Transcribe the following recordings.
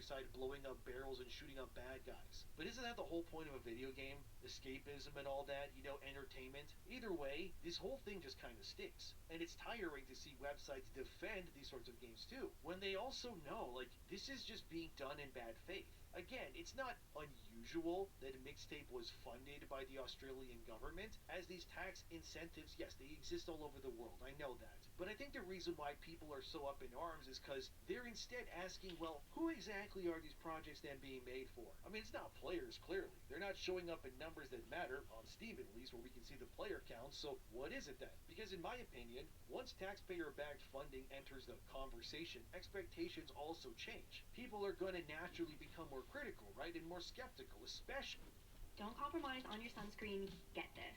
side blowing up barrels and shooting up bad guys. But isn't that the whole point of a video game? Escapism and all that, entertainment? Either way, this whole thing just kind of stinks. And it's tiring to see websites defend these sorts of games too, when they also know, this is just being done in bad faith. Again, it's not unusual that Mixtape was funded by the Australian government, as these tax incentives, yes, they exist all over the world, I know that. But I think the reason why people are so up in arms is because they're instead asking, well, who exactly are these projects then being made for? I mean, it's not players, clearly. They're not showing up in numbers that matter, on Steam at least, where we can see the player counts, so what is it then? Because in my opinion, once taxpayer-backed funding enters the conversation, expectations also change. People are going to naturally become more critical, right, and more skeptical, especially. Don't compromise on your sunscreen. Get this.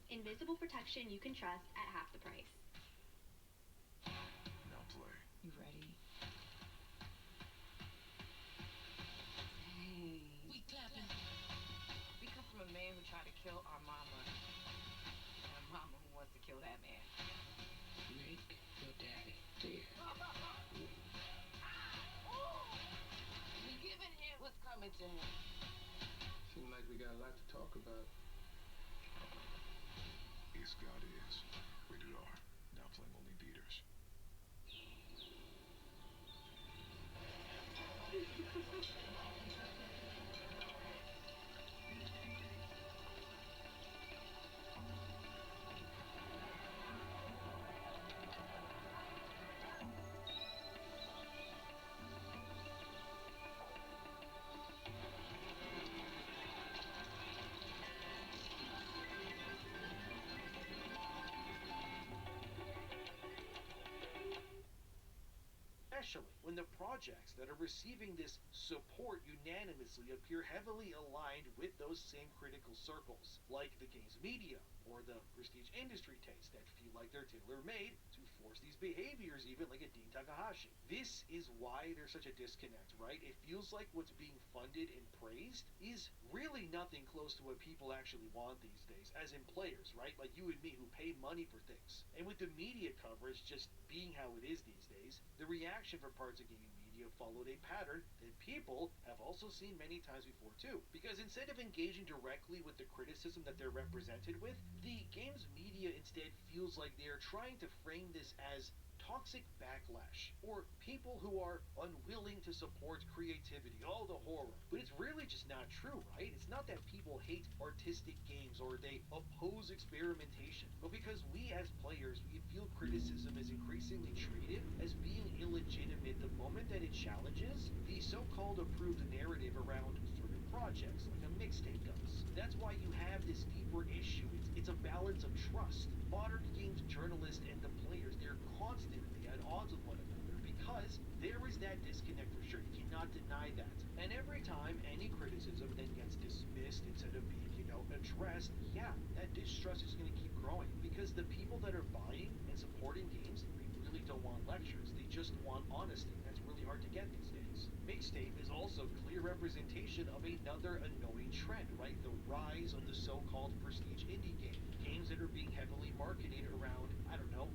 Invisible protection you can trust at half the price. Now play. You ready? Hey. We clapping. We come from a man who tried to kill our mama. And a mama who wants to kill that man. Make your daddy dead. We giving him what's coming to him. Seems like we got a lot to talk about. Yes, God is. Rated R. Now playing only beaters. Especially when the projects that are receiving this support unanimously appear heavily aligned with those same critical circles, like the games media or the prestige industry taste that feel like they're tailor-made to force these behaviors, even like a Dean Takahashi. This is why there's such a disconnect, right? It feels like what's being funded and praised is really nothing close to what people actually want these days, as in players, right? Like you and me who pay money for things. And with the media coverage just being how it is these days, the reaction for parts of gaming media followed a pattern that people have also seen many times before too. Because instead of engaging directly with the criticism that they're represented with, the games media instead feels like they're trying to frame this as toxic backlash, or people who are unwilling to support creativity, all the horror. But it's really just not true, right? It's not that people hate artistic games or they oppose experimentation, but because we as players, we feel criticism is increasingly treated as being illegitimate the moment that it challenges the so-called approved narrative around certain projects, like a Mixtape does. That's why you have this deeper issue. It's a balance of trust. Modern games journalists and the players, they're constantly at odds with one another because there is that disconnect for sure. You cannot deny that. And every time any criticism then gets dismissed instead of being, addressed, yeah, that distrust is going to keep growing because the people that are buying and supporting games, they really don't want lectures. They just want honesty. That's really hard to get these days. Mixtape is also clear representation of another annoying trend, right? The rise of the so-called prestige indie game. Games that are being heavily marketed around,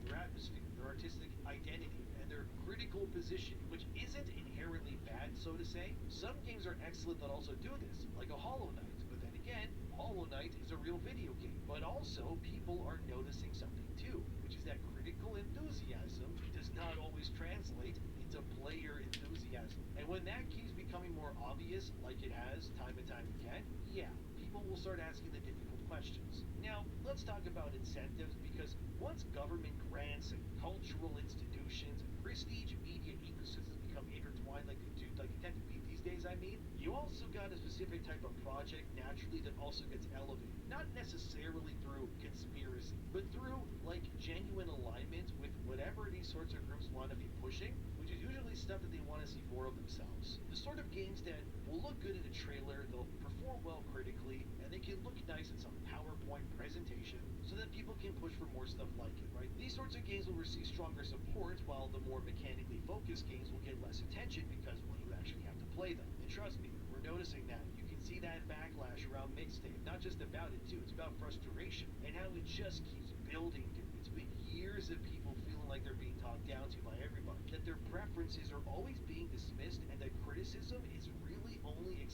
their atmosphere, their artistic identity, and their critical position, which isn't inherently bad, so to say. Some games are excellent that also do this, like a Hollow Knight, but then again, Hollow Knight is a real video game. But also, people are noticing something too, which is that critical enthusiasm does not always translate into player enthusiasm. And when that keeps becoming more obvious, like it has time and time again, yeah, people will start asking the difficult questions. Now, let's talk about incentives, because once government grants and cultural institutions and prestige media ecosystems become intertwined like they tend to be these days, you also got a specific type of project naturally that also gets elevated. Not necessarily through conspiracy, but through genuine alignment with whatever these sorts of groups want to be pushing, which is usually stuff that they want to see more of themselves. The sort of games that will look good in a trailer, they'll perform well critically, and they can look nice in some PowerPoint presentation so that people can push for more stuff like it, right? These sorts of games will receive stronger support, while the more mechanically focused games will get less attention because, well, you actually have to play them. And trust me, we're noticing that. You can see that backlash around Mixtape. Not just about it too, it's about frustration and how it just keeps building, dude. It's been years of people feeling like they're being talked down to by everybody, that their preferences are always being dismissed, and that criticism is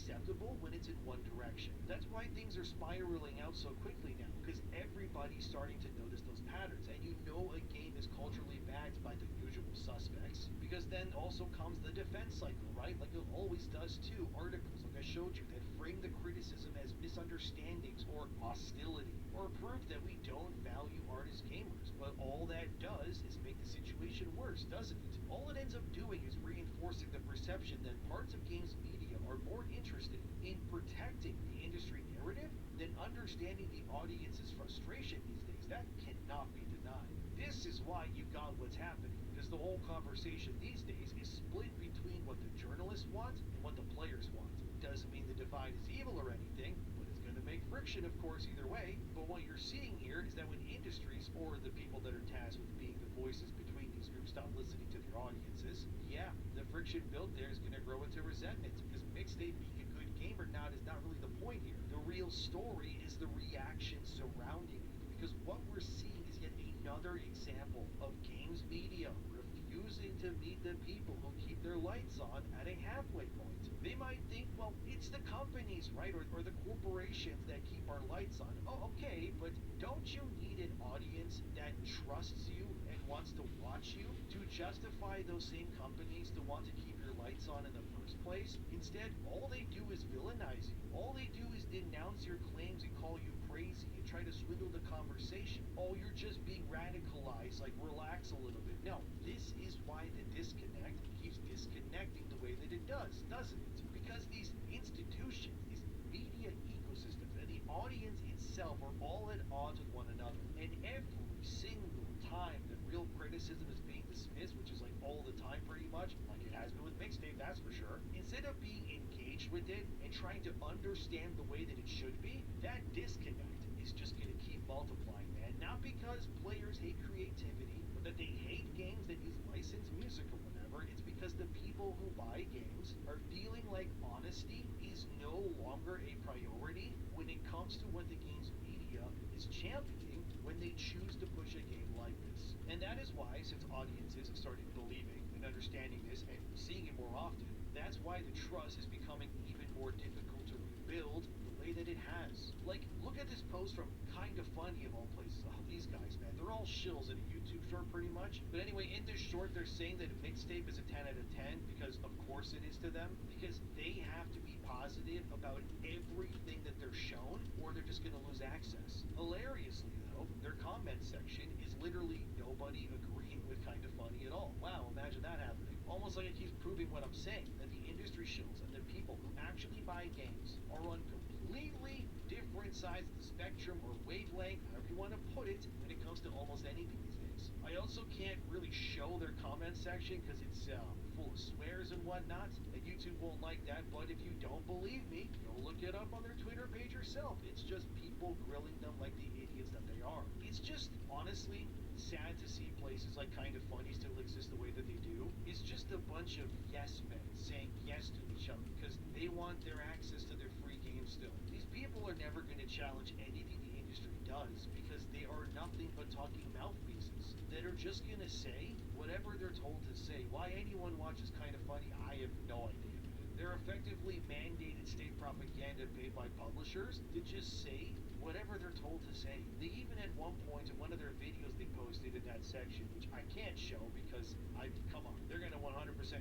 acceptable when it's in one direction. That's why things are spiraling out so quickly now, because everybody's starting to notice those patterns, and you know a game is culturally backed by the usual suspects, because then also comes the defense cycle, right? Like it always does too. Articles, like I showed you, that frame the criticism as misunderstandings or hostility, or proof that we don't value art as gamers. But all that does is make the situation worse, doesn't it? All it ends up doing is reinforcing the perception that parts of games media are more interested in protecting the industry narrative than understanding the audience's frustration these days. That cannot be denied. This is why you've got what's happening, because the whole conversation these days is split between what the journalists want and what the players want. Doesn't mean the divide is evil or anything, but it's going to make friction, of course, either way. But what you're seeing here is that when industries, or the people that are tasked with being the voices between these groups, stop listening to their audiences, yeah, the friction built there is going to grow into resentment, because Mixtape being a good game or not is not really the point here. The real story is the reaction surrounding it, because what we're seeing is yet another example of games media refusing to meet the people who keep their lights on at a halfway point. They might think, well, it's the companies, right, or the corporations that keep our lights on. Oh, okay, but don't you need an audience that trusts you and wants to watch you to justify those same companies to want to keep your lights on in the first place? Instead, all they do is villainize you. All they do is denounce your claims and call you crazy and try to swindle the conversation. Oh, you're just being radicalized, like relax a little bit. No, this is why the disconnect keeps disconnecting the way that it does, doesn't it? Because these institutions, these media ecosystems, and the audience itself are all at odds with one another. And every single time that real criticism is being dismissed, which is like all the time pretty much, like it has been with Mixtape, that's for sure, instead of being engaged with it and trying to understand the way that it should be, that disconnect is just going to keep multiplying, man. Not because players hate creativity, or that they hate games that use licensed music or whatever. It's because the people who buy games are feeling like honesty is no longer a priority when it comes to what the games media is championing when they choose to push a game like this. And that is why, since audiences have started believing and understanding this and seeing it more often, that's why the trust is becoming even more difficult to rebuild the way that it has. Like, look at this post from Kinda Funny of all places. Oh, these guys, man, they're all shills in a YouTube short pretty much. But anyway, in this short, they're saying that Mixtape is a 10 out of 10 because of course it is to them, because they have to be positive about everything that they're shown or they're just going to lose access. Hilariously though, their comment section is literally nobody agreeing with Kinda Funny at all. Wow, imagine that happening. Almost like it keeps proving what I'm saying, that the industry shills and the people who actually buy games are on completely different sides of the spectrum or wavelength, however you want to put it, when it comes to almost anything these days. I also can't really show their comment section because it's full of swears and whatnot, and YouTube won't like that, but if you don't believe me, go look it up on their Twitter page yourself. It's just people grilling them like the idiots that they are. It's just, honestly, sad to see places like Kinda Funny still exist the way that they do. It's just a bunch of yes men saying yes to each other because they want their access to their free games still. These people are never going to challenge anything the industry does because they are nothing but talking mouthpieces that are just going to say whatever they're told to say. Why anyone watches Kinda Funny, I have no idea. They're effectively mandated state propaganda paid by publishers to just say whatever they're told to say. They even at one point in one of their videos they posted in that section, which I can't show because come on, they're going to 100%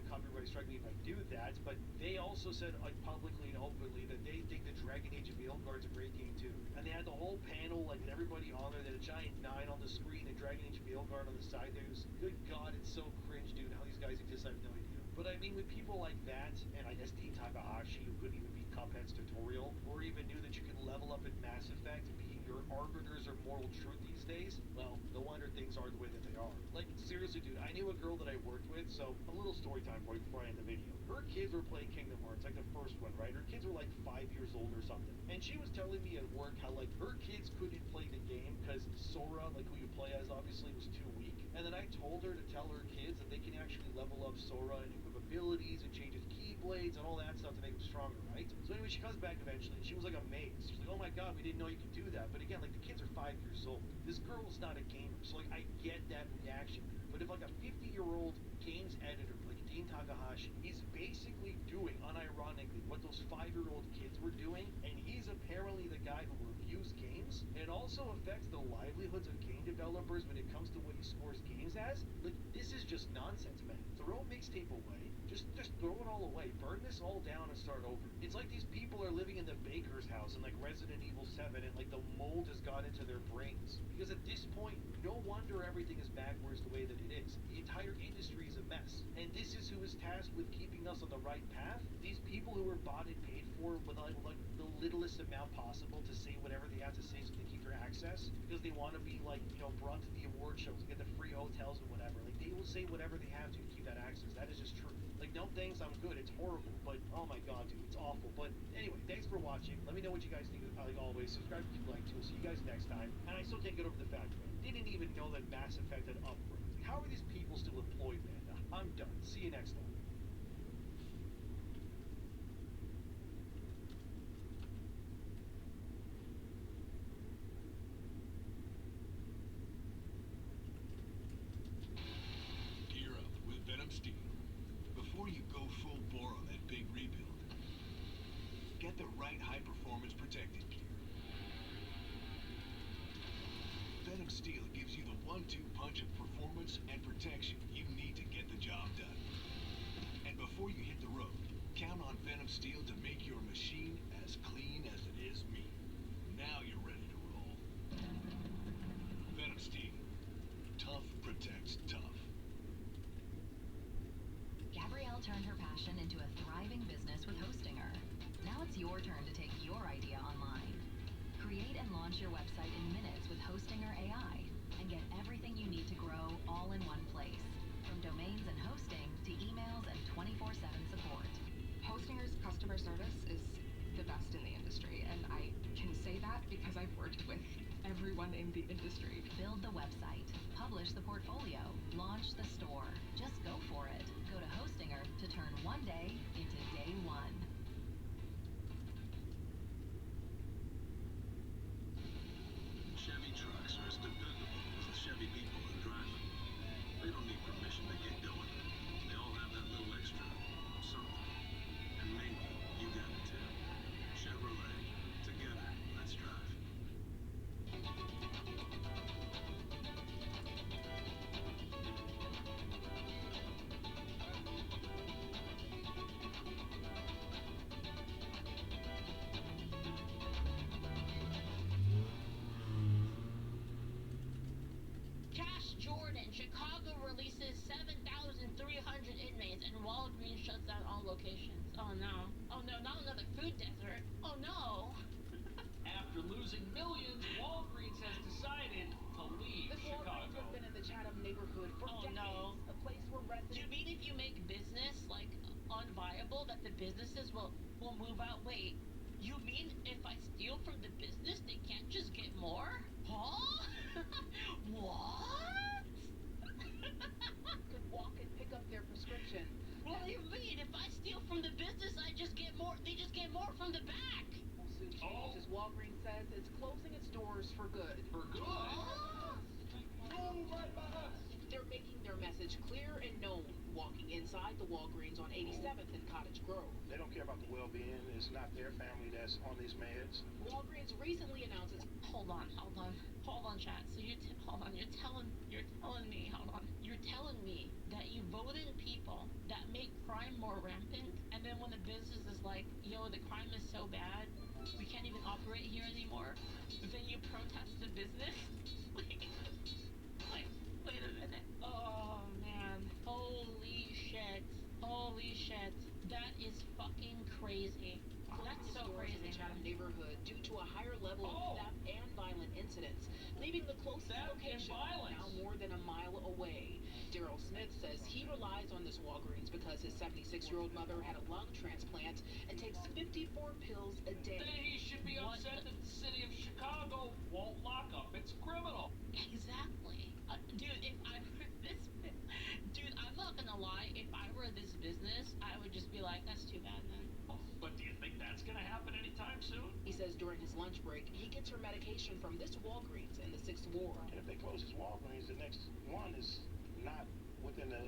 copyright strike me if I do that, but they also said publicly and openly that they think that Dragon Age of Veilguard's a great game too. And they had the whole panel, like with everybody on there, they had a giant 9 on the screen and Dragon Age of Veilguard on the side there. It was, good God, it's so cringe, dude. How these guys exist, I have no idea. But I mean, with people like that, and I guess Dean Takahashi, who couldn't even beat Cuphead's tutorial, or even knew that you could level up in Mass Effect, being your arbiters of moral truth these days, well, no wonder things are the way that they are. Like, seriously, dude, I knew a girl that I worked with, so a little story time for you before I end the video. Her kids were playing Kingdom Hearts, like the first one, right? Her kids were like 5 years old or something. And she was telling me at work how, like, her kids couldn't play the game because Sora, like who you play as, obviously, was too weak. And then I told her to tell her kids that they can actually level up Sora and equip abilities and change his keyblades and all that stuff to make him stronger, right? So anyway, she comes back eventually and she was like amazed. She's like, oh my god, we didn't know you could do that. But again, like the kids are 5 years old. This girl's not a gamer, so like I get that reaction. But if like a 50-year-old games editor like Dean Takahashi is basically doing unironically what those 5-year-old kids were doing, and he's apparently the guy who reviews games. It also affects the livelihoods of game developers when it comes to what he scores games as. Like, this is just nonsense, man. Throw Mixtape away. Just throw it all away. Burn this all down and start over. It's like these people are living in the baker's house in like Resident Evil 7 and like the mold has got into their brains. Because at this point, no wonder everything is backwards the way that it is. The entire industry is a mess. And this is who is tasked with keeping us on the right path. These people who are bought and paid for with like the littlest amount possible to say whatever they have to say so they keep their access. Because they want to be like, you know, brought to the award shows and get the free hotels and whatever. Like they will say whatever they have to keep that access. That is just true. Like, no thanks, I'm good. It's horrible, but oh my god, dude, it's awful. But anyway, thanks for watching. Let me know what you guys think. Like always, subscribe if you'd like to. See you guys next time. And I still can't get over the fact that I didn't even know that Mass Effect had upgrades. Like, how are these people still employed, man? I'm done. See you next time. Gear up with Venom Steel. Before you go full bore on that big rebuild, get the right high-performance protective gear. Venom Steel gives you the 1-2 punch of performance and protection you need to get the job done. And before you hit the road, count on Venom Steel to make your machine as clean as it is mean. Now you're ready to roll. Venom Steel. Tough protects tough. Gabrielle turned her passion into a thriving business with Hostinger. Now it's your turn to take your idea online. Create and launch your website in minutes with Hostinger AI and get everything you need to grow all in one place. From domains and hosting to emails and 24/7 support. Hostinger's customer service is the best in the industry, and I can say that because I've worked with everyone in the industry. Build the website, publish the portfolio, launch the store. Just go for it. Go to Hostinger to turn one day into day one. Chevy trucks are as dependable as the Chevy people who drive them. They don't need permission to get going. They all have that little extra something. And maybe you got it too. Chevrolet. Together, let's drive. Cash Jordan, Chicago releases 7,300 inmates and Walgreens shuts down all locations. Oh no. Oh no, not another food desert. Oh no. After losing millions, Walgreens has decided to leave This Walgreens Chicago. has been in the Chatham neighborhood for Oh, decades. no. A place where Do residents... you mean if you make business like unviable that the businesses will move out? Wait, you mean if I steal from the business they can't just get more? Huh? What? could walk and pick up their prescription. What do you mean? If I steal from the business, I just get more. They just get more from the back. Will soon change as Walgreens says it's closing its doors for good. For good? Move right by us. They're making their message clear and known, walking inside the Walgreens on 87th and Cottage Grove. They don't care about the well-being. It's not their family that's on these meds. Walgreens recently announced its... Hold on, chat. So hold on. You're telling me, hold on. You're telling me that you vote in people that make crime more rampant, and then when the business is like, yo, the crime is so bad, we can't even operate here anymore, then you protest the business? Wait a minute. Oh man. Holy shit. That is fucking crazy. That's so Stores in crazy. the Chatham neighborhood due to a higher level of theft and violent incidents, leaving the closest Theft and location violence. now more than a mile away. Daryl Smith says he relies on this Walgreens because his 76-year-old mother had a lung transplant and takes 54 pills a day. Then he should be What upset the- that the city of Chicago won't lock up its criminal. Exactly. Dude, if I were this... Dude, I'm not gonna lie. If I were this business, I would just be like, that's too bad, man. But do you think that's gonna happen anytime soon? He says during his lunch break, he gets her medication from this Walgreens in the 6th Ward. And if they close this Walgreens, the next one is not within the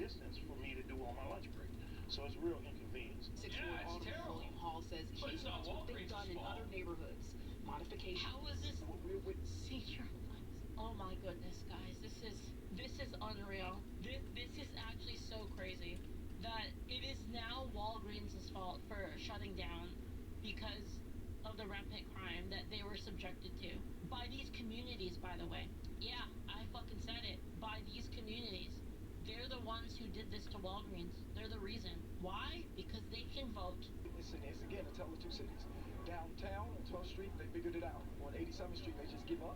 distance for me to do on my lunch break. So it's real inconvenience. 6th Yeah, Ward it's Automobile terrible. says he But it's not wants what they've Walgreens' done in fault. other neighborhoods. Modifications. How is this We're with senior lives? Oh my goodness, guys, this is unreal. This is actually so crazy that it is now Walgreens' fault for shutting down because of the rampant crime that they were subjected to by these communities, by the way. Yeah, I fucking said it. By these communities. They're the ones who did this to Walgreens. They're the reason. Why? Because they can vote. It's again, a tale of two cities. Downtown on 12th Street, they figured it out. On 87th Street, they just give up.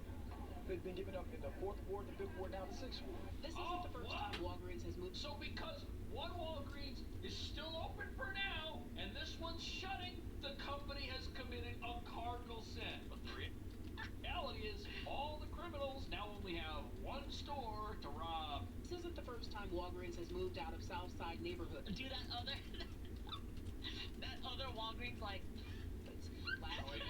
They've been giving up in the 4th Ward, the 5th Ward, down to 6th Ward. This isn't the first time Walgreens has moved. So because one Walgreens is still open for now, and this one's shutting, the company has committed a cardinal sin. But the reality is, all the criminals now only have one store to rob. This isn't the first time Walgreens has moved out of Southside neighborhood. Do that other Walgreens like Last year,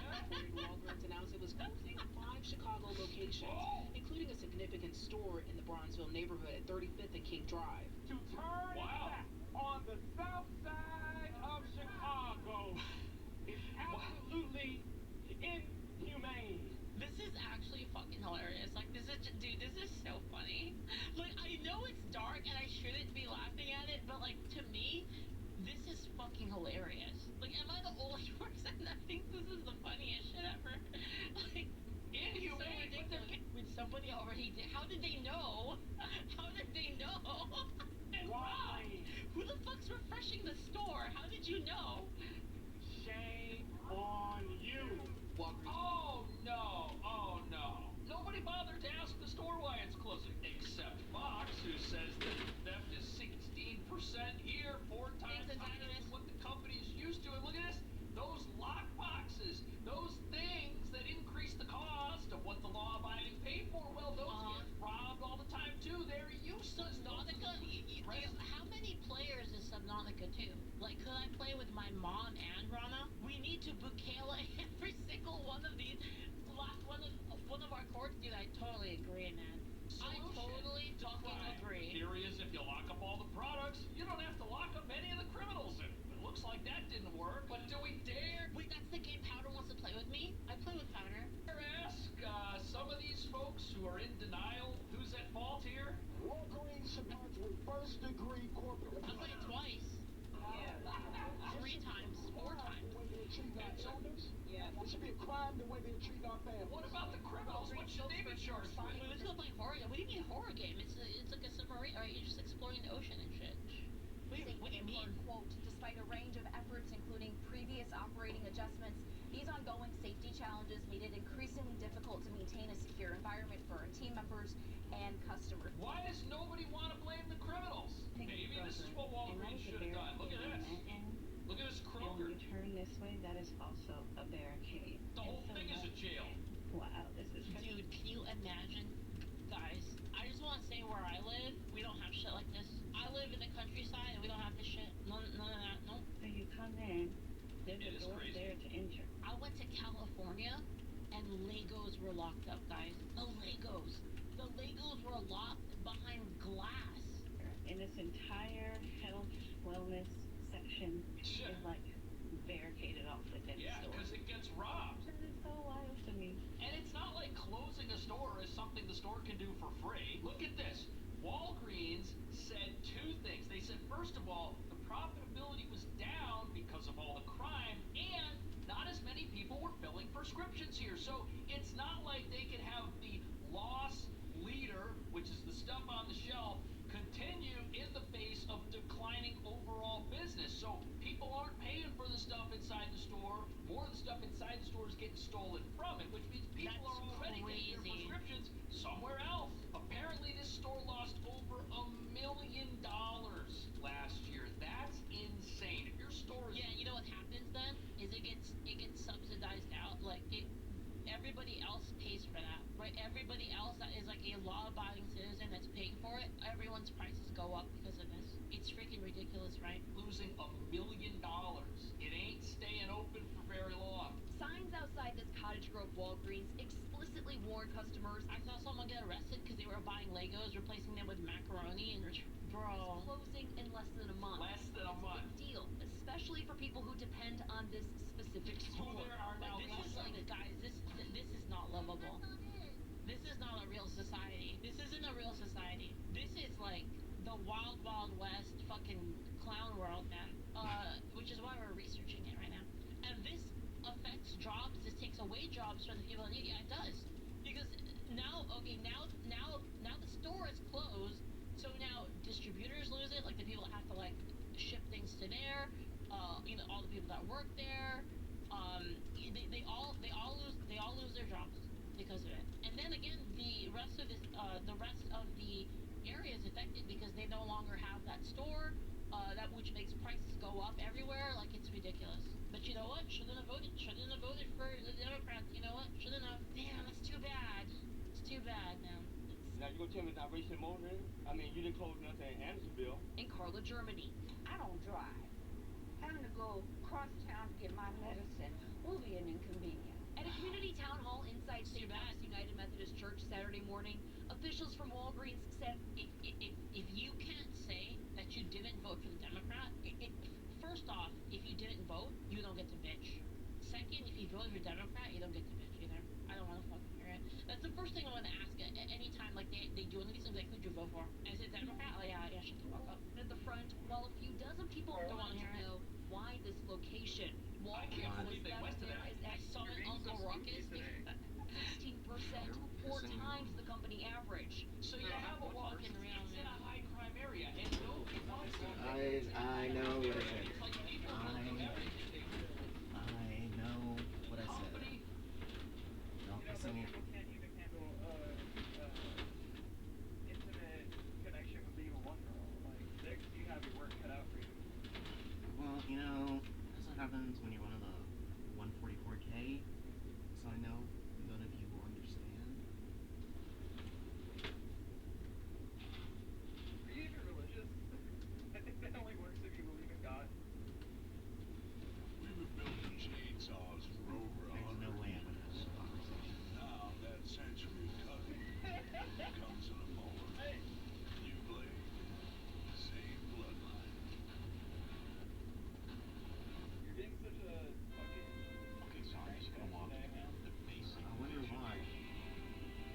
Walgreens announced it was closing 5 Chicago locations, including a significant store in the Bronzeville neighborhood at 35th and King Drive. To turn back on the south side of Chicago is absolutely inhumane. This is actually fucking hilarious. Like, this is, dude, this is so funny. Like, I know it's dark and I shouldn't be laughing at it, but like, to me, this is fucking hilarious. Like, am I the only person that thinks this is the funniest shit ever? Like, inhumane. So ridiculous. When somebody already did, how did they know? How did they know? And why? Who the fuck's refreshing the store? How did you know? Shame on you. Walgreens. Oh no. Nobody bothered to ask the store why it's closing, except Fox, who says that theft is 16% here, 4 times higher than what the company is used to. And look at this, those lock boxes, those things that increase the cost of what the law-abiding paid for, well, those get robbed all the time too. They're useless. Subnautica, how many players is Subnautica to? Like, could I play with my mom and Rana? We need to Bukela every single one of these. One of our courts, dude, I totally agree, man. I totally fucking agree. Theory is if you lock up all the products, you don't have to lock up any of the criminals. And it looks like that didn't work, but do we dare? Wait, that's the game Powder wants to play with me? I play with Powder. Ask some of these folks who are in denial who's at fault here. Walgreens supports with first-degree corporate. I played it twice. Yeah. 3 times, 4 times. The way they're treating our children. Yeah. It should be a crime the way they're treating our families. What about the criminals? What should they be charged with? Wait, let's go play horror game. What do you mean horror game? It's like a submarine, or you're just exploring the ocean and shit. What do you mean? Quote, despite a range of efforts, including previous operating adjustments, these ongoing safety challenges made it increasingly difficult to maintain a secure environment for our team members and customers. Why does nobody want to blame the criminals? Maybe this is what Walgreens should have done. Look at this. Look at this Kroger. And you turn this way, that is also a barricade. The whole thing is a jail. Wow, this is crazy. Dude, can you imagine? Guys, I just want to say where I live, we don't have shit like this. I live in the countryside and we don't have this shit. None of that, no. So you come in, there's a door crazy. there to enter. I went to California and Legos were locked up, guys. The Legos were locked behind glass. In this entire health, wellness section Shit. is like barricaded off within the Yeah, store. because it gets robbed. That is so wild to me. And it's not like closing a store is something the store can do for free. Look at this. Walgreens said 2 things. They said, first of all, the profitability was down because of all the crime, and not as many people were filling prescriptions here. So it's not like they can have the loss leader, which is the stuff on the shelf, continue in the face of declining overall business. So people aren't paying for the stuff inside the store. More of the stuff inside the store is getting stolen from it, which means people are already getting their prescriptions somewhere else. Apparently this store lost over $1 million last year. That's insane. If your store is... Yeah, you know what happens then? Is it gets subsidized out. Like, everybody else pays for that, right? Everybody else that is like a law-abiding citizen that's paying for it, everyone's prices go up because of this. It's freaking ridiculous, right? Losing $1 million. It ain't staying open for very long. Signs outside this Cottage Grove Walgreens explicitly warn customers I saw someone get arrested because they were buying Legos, replacing them with macaroni, and bro. closing in less than a month. Less than a month. Big deal, especially for people who depend on this specific specific store. There are now Like, this is like, guys, this is not lovable. This is not a real society. This isn't a real society. This is like the wild, wild west fucking clown world, man. Which is why we're researching it right now. And this affects jobs. This takes away jobs from the people in India. It does. Because now the store is closed. So now distributors lose it. Like the people that have to like ship things to there. All the people that work there. They all lose their jobs because of it. And then again, the rest of the area is affected because they no longer have that store, which makes prices go up everywhere. Like, it's ridiculous. But you know what? Shouldn't have voted for the Democrats. You know what? Shouldn't have. Damn, that's too bad. It's too bad, man. Now you gonna tell me it's not racist motoring? I mean, you didn't close nothing in Andersonville. In Carla, Germany. I don't drive. Having to go cross town to get my medicine will be an inconvenience. At a community town hall inside St. Thomas United Methodist Church Saturday morning, officials from Walgreens said If you can't say that you didn't vote for the Democrat, first off, if you didn't vote, you don't get to bitch. Second, if you voted for Democrat, you don't get to bitch either. I don't want to fucking hear it. That's the first thing I want to ask at any time, like, they do one of these things, like, who'd you vote for? And is it Democrat? Oh, yeah, shut the fuck up. At the front, while a few dozen people Don't wanted wanna hear to it. know why this location. I can't believe they went to that. I summoned Uncle Ruckus. 16%, 4 times the company average. So you have a walking Walgreens around, in a man. high crime area, and nobody wants to. I know what I said. It's like people know everything. I know what I said. Company. Don't listen to me. People can't even handle internet connection with being one girl. Like, you have your work cut out for you. Well, that's what happens when you're one of the 144K. So I know none of you will understand. Are you even religious? I think that only works if you believe in God. We've been building chainsaws for over There's no way I'm gonna have this conversation. Now that century of cutting comes in a mold. New blade, same bloodline. You're getting such a fucking. Okay, sorry, just gonna walk today, man. the basic. I wonder why.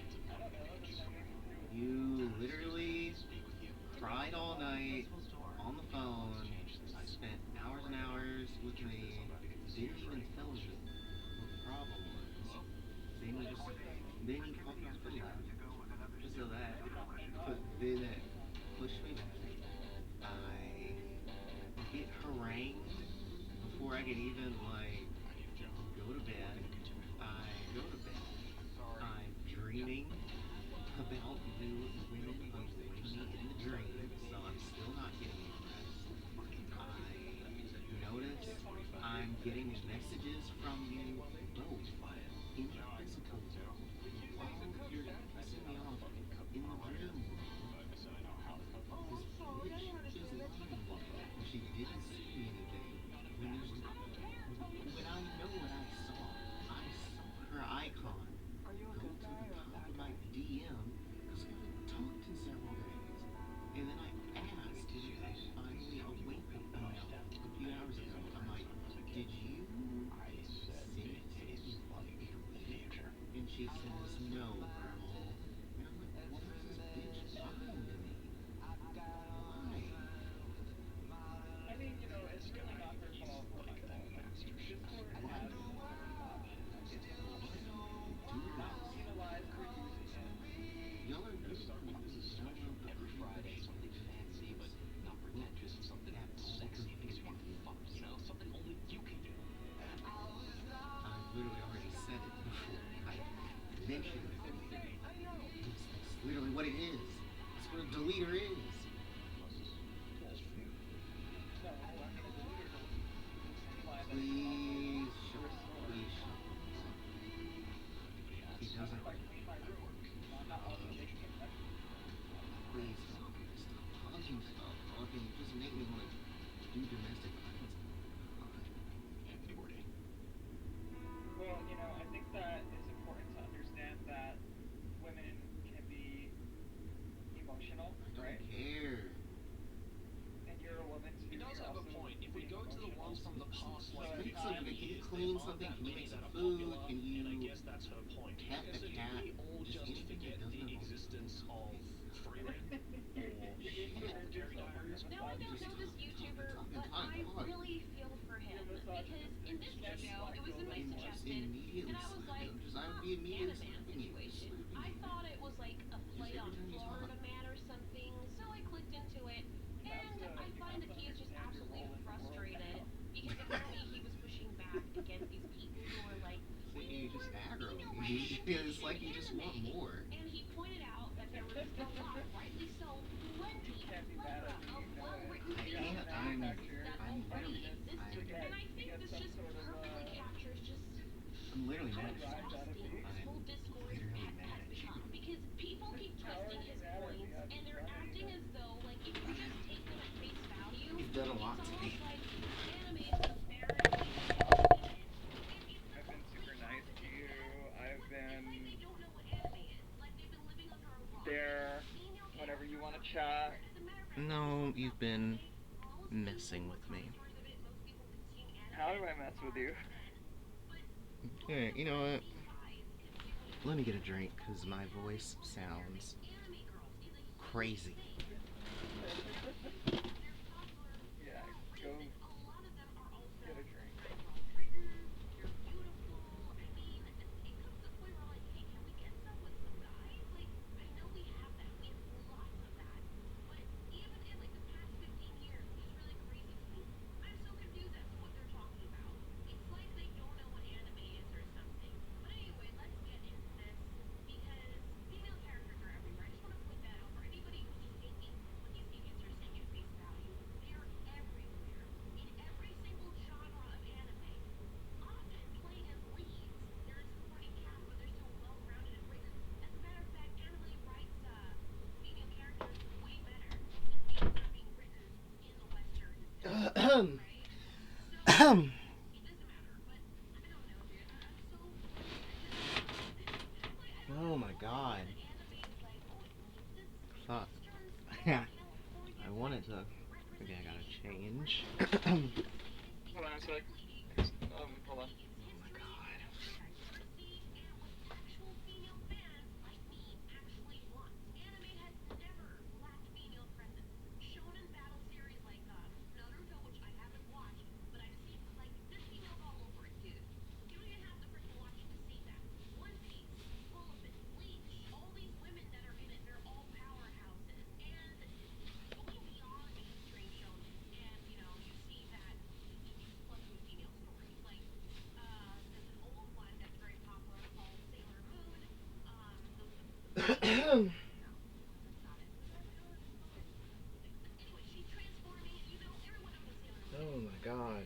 It's a I don't know. That doesn't have anything to do with You literally cried all night on the phone, spent hours and hours with me, didn't even tell me what the problem was. Then you called me on the phone just so that then it pushed me back. I get harangued before I can even go to bed. I go to bed. I'm dreaming about you women avoiding me in the dream, so I'm still not getting any rest. I notice I'm getting messages from you both in the physical world while you're pissing me off in the dream world. This bitch is lying. She didn't see anything when I know what I saw. I saw her icon go to the top of my DM because we haven't talked in several days. And then I asked, and I finally awakened a few hours ago. I'm like, did you send it to me while you were there? And she says, no, girl. And I'm like, why is this bitch lying to me? Why? I mean, it's really not her fault. Discord has Why? not penalized for using it. Y'all are good. Every Friday, something fancy, but not pretentious, something sexy, makes you want to fuck, something only you can do. I literally already said it before. I mentioned it. It's literally what it is. It's what a deleter is. Please shut up. Please shut up. He doesn't. Please stop. Stop talking. Stop talking. You just make me want to do domestic violence. Anthony Bourdain. Well, I think that it's important to understand that women can be emotional, right? I don't care. And you're a woman too. He does you're have a also point. If we go to the ones from the past, like Fix it. Make it clear. clean something? Can you make some food? Can you and I guess that's her point. pet the So did cat? we all Just just anything forget that the doesn't involve existence of Freeman or Military Diaries? No one don't know this YouTuber, but I really feel for him because in this video, it was in my suggested, and I was like, Anime situation. I thought it was like a play on Florida Man or something, so I clicked into it, and I find that he is just absolutely frustrated because apparently he was pushing back against these people who are like, you just aggro. It's like you just want more. and he pointed out that there was a lot, rightly so, plenty, a plethora of well-written female characters that already existed, and I think this just perfectly captures just I'm literally how mad. exhausting this whole discourse has become, because people keep twisting his points, and they're acting as though, like, if you just take them at face value, You've done a lot it's to me. almost like anime is a barren I've been super nice to you. I've been there whenever you want to chat. No, you've been messing with me. How do I mess with you? Yeah, you know what? Let me get a drink, because my voice sounds crazy. Yeah, go get a drink. Oh my god. Fuck. I wanted to. Okay, I gotta change. Hold on a sec. Hold on. Oh my god. Oh my god.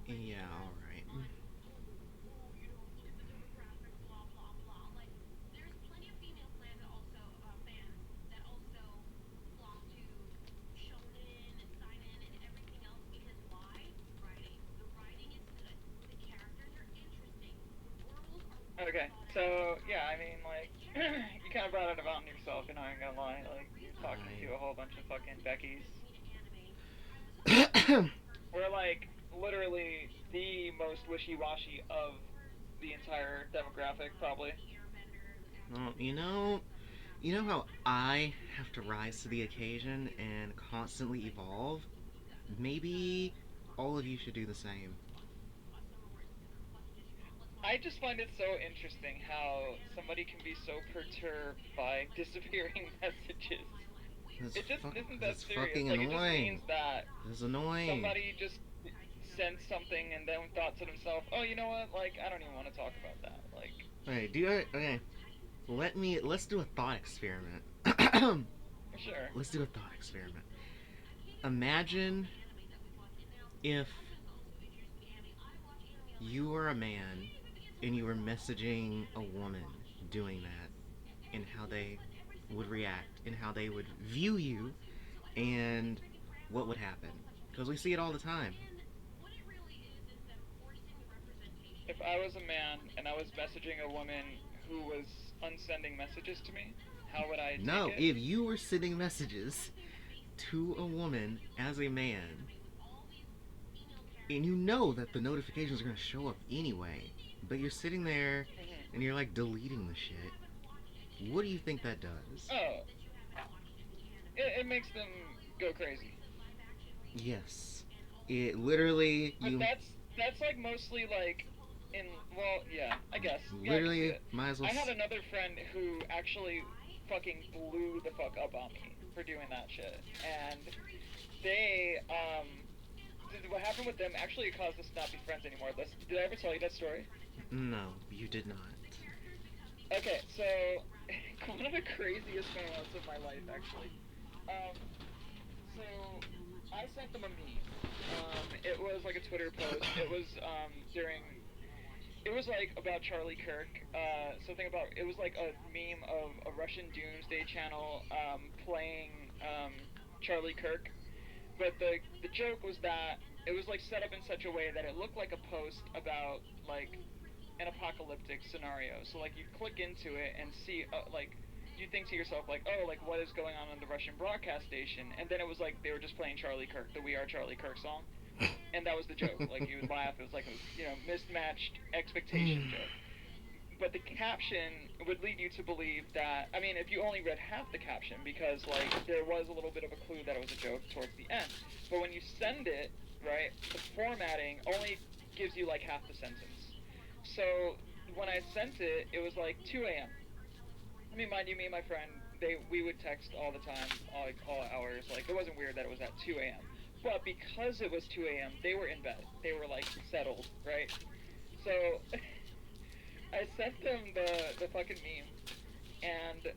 Yeah, alright. Okay, so yeah, I mean, like, you kind of brought it about yourself, and I ain't gonna lie, like, you're talking to a whole bunch of fucking Beckys. We're like literally the most wishy-washy of the entire demographic, probably. Well, you know how I have to rise to the occasion and constantly evolve? Maybe all of you should do the same. I just find it so interesting how somebody can be so perturbed by disappearing messages. It just isn't that serious. Fucking like, annoying. It just means that It's annoying. somebody just sent something and then thought to themselves, oh, you know what? Like, I don't even want to talk about that. Like, okay. Let's do a thought experiment. sure. Let's do a thought experiment. Imagine if you were a man and you were messaging a woman doing that, and how they would react and how they would view you and what would happen. Because we see it all the time. If I was a man and I was messaging a woman who was unsending messages to me, how would I take it? If you were sending messages to a woman as a man, and you know that the notifications are going to show up anyway, but you're sitting there and you're like deleting the shit, what do you think that does? Oh, it makes them go crazy. Yes. It literally... But that's like mostly like I guess. Literally, yeah, might as well... I had another friend who actually fucking blew the fuck up on me for doing that shit. And they, what happened with them actually caused us not be friends anymore. Did I ever tell you that story? No, you did not. Okay, so, one of the craziest moments of my life, actually. So, I sent them a meme. It was like a Twitter post. It was, it was like about Charlie Kirk, it was like a meme of a Russian doomsday channel, playing, Charlie Kirk, but the joke was that it was like set up in such a way that it looked like a post about, like, an apocalyptic scenario. So, like, you click into it and see, like, you think to yourself, like, oh, like, what is going on the Russian broadcast station? And then it was like they were just playing Charlie Kirk, the We Are Charlie Kirk song. And that was the joke. Like, you would laugh. It was like a, mismatched expectation joke. But the caption would lead you to believe that, I mean, if you only read half the caption, because, like, there was a little bit of a clue that it was a joke towards the end. But when you send it, right, the formatting only gives you, like, half the sentence. So, when I sent it, it was like 2 a.m. I mean, mind you, me and my friend, we would text all the time, all hours. Like, it wasn't weird that it was at 2 a.m. But because it was 2 a.m., they were in bed. They were, like, settled, right? So, I sent them the fucking meme, and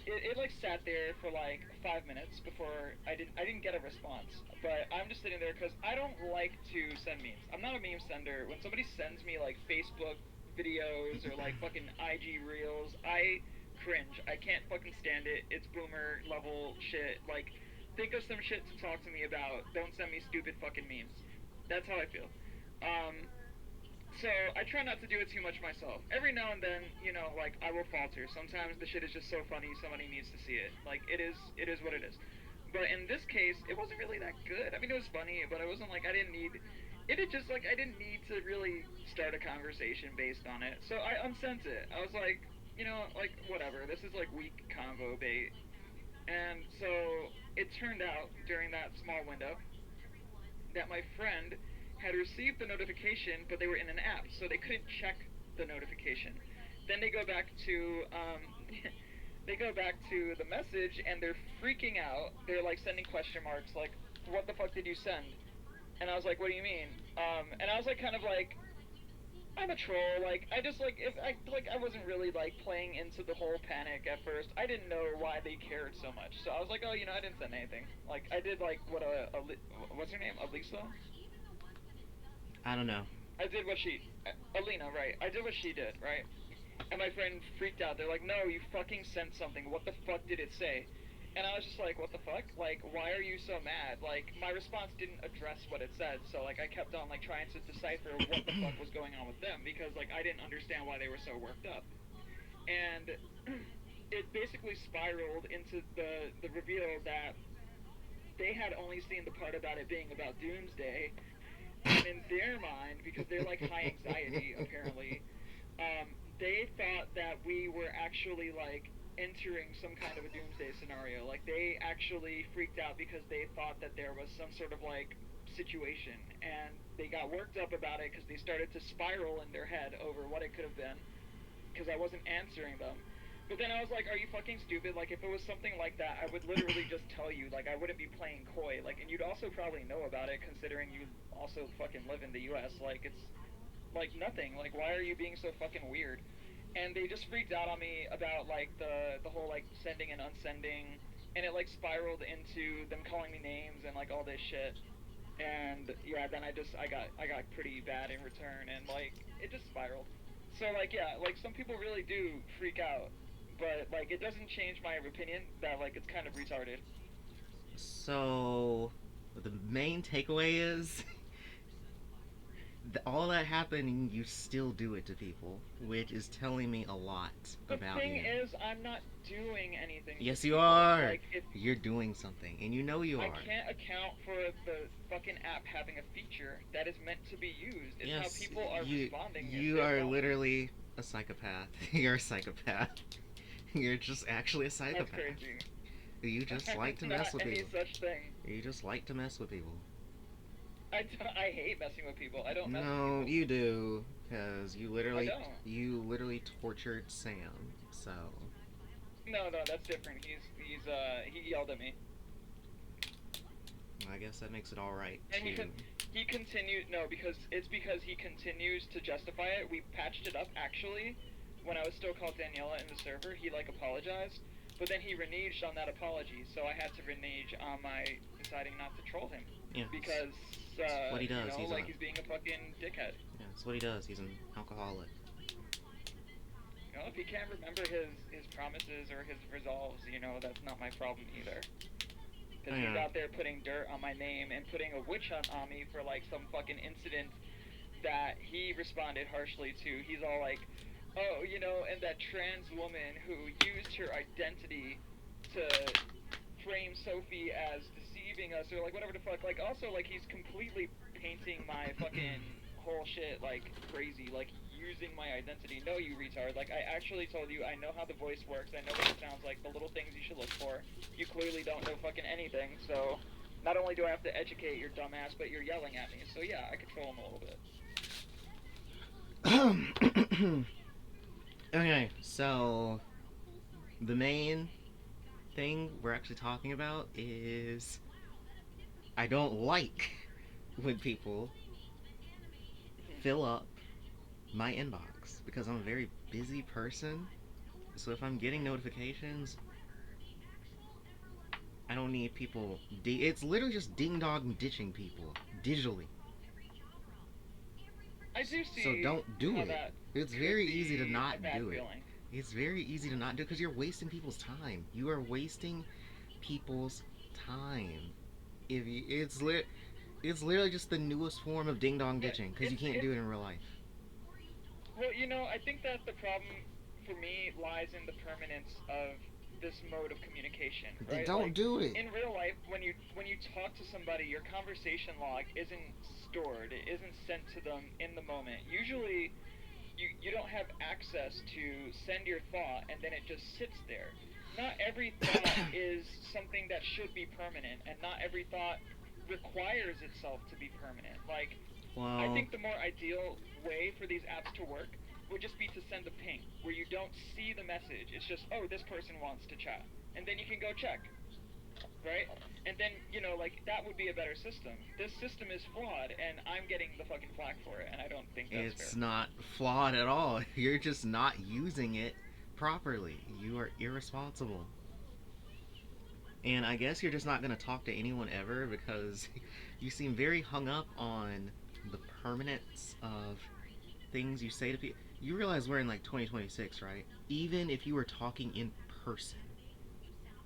it like sat there for like 5 minutes before I didn't get a response. But I'm just sitting there because I don't like to send memes. I'm not a meme sender. When somebody sends me like Facebook videos or like fucking IG reels, I cringe. I can't fucking stand it. It's boomer level shit. Like, think of some shit to talk to me about. Don't send me stupid fucking memes. That's how I feel. So I try not to do it too much myself. Every now and then, you know, like, I will falter. Sometimes the shit is just so funny, somebody needs to see it. Like, it is what it is. But in this case, it wasn't really that good. I mean, it was funny, but it wasn't like I didn't need to really start a conversation based on it. So I unsent it. I was like, you know, like, whatever. This is like weak convo bait. And so it turned out during that small window that my friend had received the notification, but they were in an app, so they couldn't check the notification. Then they go back to the message, and they're freaking out. They're like sending question marks, like, "What the fuck did you send?" And I was like, "What do you mean?" And I was like, kind of like, I'm a troll. Like, I just like, I wasn't really like playing into the whole panic at first. I didn't know why they cared so much. So I was like, oh, you know, I didn't send anything. Like, I did like what's her name? Alisa? I don't know. Alina, right. I did what she did, right? And my friend freaked out. They're like, no, you fucking sent something. What the fuck did it say? And I was just like, what the fuck? Like, why are you so mad? Like, my response didn't address what it said, so, like, I kept on, like, trying to decipher what the fuck was going on with them, because, like, I didn't understand why they were so worked up. And it basically spiraled into the reveal that they had only seen the part about it being about Doomsday, and in their mind, because they're, like, high anxiety, apparently, they thought that we were actually, like, entering some kind of a doomsday scenario. Like, they actually freaked out because they thought that there was some sort of, like, situation, and they got worked up about it because they started to spiral in their head over what it could have been, because I wasn't answering them. But then I was like, are you fucking stupid? Like, if it was something like that, I would literally just tell you. Like, I wouldn't be playing coy. Like, and you'd also probably know about it, considering you also fucking live in the U.S. Like, it's, like, nothing. Like, why are you being so fucking weird? And they just freaked out on me about, like, the whole, like, sending and unsending. And it, like, spiraled into them calling me names and, like, all this shit. And, yeah, then I got pretty bad in return. And, like, it just spiraled. So, like, yeah, like, some people really do freak out. But, like, it doesn't change my opinion that, like, it's kind of retarded. So, the main takeaway is, all that happening, you still do it to people, which is telling me a lot about you. The thing is, I'm not doing anything. Yes, you are. Like, you're doing something, and you know you are. I can't account for the fucking app having a feature that is meant to be used. It's yes, how people are responding. You are literally a psychopath. You're a psychopath. You're just actually a psychopath. That's crazy. You just like to mess with people. Such thing. You just like to mess with people. I hate messing with people. I don't mess with people. No, you do, because you literally tortured Sam. So. No, that's different. He yelled at me. I guess that makes it all right. And he continued. No, because he continues to justify it. We patched it up actually. When I was still called Daniela in the server, he, like, apologized, but then he reneged on that apology, so I had to renege on my deciding not to troll him. Yeah. Because, what he does. You know, he's being a fucking dickhead. Yeah, that's what he does. He's an alcoholic. You know, if he can't remember his promises or his resolves, you know, that's not my problem either. Because he's out there putting dirt on my name and putting a witch hunt on me for, like, some fucking incident that he responded harshly to. He's all like, oh, you know, and that trans woman who used her identity to frame Sophie as deceiving us, or, like, whatever the fuck. Like, also, like, he's completely painting my fucking whole shit, like, crazy, like, using my identity. No, you retard. Like, I actually told you, I know how the voice works, I know what it sounds like, the little things you should look for. You clearly don't know fucking anything, so not only do I have to educate your dumbass, but you're yelling at me. So, yeah, I control him a little bit. Okay, so the main thing we're actually talking about is I don't like when people fill up my inbox because I'm a very busy person. So if I'm getting notifications, I don't need people. It's literally just ding-dong ditching people digitally. I do see. So don't do it. It's very easy to not do it. Feeling. It's very easy to not do it because you're wasting people's time. You are wasting people's time. It's literally just the newest form of ding dong ditching because you can't do it in real life. Well, you know, I think that the problem for me lies in the permanence of this mode of communication. Right? Don't do it. In real life, when you talk to somebody, your conversation log isn't stored. It isn't sent to them in the moment. Usually, you don't have access to send your thought and then it just sits there. Not every thought is something that should be permanent, and not every thought requires itself to be permanent. Like, I think the more ideal way for these apps to work would just be to send a ping, where you don't see the message. It's just, oh, this person wants to chat. And then you can go check. Right? And then, you know, like, that would be a better system. This system is flawed, and I'm getting the fucking flack for it, and I don't think that's fair. It's not flawed at all. You're just not using it properly. You are irresponsible. And I guess you're just not going to talk to anyone ever because you seem very hung up on the permanence of things you say to people. You realize we're in, like, 2026, right? Even if you were talking in person,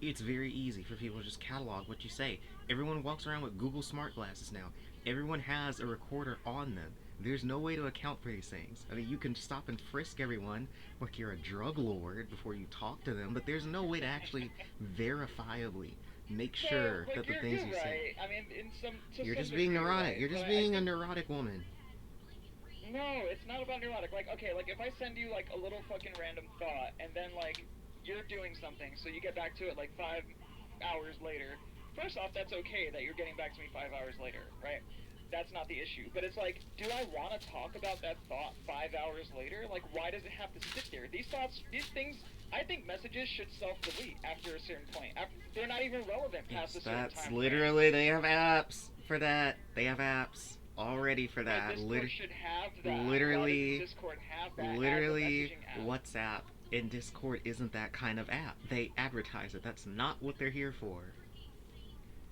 it's very easy for people to just catalog what you say. Everyone walks around with Google Smart Glasses now. Everyone has a recorder on them. There's no way to account for these things. I mean, you can stop and frisk everyone like you're a drug lord before you talk to them, but there's no way to actually verifiably make sure that the things you say... I mean, you're just being neurotic. You're just being a neurotic woman. No, it's not about neurotic. Like, okay, like, if I send you, like, a little fucking random thought, and then, like, you're doing something, so you get back to it, like, 5 hours later. First off, that's okay that you're getting back to me 5 hours later, right? That's not the issue. But it's like, do I want to talk about that thought 5 hours later? Like, why does it have to sit there? These things I think messages should self-delete after a certain point. They're not even relevant past a certain time. That's literally, they have apps for that. They have apps already for that. Discord should have that. Literally, Discord have that literally, as a messaging app? WhatsApp and Discord isn't that kind of app. They advertise it. That's not what they're here for.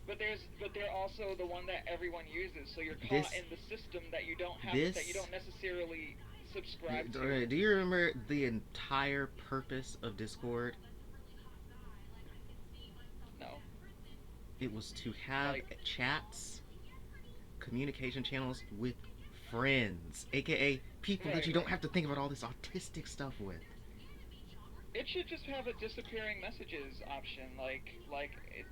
But they're also the one that everyone uses, so you're caught in the system that you don't have, that you don't necessarily subscribe to. Do you remember the entire purpose of Discord? No. It was to have chats, communication channels with friends, aka people that you don't have to think about all this autistic stuff with. It should just have a disappearing messages option, like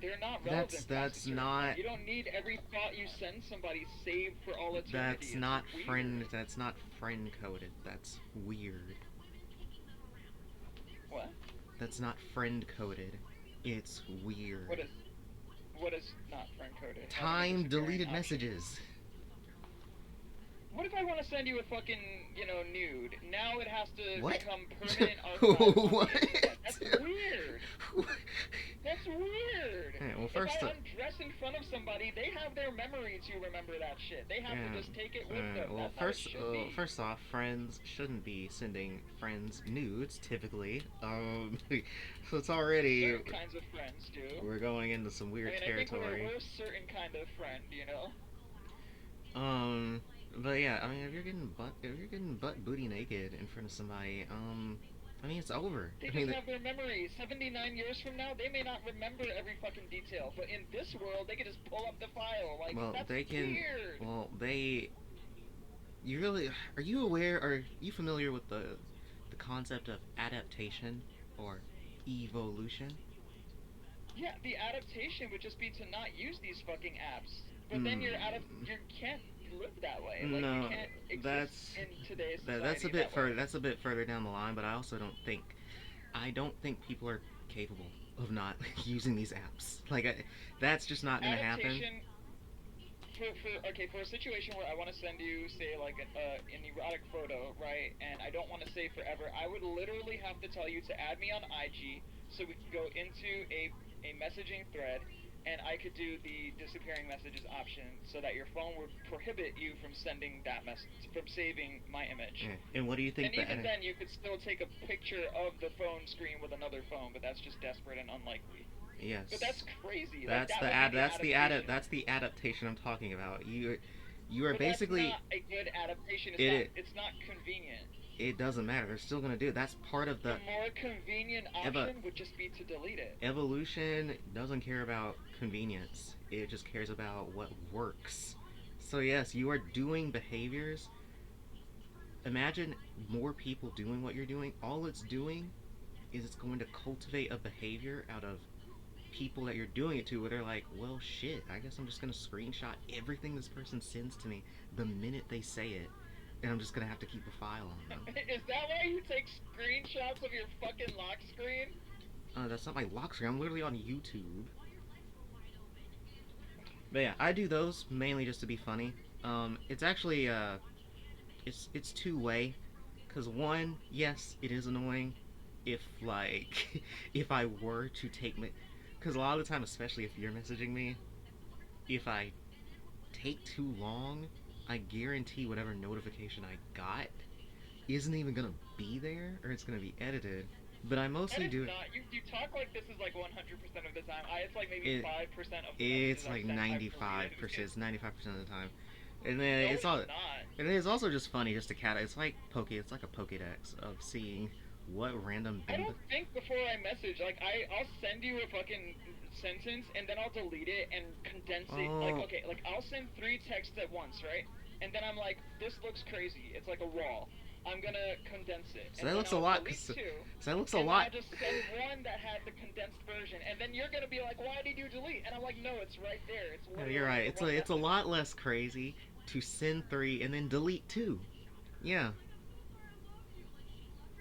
they're not relevant. That's not. You don't need every thought you send somebody saved for all eternity. That's not friend. That's not friend coded. That's weird. What? That's not friend coded. It's weird. What is not friend coded? Time deleted messages. What if I want to send you a fucking, nude? Now it has to become permanent What? That's weird. That's weird. Yeah, well, first if I undress in front of somebody, they have their memory to remember that shit. They have to just take it with them. Well, That's first off, friends shouldn't be sending friends nudes typically. So it's already. Certain kinds of friends do. We're going into some weird territory. I think we're a certain kind of friend, But yeah, I mean, if you're getting butt booty naked in front of somebody, I mean, it's over. They just have their memories. 79 years from now, they may not remember every fucking detail, but in this world, they can just pull up the file. Like, that's weird. Well, you really, are you aware, are you familiar with the concept of adaptation or evolution? Yeah, the adaptation would just be to not use these fucking apps. But then you can't live that way. Like, no, you can't exist in today's society that's a bit further. That's a bit further down the line. But I also don't think people are capable of not using these apps. Like, that's just not gonna happen. For a situation where I want to send you, say, like an erotic photo, right? And I don't want to say forever. I would literally have to tell you to add me on IG so we can go into a messaging thread. And I could do the disappearing messages option so that your phone would prohibit you from sending that message, from saving my image. Yeah. And what do you think? And even then, you could still take a picture of the phone screen with another phone, but that's just desperate and unlikely. Yes. But that's crazy. That's that's the adaptation I'm talking about. You are basically. That's not a good adaptation. It's not convenient. It doesn't matter. They're still gonna do it. That's part of the. The more convenient option would just be to delete it. Evolution doesn't care about convenience. It just cares about what works. So yes, you are doing behaviors. Imagine more people doing what you're doing. All it's doing is it's going to cultivate a behavior out of people that you're doing it to, where they're like, well, shit, I guess I'm just gonna screenshot everything this person sends to me the minute they say it. And I'm just gonna have to keep a file on them. Is that why you take screenshots of your fucking lock screen? That's not my lock screen. I'm literally on YouTube. But yeah, I do those mainly just to be funny. It's actually it's two-way. Cause one, yes, it is annoying if if I were to take my, cause a lot of the time, especially if you're messaging me, if I take too long, I guarantee whatever notification I got isn't even gonna be there, or it's gonna be edited. But I mostly do it. You talk like this is like 100% of the time. It's like maybe 5% of the time. It's like 95%. It's 95% of the time. And then it's all. And then it's also just funny just to It's like It's like a Pokédex of seeing what random. I don't think before I message. Like I'll send you a fucking sentence and then I'll delete it and condense it. Like I'll send 3 texts at once, right? And then I'm like, this looks crazy. It's like a wall. I'm gonna condense it. So that looks a lot. So that looks a lot. I'll just send one that had the condensed version, and then you're gonna be like, why did you delete? And I'm like, no, it's right there. It's literally you're right. It's a lot less crazy to send 3 and then delete 2. Yeah.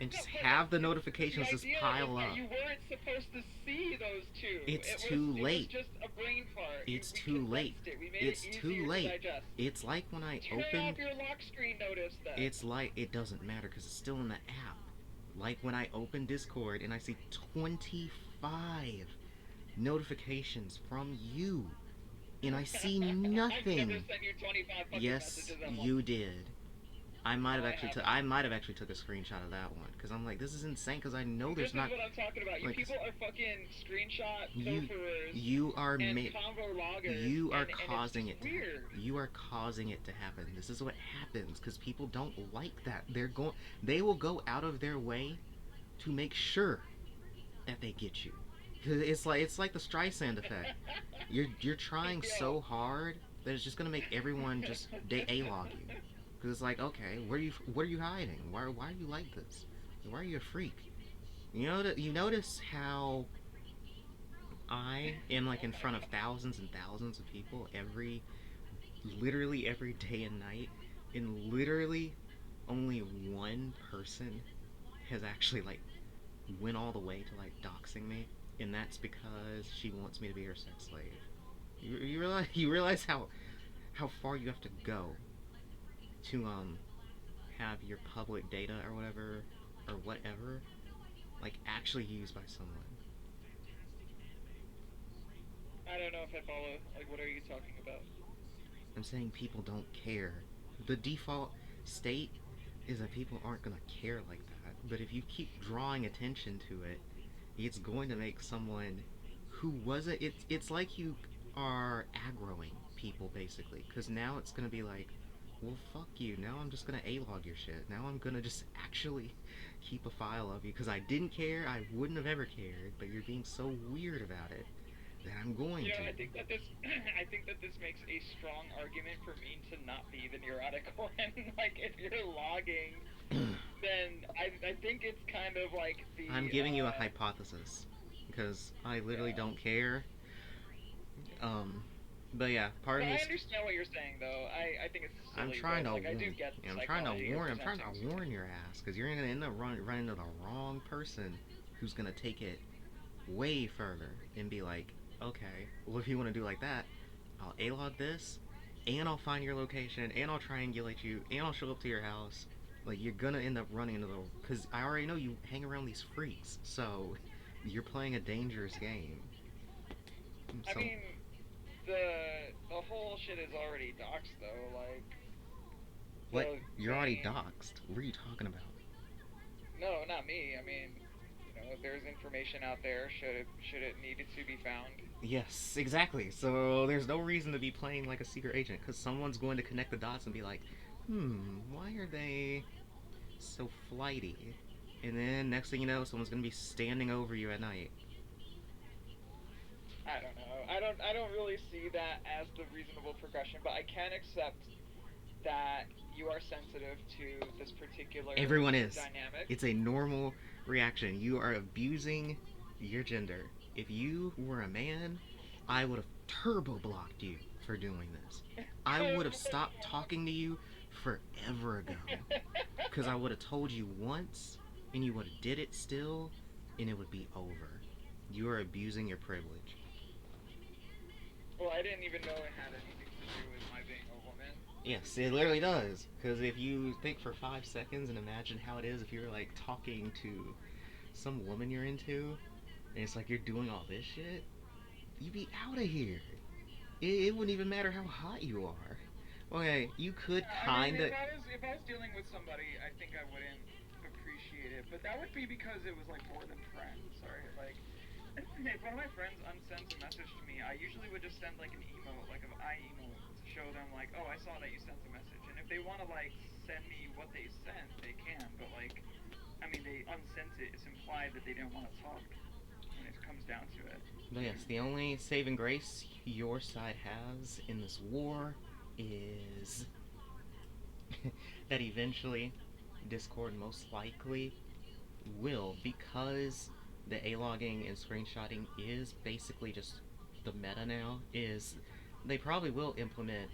And just have the notifications just pile up. You weren't supposed to see those 2. It's too late. It was just a brain fart. It's too late. It's too late. It's like when I open. Turn off your lock screen notice then. It's like it doesn't matter because it's still in the app. Like when I open Discord and I see 25 notifications from you, and I see nothing. Yes, you did. I might have actually took a screenshot of that one because I'm like, this is insane. Because I know there's not. This is what I'm talking about. You like, people are fucking screenshot pilferers. You are and convo loggers. You are and causing it's it. Weird. You are causing it to happen. This is what happens because people don't like that. They will go out of their way to make sure that they get you. It's like the Streisand effect. You're trying so hard that it's just gonna make everyone just A-log you. Because it's like, okay, what are you hiding? Why are you like this? Why are you a freak? You notice how I am like in front of thousands and thousands of people literally every day and night, and literally only one person has actually like went all the way to like doxing me, and that's because she wants me to be her sex slave. You realize how far you have to go to have your public data or whatever like actually used by someone. I don't know if I follow. Like, what are you talking about? I'm saying people don't care. The default state is that people aren't gonna care like that. But if you keep drawing attention to it, it's going to make someone who wasn't. It's like you are aggroing people basically, because now it's gonna be like, well, fuck you. Now I'm just gonna A-log your shit. Now I'm gonna just actually keep a file of you because I didn't care. I wouldn't have ever cared, but you're being so weird about it that I'm going to. I think that this makes a strong argument for me to not be the neurotic one. Like, if you're logging, then I think it's kind of like the. I'm giving you a hypothesis because I literally don't care. But yeah, part of me. I understand what you're saying, though. I think it's silly. I'm trying to warn. I do get I'm trying to warn your ass because you're gonna end up running into the wrong person who's gonna take it way further and be like, okay, well if you want to do like that, I'll A-log this, and I'll find your location, and I'll triangulate you, and I'll show up to your house. Like, you're gonna end up running into because I already know you hang around these freaks, so you're playing a dangerous game. So, I mean, the whole shit is already doxed though, like. What? You're already doxed? What are you talking about? No, not me. I mean, there's information out there. Should it needed to be found? Yes, exactly. So there's no reason to be playing like a secret agent, because someone's going to connect the dots and be like, why are they so flighty? And then next thing you know, someone's going to be standing over you at night. I don't know. I don't really see that as the reasonable progression, but I can accept that you are sensitive to this particular Everyone is. Dynamic. It's a normal reaction. You are abusing your gender. If you were a man, I would have turbo blocked you for doing this. I would have stopped talking to you forever ago. Because I would have told you once, and you would have did it still, and it would be over. You are abusing your privilege. Well, I didn't even know it had anything to do with my being a woman. Yes, it literally does. Because if you think for 5 seconds and imagine how it is if you're like talking to some woman you're into, and it's like you're doing all this shit, you'd be out of here. It wouldn't even matter how hot you are. Okay, you could kinda. If I was dealing with somebody, I think I wouldn't appreciate it. But that would be because it was like more than friends. Sorry, like. If one of my friends unsends a message to me, I usually would just send like an emote, like an eye emote, to show them like, oh, I saw that you sent the message. And if they want to like send me what they sent, they can. But like, I mean, they unsent it. It's implied that they didn't want to talk when it comes down to it. But yes, the only saving grace your side has in this war is that eventually Discord most likely will, because the A-logging and screenshotting is basically just the meta now, is they probably will implement,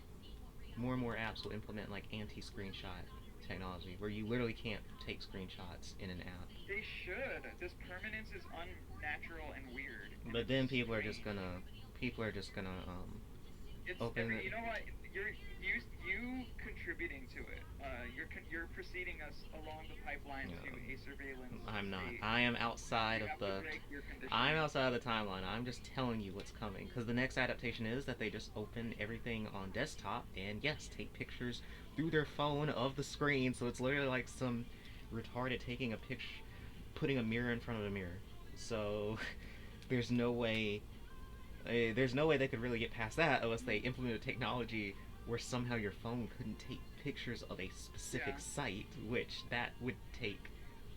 more and more apps will implement like anti-screenshot technology, where you literally can't take screenshots in an app. They should. This permanence is unnatural and weird. But then people are just gonna open it. You know what? you contributing to it. You're preceding us along the pipeline to a surveillance. I'm not. state. I am outside You of have to the. break your conditions. I'm outside of the timeline. I'm just telling you what's coming. Because the next adaptation is that they just open everything on desktop and yes, take pictures through their phone of the screen. So it's literally like some retarded taking a picture, putting a mirror in front of a mirror. So there's no way. There's no way they could really get past that unless they implemented technology where somehow your phone couldn't take pictures of a specific site, which that would take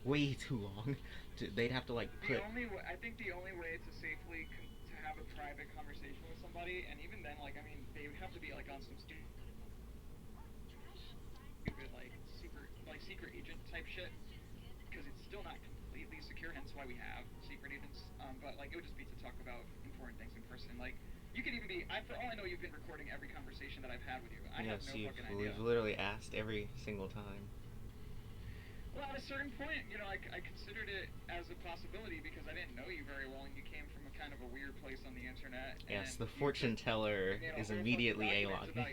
way too long. They'd have to like put. I think the only way to safely to have a private conversation with somebody, and even then, like I mean, they would have to be like on some stupid secret agent type shit, because it's still not completely secure. Hence why we have secret agents. But like it would just be to talk about important things in person. Like you could even be. For all I know, you've been recording every conversation that I've had with you. I have no fucking idea. You've literally asked every single time. Well, at a certain point, you know, I considered it as a possibility because I didn't know you very well, and you came from a kind of a weird place on the internet. Yes, the fortune teller is immediately A-logged. So,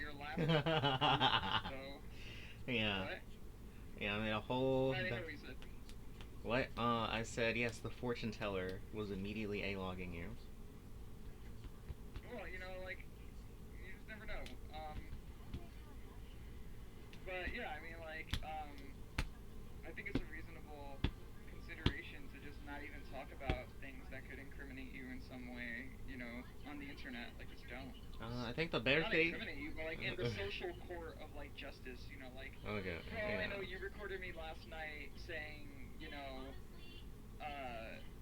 yeah. What? Yeah, I made a whole. I didn't know what you said. What? I said yes. The fortune teller was immediately A-logging you. Well, you know, like you just never know. But yeah, I mean, like, I think it's a reasonable consideration to just not even talk about things that could incriminate you in some way, you know, on the internet. Like, just don't. I think the better not thing. Incriminate you, but like in the social court of like justice, you know, like. Okay. Well, Yeah. I know you recorded me last night saying, you know,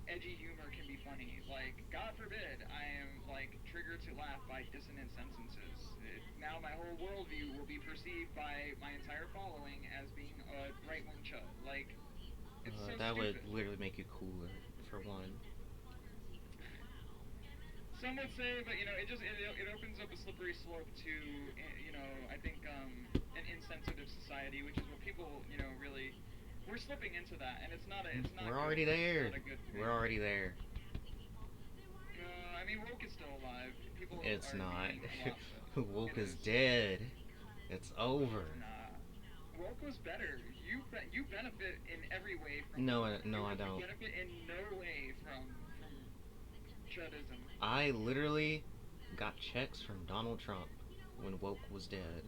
edgy humor can be funny. Like, God forbid, I am like triggered to laugh by dissonant sentences. Now my whole worldview will be perceived by my entire following as being a right-wing chud. Like, it's so that stupid. would literally make you cooler, for one. Some would say, but you know, it opens up a slippery slope to, you know, I think an insensitive society, which is what people, you know, really. We're slipping into that, and it's not. We're already there. It's not a good thing. We're already there. I mean, woke is still alive. People It's are not. being lost. Woke is dead. It's over. Nah. Woke was better. You benefit in every way from. No, I don't. You benefit in no way from chudism. I literally got checks from Donald Trump when woke was dead.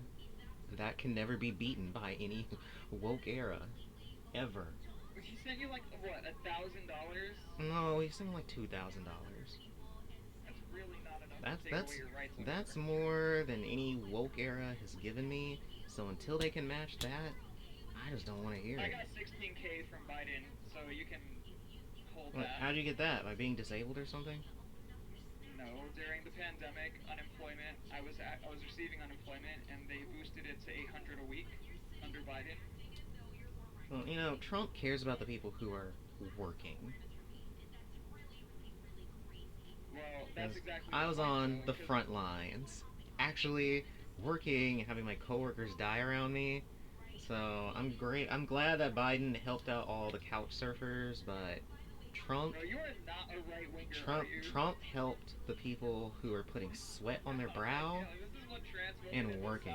That can never be beaten by any woke era. Ever. He sent you like what, $1,000? No, he sent me like $2,000. That's really not enough to take away your rights. That's more than any woke era has given me. So until they can match that, I just don't want to hear it. I got $16K from Biden, so you can hold that. How'd you get that? By being disabled or something? No, during the pandemic, unemployment. I was receiving unemployment, and they boosted it to $800 a week under Biden. Well, you know, Trump cares about the people who are working. Well, that's exactly. I was on the front lines, actually working, having my coworkers die around me. So I'm great. I'm glad that Biden helped out all the couch surfers, but Trump. No, you are not a right-winger, Trump helped the people who are putting sweat on their brow and working.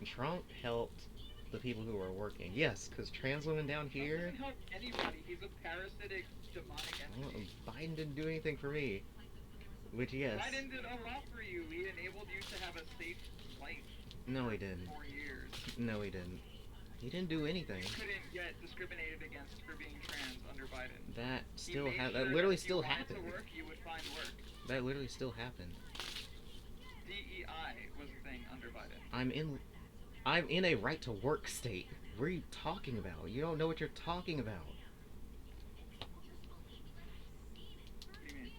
Trump helped the people who are working. Yes, because trans women down here. Trump doesn't help anybody. He's a parasitic, demonic entity. Biden didn't do anything for me. Which, yes. Biden did a lot for you. He enabled you to have a safe life. No, he didn't. 4 years. No, he didn't. He didn't do anything. You couldn't get discriminated against for being trans under Biden. That still happened. That literally still happened. If you wanted to work, you would find work. That literally still happened. DEI was a thing under Biden. I'm in a right to work state. What are you talking about? You don't know what you're talking about. What do you mean?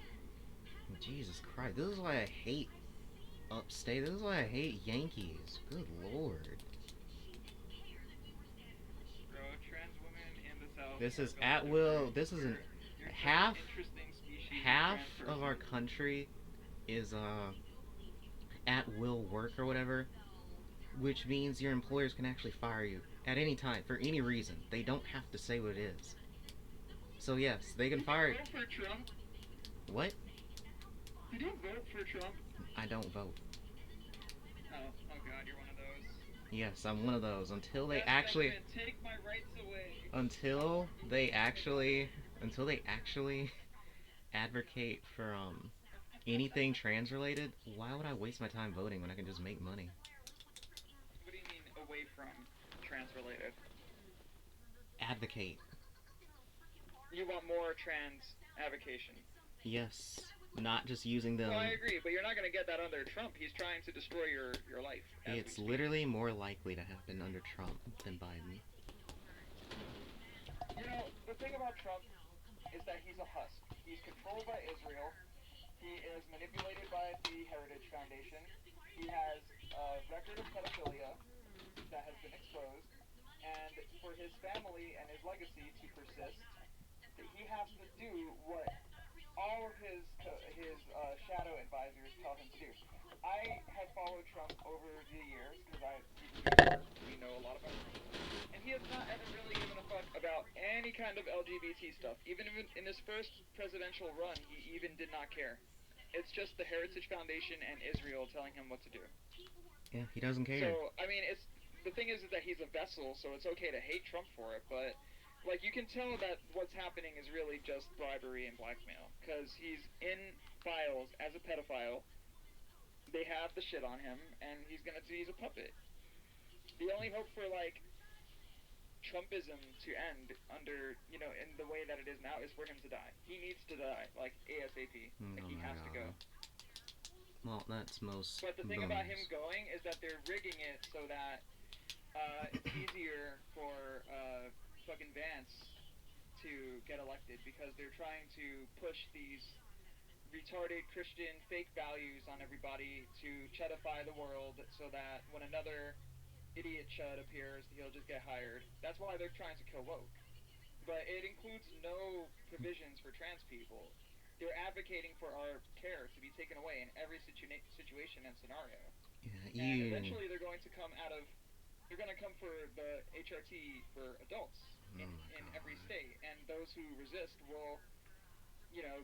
Jesus Christ. This is why I hate upstate. This is why I hate Yankees. Good lord. Bro, trans women in the South. This is at will. This is an half of our country is at will work or whatever, which means your employers can actually fire you at any time for any reason. They don't have to say what it is. So yes, they can fire you. Did you vote for Trump? What? Did you vote for Trump? I don't vote. god, you're one of those. Yes, I'm one of those. Until they Yes, actually... government, take my rights away. Until they actually advocate for, anything trans-related, why would I waste my time voting when I can just make money? What do you mean, away from trans-related? Advocate. You want more trans avocation. Yes. Not just using them... Well, I agree, but you're not going to get that under Trump. He's trying to destroy your life. It's literally more likely to happen under Trump than Biden. You know, the thing about Trump is that he's a husk. He's controlled by Israel. He is manipulated by the Heritage Foundation. He has a record of pedophilia that has been exposed. And for his family and his legacy to persist, he has to do what all of his shadow advisors tell him to do. I have followed Trump over the years because we know a lot about him, and he has not ever really given a fuck about any kind of LGBT stuff. Even in his first presidential run, he even did not care. It's just the Heritage Foundation and Israel telling him what to do. Yeah, he doesn't care. So I mean, the thing is that he's a vessel, so it's okay to hate Trump for it, but. Like, you can tell that what's happening is really just bribery and blackmail. Because he's in files as a pedophile. They have the shit on him, and he's a puppet. The only hope for, like, Trumpism to end under, in the way that it is now is for him to die. He needs to die, like, ASAP. Like, he has to go. Well, that's most But the thing about him going is that they're rigging it so that it's easier for, fucking Vance to get elected because they're trying to push these retarded Christian fake values on everybody to chudify the world so that when another idiot chud appears, he'll just get hired. That's why they're trying to kill woke. But it includes no provisions for trans people. They're advocating for our care to be taken away in every situation and scenario. Yeah, and eventually they're going to come for the HRT for adults. In every state, and those who resist will,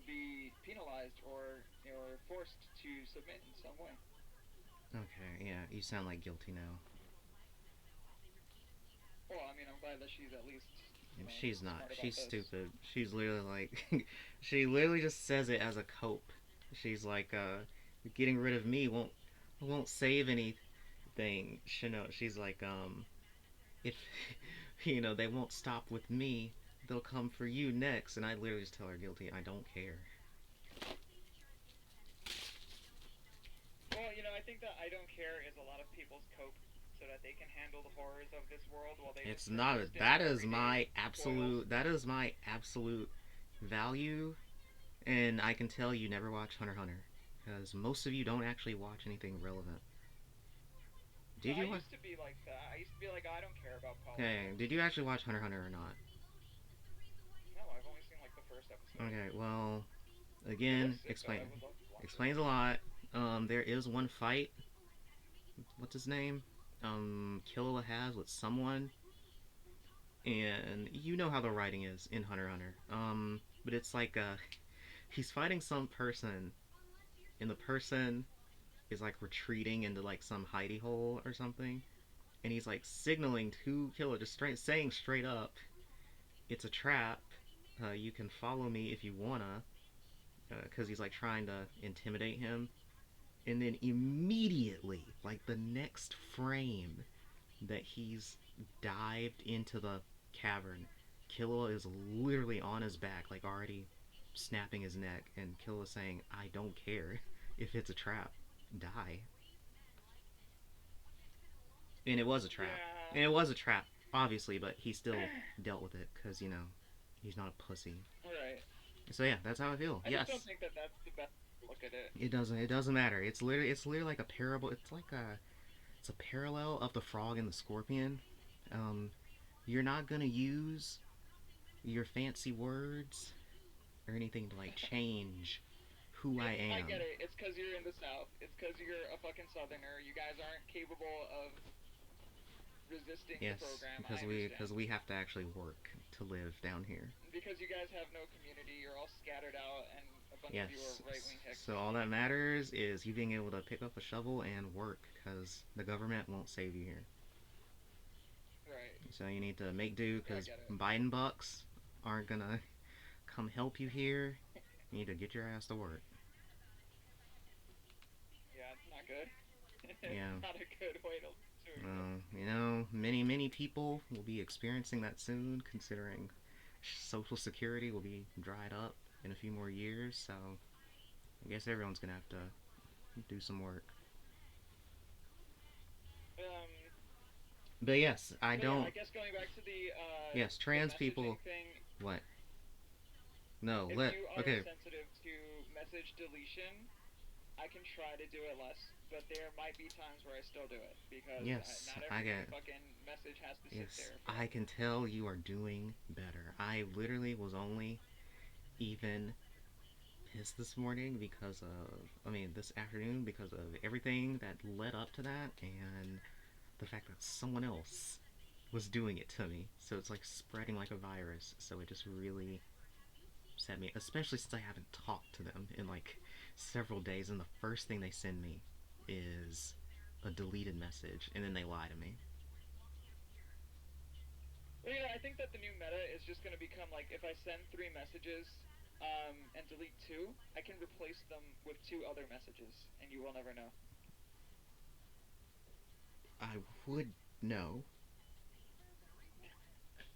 be penalized or forced to submit in some way. Okay, yeah, you sound like guilty now. Well, I mean, I'm glad that she's at least. She's not. She's stupid. She's literally like, she literally just says it as a cope. She's like, getting rid of me won't save anything. She's like, if. They won't stop with me, they'll come for you next, and I literally just tell her guilty, I don't care. Well, I think that I don't care is a lot of people's cope so that they can handle the horrors of this world while they It's not, that is my absolute value, and I can tell you never watch Hunter x Hunter, because most of you don't actually watch anything relevant. Did you I used to be like that. I used to be like, I don't care about politics. Okay, did you actually watch Hunter x Hunter or not? No, I've only seen like the first episode. Okay, well, again, explains a lot. There is one fight. What's his name? Killua has with someone, and you know how the writing is in Hunter x Hunter. But it's like he's fighting some person, and the person is like retreating into like some hidey hole or something, and he's like signaling to Killua, just saying straight up, it's a trap, you can follow me if you wanna, because he's like trying to intimidate him, and then immediately, like the next frame that he's dived into the cavern, Killua is literally on his back, like already snapping his neck, and Killua saying, I don't care if it's a trap. Die. And it was a trap. Yeah. And it was a trap, obviously, but he still dealt with it because, he's not a pussy. Right. So yeah, that's how I feel. I Yes. just don't think that that's the best look at it. It doesn't matter. It's literally like a parable. It's a parallel of the frog and the scorpion. You're not gonna use your fancy words or anything to like change who I am. I get it. It's because you're in the South. It's because you're a fucking Southerner. You guys aren't capable of resisting Yes, the program. because we have to actually work to live down here. Because you guys have no community, you're all scattered out, and a bunch Yes. of you are right-wing hicks. So all that matters is you being able to pick up a shovel and work, because the government won't save you here. Right. So you need to make do, because Yeah, I get it. Biden bucks aren't gonna come help you here. You need to get your ass to work. Yeah, it's not good. Yeah. It's not a good way to You know, many people will be experiencing that soon, considering Social Security will be dried up in a few more years, so I guess everyone's gonna have to do some work. But yes, I don't. I guess going back to the Yes, trans the people. messaging thing, What? No, if let. you are Okay. sensitive to message deletion, I can try to do it less, but there might be times where I still do it because Yes, not I every get. fucking message has to sit Yes, there. I can tell you are doing better. I literally was only even pissed this morning because of, this afternoon because of everything that led up to that and the fact that someone else was doing it to me. So it's like spreading like a virus. So it just really upset me, especially since I haven't talked to them in like several days, and the first thing they send me is a deleted message, and then they lie to me. Well, I think that the new meta is just going to become like if I send 3 messages and delete 2, I can replace them with 2 other messages, and you will never know. I would know.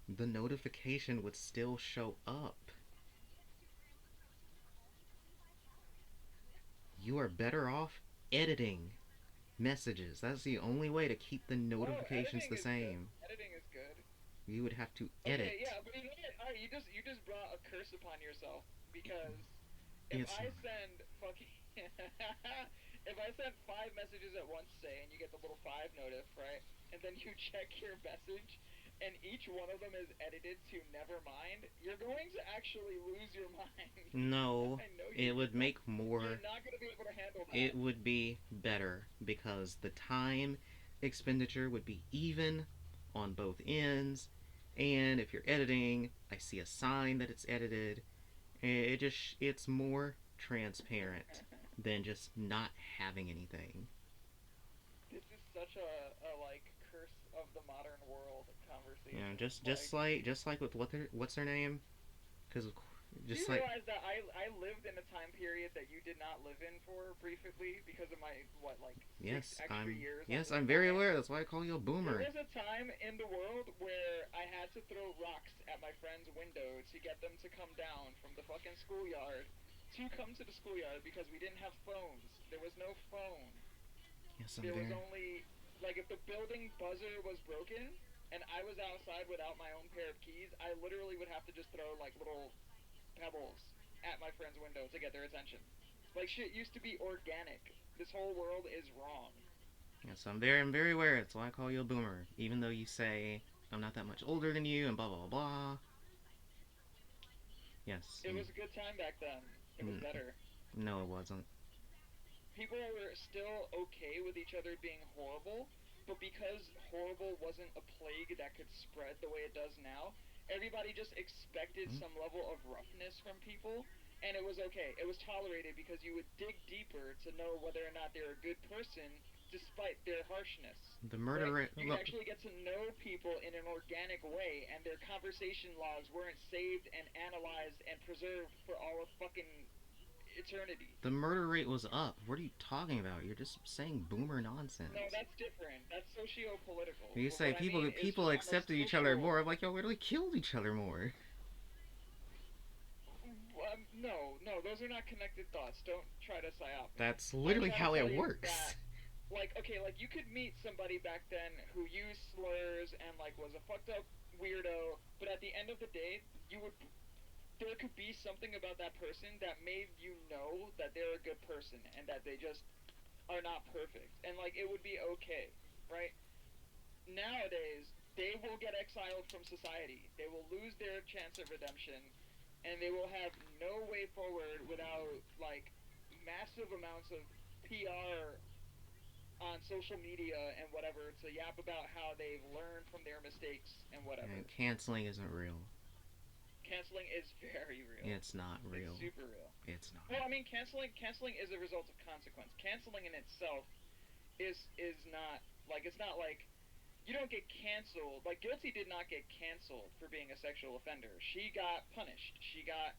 The notification would still show up. You are better off editing messages. That's the only way to keep the notifications the same. Editing is good. You would have to edit. Okay, yeah, but you know what? Alright, you just brought a curse upon yourself because if I send fucking if I send 5 messages at once, say, and you get the little 5 notif, right? And then you check your message and each one of them is edited to never mind, you're going to actually lose your mind. No, it would make more. You're not going to be able to handle that. It would be better because the time expenditure would be even on both ends, and if you're editing, I see a sign that it's edited. It's more transparent than just not having anything. This is such a like curse of the modern world conversation. Yeah, just like with what's her name? Because do you realize that I lived in a time period that you did not live in for briefly because of my Yes, 6 extra years? Yes, I'm very aware. That's why I call you a boomer. There was a time in the world where I had to throw rocks at my friend's window to get them to come down from the fucking schoolyard to come to the schoolyard because we didn't have phones. There was no phone. Yes, there was only if the building buzzer was broken and I was outside without my own pair of keys, I literally would have to just throw little pebbles at my friend's window to get their attention. Shit used to be organic. This whole world is wrong. Yes, I'm very aware. That's why I call you a boomer. Even though you say I'm not that much older than you and blah blah blah. Yes. It was a good time back then. It was better. No, it wasn't. People were still okay with each other being horrible, but because horrible wasn't a plague that could spread the way it does now, everybody just expected some level of roughness from people, and it was okay. It was tolerated because you would dig deeper to know whether or not they're a good person despite their harshness. The murder rate. You actually get to know people in an organic way, and their conversation logs weren't saved and analyzed and preserved for all of fucking eternity. The murder rate was up. What are you talking about? You're just saying boomer nonsense. No, that's different. That's socio-political. You say people accepted each other more. I'm like, y'all literally killed each other more. No, those are not connected thoughts. Don't try to psyop. That's literally how it works. You could meet somebody back then who used slurs and was a fucked up weirdo, but at the end of the day, there could be something about that person that made you know that they're a good person and that they just are not perfect, and it would be okay, right? Nowadays, they will get exiled from society. They will lose their chance of redemption, and they will have no way forward without massive amounts of PR on social media and whatever to yap about how they've learned from their mistakes and whatever. And canceling isn't real. Canceling is very real. It's not real. It's super real. It's not. Well, I mean, canceling is a result of consequence. Canceling in itself is not like, it's not like you don't get canceled. Like, Guilty did not get canceled for being a sexual offender. She got punished. She got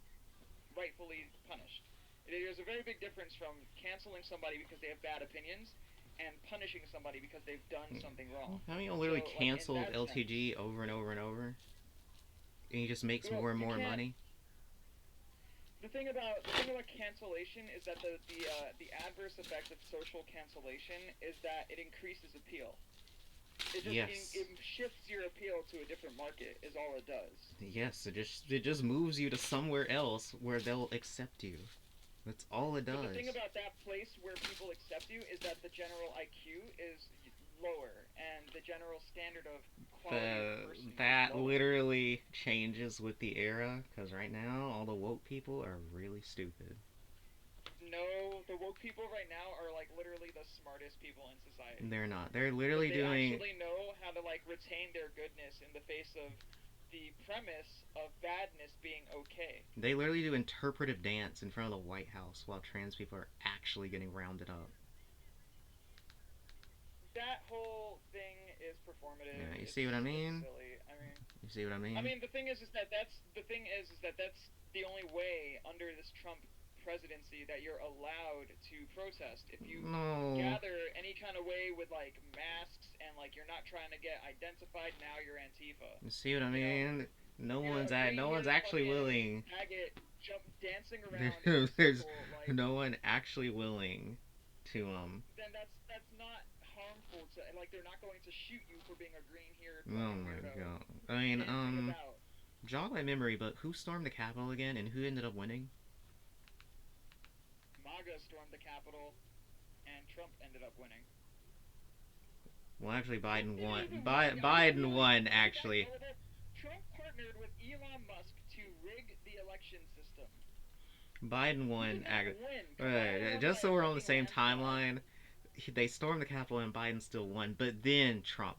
rightfully punished. There's a very big difference from canceling somebody because they have bad opinions and punishing somebody because they've done something wrong. I mean, you literally So, like, canceled in that LTG sense, over and over and over, and he just makes Well, more and you more can't- money. The thing about cancellation is that the adverse effect of social cancellation is that it increases appeal. It just Yes. it shifts your appeal to a different market. Is all it does. Yes, it just moves you to somewhere else where they'll accept you. That's all it But does. the thing about that place where people accept you is that the general IQ is lower and the general standard of quality of person That is lower. literally changes with the era, because right now all the woke people are really stupid. No, the woke people right now are like literally the smartest people in society. They're not. They're literally They doing. actually know how to like retain their goodness in the face of the premise of badness being okay. They literally do interpretive dance in front of the White House while trans people are actually getting rounded up. That whole thing is performative. Yeah, you see what I mean? It's silly. I mean, You see what I mean? I mean, the thing is that that's the only way under this Trump presidency that you're allowed to protest. If you No. gather any kind of way with like masks and like you're not trying to get identified, now you're Antifa. You see what I mean? No You're one's a no green one's actually fucking willing. Faggot, dancing around. in a There's circle, like, no one actually willing to Then that's not harmful to, like, they're not going to shoot you for being a green-haired Oh my weirdo. god. I mean, Anything about. jog my memory, but who stormed the Capitol again and who ended up winning? MAGA stormed the Capitol, and Trump ended up winning. Well, actually, Biden won. Even Biden won, actually. Trump partnered with Elon Musk to rig the election system. Biden won. He didn't win. Right, just so we're on the same timeline, they stormed the Capitol and Biden still won, but then Trump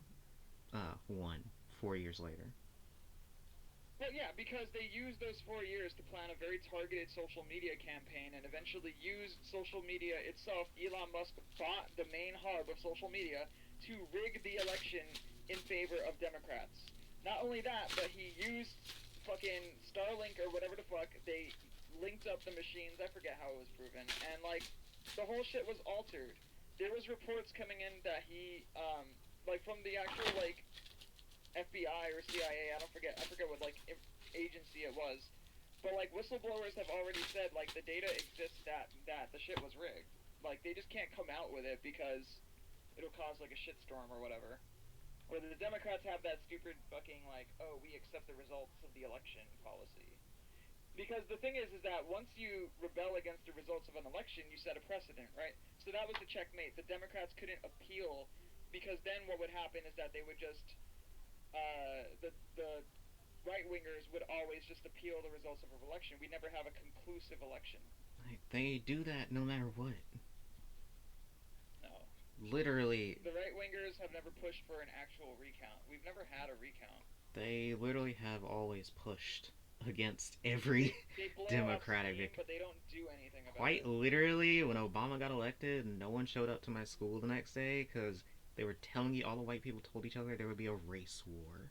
won 4 years later. Well, yeah, because they used those 4 years to plan a very targeted social media campaign and eventually used social media itself. Elon Musk bought the main hub of social media to rig the election in favor of Democrats. Not only that, but he used fucking Starlink or whatever the fuck. They linked up the machines. I forget how it was proven. And, like, the whole shit was altered. There was reports coming in that he, like, from the actual, like, FBI or CIA, I forget what, like, agency it was. But, like, whistleblowers have already said, like, the data exists that the shit was rigged. Like, they just can't come out with it because it'll cause, like, a shitstorm or whatever. Or the Democrats have that stupid fucking, like, oh, we accept the results of the election policy. Because the thing is that once you rebel against the results of an election, you set a precedent, right? So that was the checkmate. The Democrats couldn't appeal, because then what would happen is that they would just, the right-wingers would always just appeal the results of an election. We'd never have a conclusive election. They do that no matter what. No. Literally, The right-wingers have never pushed for an actual recount. We've never had a recount. they literally have always pushed against every They blow Democratic off steam, victory. but they don't do anything about Quite it. literally, when Obama got elected, no one showed up to my school the next day because they were telling you, all the white people told each other there would be a race war.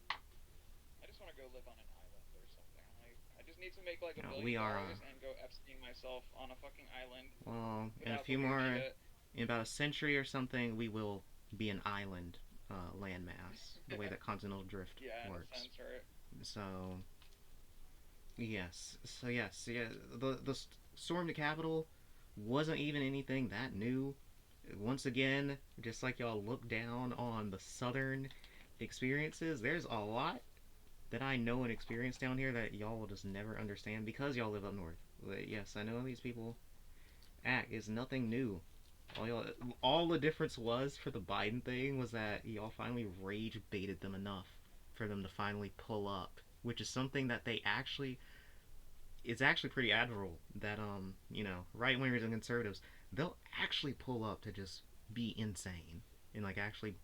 I just want to go live on an island or something. I just need to make like $1 No, billion we are, and go Epstein myself on a fucking island. Well, in a without few the weird more, shit. in about a century or something, we will be an island landmass, the way that continental drift Yeah, in a works. sense, right? So, yes. The storm to Capitol wasn't even anything that new. Once again, just like y'all look down on the southern experiences, there's a lot that I know and experience down here that y'all will just never understand because y'all live up north. But yes, I know these people act is nothing new. All the difference was for the Biden thing was that y'all finally rage baited them enough for them to finally pull up, which is something that they actually, it's actually pretty admirable that you know, right wingers and conservatives, they'll actually pull up to just be insane and like actually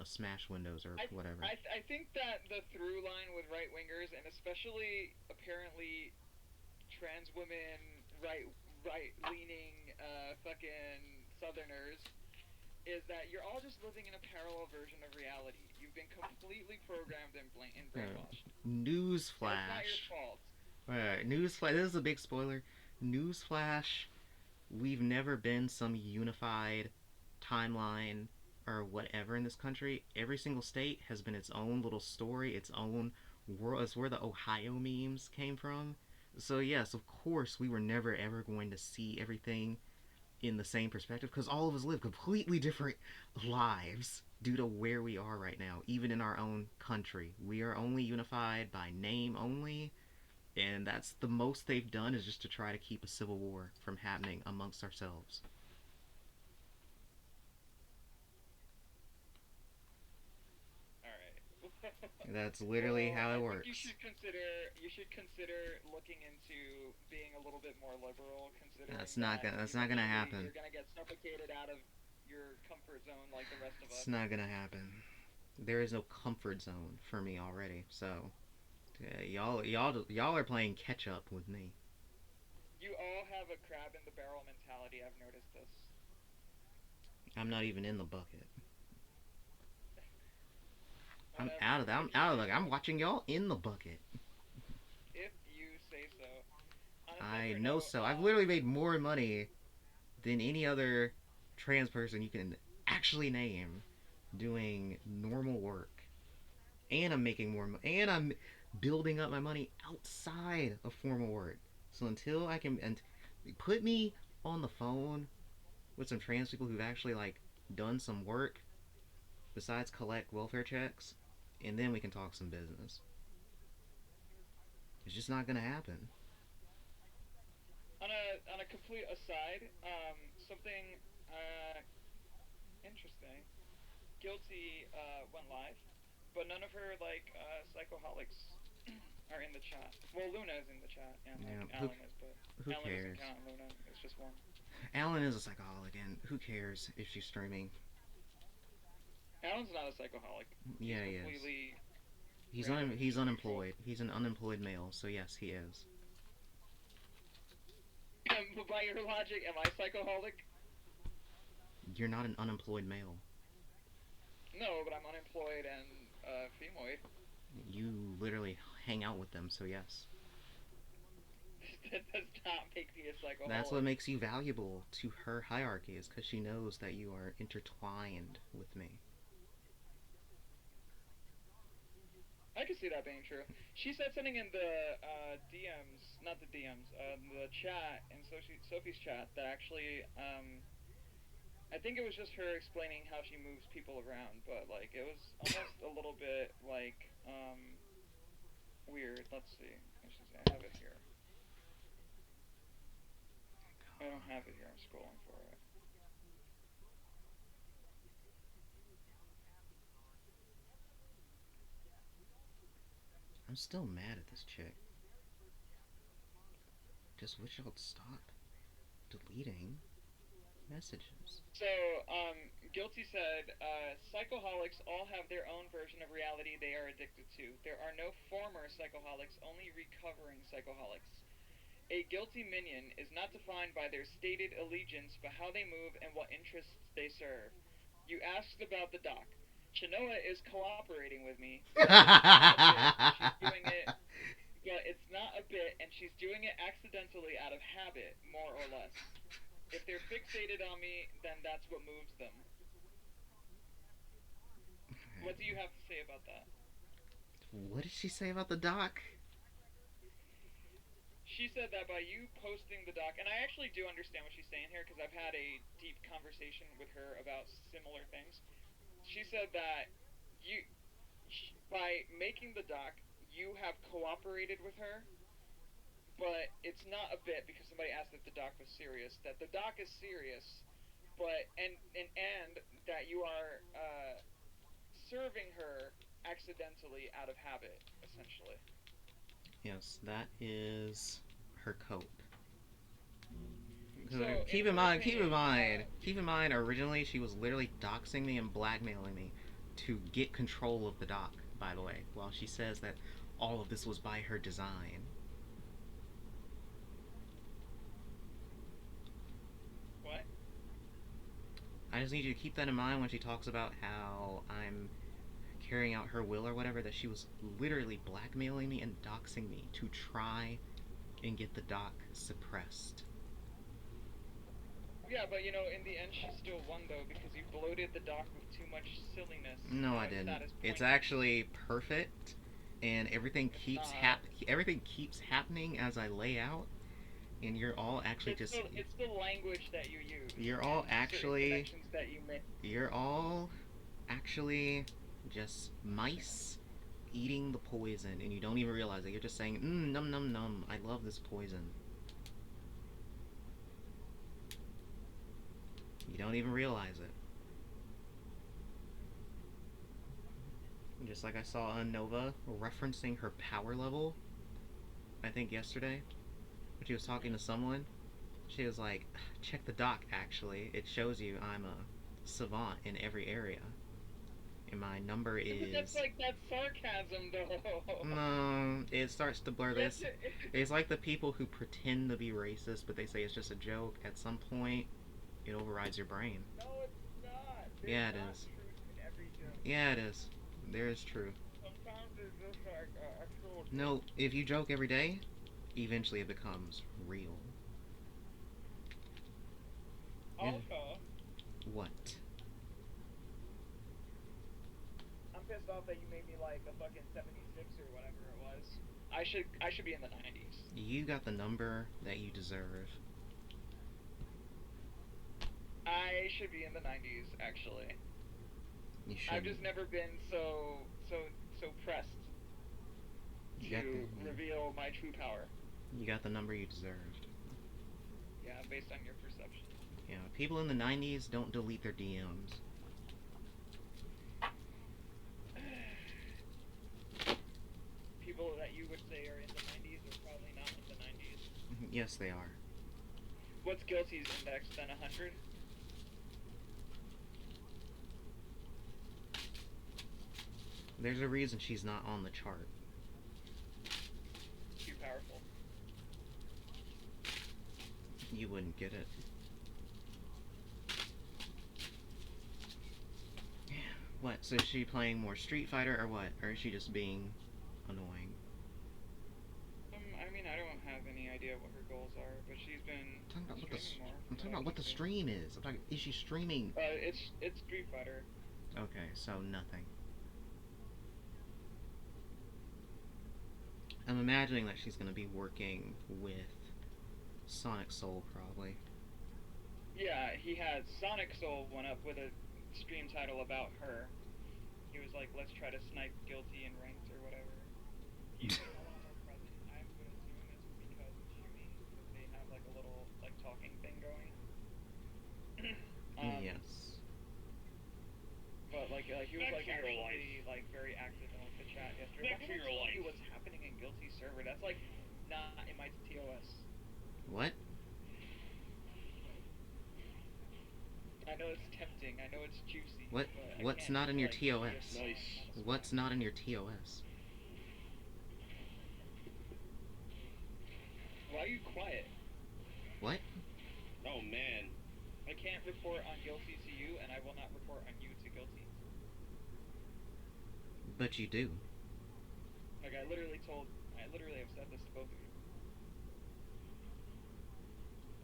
smash windows or whatever. I think that the through line with right wingers and especially apparently trans women, right leaning fucking Southerners, is that you're all just living in a parallel version of reality. You've been completely programmed and brainwashed. Newsflash. It's not your fault. Alright, newsflash. This is a big spoiler. Newsflash. We've never been some unified timeline or whatever in this country. Every single state has been its own little story, its own world. It's where the Ohio memes came from. So yes, of course, we were never ever going to see everything in the same perspective because all of us live completely different lives due to where we are right now. Even in our own country, we are only unified by name only, and that's the most they've done, is just to try to keep a civil war from happening amongst ourselves. That's literally how it works. You should consider looking into being a little bit more liberal. Considering that's not gonna happen. You're gonna get suffocated out of your comfort zone like the rest of us. It's not gonna happen. There is no comfort zone for me already. So, y'all are playing catch up with me. You all have a crab in the barrel mentality. I've noticed this. I'm not even in the bucket. I'm out of that. I'm watching y'all in the bucket. If you say so. I know so. I've literally made more money than any other trans person you can actually name doing normal work. And I'm making more money. And I'm building up my money outside of formal work. So until I can put me on the phone with some trans people who've actually like done some work besides collect welfare checks, and then we can talk some business. It's just not gonna happen. On a complete aside, something interesting. Guilty went live, but none of her psychoholics are in the chat. Well, Luna is in the chat, and Alan is, but who Alan cares? doesn't count. Luna is just one. Alan is a psychoholic, and who cares if she's streaming? Alan's not a psychoholic. Yeah, he is. He's unemployed. He's an unemployed male, so yes, he is. By your logic, am I psychoholic? You're not an unemployed male. No, but I'm unemployed and femoid. You literally hang out with them, so yes. That does not make me a psychoholic. That's what makes you valuable to her hierarchy, is because she knows that you are intertwined with me. I can see that being true. She said something in the DMs, not the DMs, the chat, in Sophie's chat, that actually, I think it was just her explaining how she moves people around, but, like, it was almost a little bit, like, weird. Let's see. I have it here. I don't have it here. I'm scrolling for it. I'm still mad at this chick. Just wish y'all would stop deleting messages. So, Guilty said, psychoholics all have their own version of reality they are addicted to. There are no former psychoholics, only recovering psychoholics. A guilty minion is not defined by their stated allegiance, but how they move and what interests they serve. You asked about the doc. Chenoa is cooperating with me. She's doing it, but it's not a bit, and she's doing it accidentally out of habit, more or less. If they're fixated on me, then that's what moves them. What do you have to say about that? What did she say about the doc? She said that by you posting the doc, and I actually do understand what she's saying here, because I've had a deep conversation with her about similar things. She said that by making the doc, you have cooperated with her, but it's not a bit, because somebody asked if the doc was serious, that the doc is serious, but, and that you are, serving her accidentally out of habit, essentially. Yes, that is her cope. So, keep in mind, originally she was literally doxing me and blackmailing me to get control of the dock, by the way, while she says that all of this was by her design. What? I just need you to keep that in mind when she talks about how I'm carrying out her will or whatever, that she was literally blackmailing me and doxing me to try and get the dock suppressed. Yeah, but you know, in the end, she still won though because you bloated the dock with too much silliness. No, I didn't. It's actually perfect, and everything keeps happening as I lay out, and you're all actually it's the language that you use. You're all actually that you make. You're all actually just mice eating the poison, and you don't even realize it. You're just saying, num num num, I love this poison. You don't even realize it. Just like I saw on Nova referencing her power level, I think yesterday, when she was talking to someone, she was like, check the doc actually, it shows you I'm a savant in every area. And my number is... That's like that sarcasm though. No, it starts to blur this. It's like the people who pretend to be racist, but they say it's just a joke. At some point, it overrides your brain. No, it's not. Yeah, it is. Yeah, it is. There is truth. Sometimes it's just like actual... No, if you joke every day, eventually it becomes real. Also... What? I'm pissed off that you made me like a fucking 76 or whatever it was. I should be in the 90s. You got the number that you deserve. I should be in the 90s, actually. You should. I've just never been so pressed to reveal my true power. You got the number you deserved. Yeah, based on your perception. Yeah, people in the 90s don't delete their DMs. People that you would say are in the 90s are probably not in the 90s. Yes, they are. What's Guilty's index then? 100? There's a reason she's not on the chart. Too powerful. You wouldn't get it. What, so is she playing more Street Fighter or what? Or is she just being annoying? I mean, I don't have any idea what her goals are, but she's been streaming more. I'm talking about what the stream is. I'm talking, is she streaming? It's Street Fighter. Okay, so nothing. I'm imagining that she's gonna be working with Sonic Soul, probably. Yeah, he had Sonic Soul went up with a stream title about her. He was like, let's try to snipe Guilty in ranked or whatever. He's been a lot more present. I would assume it's because of Shumi, because they have like a little like talking thing going. Yes. But like he was like actually like very active in like the chat yesterday. Back to your life. What's happening in Guilty server? That's like not in my TOS. What? I know it's tempting. I know it's juicy. What's not in your TOS? What's not in your TOS? Why are you quiet? What? Oh man. I can't report on Guilty to you, and I will not report on you to Guilty. But you do. Like I literally have said this to both of you.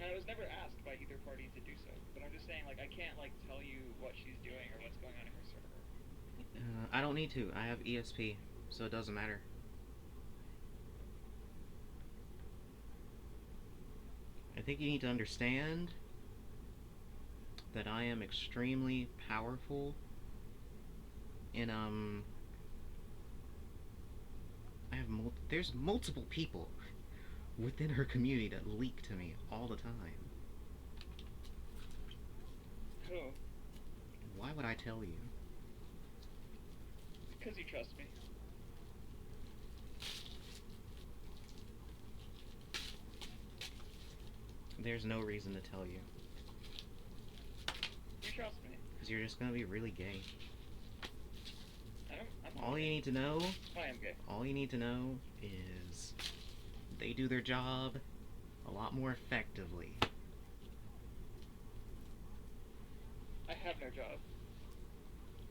And I was never asked by either party to do so, but I'm just saying, like, I can't, like, tell you what she's doing or what's going on in her server. I don't need to. I have ESP, so it doesn't matter. I think you need to understand that I am extremely powerful, and, there's multiple people within her community that leak to me all the time. Who? Why would I tell you? Because you trust me. There's no reason to tell you. You trust me. Because you're just gonna be really gay. I'm all you need to know... I am gay. All you need to know is... they do their job a lot more effectively. I have no job.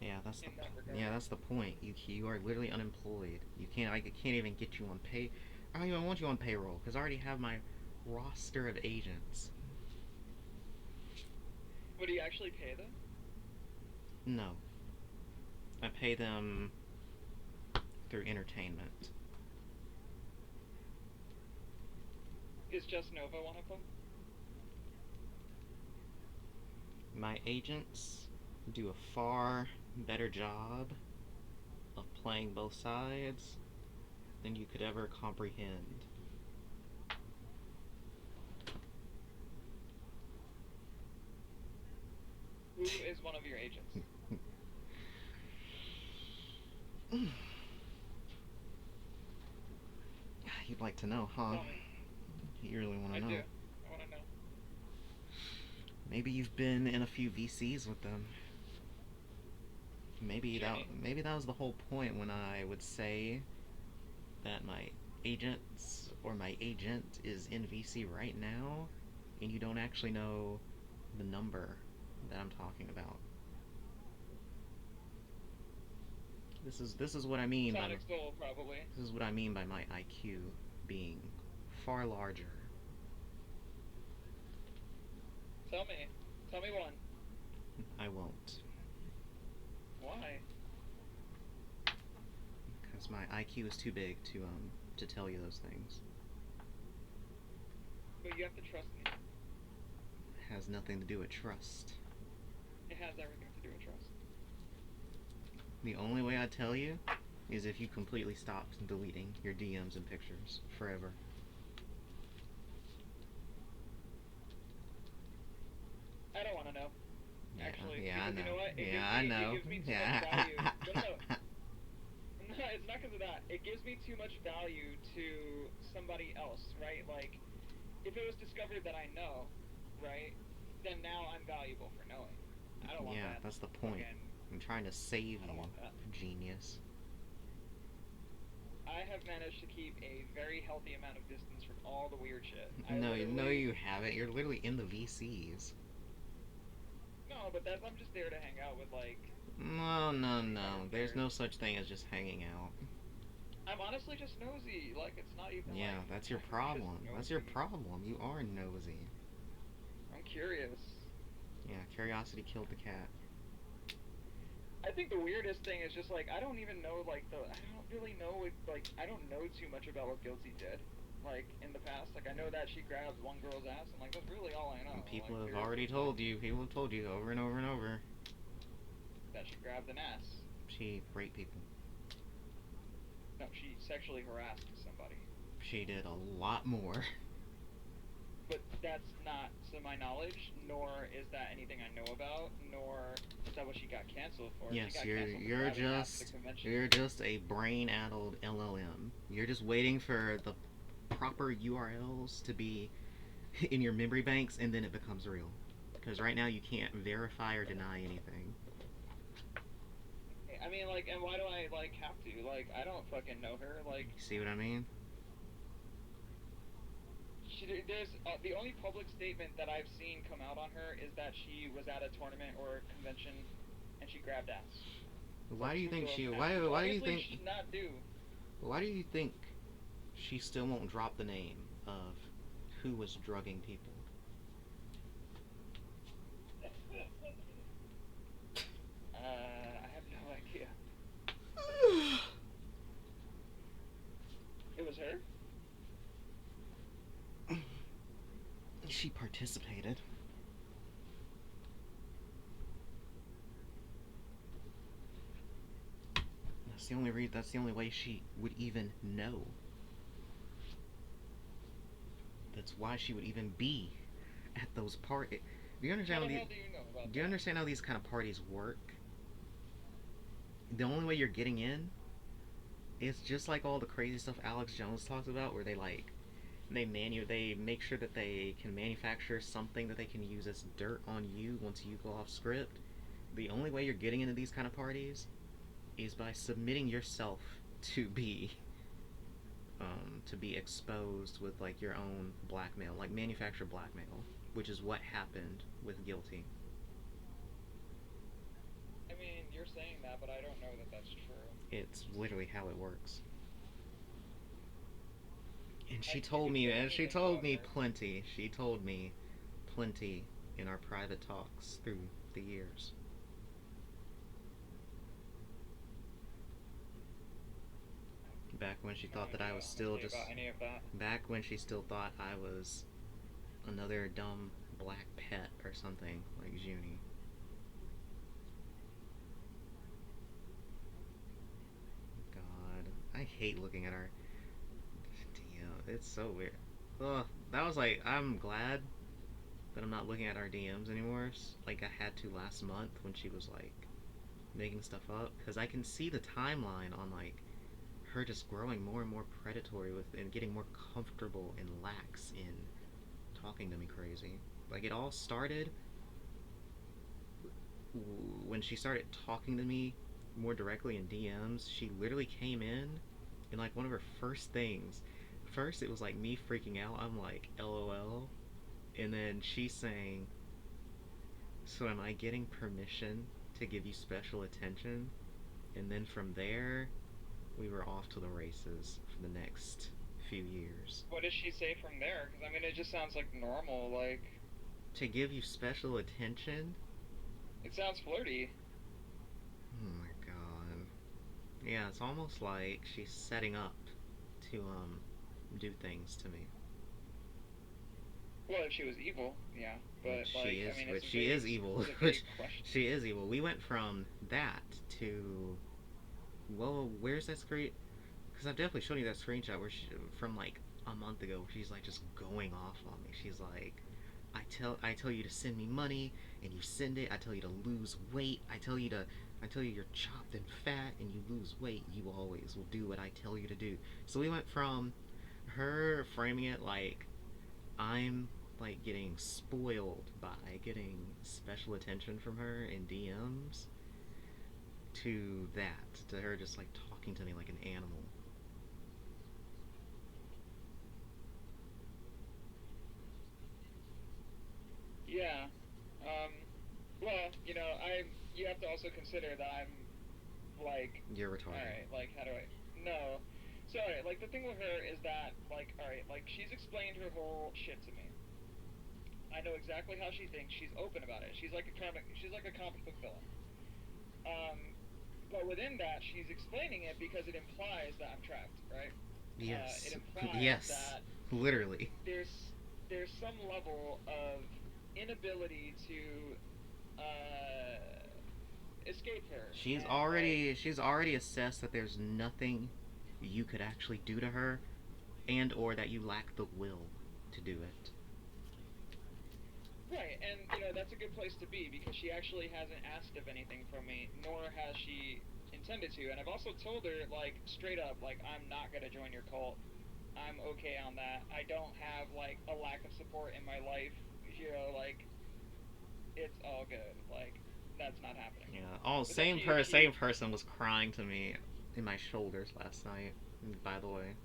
Yeah, that's the point. You are literally unemployed. I can't even get you on pay. I don't even want you on payroll because I already have my roster of agents. What, do you actually pay them? No. I pay them through entertainment. Is Just Nova one of them? My agents do a far better job of playing both sides than you could ever comprehend. Who is one of your agents? You'd like to know, huh? You really want to know. I do. I want to know. Maybe you've been in a few VCs with them. Maybe that was the whole point when I would say that my agents or my agent is in VC right now, and you don't actually know the number that I'm talking about. This is what I mean Sonic Soul, probably. This is what I mean by my IQ being far larger. Tell me one. I won't. Why? Because my IQ is too big to tell you those things. But you have to trust me. It has nothing to do with trust. It has everything to do with trust. The only way I tell you is if you completely stop deleting your DMs and pictures forever. I don't want to know. Yeah, actually, yeah, I know. You know what? I know. It gives me too much value. No, it's not because of that. It gives me too much value to somebody else, right? Like, if it was discovered that I know, right, then now I'm valuable for knowing. I don't want that. Yeah, that's the point. I'm trying to save you, genius. I have managed to keep a very healthy amount of distance from all the weird shit. No, you haven't. You're literally in the VCs. No, but I'm just there to hang out with, like... No. There's no such thing as just hanging out. I'm honestly just nosy. Like, it's not even, yeah, like... That's your problem. That's your problem. You are nosy. I'm curious. Yeah, curiosity killed the cat. I think the weirdest thing is just, like, I don't even know, like, I don't really know, like, I don't know too much about what Guilty did. Like, in the past, like, I know that she grabbed one girl's ass, and, like, that's really all I know. And people like, have already told you, over and over and over. That she grabbed an ass. She raped people. No, she sexually harassed somebody. She did a lot more. But that's not to my knowledge, nor is that anything I know about, nor is that what she got canceled for. Yes, you're just a brain-addled LLM. You're just waiting for the proper URLs to be in your memory banks, and then it becomes real. Because right now you can't verify or deny anything. I mean, like, and why do I, like, have to? Like, I don't fucking know her, like... See what I mean? There's the only public statement that I've seen come out on her is that she was at a tournament or a convention and she grabbed ass. Why do you think she? Why do you think? She'd not do. Why do you think she still won't drop the name of who was drugging people? I have no idea. It was her? She participated. That's the only way she would even know. That's why she would even be at those parties. Do you understand do you understand how these kind of parties work? The only way you're getting in is just like all the crazy stuff Alex Jones talks about, where they like They make sure that they can manufacture something that they can use as dirt on you once you go off script. The only way you're getting into these kind of parties is by submitting yourself to be exposed with like your own blackmail, like manufactured blackmail, which is what happened with Guilty. I mean, you're saying that, but I don't know that that's true. It's literally how it works. And she told me plenty. She told me plenty in our private talks through the years. Back when she thought that I was still just... Back when she still thought I was another dumb black pet or something, like Junie. God, I hate looking at our... DM. It's so weird. Ugh, that was like, I'm glad that I'm not looking at our DMs anymore, like I had to last month when she was like making stuff up, because I can see the timeline on like her just growing more and more predatory with and getting more comfortable and lax in talking to me crazy. Like it all started when she started talking to me more directly in DMs. She literally came in and like one of her first things, first it was like me freaking out, I'm like LOL, and then she's saying, so am I getting permission to give you special attention? And then from there we were off to the races for the next few years. What does she say from there? Because I mean, it just sounds like normal, like... To give you special attention? It sounds flirty. Oh my god. Yeah, it's almost like she's setting up to, do things to me. Well, if she was evil, yeah. But, she like, is, I mean, which she is evil. She is evil. We went from that to... Whoa, where's that screen? Because I've definitely shown you that screenshot where she, from like a month ago, where she's like just going off on me. She's like, I tell you to send me money, and you send it. I tell you to lose weight. I tell you you're chopped and fat, and you lose weight. You always will do what I tell you to do. So we went from her framing it like I'm like getting spoiled by getting special attention from her in DMs, to that, to her just like talking to me like an animal. Yeah. Well, you know, you have to also consider that I'm like... You're retarded. Alright, like, how do I... No. So, alright, like, the thing with her is that, like, alright, like, she's explained her whole shit to me. I know exactly how she thinks. She's open about it. She's like a comic book villain. But within that, she's explaining it because it implies that I'm trapped, right? Yes. It implies yes. that literally. There's some level of inability to escape her. She's already assessed that there's nothing you could actually do to her, and or that you lack the will to do it. Right, and you know that's a good place to be because she actually hasn't asked of anything from me, nor has she intended to. And I've also told her like straight up, like I'm not gonna join your cult. I'm okay on that. I don't have like a lack of support in my life. You know, like it's all good. Like that's not happening. Yeah. Oh, same person was crying to me in my shoulders last night. By the way.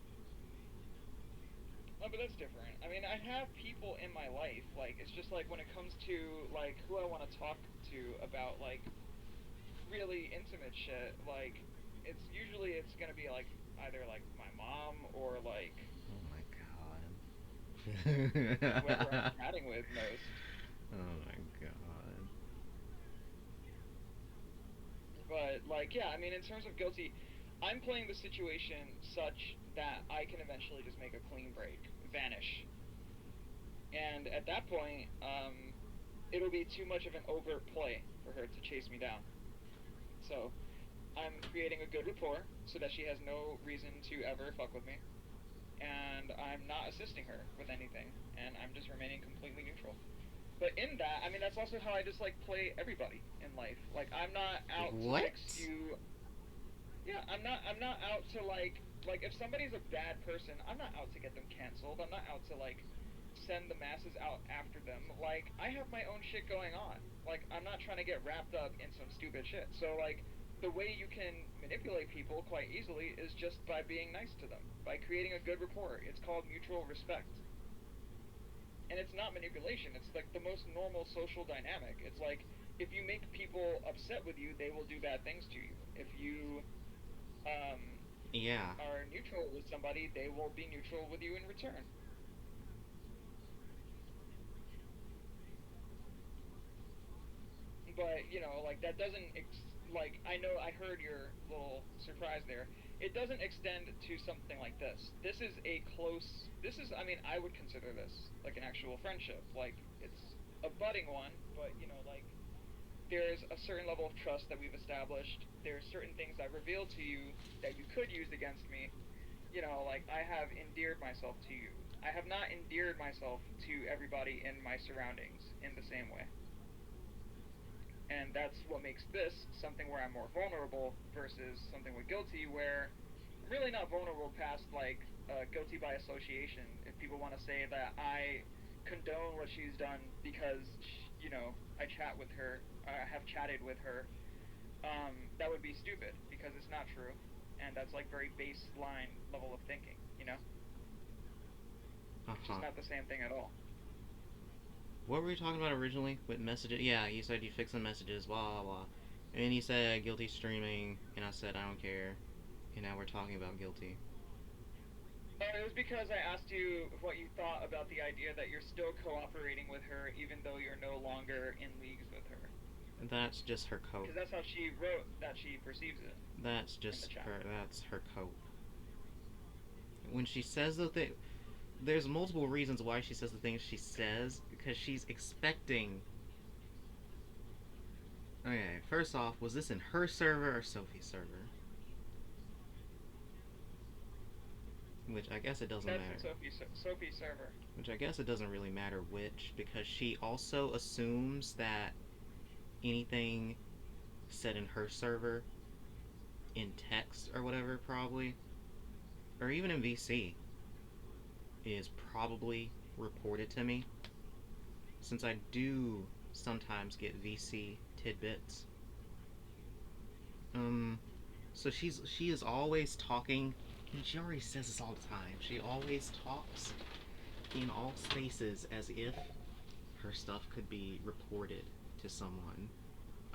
No, but that's different. I mean, I have people in my life, like, it's just, like, when it comes to, like, who I want to talk to about, like, really intimate shit, like, it's gonna be, like, either, like, my mom or, like... Oh my god. whoever I'm chatting with most. Oh my god. But, like, yeah, I mean, in terms of Guilty, I'm playing the situation such that I can eventually just make a clean break, vanish. And at that point, it'll be too much of an overt play for her to chase me down. So, I'm creating a good rapport so that she has no reason to ever fuck with me. And I'm not assisting her with anything, and I'm just remaining completely neutral. But in that, I mean, that's also how I just, like, play everybody in life. Like, I'm not out to fix you... Yeah, I'm not out to like if somebody's a bad person, I'm not out to get them canceled. I'm not out to like send the masses out after them. Like, I have my own shit going on. Like, I'm not trying to get wrapped up in some stupid shit. So like, the way you can manipulate people quite easily is just by being nice to them, by creating a good rapport. It's called mutual respect. And it's not manipulation. It's like the most normal social dynamic. It's like, if you make people upset with you, they will do bad things to you. If you are neutral with somebody, they will be neutral with you in return. But, you know, like, that doesn't, like, I know I heard your little surprise there. It doesn't extend to something like this. This is, I mean, I would consider this, like, an actual friendship. Like, it's a budding one, but, you know, like, there's a certain level of trust that we've established. There's certain things I've revealed to you that you could use against me. You know, like, I have endeared myself to you. I have not endeared myself to everybody in my surroundings in the same way. And that's what makes this something where I'm more vulnerable versus something with Guilty where I'm really not vulnerable past, like, guilty by association. If people want to say that I condone what she's done because, you know, I chat with her, I have chatted with her, that would be stupid because it's not true. And that's, like, very baseline level of thinking, you know? It's just not the same thing at all. What were we talking about originally with messages? Yeah, you said you fixed the messages, blah, blah, blah. And then you said Guilty streaming, and I said I don't care. And now we're talking about Guilty. It was because I asked you what you thought about the idea that you're still cooperating with her even though you're no longer in leagues with her. That's just her cope. Because that's how she wrote that she perceives it. That's just that's her cope. When she says the thing, there's multiple reasons why she says the things she says, because she's expecting... Okay, first off, was this in her server or Sophie's server? Which I guess it doesn't matter. That's Sophie's server. Which I guess it doesn't really matter which, because she also assumes that anything said in her server, in text or whatever, probably, or even in VC, is probably reported to me, since I do sometimes get VC tidbits. So she is always talking, and she already says this all the time, she always talks in all spaces as if her stuff could be reported to someone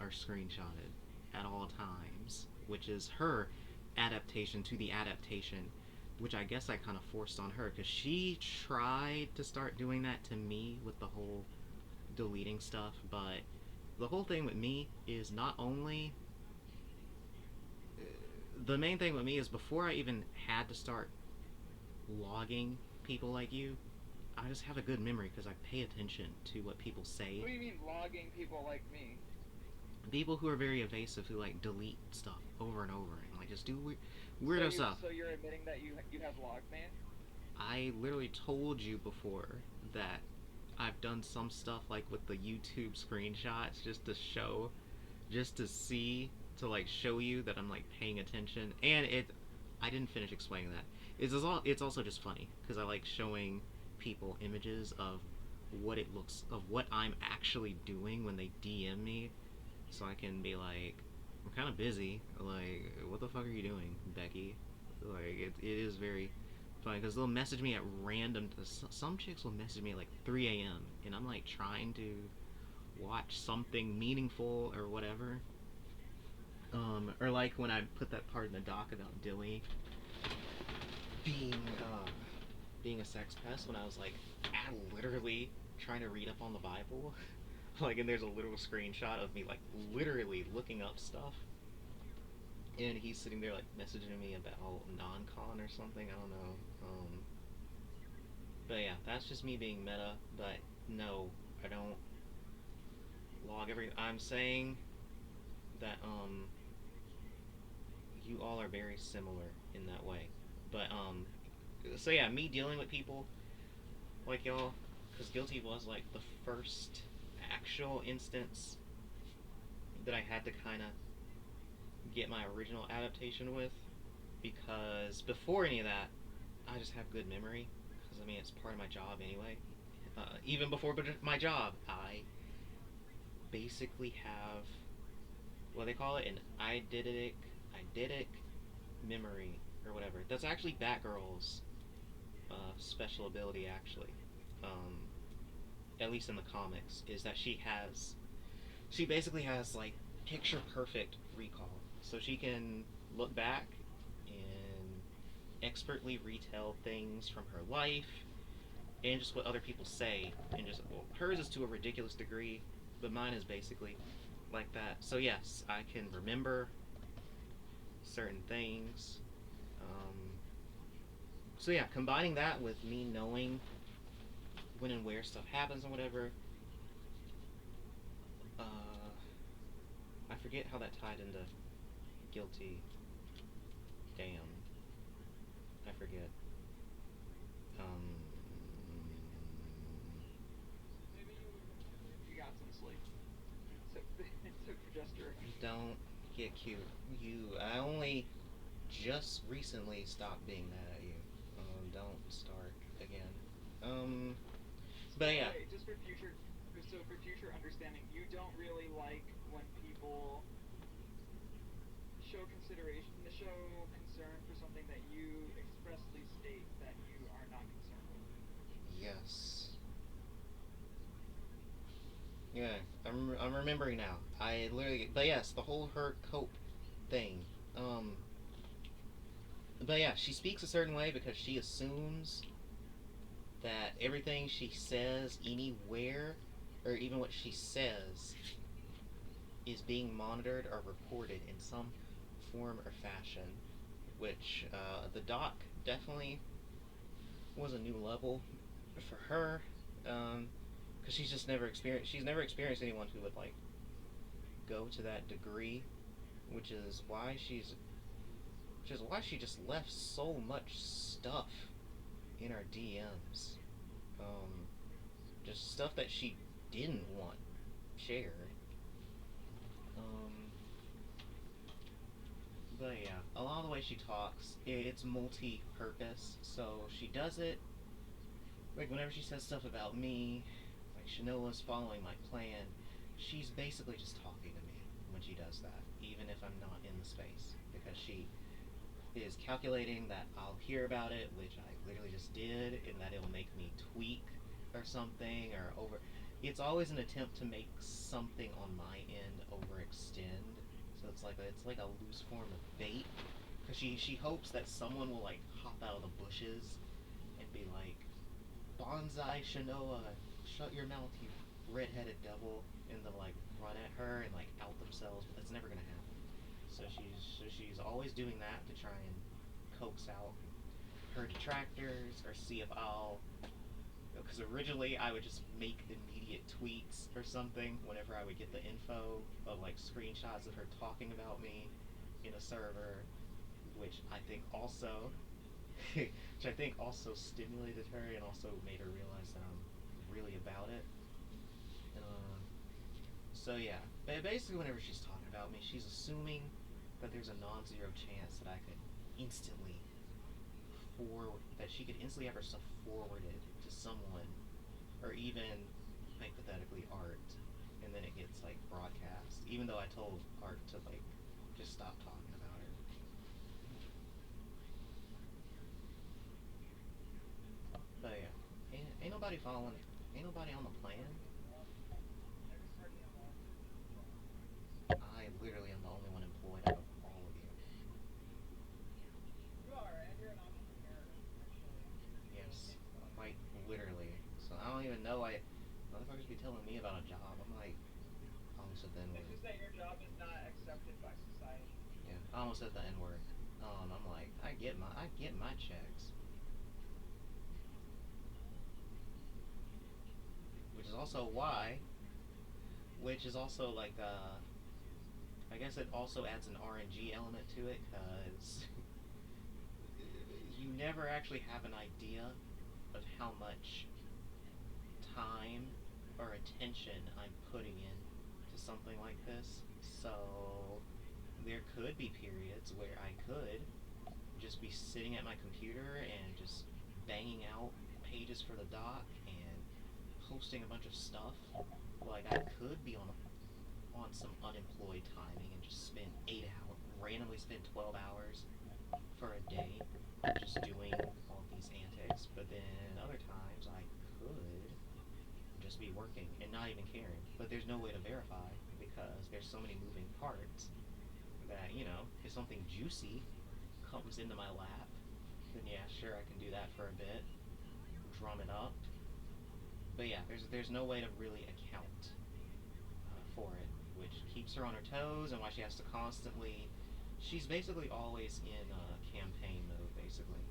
or screenshotted at all times, which is her adaptation to the adaptation, which I guess I kind of forced on her, because she tried to start doing that to me with the whole deleting stuff. But the whole thing with me is not only... the main thing with me is before I even had to start logging people like you, I just have a good memory because I pay attention to what people say. What do you mean logging people like me? People who are very evasive, who like delete stuff over and over and like just do weirdo stuff. So you're admitting that you have logged me? I literally told you before that I've done some stuff like with the YouTube screenshots just to show, just to see, to like show you that I'm like paying attention. And I didn't finish explaining that. It's also just funny because I like showing people images of what it looks, of what I'm actually doing when they DM me, so I can be like, I'm kind of busy, like, what the fuck are you doing, Becky? Like, it is very funny, because they'll message me at random, some chicks will message me at like 3 a.m, and I'm like trying to watch something meaningful or whatever. Or like when I put that part in the doc about Dilly being a sex pest, when I was like literally trying to read up on the Bible. Like, and there's a literal screenshot of me like literally looking up stuff, and he's sitting there like messaging me about non-con or something, I don't know. But yeah, that's just me being meta. But no, I don't log I'm saying that you all are very similar in that way. But so yeah, me dealing with people like y'all, because Guilty was like the first actual instance that I had to kind of get my original adaptation with, because before any of that, I just have good memory, because I mean it's part of my job anyway. Even before my job, I basically have what they call it, an eidetic memory or whatever. That's actually Batgirl's special ability, actually. At least in the comics, is that she basically has like picture perfect recall, so she can look back and expertly retell things from her life and just what other people say, and just, well, hers is to a ridiculous degree, but mine is basically like that. So yes, I can remember certain things. So yeah, combining that with me knowing when and where stuff happens and whatever, I forget how that tied into Guilty. Damn. I forget. Maybe you got some sleep. Took progesterone. Don't get cute. I only just recently stopped being mad at you. Don't start again. But yeah. Wait, just for future understanding, you don't really like when people show concern for something that you expressly state that you are not concerned with. Yes. Yeah, I'm remembering now. I literally, but yes, the whole her cope thing. But yeah, she speaks a certain way because she assumes that everything she says anywhere, or even what she says, is being monitored or recorded in some form or fashion, which the doc definitely was a new level for her, because she's never experienced anyone who would like go to that degree, which is why she just left so much stuff in our DMs, just stuff that she didn't want shared. But yeah, a lot of the way she talks, it's multi-purpose. So she does it, like whenever she says stuff about me, like Shanoa's following my plan, she's basically just talking to me when she does that, even if I'm not in the space, because she is calculating that I'll hear about it, which I literally just did, and that it'll make me tweak or something, or it's always an attempt to make something on my end overextend. So it's like a loose form of bait, because she hopes that someone will like hop out of the bushes and be like, "Bonsai Shanoa, shut your mouth, you red-headed devil," and they'll like run at her and like out themselves, but that's never gonna happen. So she's always doing that to try and coax out her detractors, or see if I'll, because originally I would just make immediate tweets or something whenever I would get the info of like screenshots of her talking about me in a server, which I think also stimulated her and also made her realize that I'm really about it. So yeah, basically whenever she's talking about me, she's assuming that there's a non-zero chance that she could instantly have her stuff forwarded to someone, or even hypothetically Art, and then it gets like broadcast, even though I told Art to like just stop talking about her. But yeah, ain't nobody following, ain't nobody on the plan. I literally am the only one employed out of all of you. You are, and you're an entrepreneur, actually. Yes, quite literally. So I don't even know motherfuckers be telling me about a job. I'm like, I almost said the N-word. It's just that your job is not accepted by society. Yeah, I almost said the N-word. I'm like, I get my checks. Which is also like, I guess it also adds an RNG element to it, because you never actually have an idea of how much time or attention I'm putting in to something like this. So there could be periods where I could just be sitting at my computer and just banging out pages for the doc and posting a bunch of stuff. Like, I could be on some unemployed timing and just spend 8 hours, randomly spend 12 hours for a day just doing all these antics. But then other times I could just be working and not even caring. But there's no way to verify because there's so many moving parts that, you know, if something juicy comes into my lap, then yeah, sure, I can do that for a bit, drum it up. But yeah, there's no way to really account for it, which keeps her on her toes and why she has to constantly, she's basically always in campaign mode, basically.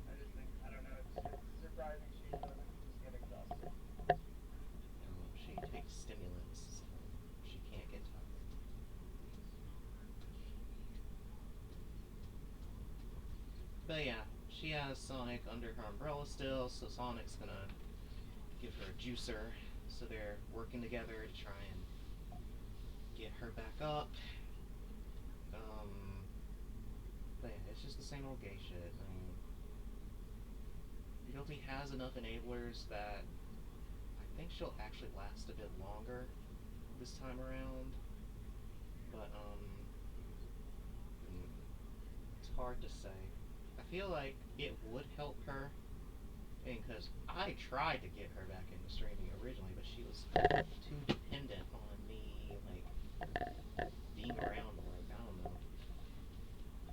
I just think, I don't know, it's surprising she doesn't just get exhausted. She takes stimulants, so she can't get tired. But yeah, she has Sonic under her umbrella still, so Sonic's gonna give her a juicer. So they're working together to try and get her back up. But yeah, it's just the same old gay shit. I mean, Guilty has enough enablers that I think she'll actually last a bit longer this time around. But it's hard to say. I feel like it would help her, because I tried to get her back into streaming originally, but she was too dependent on me, like, being around, like, I don't know,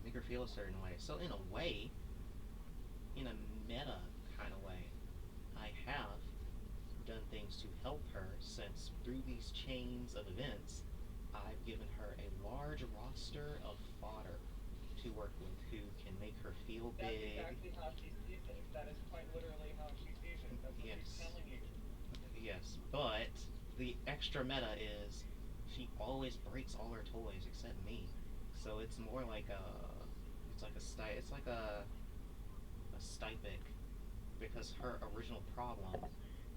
make her feel a certain way. So in a way, in a meta kind of way, I have done things to help her, since through these chains of events, I've given her a large roster of fodder to work with who can make her feel big. That's exactly how she sees it. That is quite literally how she sees it. That's what she's telling you. Yes, but the extra meta is she always breaks all her toys except me. So it's more like a Stypic, because her original problem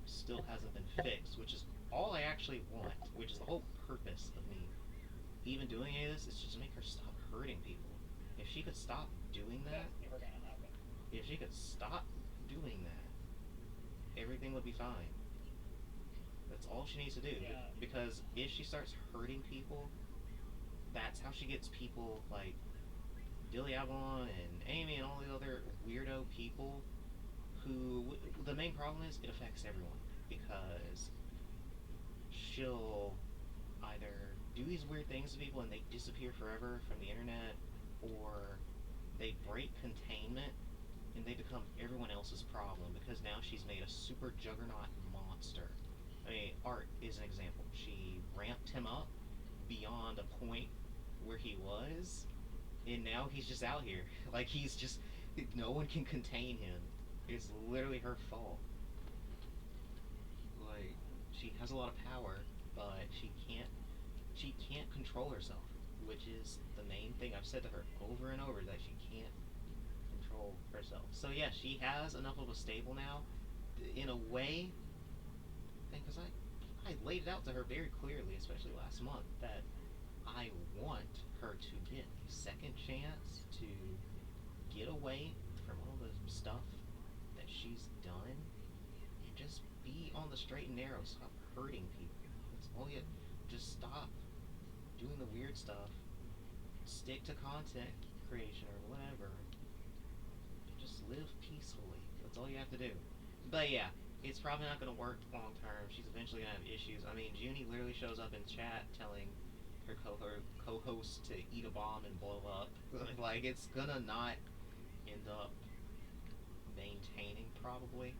still hasn't been fixed, which is all I actually want, which is the whole purpose of me even doing is just to make her stop hurting people. If she could stop doing that, everything would be fine. That's all she needs to do. Yeah. Because if she starts hurting people, that's how she gets people like Dilly Avalon and Amy and all the other weirdo people who, the main problem is it affects everyone, because she'll either do these weird things to people and they disappear forever from the internet, or they break containment and they become everyone else's problem, because now she's made a super juggernaut monster. I mean, Art is an example. She ramped him up beyond a point where he was, and now he's just out here. Like, he's just, no one can contain him. It's literally her fault. Like, she has a lot of power, but she can't control herself, which is the main thing I've said to her over and over, that she can't control herself. So yeah, she has enough of a stable now, in a way, because I laid it out to her very clearly, especially last month, that I want her to get a second chance to get away from all the stuff that she's done and just be on the straight and narrow. Stop hurting people. That's all you. Just stop doing the weird stuff. Stick to content creation or whatever. Just live peacefully. That's all you have to do. But yeah, it's probably not going to work long term. She's eventually going to have issues. I mean, Junie literally shows up in chat telling her co-host to eat a bomb and blow up. Like, it's gonna not end up maintaining, probably.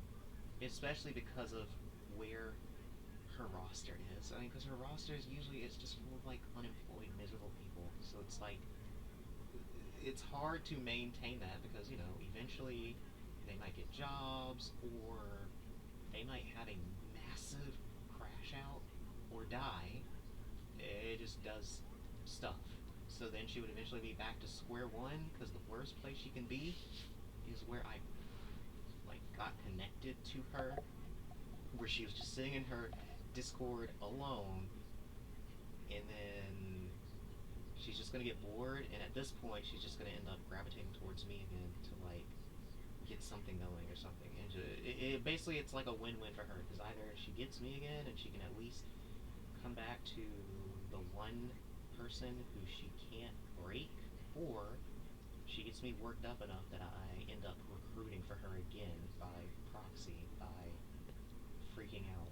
Especially because of where her roster is. I mean, because her roster is usually, it's just full of, like, unemployed, miserable people. So it's like, it's hard to maintain that, because, you know, eventually they might get jobs, or they might have a massive crash out, or die. It just does stuff. So then she would eventually be back to square one, because the worst place she can be is where I, like, got connected to her where she was just sitting in her Discord alone, and then she's just gonna get bored, and at this point she's just gonna end up gravitating towards me again to like get something going or something. And basically it's like a win-win for her, because either she gets me again and she can at least come back to the one person who she can't break, or she gets me worked up enough that I end up recruiting for her again by proxy, by freaking out.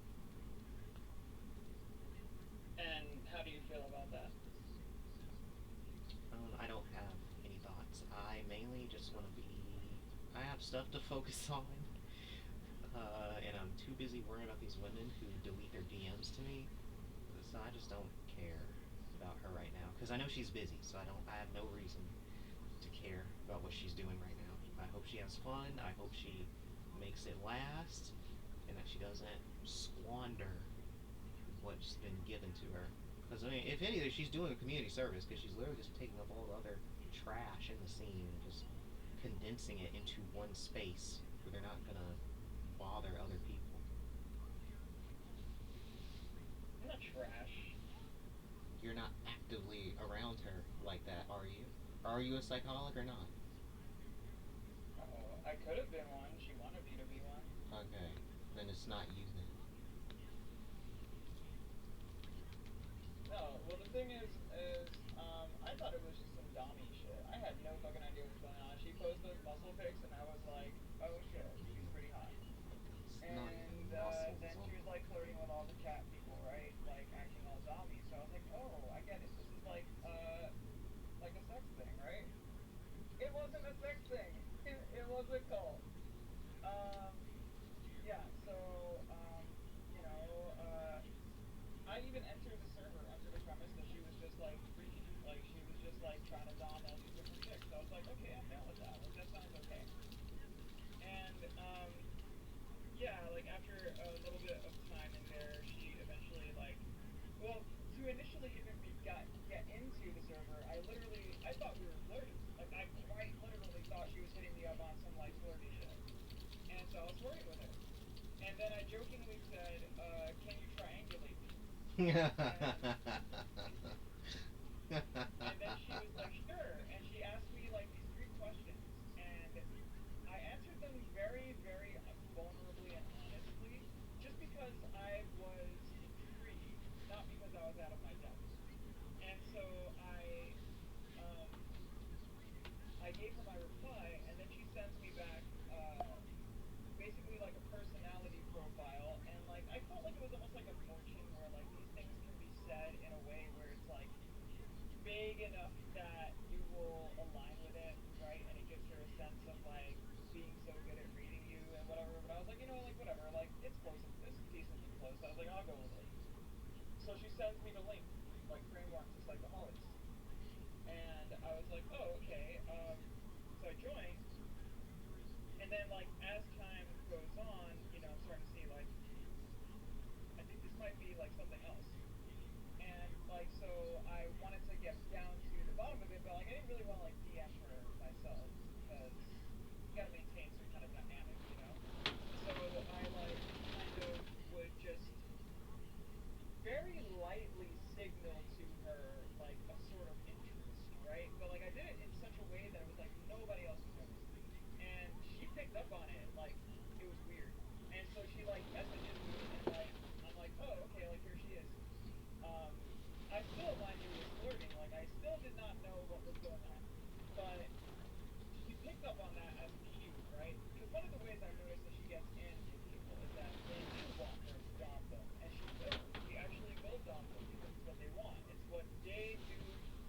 And how do you feel about that? I don't have any thoughts. I mainly just want to be... I have stuff to focus on, and I'm too busy worrying about these women who delete their DMs to me, so I just don't care about her right now, because I know she's busy, so I have no reason to care about what she's doing right now. I hope she has fun, I hope she makes it last, and that she doesn't squander what's been given to her. Because, I mean, if anything, she's doing a community service, because she's literally just taking up all the other trash in the scene and just condensing it into one space where they're not going to bother other people. I'm not trash. You're not actively around her like that, are you? Are you a psycholic or not? Oh, I could have been one. She wanted me to be one. Okay, then it's not you then. No, well the thing is, I thought it was just some dommy shit. I had no fucking idea what was going on. She posted those muscle pics and I was like, oh shit, she's pretty hot. And then she was like flirting with all the cat people, right? Like acting all dommy. So I was like, oh, I get it. This is like a sex thing, right? It wasn't a sex thing. It was a cult. Yeah, so, you know, I even entered the server under the premise that she was just like freaky. Like she was just like trying to dom all these different chicks. So I was like, okay, I'm down with that. Like that sounds okay. And yeah, like after a little bit of time in there, she eventually like, well, to initially even get into the server, I thought we were flirting. Like I quite literally thought she was hitting me up on some like flirty shit. And so I was flirting with her. And then I jokingly said, can you triangulate me? And then she was like, sure. And she asked me like these 3 questions. And I answered them very, very vulnerably and honestly, just because I was intrigued, not because I was out of my depth. And so I gave her my reply, and then she sends me back basically like a personality profile, and like I felt like it was almost like a fortune where like these things can be said in a way where it's like vague enough that you will align with it, right? And it gives her a sense of like being so good at reading you and whatever. But I was like, you know, like whatever, like it's close, it's decently close. I was like, I'll go with it. So she sends me the link, like Frameworks to Psychoholics. And I was like, oh, okay. So I joined, and then like as time goes on, you know, I'm starting to see like, I think this might be like something else. And like, so I wanted to get down to the bottom of it, but like I didn't really want to like DM her myself, because you gotta maintain some kind of dynamic, you know? So I like kind of would just very lightly signal to her like a sort of interest, right? But like I did it in such a way that it was like nobody else was noticing. And she picked up on it, like it was weird. And so she like messages me, and like I'm like, oh, okay, like here she is. I still mind you was flirting, like I still did not know what was going on. But she picked up on that as cute, right? Because one of the ways I noticed that she gets in with people is that they do want her to dom them, and she will. She actually will dom them because it's what they want. It's what they do.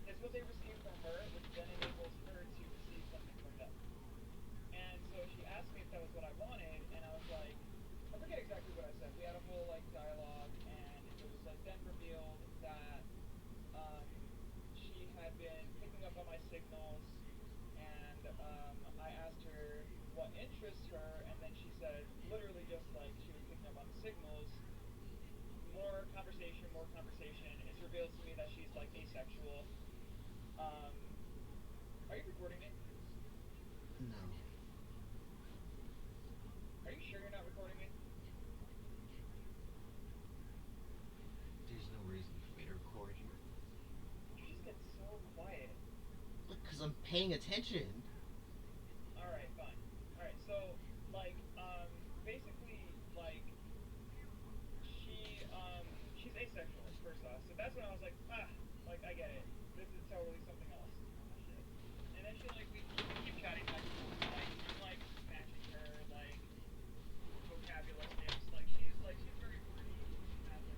It's what they receive from her, which then enables her to receive something from them. And so she asked me if that was what I wanted, and I was like, I forget exactly what I said. We had a whole like dialogue, and it was like then revealed that she had been picking up on my signals, and I asked her what interests her, and then she said literally just like she was picking up on the signals. More conversation. It's revealed to me that she's like asexual. Are you recording me? No. Are you sure you're not recording me? paying attention. Alright, fine. Alright, so, like, basically, like, she's asexual, first off. So that's when I was like, like, I get it. This is totally something else. Shit. And then we keep chatting back and forth, like, matching her, like, vocabularistics. Like, she's very pretty. She has, like,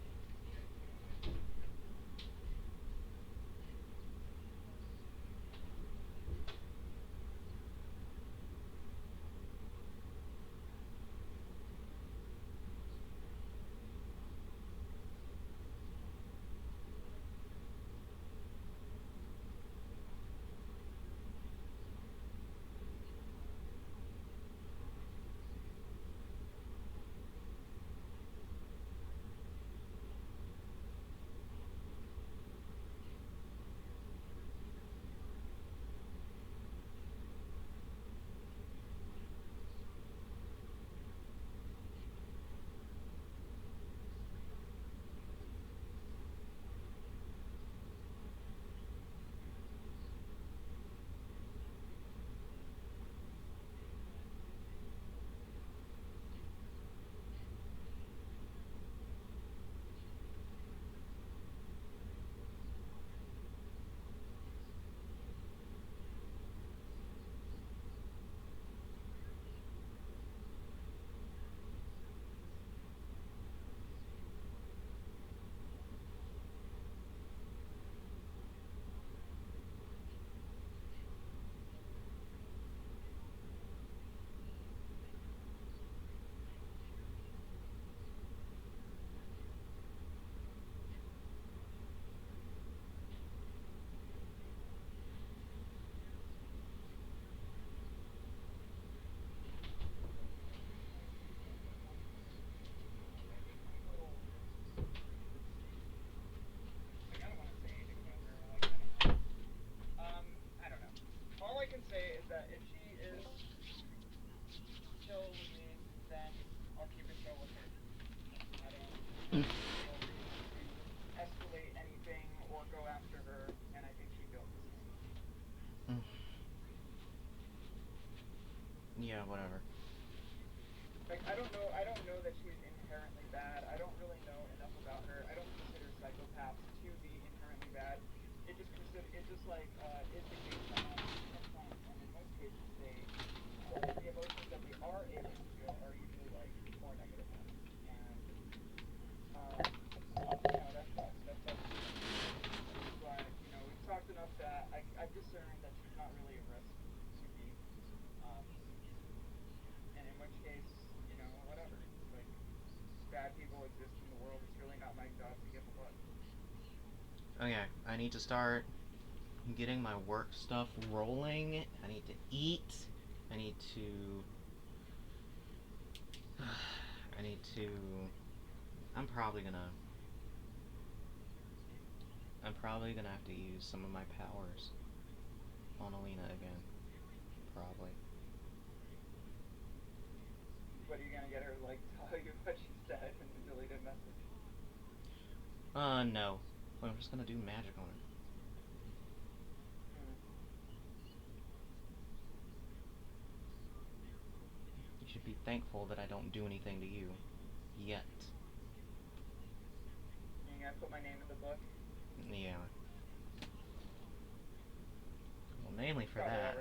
I don't know. All I can say is that if she is chill with me, then I'll keep it chill with her. I don't escalate anything or go after her, and I think she feels the same. Yeah, whatever. Like, I don't know that she's inherently bad. I don't really know enough about her. I don't consider psychopaths to be inherently bad. It just is the case that sometimes, and in most cases, the emotions that they are able to feel are usually, like, more negative ones. And, that sucks. That sucks. But, we've talked enough that I've discerned that she's not really a risk to me. And in which case, whatever. Like, bad people exist in the world. It's really not my job to give a fuck. Okay, I need to start getting my work stuff rolling. I need to eat. I need to... I'm probably gonna have to use some of my powers on Alina again. Probably. What, are you gonna get her to, like, tell you what she said in the deleted message? No. I'm just gonna do magic on her. You should be thankful that I don't do anything to you. Yet. You gonna put my name in the book? Yeah. Well, mainly for that.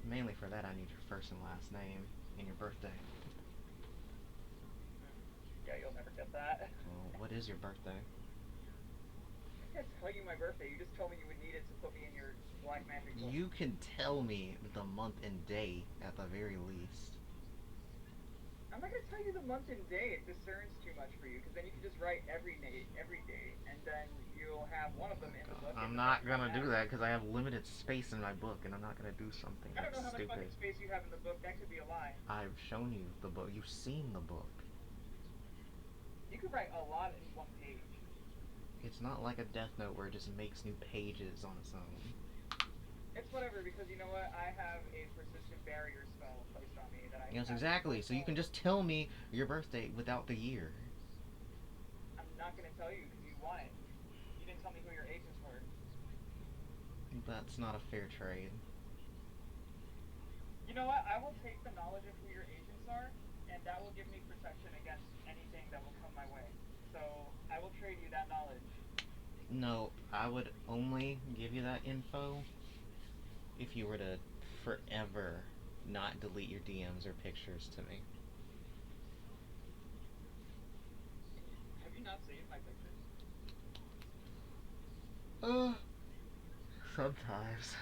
Mainly for that, I need your first and last name and your birthday. Yeah, you'll never get that. Well, what is your birthday? I can't tell you my birthday. You just told me you would need it to put me in your black magic book. You can tell me the month and day at the very least. I'm not gonna tell you the month and day. It discerns too much for you, because then you can just write every day, and then you'll have one of them in the book. I'm not gonna do that because I have limited space in my book, and I'm not gonna do something that's stupid. I don't know how much fucking space you have in the book. That could be a lie. I've shown you the book. You've seen the book. You could write a lot in one page. It's not like a Death Note where it just makes new pages on its own. It's whatever, because you know what? I have a persistent barrier spell placed on me that I... Yes, exactly. So you can just tell me your birthday without the year. I'm not going to tell you because you want it. You didn't tell me who your agents were. That's not a fair trade. You know what? I will take the knowledge of who your agents are, and that will give me protection against anything that will come my way. So I will trade you that knowledge. No, I would only give you that info if you were to forever not delete your DMs or pictures to me. Have you not saved my pictures? Sometimes.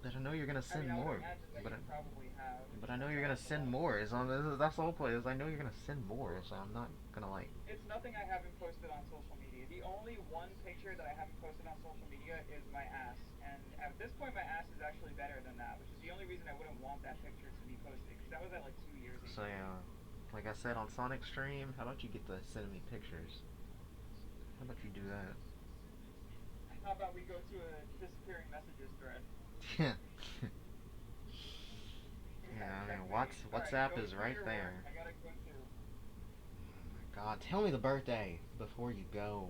But I know you're gonna send I more. would imagine that But you probably have. But I know you're gonna send more. That's the whole point. Is I know you're gonna send more, so I'm not gonna like. It's nothing I haven't posted on social media. The only one picture that I haven't posted on social media is my ass, and at this point, my ass is actually better than that, which is the only reason I wouldn't want that picture to be posted, because that was at like 2 years ago. So yeah, like I said on Sonic Stream, how about you get to send me pictures? How about you do that? How about we go to a disappearing messages thread? Yeah. Yeah, I mean, WhatsApp is right there. I gotta go too. Oh my God, tell me the birthday before you go.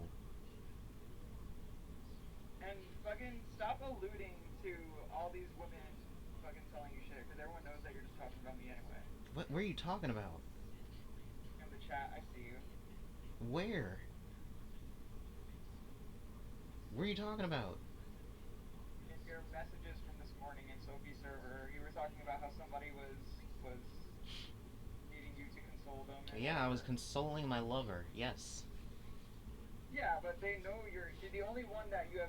And fucking stop alluding to all these women fucking telling you shit, because everyone knows that you're just talking about me anyway. What are you talking about? In the chat, I see you. Where? What are you talking about? In your messages from this morning in Sophie's server, you were talking about how somebody was needing you to console them. Yeah, I was consoling my lover. Yes. Yeah, but they know you're the only one that you have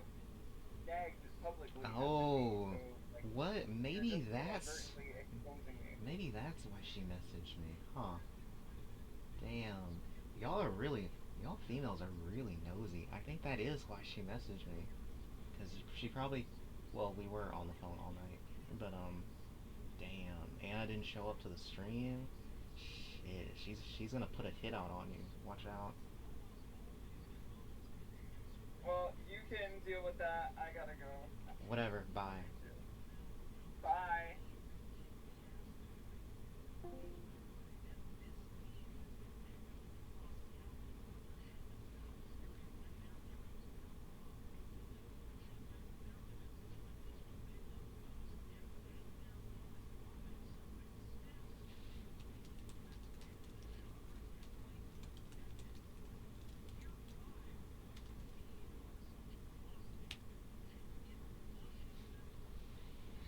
nagged publicly. Oh, so, like, what? Maybe that's me. maybe that's why she messaged me. Huh? Damn. Y'all females are really nosy. I think that is why she messaged me. Cause she probably, well, we were on the phone all night. But damn, Anna didn't show up to the stream. Shit, she's gonna put a hit out on you. Watch out. Well, you can deal with that. I gotta go. Whatever. Bye. Bye.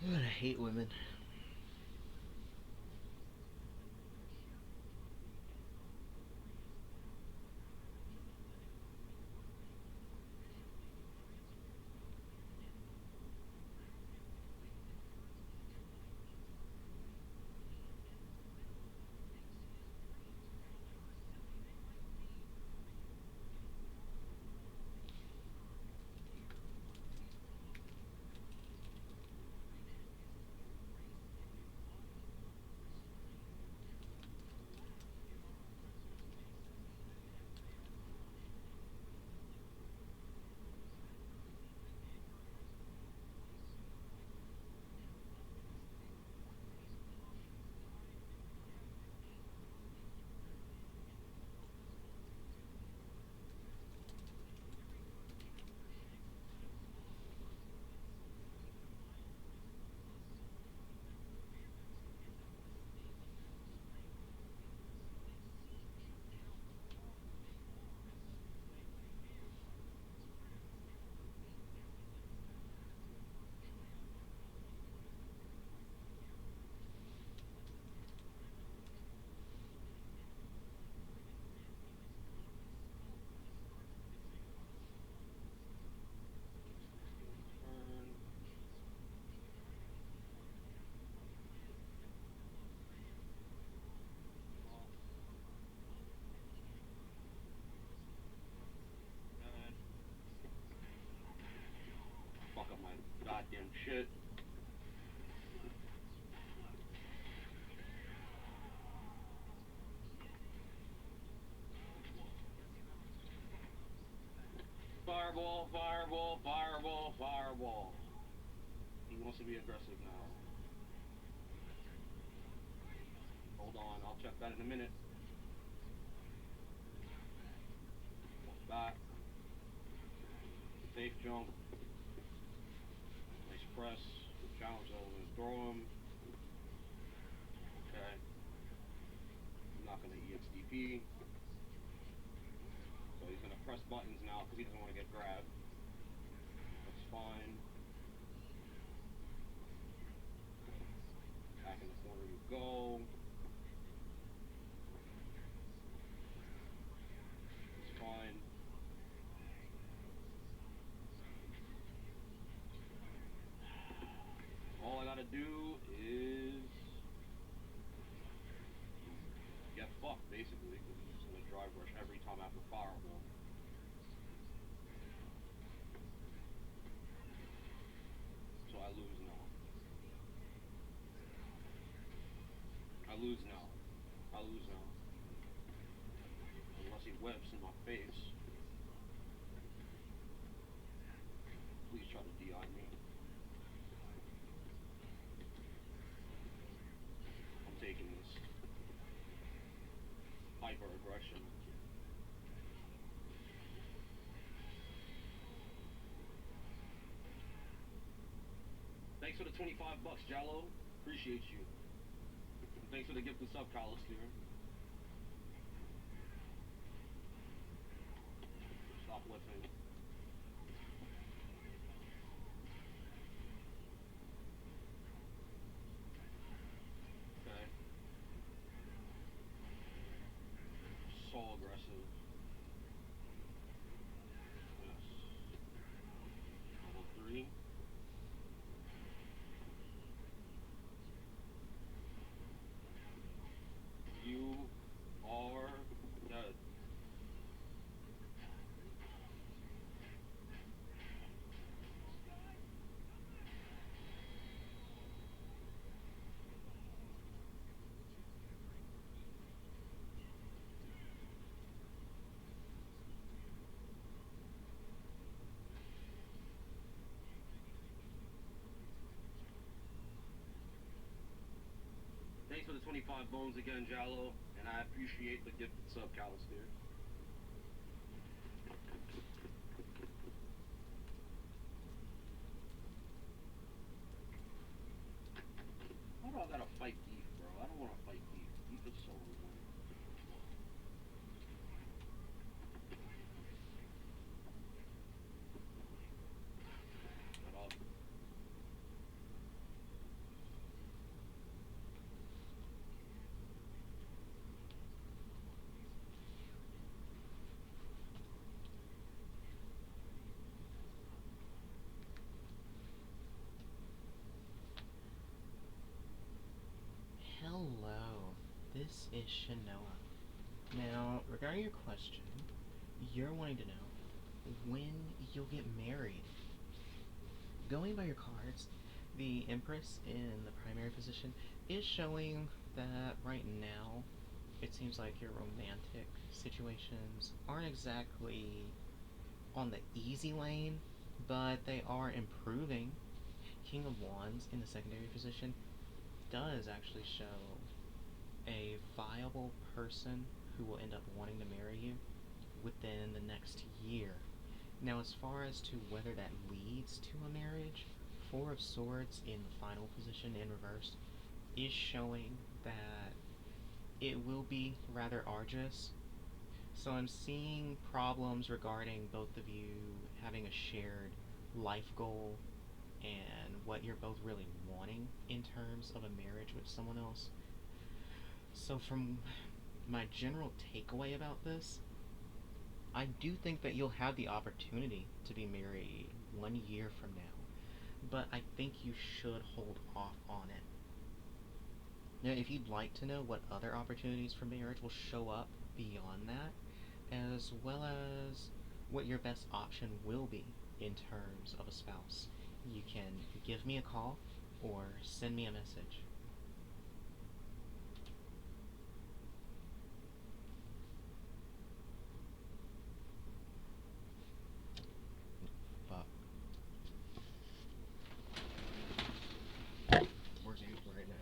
I hate women. Fuck up my goddamn shit. Fireball, fireball, fireball, fireball. He wants to be aggressive now. Hold on, I'll check that in a minute. Back. Safe jump. Nice press. Challenge level. Throw him. not going to EXDP. So he's going to press buttons now because he doesn't want to get grabbed. That's fine. Back in the corner you go. It's fine. All I gotta do is get fucked, basically, because he's just gonna drive rush every time after fireball. So I lose now. I lose now. I lose now. Unless he whips in my face. Please try to DI me. I'm taking this. Hyper aggression. Thanks for the 25 bucks, Jallo. Appreciate you. Thanks for the gift of sub, Callister. Stop lifting. Okay. So aggressive. Yes. Level 3. You are dead. Thanks for the 25 bones again, Jallo, and I appreciate the gifted sub, Callister. Why do I gotta fight Thief, bro? I don't wanna fight Thief. Thief is so annoying. Shut up. Hello, this is Shanoa. Now, regarding your question, you're wanting to know when you'll get married. Going by your cards, the Empress in the primary position is showing that right now it seems like your romantic situations aren't exactly on the easy lane, but they are improving. King of Wands in the secondary position does actually show a viable person who will end up wanting to marry you within the next year. Now, as far as to whether that leads to a marriage, Four of Swords in the final position in reverse is showing that it will be rather arduous. So I'm seeing problems regarding both of you having a shared life goal and what you're both really wanting in terms of a marriage with someone else. So from my general takeaway about this, I do think that you'll have the opportunity to be married 1 year from now, but I think you should hold off on it. Now, if you'd like to know what other opportunities for marriage will show up beyond that, as well as what your best option will be in terms of a spouse, you can give me a call or send me a message. Fuck. Where's you right now?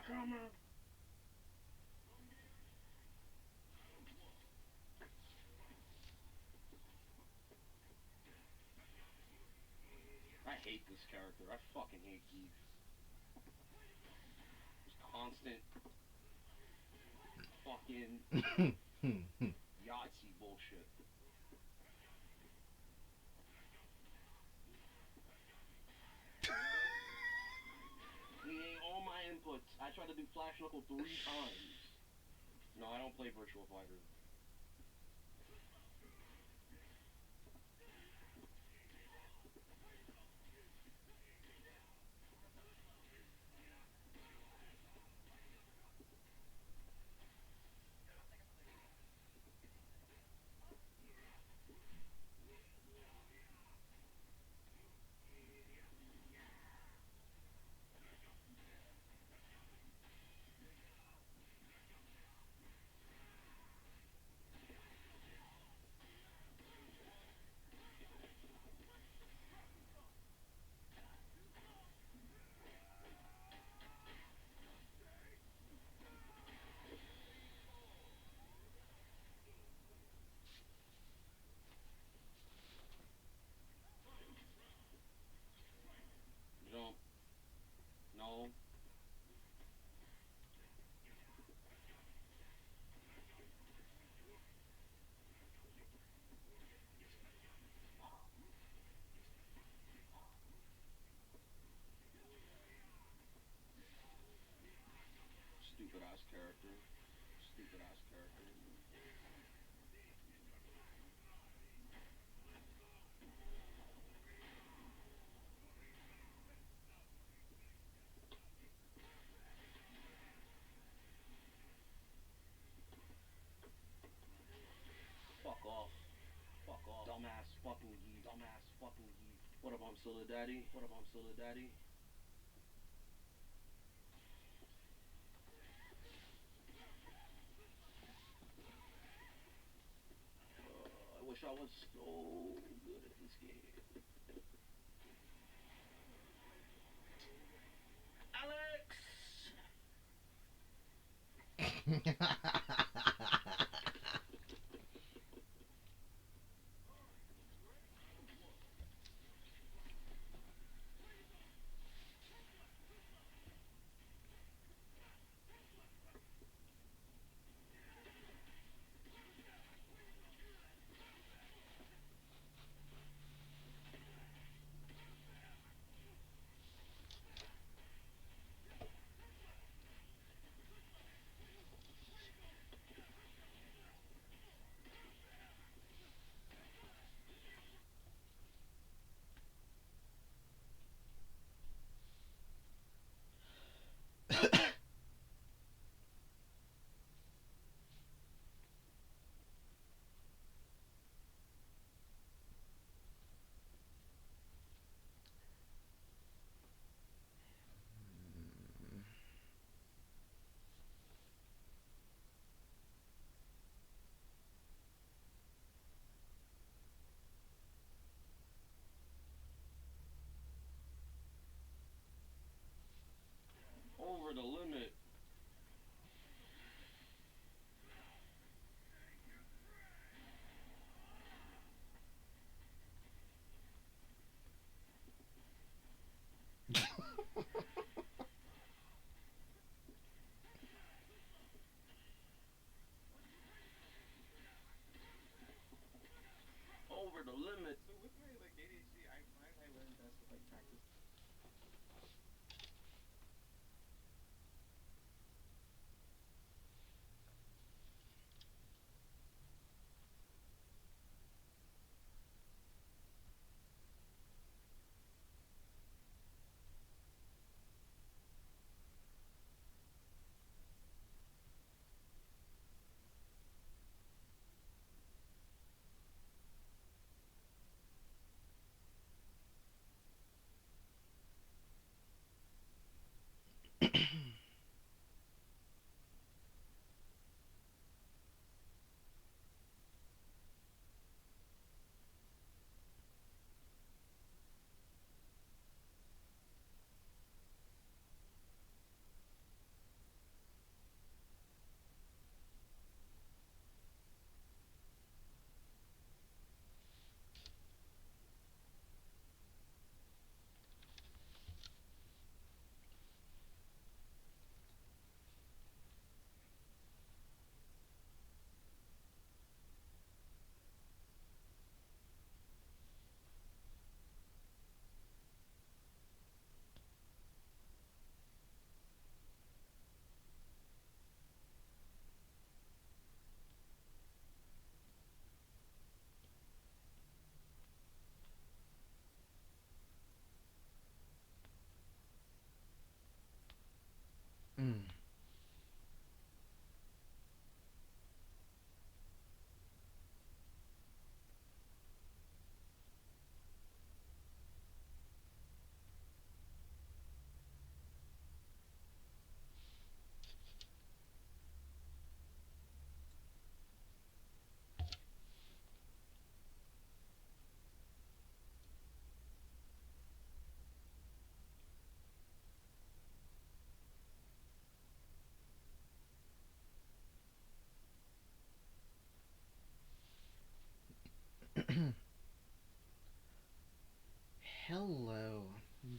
coming. I hate this character. I fucking hate Keith. Just constant fucking Yahtzee bullshit. He ate all my inputs. I tried to do Flash Knuckle 3 times. No, I don't play Virtual Fighter. Jump. No. Stupid ass character. Stupid ass character. Fuck off. Fuck off. Dumbass fucking Yee. Dumbass fucking Yee. What if I'm still a daddy? What if I'm still a daddy? I wish I was so good at this game. Over the limit. Over the limit. So with my like ADHD, I find I learn best with like practice.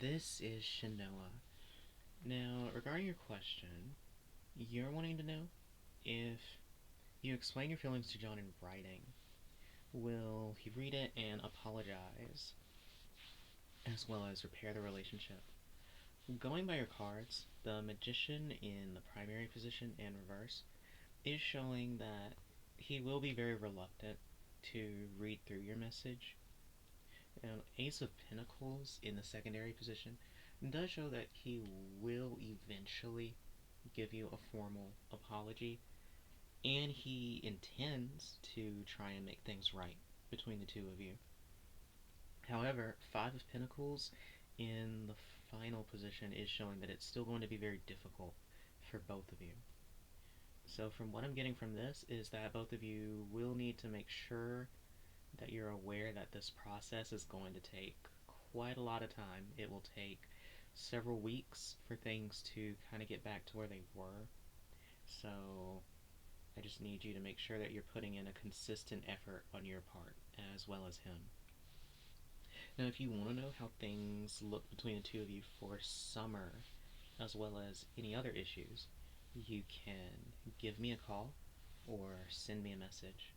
this is Shanoa. Now, regarding your question, you're wanting to know if you explain your feelings to John in writing, will he read it and apologize, as well as repair the relationship? Going by your cards, the Magician in the primary position and reverse is showing that he will be very reluctant to read through your message. And Ace of Pentacles in the secondary position does show that he will eventually give you a formal apology, and he intends to try and make things right between the two of you. However, Five of Pentacles in the final position is showing that it's still going to be very difficult for both of you. So from what I'm getting from this is that both of you will need to make sure that you're aware that this process is going to take quite a lot of time. It will take several weeks for things to kind of get back to where they were. So I just need you to make sure that you're putting in a consistent effort on your part, as well as him. Now, if you want to know how things look between the two of you for summer, as well as any other issues, you can give me a call or send me a message.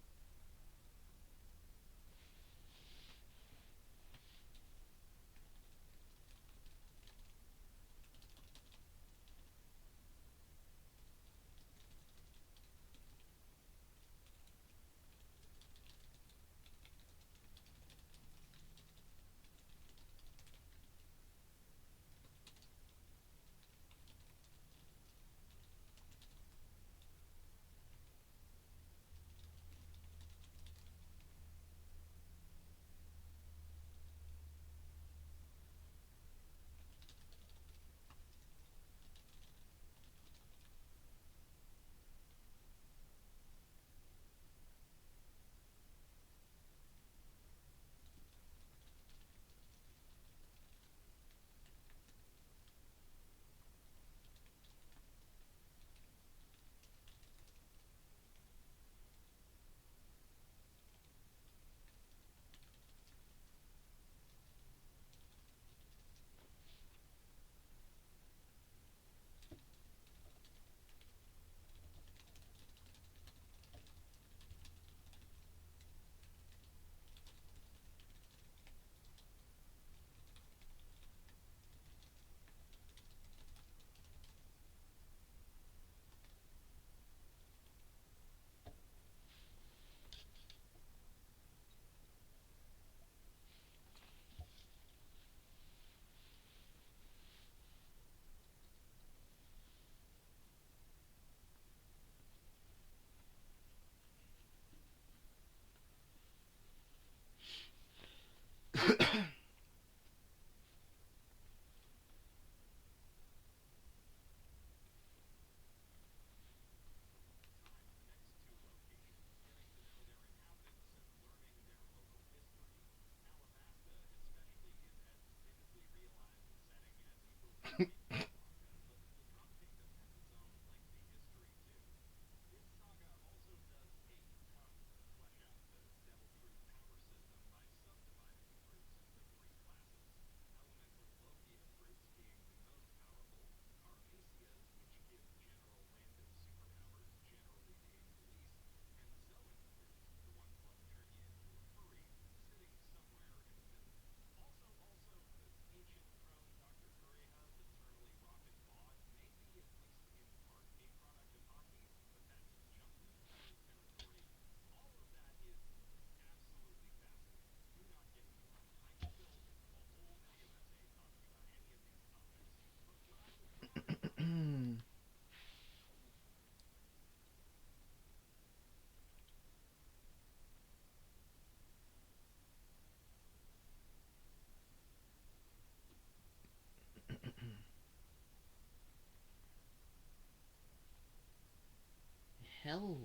Hello,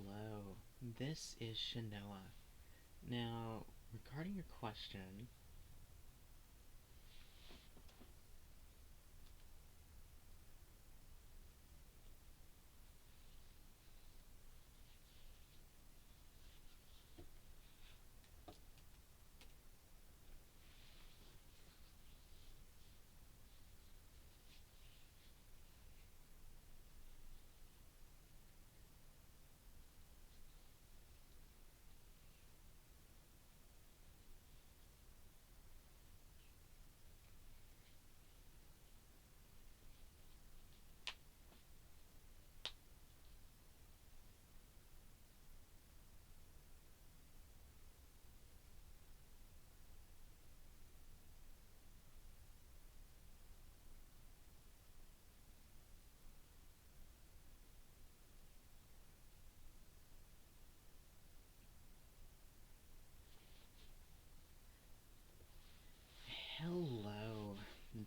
this is Shanoa. Now, regarding your question,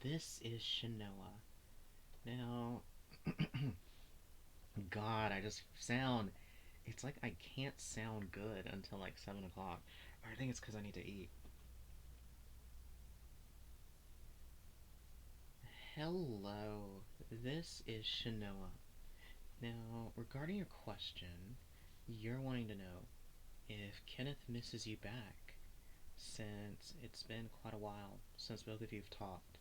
this is Shanoa. Now, God, I just sound... It's like I can't sound good until like 7 o'clock. Or I think it's because I need to eat. Hello, this is Shanoa. Now, regarding your question, you're wanting to know if Kenneth misses you back, since it's been quite a while since both of you have talked.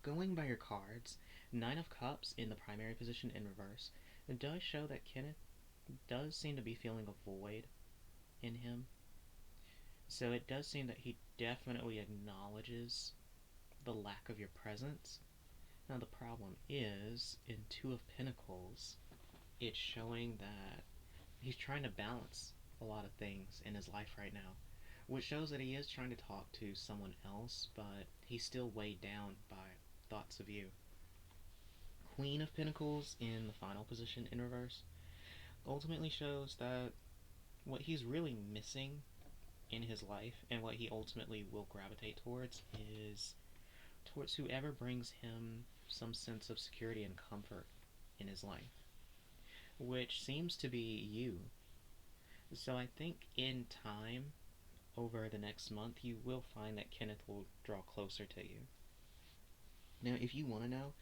Going by your cards, 9 of Cups in the primary position in reverse, it does show that Kenneth does seem to be feeling a void in him. So it does seem that he definitely acknowledges the lack of your presence. Now the problem is, in 2 of Pentacles, it's showing that he's trying to balance a lot of things in his life right now, which shows that he is trying to talk to someone else, but he's still weighed down by thoughts of you. Queen of Pentacles in the final position in reverse ultimately shows that what he's really missing in his life, and what he ultimately will gravitate towards, is towards whoever brings him some sense of security and comfort in his life, which seems to be you. So I think in time, over the next month, you will find that Kenneth will draw closer to you. Now, if you want to know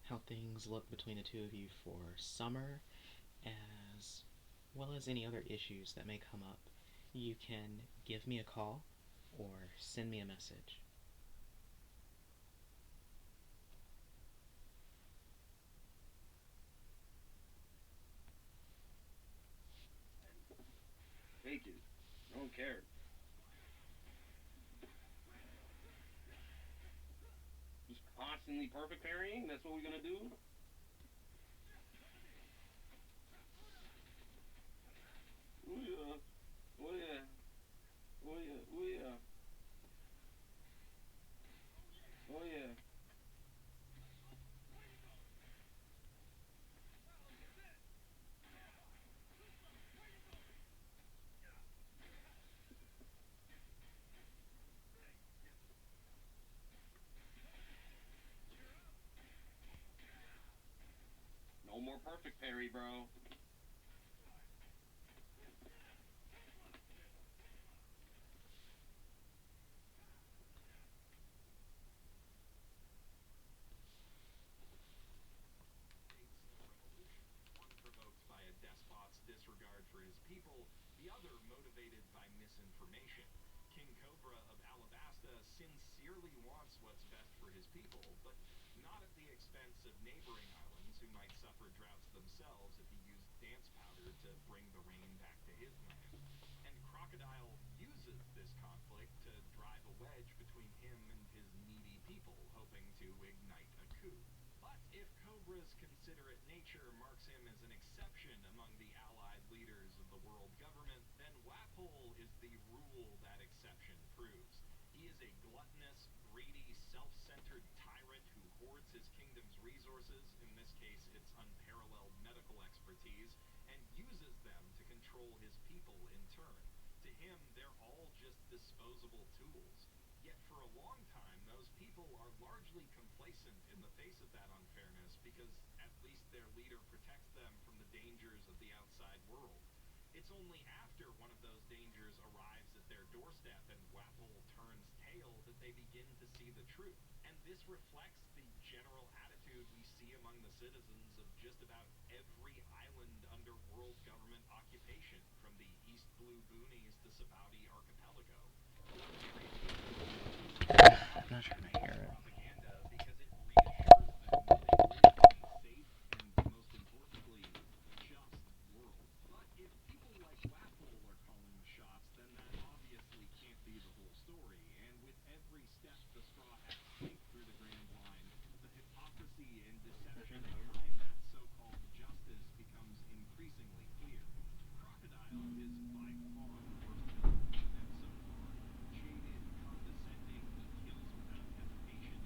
how things look between the 2 of you for summer, as well as any other issues that may come up, you can give me a call or send me a message. Take it. I don't care. Just constantly perfect parrying? That's what we're gonna do? Oh yeah. Oh yeah. Oh yeah. Oh yeah. Oh yeah. No more perfect parry, bro. Provoked by a despot's disregard for his people, the other motivated by misinformation. King Cobra of Alabasta sincerely wants what's best for his people, but not at the expense of neighboring islands who might suffer droughts themselves if he used dance powder to bring the rain back to his land. And Crocodile uses this conflict to drive a wedge between him and his needy people, hoping to ignite a coup. But if Cobra's considerate nature marks him as an exception among the allied leaders of the world government, then Waphole is the rule that exception proves. He is a gluttonous, greedy, self-centered tyrant who hoards his kingdom's resources, in this case its unparalleled medical expertise, and uses them to control his people in turn. To him, they're all just disposable tools. Yet for a long time, those people are largely complacent in the face of that unfairness because at least their leader protects them from the dangers of the outside world. It's only after one of those dangers arrives at their doorstep and Waphole turns tail that they begin to see the truth. And this reflects the general attitude we see among the citizens of just about every island under world government occupation, from the East Blue Boonies to Sabaudi Archipelago. I'm not sure if I hear it. Because it reassures them that they live in a safe and, most importantly, just world. But if people like Waphole are calling the shots, then that obviously can't be the whole story. And with every step the Straw Hats take through the Grand Line, the hypocrisy and deception behind that so-called justice becomes increasingly clear. Crocodile is by far the worst villain we've met so far. Jaded, condescending, he kills without hesitation,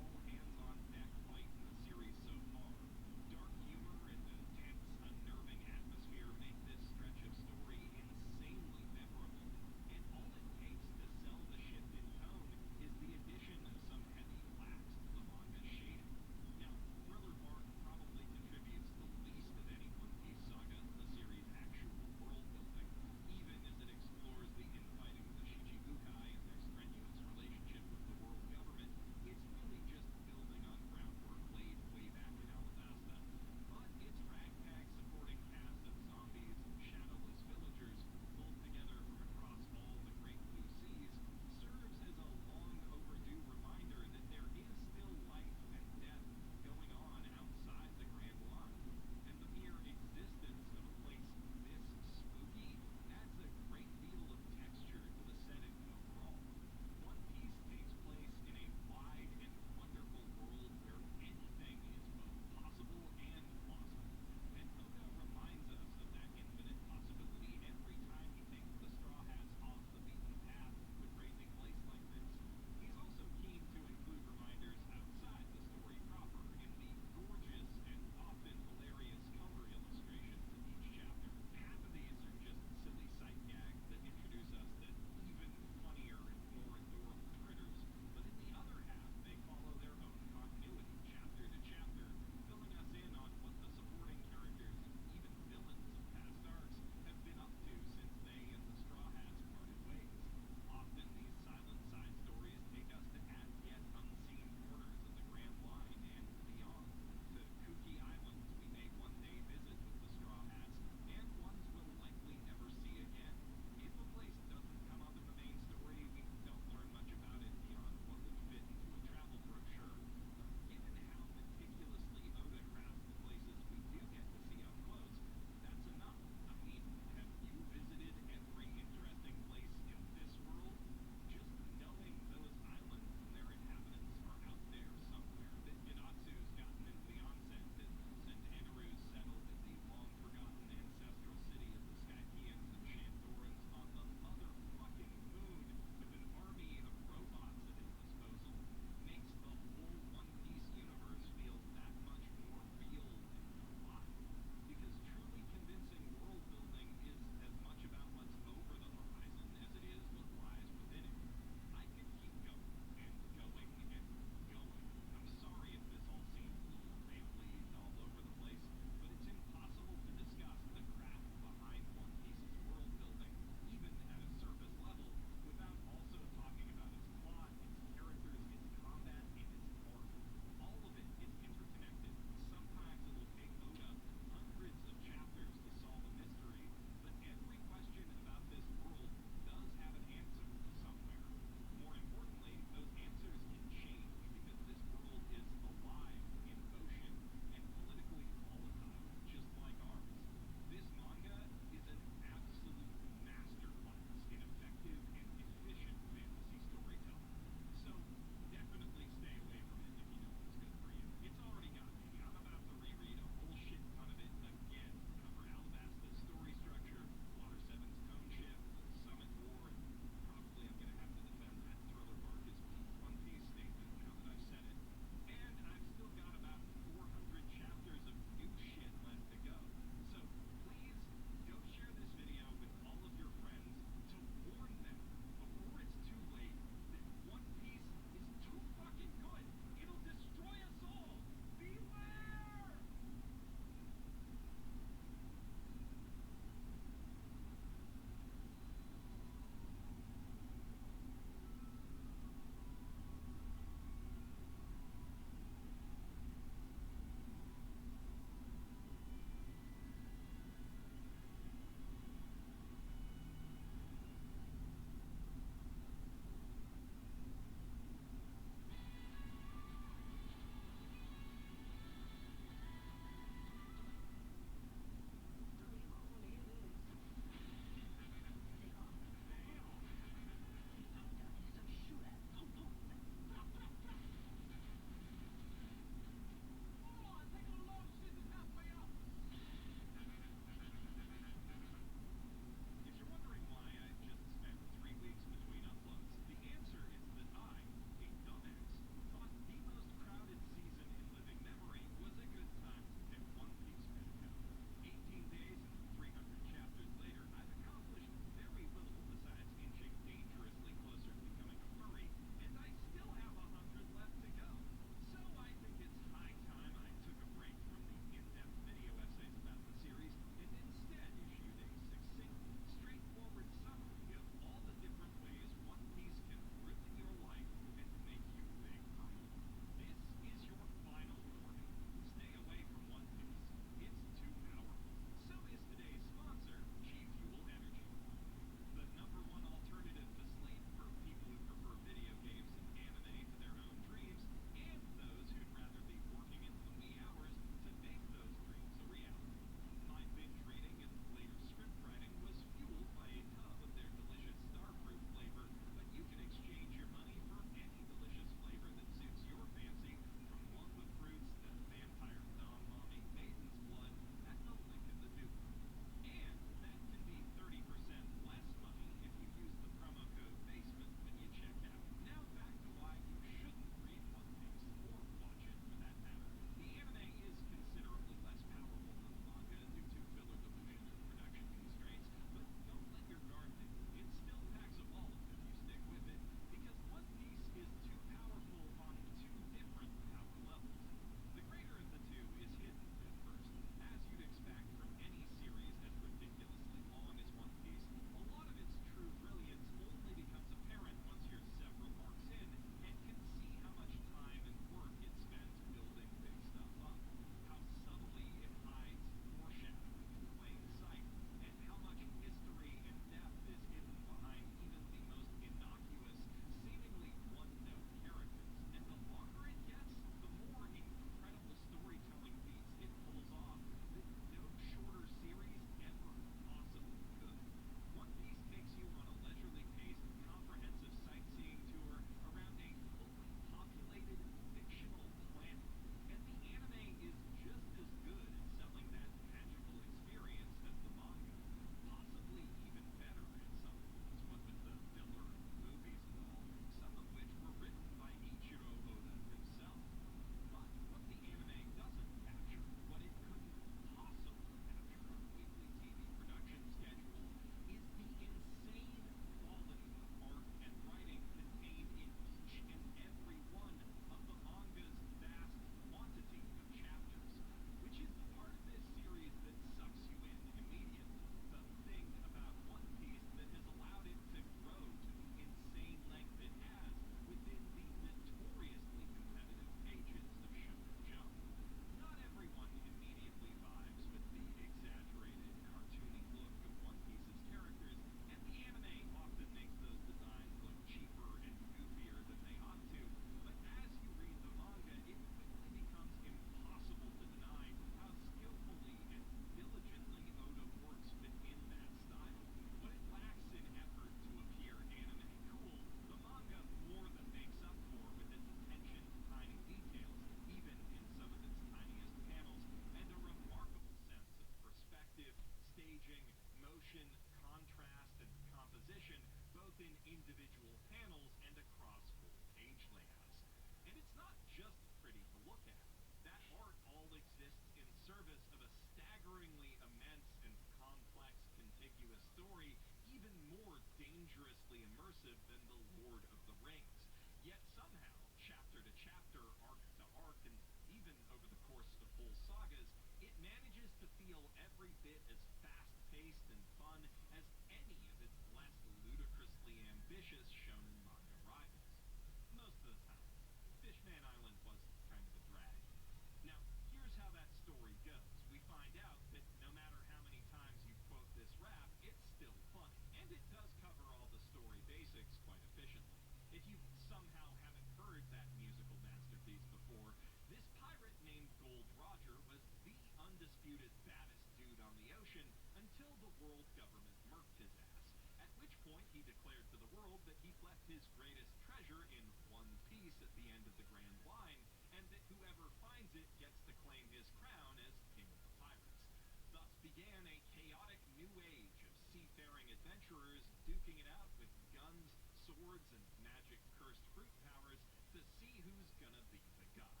world government murked his ass, at which point he declared to the world that he'd left his greatest treasure in one piece at the end of the Grand Line, and that whoever finds it gets to claim his crown as king of the pirates. Thus began a chaotic new age of seafaring adventurers duking it out with guns, swords, and magic cursed fruit powers to see who's gonna be the guy.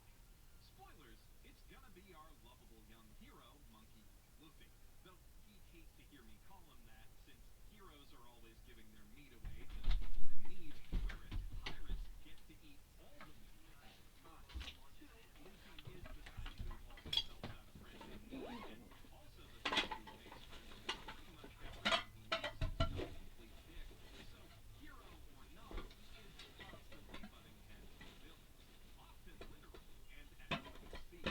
Spoilers, it's gonna be our lovable young hero, Monkey D. Luffy. Though he'd hate to hear me call him that, since heroes are always giving their meat away to people in need, whereas pirates get to eat all the meat all the time. Still, Luffy is the type who hauls himself out of friends in need, and also the type who makes friends with pretty much everyone he meets who's not a complete dick. So, hero or not, he is constantly butting heads with villains, often literally and as we speak.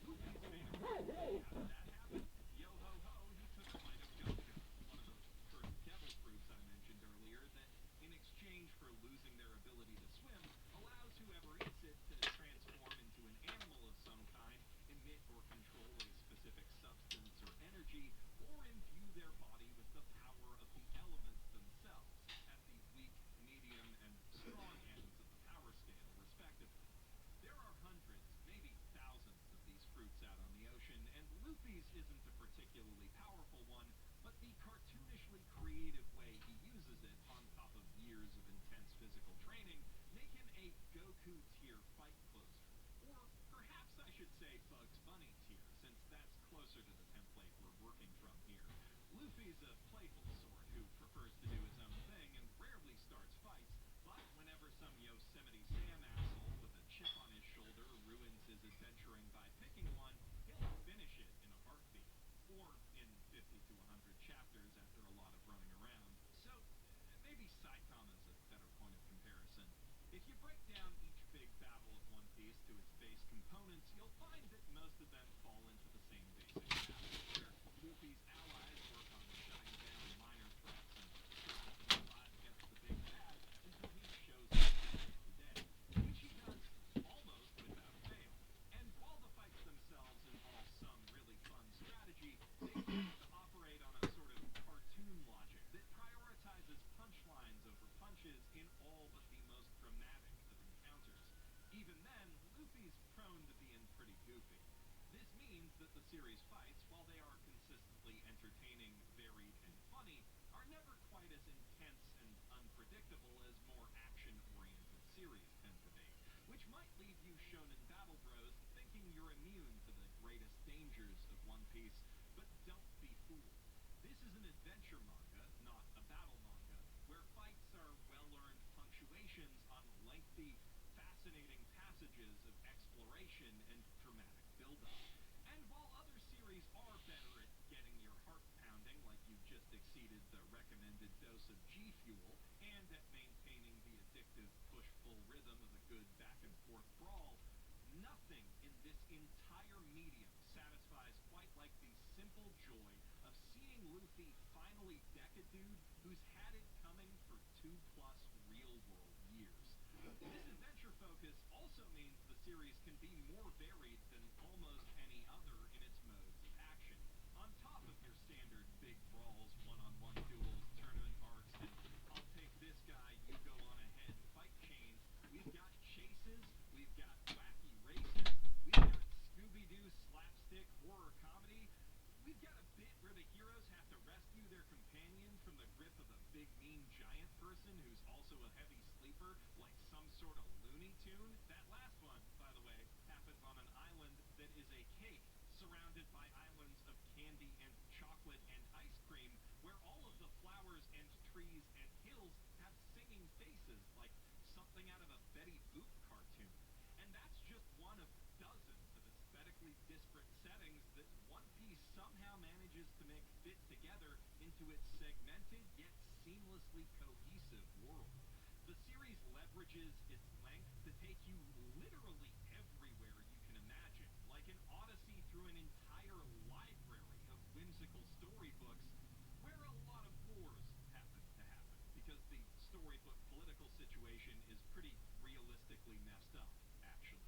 Luffy's favorite way how did that happen? Yo ho ho, he took a bite of Goku, one of those cursed devil fruits I mentioned earlier that, in exchange for losing their ability to swim, allows whoever eats it to transform into an animal of some kind, emit or control a specific substance or energy, or imbue their body with the power of the elements themselves, at the weak, medium, and strong ends of the power scale, respectively. There are hundreds, maybe thousands of these fruits out on the ocean, and Luffy's isn't a particularly powerful one, but the cartoonishly creative way he uses it, on top of years of intense physical training, make him a Goku-tier fight closer. Or perhaps I should say Bugs Bunny tier, since that's closer to the template we're working from here. Luffy's a playful sort who prefers to do his own thing and rarely starts fights, but whenever some Yosemite Sam asshole with a chip on his shoulder ruins his adventuring by picking one, he'll finish it in a heartbeat. Or in 50 to 100 chapters after a lot of running around. So, maybe Saitama's a better point of comparison. If you break down each big battle of One Piece to its base components, you'll find that most of them fall into the same basic pattern, where Luffy's allies work on shutting down minor threats and strive to survive against the big bad until he shows up to save the day, which he does almost without fail. And while the fights themselves involve some really fun strategy, they tend to operate on a sort of cartoon logic that prioritizes punchlines over punches in all but the most dramatic of encounters. Even then, Luffy's prone to being pretty goofy. This means that the series' fights, while they are consistently entertaining, varied, and funny, are never quite as intense and unpredictable as more action-oriented series tend to be, which might leave you shonen battle bros thinking you're immune to the greatest dangers of One Piece, but don't be fooled. This is an adventure manga, not a battle manga, where fights are well-earned punctuations on lengthy, fascinating passages of exploration and dramatic build-up. And while other series are better at getting your heart pounding like you just exceeded the recommended dose of G Fuel, and at maintaining the addictive push-pull rhythm of a good back-and-forth brawl, nothing in this entire medium satisfies quite like the simple joy of seeing Luffy finally deck a dude who's had it coming for 2+ real-world years. This adventure focus also means the series can be more varied than almost any other in its modes of action. On top of your standard big brawls, one-on-one duels, tournament arcs, and I'll take this guy, you go on ahead fight chains, we've got chases, we've got wacky races, we've got Scooby-Doo slapstick horror comedy, we've got a bit where the heroes have to rescue their companion from the grip of a big mean giant person who's also a heavy sleeper, like some sort of Looney Tune. That last one, by the way, happens on an island that is a cake surrounded by islands of candy and chocolate and ice cream, where all of the flowers and trees and hills have singing faces, like something out of a Betty Boop cartoon. And that's just one of dozens of aesthetically disparate settings that One Piece somehow manages to make fit together into its segmented yet seamlessly cohesive world. The series leverages its length to take you literally everywhere you can imagine, like an odyssey through an entire library of whimsical storybooks where a lot of wars happen to happen, because the storybook political situation is pretty realistically messed up, actually.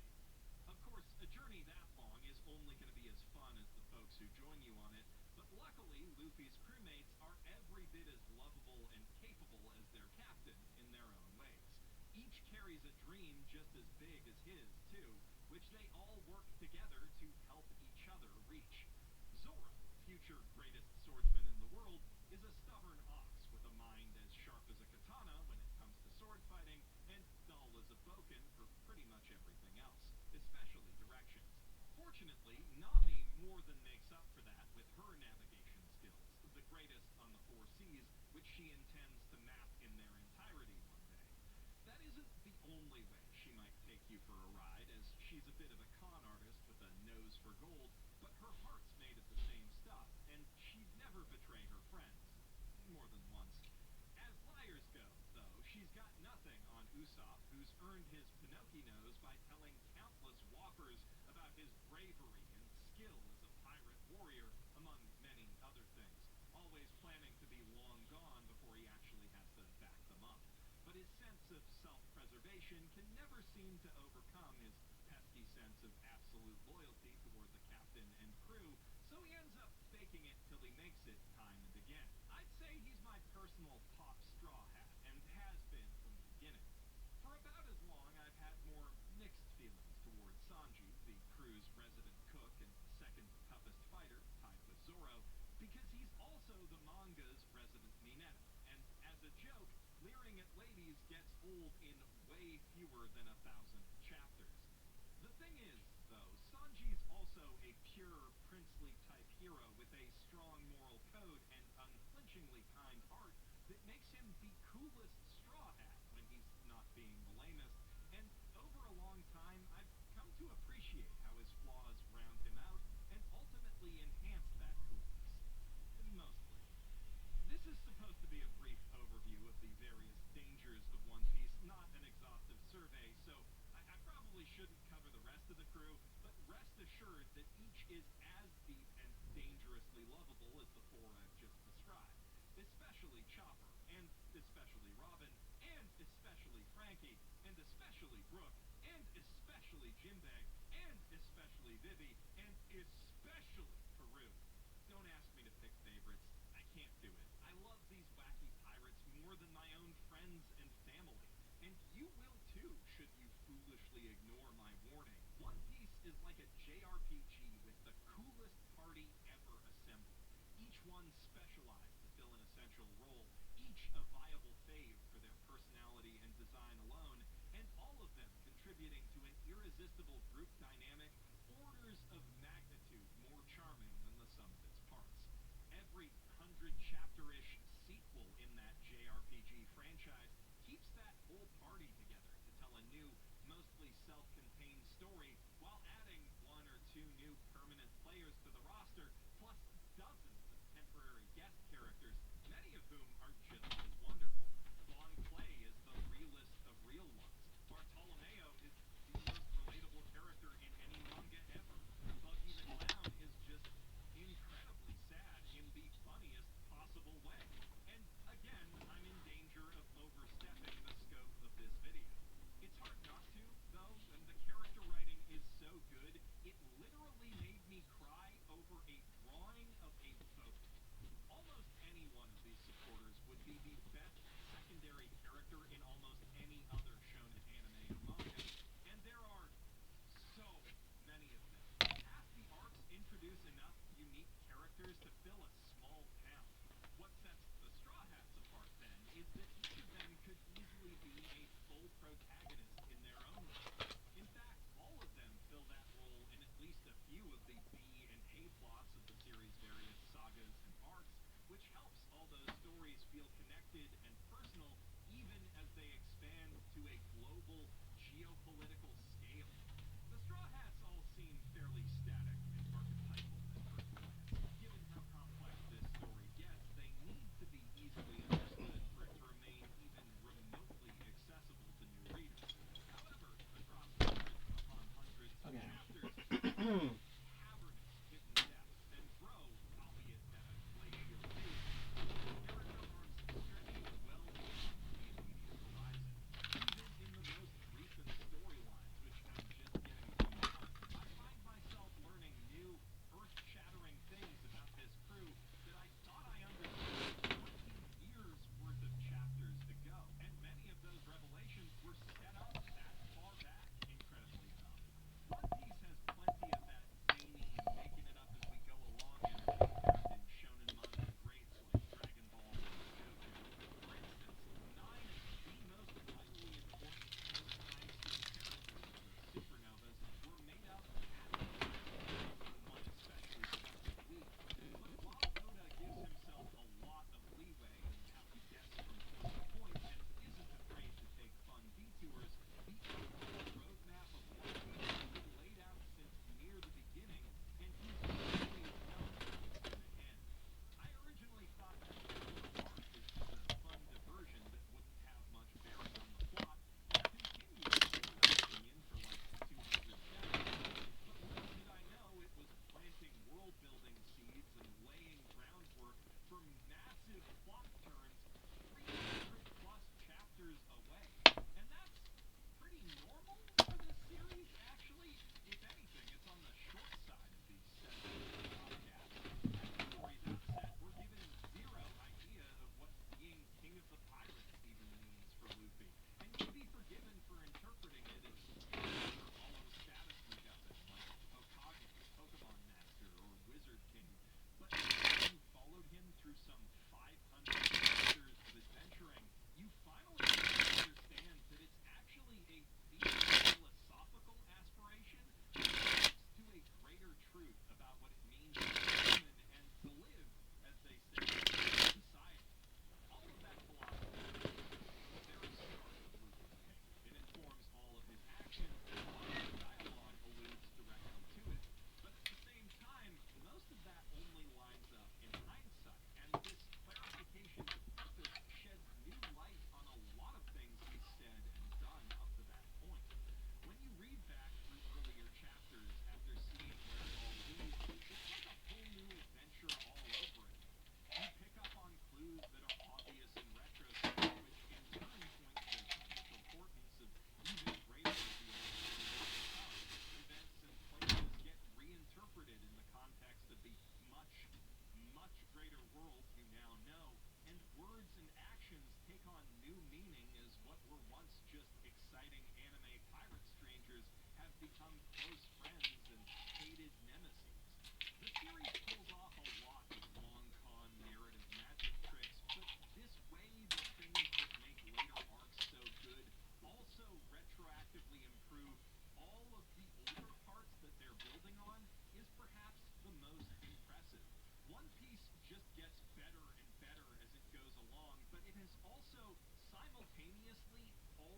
Of course, a journey that long is only going to be as fun as the folks who join you on it, but luckily, Luffy Luffy's crewmates are every bit as lovable and capable as their captain in their own ways. Each carries a dream just as big as his, too, which they all work together to help each other reach. Zoro, future greatest swordsman in the world, is a stubborn ox with a mind as sharp as a katana when it comes to sword fighting, and dull as a boken for pretty much everything else, especially directions. Fortunately, Nami more than makes up for that with her navigation skills, the greatest on the 4 seas, which she intends to map in their entirety one day. That isn't the only way she might take you for a ride, as she's a bit of a con artist with a nose for gold, but her heart's made of the same stuff, and she'd never betray her friends. More than once. As liars go, though, she's got nothing on Usopp, who's earned his Pinocchio nose by telling countless whoppers about his bravery and skill as a pirate warrior, among many other things, always planning to be long gone before he actually has to back them up. But his sense of self-preservation can never seem to overcome his pesky sense of absolute loyalty toward the captain and crew, so he ends up faking it till he makes it time and again. I'd say he's my personal top straw hat, and has been from the beginning. For about as long, I've had more mixed feelings towards Sanji, the crew's resident cook and second toughest fighter, tied with Zoro, because he's also the manga's resident Mineta, and as a joke, leering at ladies gets old in way fewer than 1,000 chapters. The thing is, though, Sanji's also a pure, princely-type hero with a strong moral code and unflinchingly kind heart that makes him the coolest straw hat when he's not being the lamest, and over a long time, I've come to appreciate how his flaws round him out and ultimately enhance that coolness. Mostly. This is supposed to be a brief overview of the various dangers of One Piece, not an exhaustive survey, so I probably shouldn't cover the rest of the crew, but rest assured that each is as deep and dangerously lovable as the 4 I've just described, especially Chopper, and especially Robin, and especially Frankie, and especially Brooke, and especially Jinbei, and especially Vivi, and especially Peru. Don't ask me to pick favorites. I can't do it. I love these wacky pirates more than my own friends and family. And you will too, should you foolishly ignore my warning. One Piece is like a JRPG with the coolest party ever assembled. Each one specialized to fill an essential role, each a viable fave for their personality and design alone, and all of them contributing to an irresistible group dynamic orders of magnitude more charming than the sum of its parts. Every 100-chapter-ish sequel in that JRPG franchise keeps that whole party together to tell a new, mostly self-contained story while adding 1 or 2 new permanent players to the roster, plus dozens of temporary guest characters, many of whom are just as wonderful. Bon Clay is the realest of real ones. Bartolomeo is the most relatable character in any manga ever. Buggy the Clown is just incredibly sad in the funniest possible way. And again, I'm in danger of overstepping the scope of this video. It's hard not to, though, and the character writing is so good, it literally made me cry over a drawing of a boat. Almost any one of these supporters would be the best secondary character in almost any other shonen anime or manga, and there are so many of them. Half the arcs introduce enough unique characters to fill a small town. What sets the Straw Hats apart, then, is that each of them could easily be a full protagonist in their own right. In fact, all of them fill that role in at least a few of the B and A plots of the series' various sagas and arcs, which helps all those stories feel connected and personal, even as they expand to a global geopolitical scale. The Straw Hats all seem fairly static and archetypal at first glance. Given how complex this story gets, they need to be easily understood for it to remain even remotely accessible to new readers. However, across hundreds upon hundreds of chapters, cavernous hidden depths, and grow, albeit at a glacial pace, character arcs stretch well beyond the immediate horizon. Even in the most recent storyline,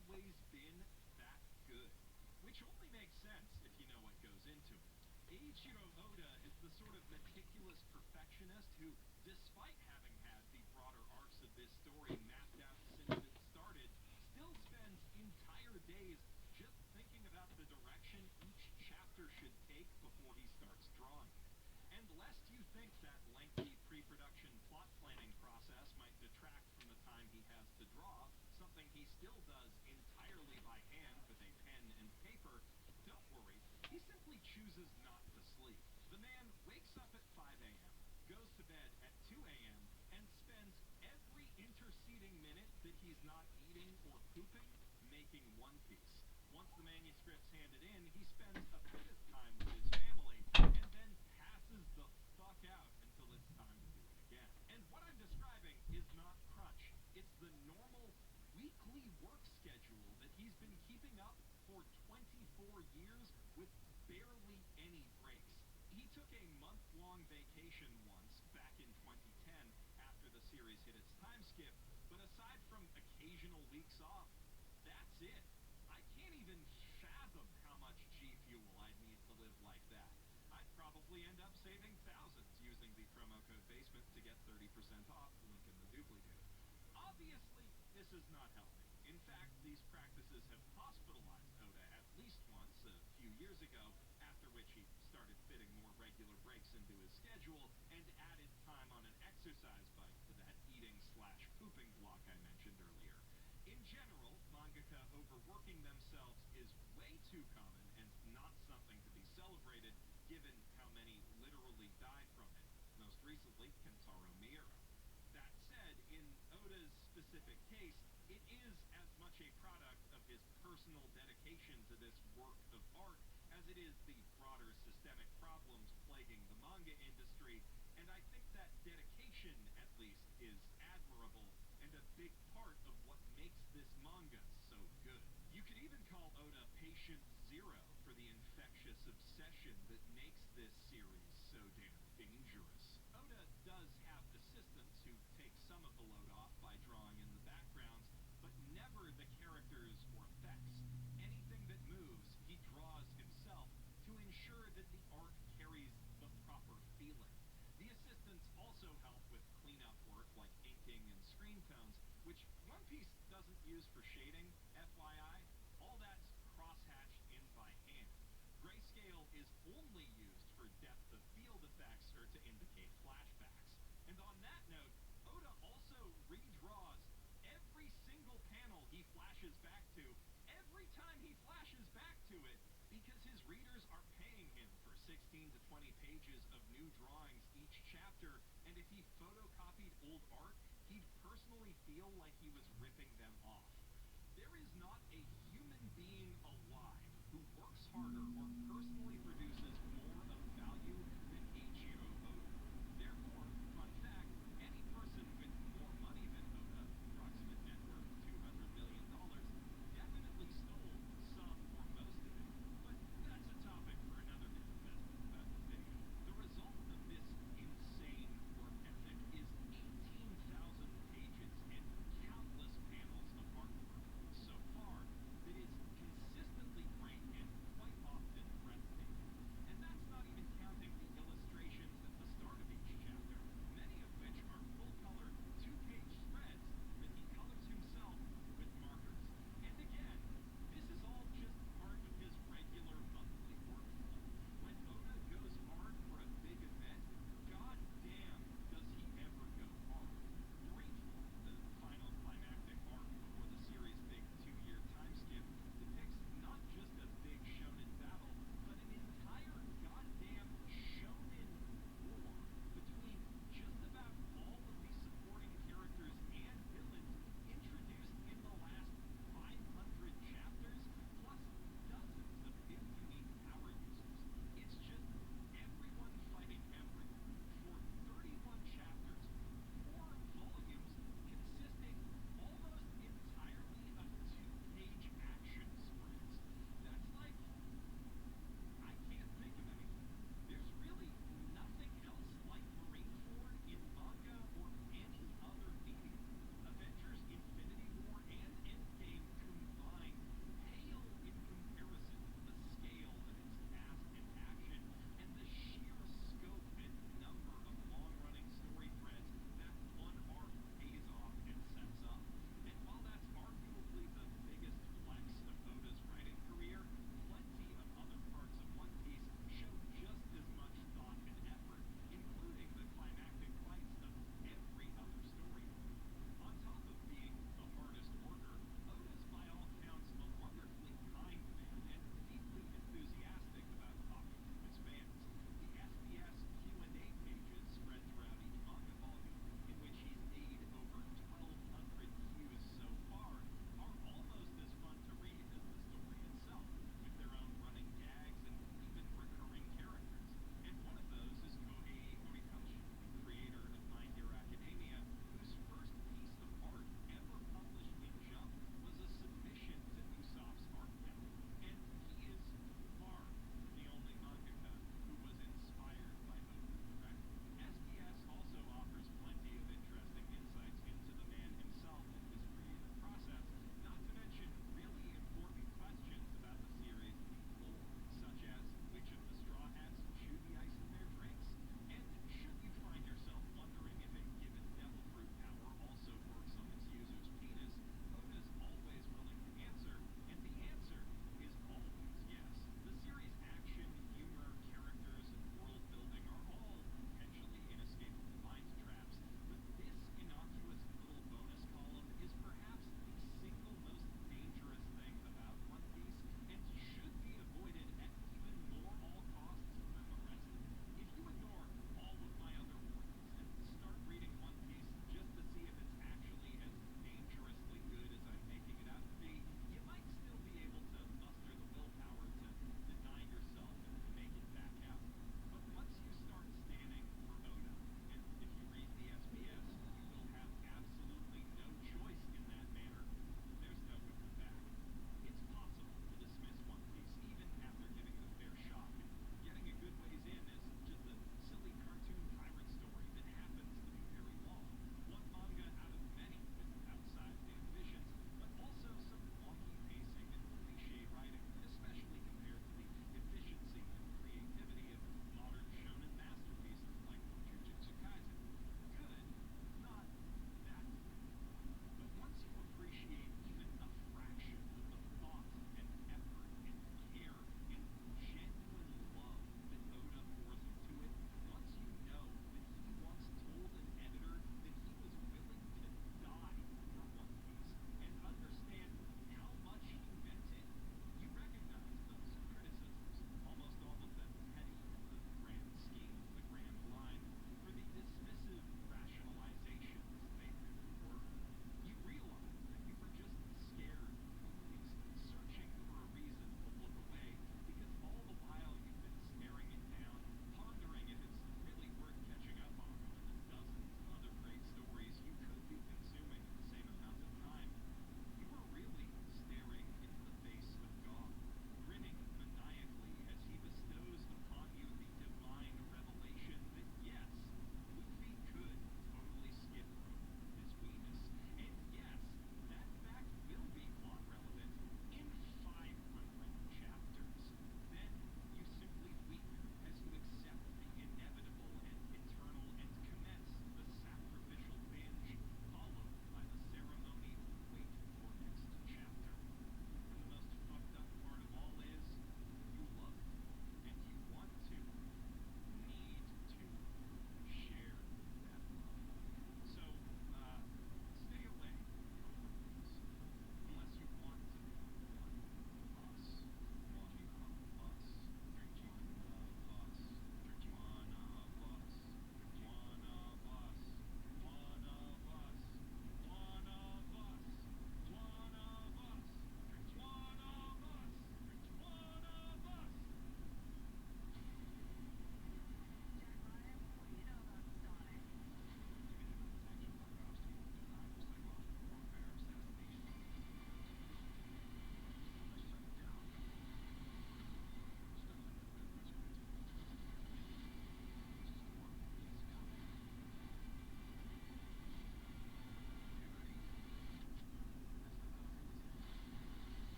always been that good. Which only makes sense if you know what goes into it. Eiichiro Oda is the sort of meticulous perfectionist who, despite having had the broader arcs of this story mapped out since it started, still spends entire days just thinking about the direction each chapter should take before he starts drawing it. And lest you think that lengthy pre-production plot planning process might detract from the time he has to draw, something he still does entirely by hand with a pen and paper, don't worry, he simply chooses not to sleep. The man wakes up at 5 a.m., goes to bed at 2 a.m., and spends every interceding minute that he's not eating or pooping making One Piece. Once the manuscript's handed in, he spends a bit of time with his family, and then passes the fuck out until it's time to do it again. And what I'm describing is not crunch. It's the normal weekly work schedule that he's been keeping up for 24 years with barely any breaks. He took a month-long vacation once back in 2010 after the series hit its time skip, but aside from occasional weeks off, that's it. I can't even fathom how much G Fuel I'd need to live like that. I'd probably end up saving thousands using the promo code BASEMENT to get 30% off, link in the doobly-doo. Obviously, this is not helping. In fact, these practices have hospitalized Oda at least once a few years ago, after which he started fitting more regular breaks into his schedule and added time on an exercise bike to that eating/pooping block I mentioned earlier. In general, mangaka overworking themselves is way too common and not something to be celebrated, given how many literally die from it. Most recently, Kentaro Miura. That said, in Oda's specific case, it is as much a product of his personal dedication to this work of art as it is the broader systemic problems plaguing the manga industry, and I think that dedication, at least, is admirable and a big part of what makes this manga so good. You could even call Oda patient zero for the infectious obsession that makes this series so damn dangerous. Oda does have assistants who take some of the load off by drawing in the backgrounds, but never the characters or effects. Anything that moves, he draws himself to ensure that the art carries the proper feeling. The assistants also help with cleanup work like inking and screen tones, which One Piece doesn't use for shading, FYI. All that's cross-hatched in by hand. Grayscale is only used for depth of field effects or to indicate flashbacks. And on that note, Oda also redraws every single panel he flashes back to, every time he flashes back to it, because his readers are paying him for 16 to 20 pages of new drawings each chapter, and if he photocopied old art, he'd personally feel like he was ripping them off. There is not a human being alive who works harder or personally produces more of value than Eiichiro Oda. Therefore, fun fact, any person with more money than Oda, approximate net worth $200 million, definitely stole some or most of it. But that's a topic for another video. The result of this insane work ethic is 18,000 pages and countless panels of artwork so far that is consistently great and quite often breathtaking.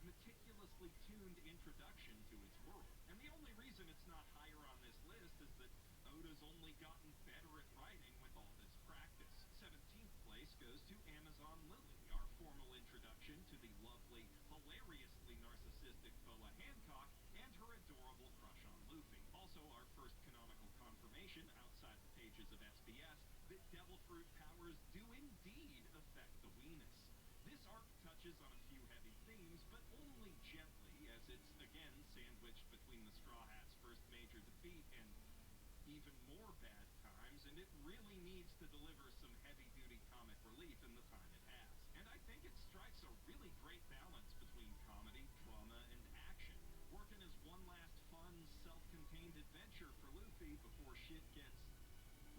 meticulously tuned introduction to its world. And the only reason it's not higher on this list is that Oda's only gotten better at writing with all this practice. 17th place goes to Amazon Lily, our formal introduction to the lovely, hilariously narcissistic Boa Hancock and her adorable crush on Luffy. Also our first canonical confirmation outside the pages of SBS that Devil Fruit powers do indeed affect the weenus. This arc touches on a few heavy themes, but only gently, as it's again sandwiched between the Straw Hats' first major defeat and even more bad times, and it really needs to deliver some heavy-duty comic relief in the time it has. And I think it strikes a really great balance between comedy, drama, and action, working as one last fun, self-contained adventure for Luffy before shit gets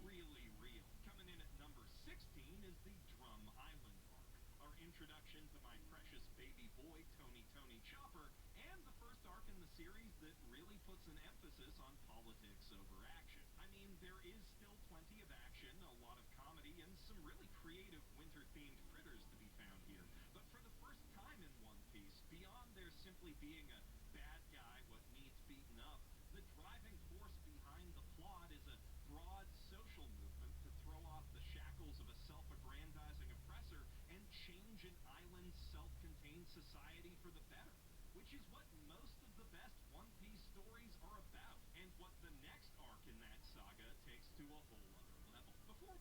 really real. Coming in at number 16 is the Drum Island arc, our introduction to my precious baby boy, Tony Chopper, and the first arc in the series that really puts an emphasis on politics over action. I mean, there is still plenty of action, a lot of comedy, and some really creative winter-themed critters to be found here. But for the first time in One Piece, beyond there simply being a bad guy what needs beaten up, the driving force behind the plot is a broad social movement to throw off the shackles of a self-aggrandizing oppressor and change an island's self-contained society for the better, which is what most of the best One Piece stories are about, and what the next arc in that saga takes to a whole other level. Before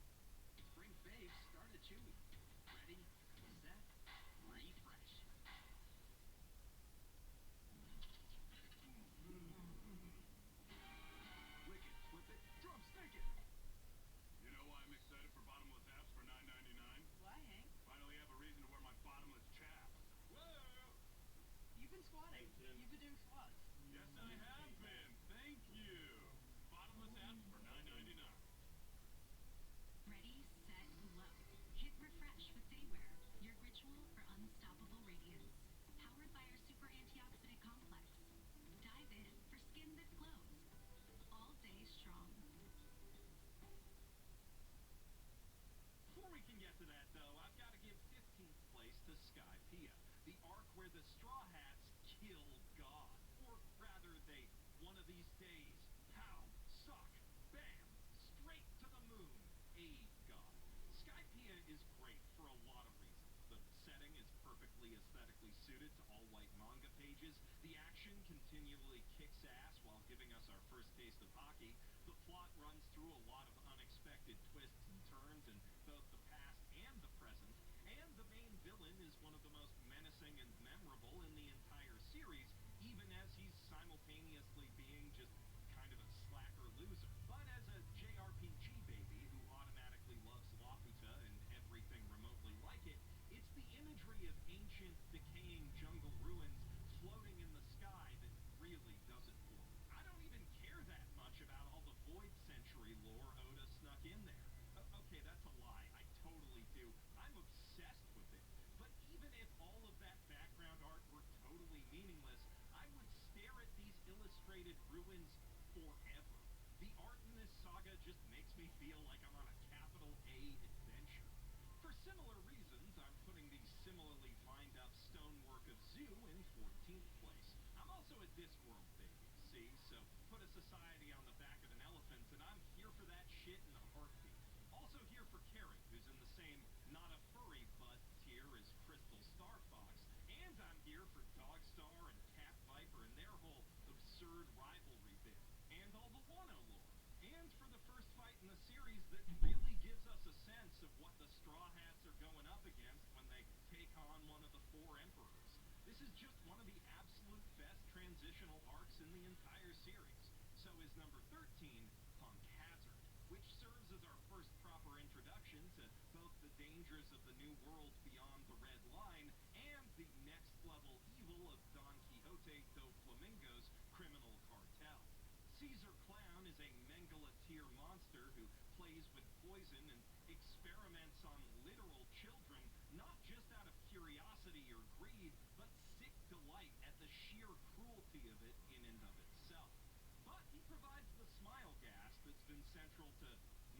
Spring Fave, start at Chewy. Ready, set, refresh. Wicked, flip it, drum stick it! You know why I'm excited for bottomless apps for $9.99? Why, Hank? Finally have a reason to wear my bottomless chaps. Whoa! You've been squatting. You've been doing squats. Yes, I have been. Thank you. Bottomless apps for $9.99. Ready, set, glow. Hit refresh with Daywear, your ritual for unstoppable radiance. Powered by our super antioxidant complex. Dive in for skin that glows. All day strong. Before we can get to that, though, I've got to give 15th place to Skypiea, the arc where the Straw Hats kill God. Or rather, they, one of these days, pow, suck, bam, straight to the moon, aid God. Skypiea is great for a lot of reasons. The setting is perfectly aesthetically suited to all-white manga pages. The action continually kicks ass while giving us our first taste of hockey. The plot runs through a lot of unexpected twists and turns in both the past and the present. And the main villain is one of the most menacing and memorable in the entire series, even as he's simultaneously being just kind of a slacker loser. But as a JRPG baby who automatically loves Laputa and everything remotely like it, it's the imagery of ancient, decaying jungle ruins floating in the sky that really does it for me. I don't even care that much about all the Void Century lore Oda snuck in there. Okay, that's a lie. I totally do. I'm obsessed with it. But even if all of that background art were totally meaningless, I would stare at these illustrated ruins forever. The art in this saga just makes me feel like I'm on a capital A adventure. For similar reasons, I'm putting the similarly lined-up stonework of Zoo in 14th place. I'm also a Discworld baby, see? So put a society on the back of an elephant, and I'm here for that shit in a heartbeat. Also here for Carrot, who's in the same not a furry but tier as Crystal Star Fox, and I'm here for Dogstar and Cat Viper and their whole absurd rivalry bit, and all the Wano lore, and for the first fight in the series that really gives us a sense of what the Straw Hats are going up against when they take on one of the four emperors. This is just one of the absolute best transitional arcs in the entire series. So is number 13, Punk Hazard, which serves as our first proper introduction to both the dangers of the new world beyond the Red Line and the next-level evil of Don Quixote do Flamingo's criminal cartel. Caesar Clown is a Mengele-tier monster who plays with poison and experiments on literal children, not just out of curiosity or greed, but sick delight at the sheer cruelty of it in and of itself. But he provides the smile gas that's been central to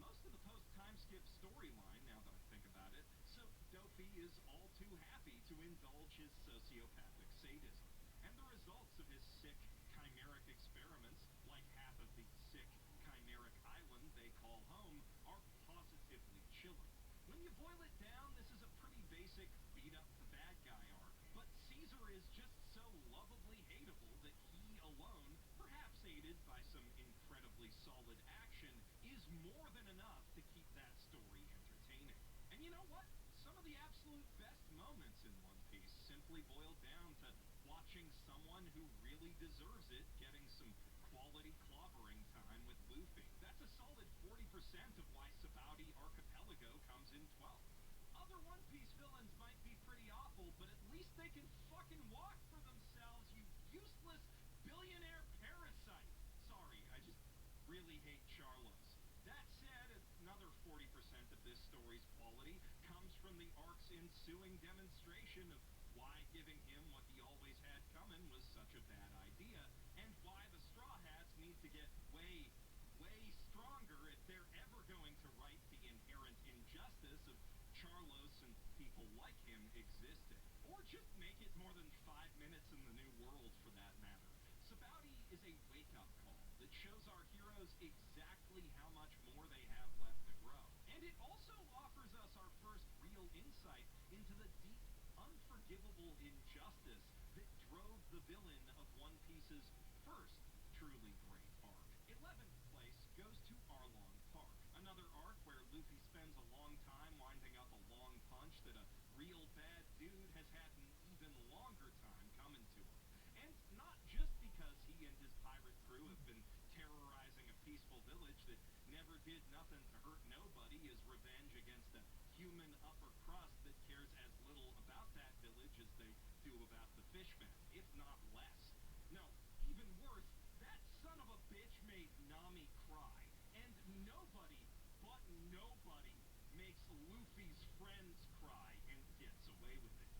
most of the post-time skip storyline, now that I think about it, so Dopey is all too happy to indulge his sociopathic sadism. And the results of his sick, chimeric experiments, like half of the sick, chimeric island they call home, are positively chilling. When you boil it down, this is a pretty basic beat-up-the-bad-guy arc, but Caesar is just so lovably hateable that he alone, perhaps aided by some incredibly solid action, is more than enough to keep that story entertaining. And you know what? Some of the absolute best moments in One Piece simply boil down to watching someone who really deserves it getting some quality clobbering time with Luffy. That's a solid 40% of why Sabaody Archipelago comes in 12th. Other One Piece villains might be pretty awful, but at least they can fucking walk for themselves, you useless billionaire parasite. Sorry, I just really hate Charlos. That said, another 40% of this story's quality comes from the arc's ensuing demonstration of why giving him what he always had coming was such a bad idea, and why the Straw Hats need to get way, way stronger if they're ever going to right the inherent injustice of Charlos and people like him existing. Or just make it more than 5 minutes in the New World, for that matter. Sabaody is a wake-up call that shows our heroes exactly how much more they have left to grow. And it also offers us our first real insight into the deep, unforgivable injustice that drove the villain of One Piece's first truly great arc. 11th place goes to Arlong Park, another arc where Luffy spends a long time winding up a long punch that a real bad dude has had an even longer time coming to him. And not just because he and his pirate crew have been terrorizing a peaceful village that never did nothing to hurt nobody as revenge against a human upper crust that cares as little about that village as they do about the fishmen, if not less. No, even worse, that son of a bitch made Nami cry, and nobody, but nobody, makes Luffy's friends cry and gets away with it.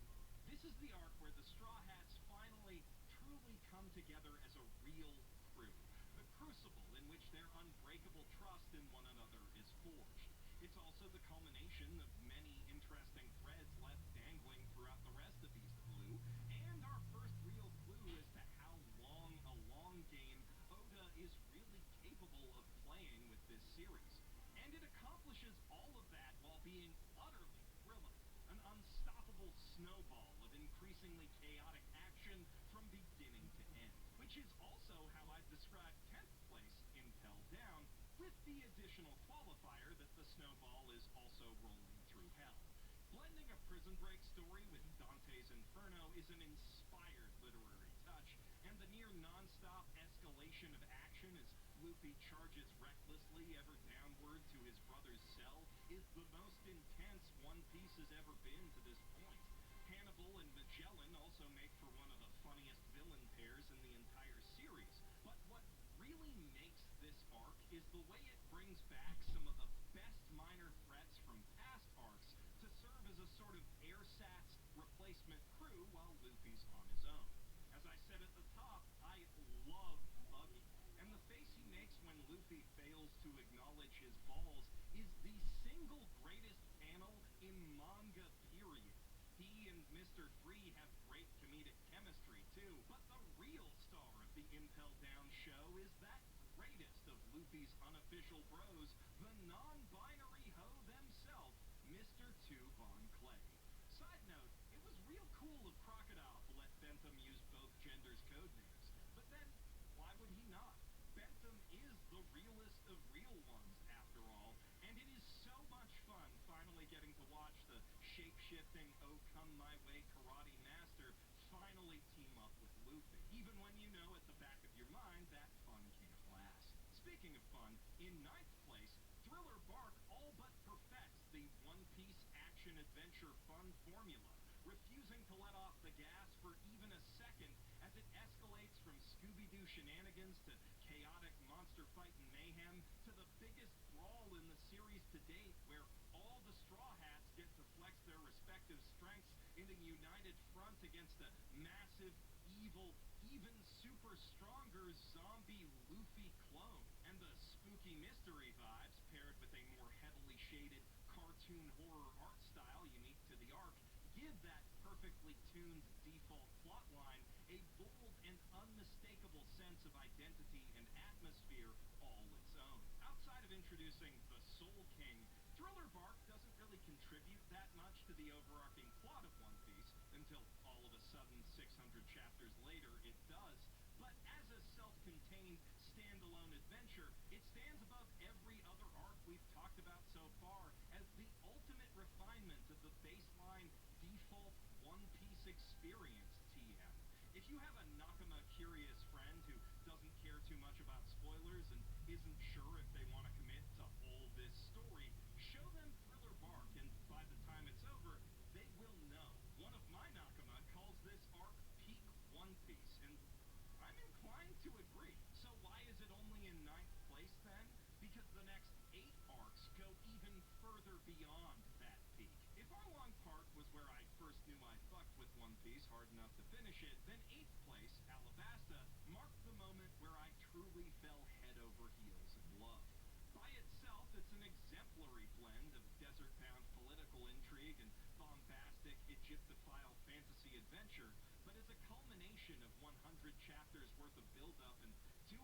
This is the arc where the Straw Hats finally, truly come together as a real crew. The crucible in which their unbreakable trust in one another is forged. It's also the culmination of many interesting threads left dangling throughout the rest of East Blue, and our first real clue as to how long a long game Oda is really capable of playing with this series. And it accomplishes all of that while being utterly thrilling, an unstoppable snowball of increasingly chaotic action from beginning to end, which is also how I've described 10th place Impel Down, with the additional qualifier that the snowball is also rolling through hell. Blending a Prison Break story with Dante's Inferno is an inspired literary touch, and the near non-stop escalation of action as Luffy charges recklessly ever downward to his brother's cell is the most intense One Piece has ever been to this point. Hannibal and Magellan also make for one of the funniest villain pairs in the entire series, but what really makes this arc is the way it brings back some of the best minor threats from past arcs to serve as a sort of airsats replacement crew while Luffy's on his own. As I said at the top, I love Buggy, and the face he makes when Luffy fails to acknowledge his balls is the single greatest panel in manga period. He and Mr. 3 have great comedic chemistry too, but the real star of the Impel Down show is that greatest of Luffy's unofficial bros, the non-binary hoe themselves, Mr. 2 Von Clay. Side note, it was real cool of Crocodile to let Bentham use both genders' code names, but then, why would he not? Bentham is the realest of real ones, after all, and it is so much fun finally getting to watch the shape-shifting Oh Come My Way karate master finally team up with Luffy, even when you know at the back of your mind that fun can't last. Speaking of fun, in 9th place, Thriller Bark all but perfects the One Piece action-adventure fun formula, refusing to let off the gas for even a second as it escalates from Scooby-Doo shenanigans to chaotic monster fight and mayhem to the biggest brawl in the series to date, where all the Straw Hats get to flex their respective strengths in a united front against a massive, evil, even super stronger zombie Luffy clone. And the spooky mystery vibes, paired with a more heavily shaded cartoon horror art style unique to the arc, give that perfectly tuned cartoon's default plotline, a bold and unmistakable sense of identity and atmosphere all its own. Outside of introducing the Soul King, Thriller Bark doesn't really contribute that much to the overarching plot of One Piece until all of a sudden 600 chapters later it does. But as a self-contained, standalone adventure, it stands above every other arc we've talked about so far as the ultimate refinement of the baseline default One Piece experience, TM. If you have a Nakama-curious friend who doesn't care too much about spoilers and isn't sure if they want to commit to all this story, show them Thriller Bark, and by the time it's over, they will know. One of my Nakama calls this arc peak One Piece, and I'm inclined to agree. So why is it only in 9th place then? Because the next 8 arcs go even further beyond that peak. If Arlong Park was where I first knew I fucked with One Piece hard enough to finish it, then 8th place, Alabasta, marked the moment where I truly fell head over heels in love. By itself, it's an exemplary blend of desert-bound political intrigue and bombastic Egyptophile fantasy adventure, but as a culmination of 100 chapters worth of build-up and 200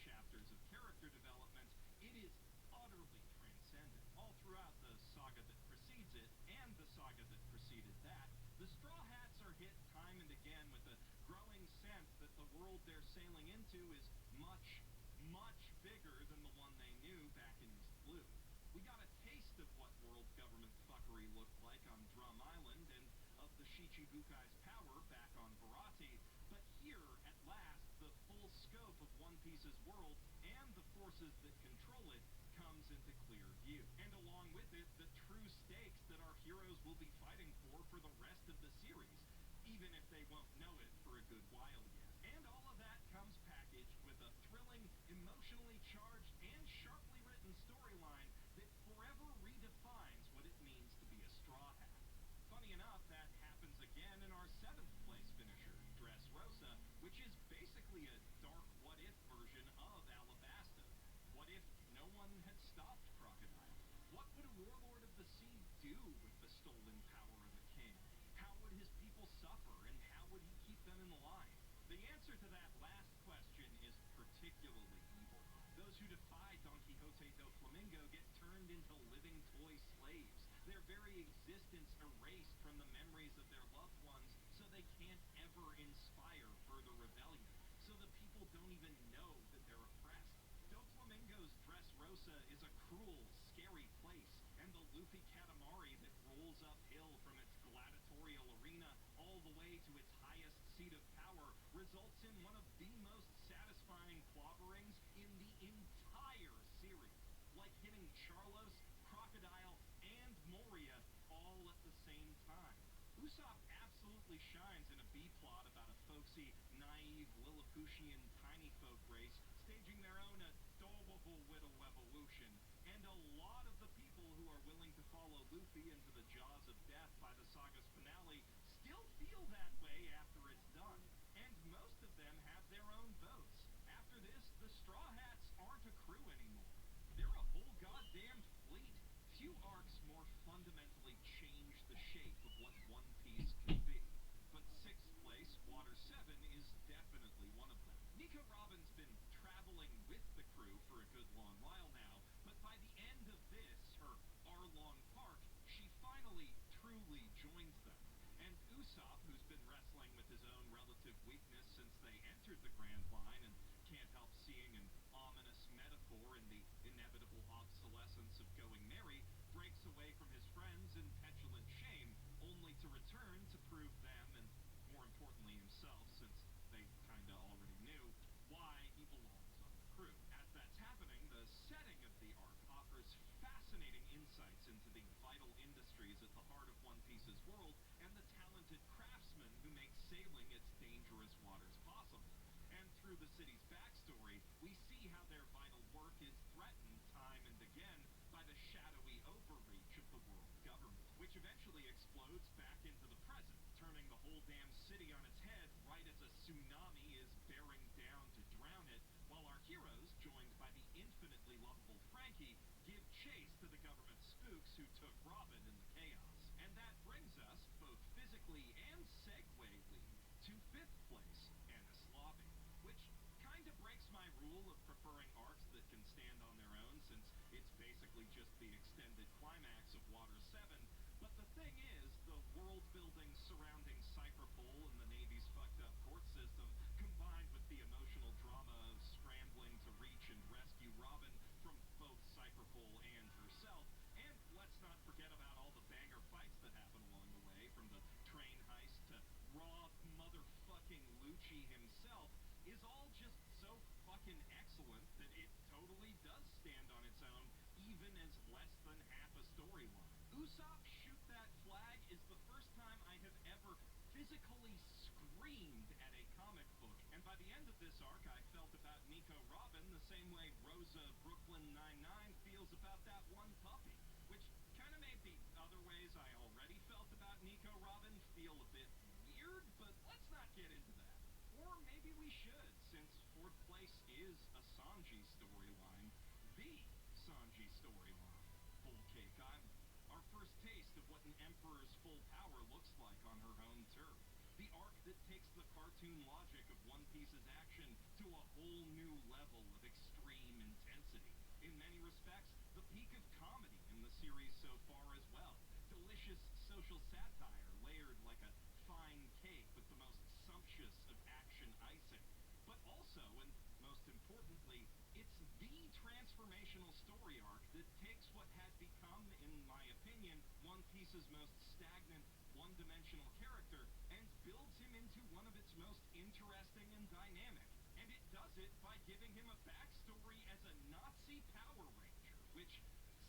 chapters of character development, it is utterly transcendent. All throughout the saga that precedes it, and the saga that preceded that, the Straw Hats are hit time and again with a growing sense that the world they're sailing into is much, much bigger than the one they knew back in East Blue. We got a taste of what world government fuckery looked like on Drum Island and of the Shichibukai's power back on Baratie, but here, at last, the full scope of One Piece's world and the forces that control it comes into clear view. And along with it, the true stakes that our heroes will be fighting for the rest of the series, even if they won't know it for a good while yet. And all of that comes packaged with a thrilling, emotionally charged, and sharply written storyline that forever redefines what it means to be a Straw Hat. Funny enough, that happens again in our 7th place finisher, Dressrosa, which is basically a dark what-if version of Alabasta. What if no one had stopped Crocodile? What would a warlord of the sea do with the stolen power of a king? How would his people suffer, and how would he keep them in line? The answer to that last question is particularly evil. Those who defy Don Quixote do Flamingo get turned into living toy slaves, their very existence erased from the memories of their loved ones so they can't ever inspire further rebellion, so the people don't even know that they're oppressed. Doflamingo's Dressrosa is a cruel, scary place, and the Luffy Katamari that rolls uphill from its gladiatorial arena all the way to its highest seat of power results in one of the most satisfying clobberings in the entire series, like hitting Charlos, Crocodile, and Moria all at the same time. Usopp absolutely shines in a B-plot about a folksy, naive, Lilliputian tiny folk race staging their own adorable whittle evolution, and a lot of the people who are willing to follow Luffy into the jaws of death by the saga's finale still feel that way after it's done, and most of them have their own boats. After this, the Straw Hats aren't a crew anymore. They're a whole goddamn fleet. Few arcs more fundamentally change the shape of what One Piece can be. But 6th place, Water 7, is definitely one of them. Nika Robin's been traveling with the crew for a good long while now, but by the end of this, her Arlong Park, she finally, truly joins them. And Usopp, who's been wrestling with his own relative weakness since they entered the Grand Line and can't help seeing an ominous metaphor in the inevitable obsolescence of going merry, breaks away from his friends in petulant shame, only to return to prove them, and more importantly himself, since they kinda already knew, why he belongs on the crew. As that's happening, the setting of the arc offers fascinating insights into the vital industries at the heart of One Piece's world and the talented craftsmen who make sailing its dangerous waters possible. And through the city's backstory, we see how their vital work is threatened time and again by the shadowy overreach of the world government, which eventually explodes back into the present, turning the whole damn city on its head right as a tsunami is bearing down to drown it, while our heroes, joined by the infinitely lovable Frankie, give chase to the government spooks who took Robin in the chaos. And that brings us, both physically and segue rule of preferring arcs that can stand on their own, since it's basically just the extended climax of Water 7. But the thing is, the world building surrounding Cypherpole and the Navy's fucked up court system, combined with the emotional drama of scrambling to reach and rescue Robin from both Cypherpole and herself, and let's not forget about all the banger fights that happen along the way, from the train heist to raw motherfucking Lucci himself, is all just so fucking excellent that it totally does stand on its own, even as less than half a storyline. Usopp Shoot That Flag is the first time I have ever physically screamed at a comic book, and by the end of this arc I felt about Nico Robin the same way Rosa Brooklyn Nine-Nine feels about that one puppy, which kind of made the other ways I already felt about Nico Robin feel a bit weird, but let's not get into that. Or maybe we should, since fourth place is a Sanji storyline. The Sanji storyline. Full Cake Island. Our first taste of what an Emperor's full power looks like on her home turf. The arc that takes the cartoon logic of One Piece's action to a whole new level of extreme intensity. In many respects, the peak of comedy in the series so far as well. Delicious social satire layered like a fine cake with the most sumptuous of action icing. But also, and most importantly, it's the transformational story arc that takes what had become, in my opinion, One Piece's most stagnant, one-dimensional character and builds him into one of its most interesting and dynamic. And it does it by giving him a backstory as a Nazi Power Ranger, which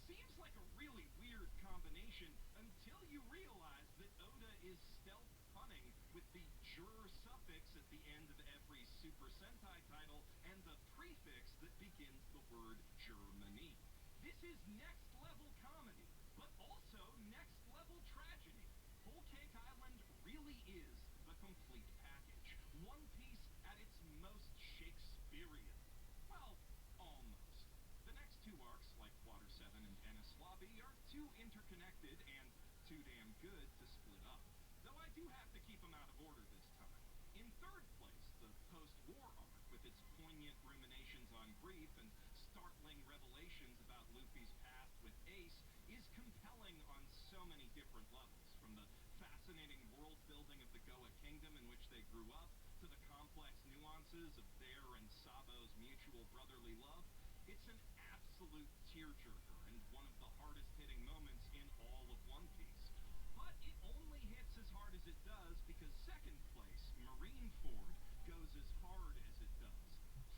seems like a really weird combination until you realize that Oda is stealth punning with the jur suffix at the end of every Super Sentai title and the prefix that begins the word Germany. This is next-level comedy, but also next-level tragedy. Whole Cake Island really is the complete package. One Piece at its most Shakespearean. Well, almost. The next two arcs, like Water 7 and Enies Lobby, are too interconnected and too damn good to split up. Though I do have to keep them out of order this time. In third place, the post-war arc, with its poignant ruminations on grief and startling revelations about Luffy's past with Ace, is compelling on so many different levels, from the fascinating world building of the Goa Kingdom in which they grew up, to the complex nuances of their and Sabo's mutual brotherly love. It's an absolute tearjerker and one of the hardest-hitting moments in all of One Piece. But it only hits as hard as it does because second place, Marineford, goes as hard as it does.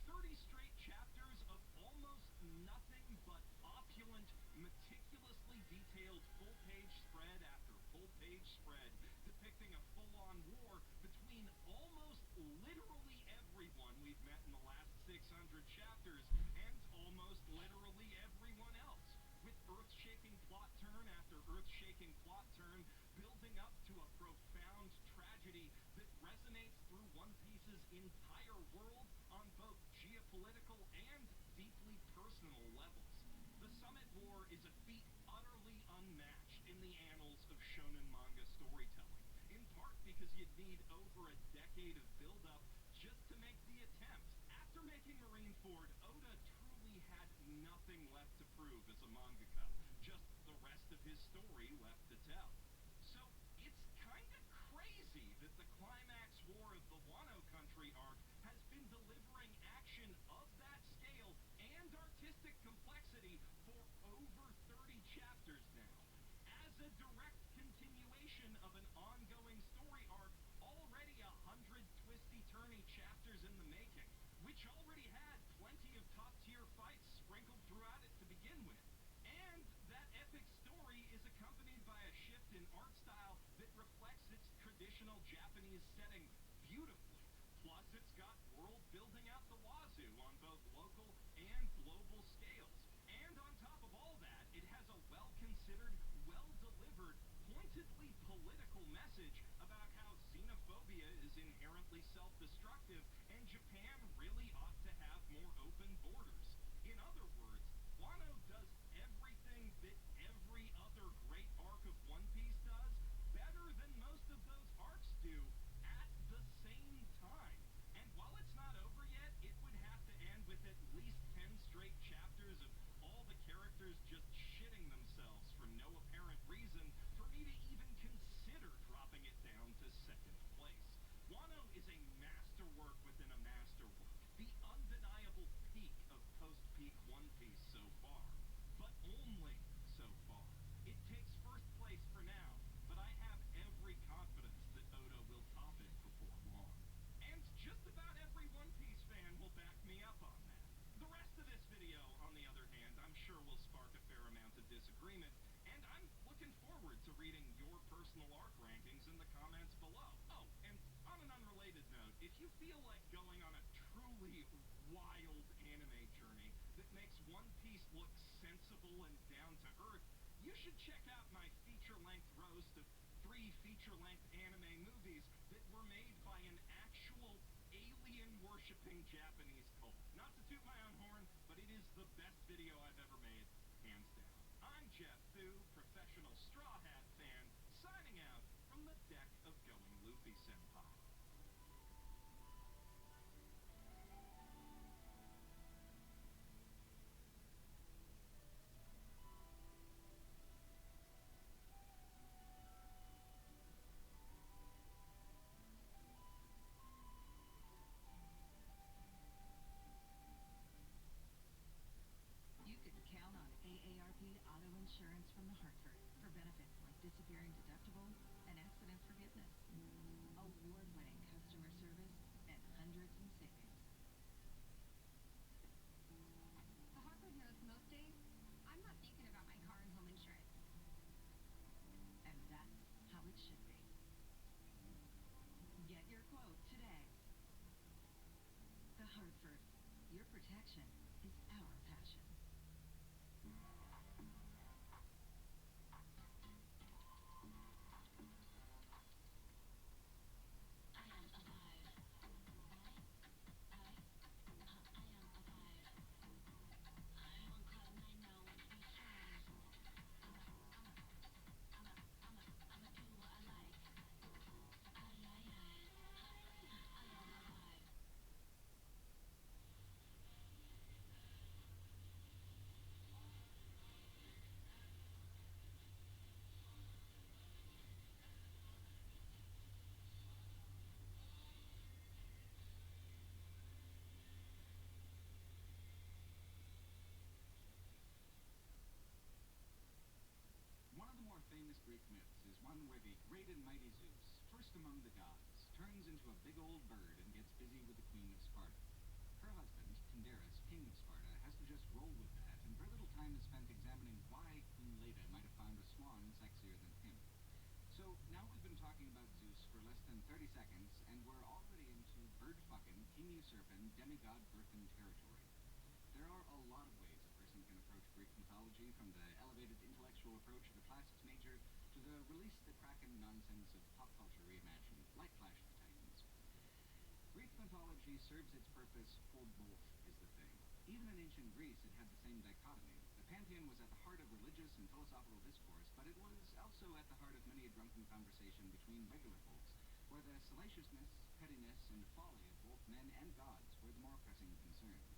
30 straight chapters of almost nothing but opulent, meticulously detailed full-page spread after full-page spread, depicting a full-on war between almost literally everyone we've met in the last 600 chapters and almost literally everyone else, with earth-shaking plot turn after earth-shaking plot turn, building up to a profound tragedy that resonates through One Piece's entire world on both geopolitical and deeply personal levels. The Summit War is a feat utterly unmatched in the annals of shonen manga storytelling, in part because you'd need over a decade of build-up just to make the attempt. After making Marineford, Oda truly had nothing left to prove as a mangaka, just the rest of his story left to tell. So it's kinda crazy that the climax war of the Wano Country arc has been delivering action of that scale and artistic complexity for over 30 chapters now. As a direct continuation of an ongoing story arc already 100 twisty-turny chapters in the making, which already had plenty of top-tier fights sprinkled throughout it to begin with. And that epic story is accompanied by a shift in art style that reflects its traditional Japanese setting beautifully. Plus, it's got world building out the wazoo on both local and global scales. And on top of all that, it has a well-considered, well-delivered, pointedly political message about how xenophobia is inherently self-destructive and Japan really ought to have more open borders. In other words, Wano does everything that every other great arc of One Piece does better than most of those arcs do at the same time. And while it's not over yet, it would have to end with feel like going on a truly wild anime journey that makes One Piece look sensible and down to earth, you should check out my feature-length roast of 3 feature-length anime movies that were made by an actual alien-worshipping Japanese cult. Not to toot my own horn, but it is the best video I've ever made, hands down. I'm Jeff Fu, professional Straw Hat fan, signing out from the deck of Going Luffy Senpai. You can count on AARP Auto Insurance from The Hartford for benefits like disappearing deductible and accident forgiveness, award-winning customer service, and hundreds in savings. The Hartford knows most days I'm not thinking about my car and home insurance. And that's how it should be. Get your quote today. The Hartford. Your protection is our passion. One of the more famous Greek myths is one where the great and mighty Zeus, first among the gods, turns into a big old bird and gets busy with the queen of Sparta. Her husband, Tyndareus, king of Sparta, has to just roll with that, and very little time is spent examining why Queen Leda might have found a swan sexier than him. So now we've been talking about Zeus for less than 30 seconds, and we're already into bird-fucking, king-usurping, demigod-birthing territory. There are a lot of ways a person can approach Greek mythology, from the elevated intellectual approach of a classics major to the release-the-kraken nonsense of pop culture reimagined, like Clash of the Titans. Greek mythology serves its purpose, for both is the thing. Even in ancient Greece, it had the same dichotomy. The pantheon was at the heart of religious and philosophical discourse, but it was also at the heart of many a drunken conversation between regular folks, where the salaciousness, pettiness, and folly of both men and gods were the more pressing concerns.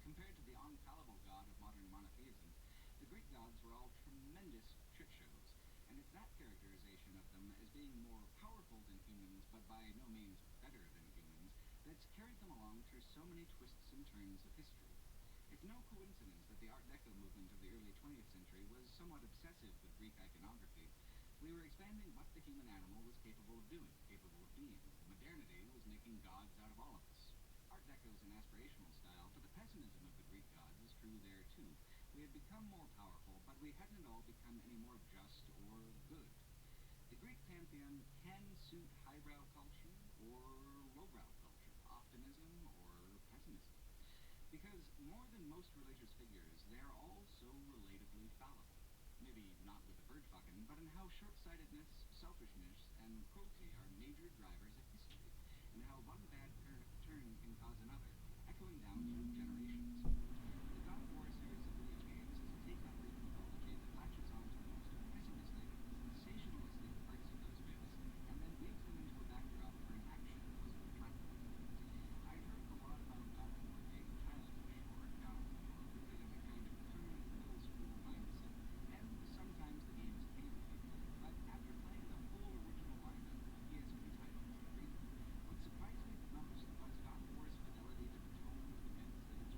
Compared to the unfallible god of modern monotheism, the Greek gods were all tremendous shit shows, and it's that characterization of them as being more powerful than humans, but by no means better than humans, that's carried them along through so many twists and turns of history. It's no coincidence that the Art Deco movement of the early 20th century was somewhat obsessive with Greek iconography. We were expanding what the human animal was capable of doing, capable of being. Modernity was making gods out of all of us. Art Deco is an aspirational style, but the pessimism of the Greek gods is true there too. We had become more powerful, but we hadn't at all become any more just or good. The Greek pantheon can suit highbrow culture or lowbrow culture, optimism or pessimism. Because more than most religious figures, they're all so relatively fallible. Maybe not with the bird fucking, but in how short-sightedness, selfishness, and cruelty are major drivers of history, and how one bad turn can cause another, echoing down through generations. The God of War series of video games is a take on Greek mythology that latches on to the most pessimistic, sensationalistic parts of those myths, and then weaves them into a backdrop for an action-puzzle platform. I heard a lot about God of War being childish, or God of War rooted in a kind of permanent middle school mindset, and sometimes the games can be. But after playing the whole original lineup of PSP titles and reading them, what surprised me the most was God of War's fidelity to the tone of the myths that it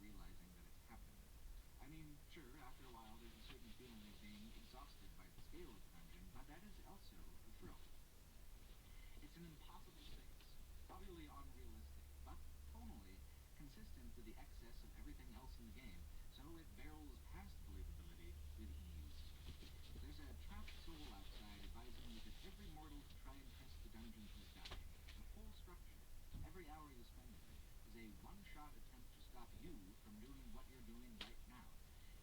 realizing that it's happening. I mean, sure, after a while there's a certain feeling of being exhausted by the scale of the dungeon, but that is also the thrill. It's an impossible space, probably unrealistic, but tonally consistent with the excess of everything else in the game, so it barrels past believability with ease. There's a trapped soul outside advising you that every mortal who try and press the dungeon has died. The whole structure, every hour you spend in it, is a one-shot attempt to stop you from doing what you're doing right now.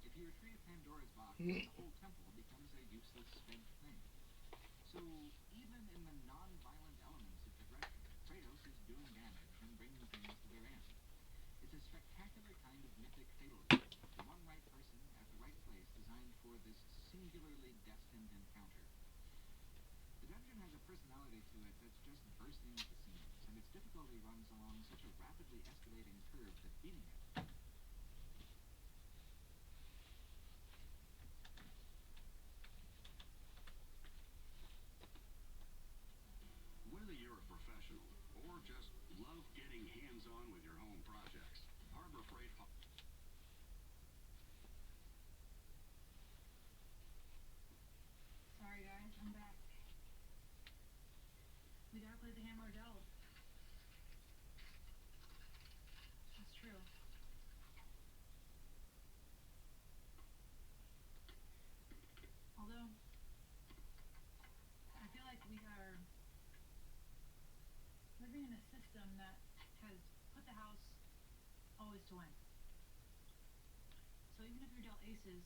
If you retrieve Pandora's box, the whole temple becomes a useless spent thing. So, even in the non-violent elements of progression, Kratos is doing damage and bringing things to their end. It's a spectacular kind of mythic fatalism, the one right person at the right place designed for this singularly destined encounter. The dungeon has a personality to it that's just bursting at the seams, and its difficulty runs along such a rapidly escalating curve that beating it Whether you're a professional or just love getting hands-on with your home projects, Harbor Freight... Sorry guys, I'm back. We gotta play the Hammer of Delve. That's true. Although, I feel like we are living in a system that has put the house always to win. So even if you're dealt aces,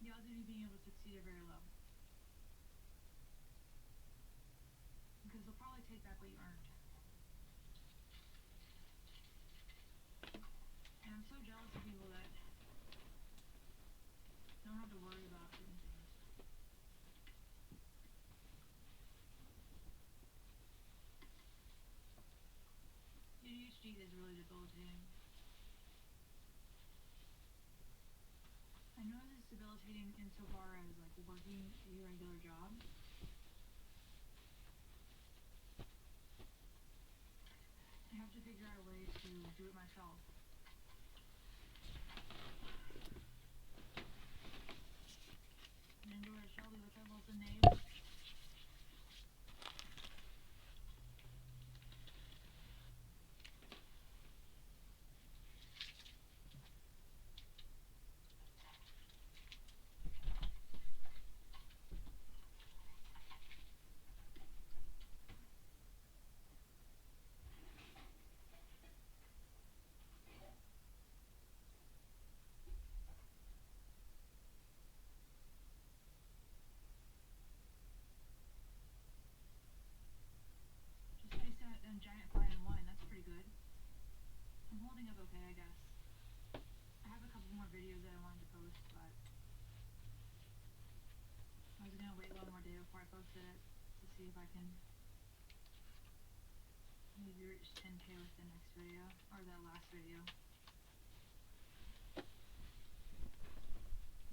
the odds of you being able to succeed are very low. Because they'll probably take back what you earned. And I'm so jealous of people that don't have to worry about certain things. ADHD is really debilitating. I know this is debilitating insofar as like working a regular job. I have to figure out a way to do it myself. Ninja or Shelby, what's up, Wilson Nave? And Giant Fly and 1, that's pretty good. I'm holding up okay, I guess. I have a couple more videos that I wanted to post, but I was gonna wait one more day before I posted it to see if I can maybe reach 10K with the next video, or that last video.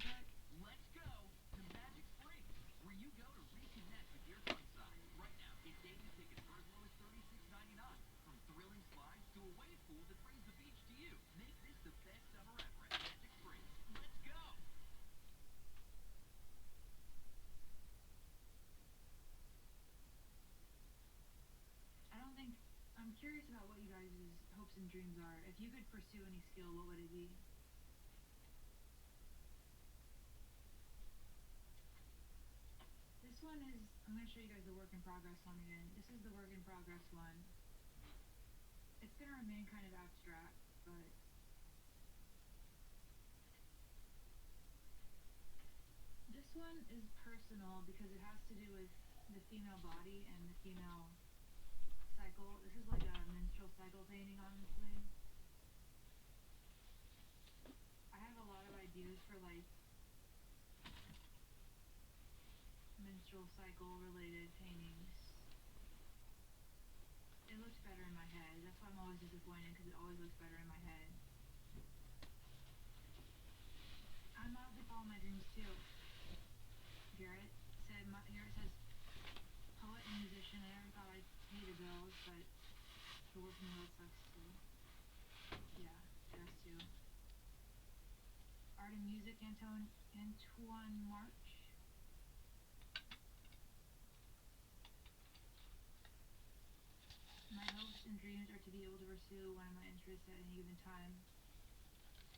But let's go to Magic Springs, where you go to reconnect with your fun side. Right now, get daily tickets for as low as $36.99. From thrilling slides to a wave pool that brings the beach to you. Make this the best summer ever at Magic Springs. Let's go! I'm curious about what you guys' hopes and dreams are. If you could pursue any skill, what would it be? This one is, I'm going to show you guys the work in progress one again. This is the work in progress one. It's going to remain kind of abstract, but this one is personal because it has to do with the female body and the female cycle. This is like a menstrual cycle painting, honestly. I have a lot of ideas for like menstrual cycle related paintings. It looks better in my head. That's why I'm always disappointed, because it always looks better in my head. I'm honestly following my dreams too. Garrett says poet and musician. I never thought I'd pay the bills, but the working world sucks too. artist too. Art and music, Antoine March. My hopes and dreams are to be able to pursue one of my interests at any given time.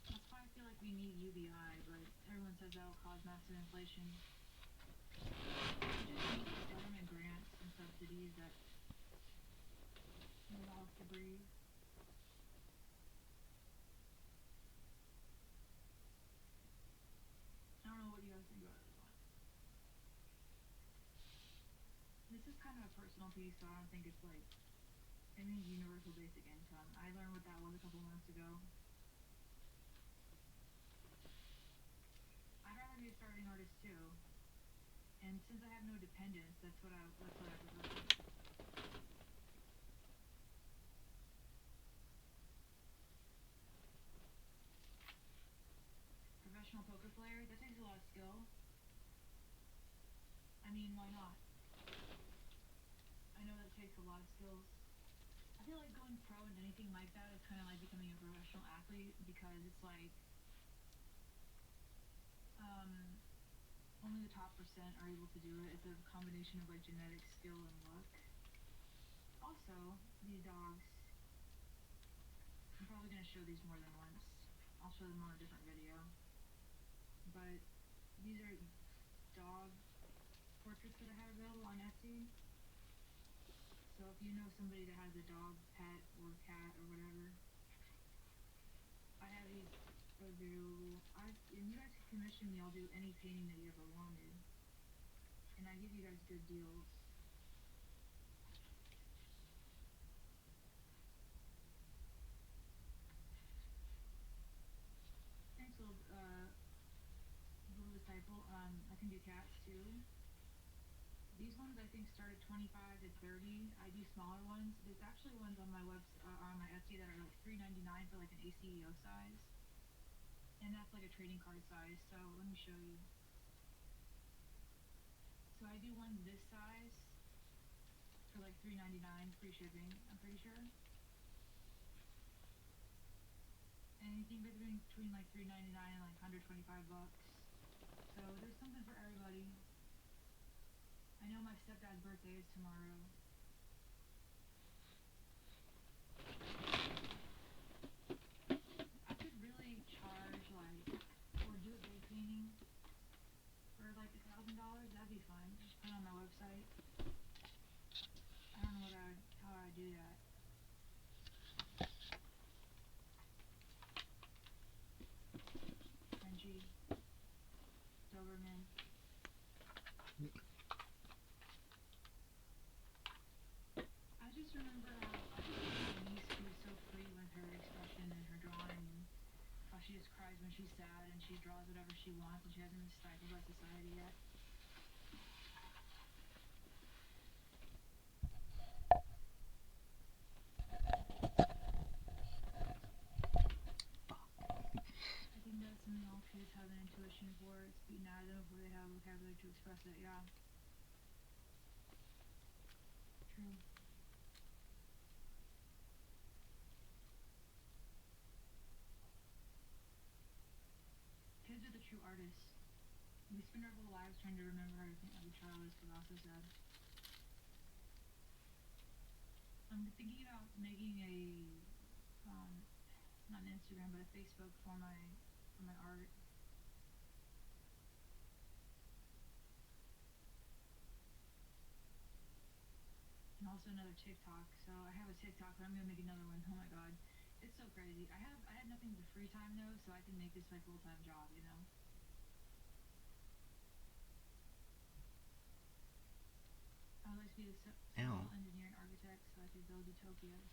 That's why I feel like we need UBI, but everyone says that will cause massive inflation. We just need government grants and subsidies that allow us to breathe. I don't know what you guys think about this one. This is kind of a personal piece, so I don't think it's like, it means universal basic income. I learned what that was a couple months ago. I'd rather be a starving artist too. And since I have no dependents, that's what I prefer. Professional poker player, that takes a lot of skill. I mean, why not? I know that takes a lot of skills. I feel like going pro in anything like that is kind of like becoming a professional athlete, because it's like, only the top % are able to do it. It's a combination of like genetic skill and luck. Also, these dogs, I'm probably going to show these more than once. I'll show them on a different video. But these are dog portraits that I have available on Etsy. So if you know somebody that has a dog, pet, or cat, or whatever, I have these available. And you guys can commission me, I'll do any painting that you ever wanted. And I give you guys good deals. Thanks, little disciple. I can do cats too. These ones I think start at 25 to 30. I do smaller ones. There's actually ones on my on my Etsy that are like $3.99 for like an ACEO size. And that's like a trading card size, so let me show you. So I do one this size for like $3.99 free shipping, I'm pretty sure. Anything between like $3.99 and like $125. So there's something for everybody. I know my stepdad's birthday is tomorrow. I could really charge like, or do a big painting for like $1,000. That'd be fun. Just put it on my website. I don't know how I do that. Frenchie, Doberman. I just remember how my niece, she was so free with her expression and her drawing, and how she just cries when she's sad and she draws whatever she wants and she hasn't been stifled by society yet. I think that's something all kids have an intuition for. It's beaten out of them before they have vocabulary to express it, yeah. True. Kids are the true artists. We spend our whole lives trying to remember everything, like Charles Picasso said. I'm thinking about making a, not an Instagram, but a Facebook for my art. And also another TikTok. So I have a TikTok, but I'm gonna make another one. Oh my god. It's so crazy. I had nothing but free time though, so I can make this my full-time job, you know? I would like to be a civil engineer and architect so I could build utopias.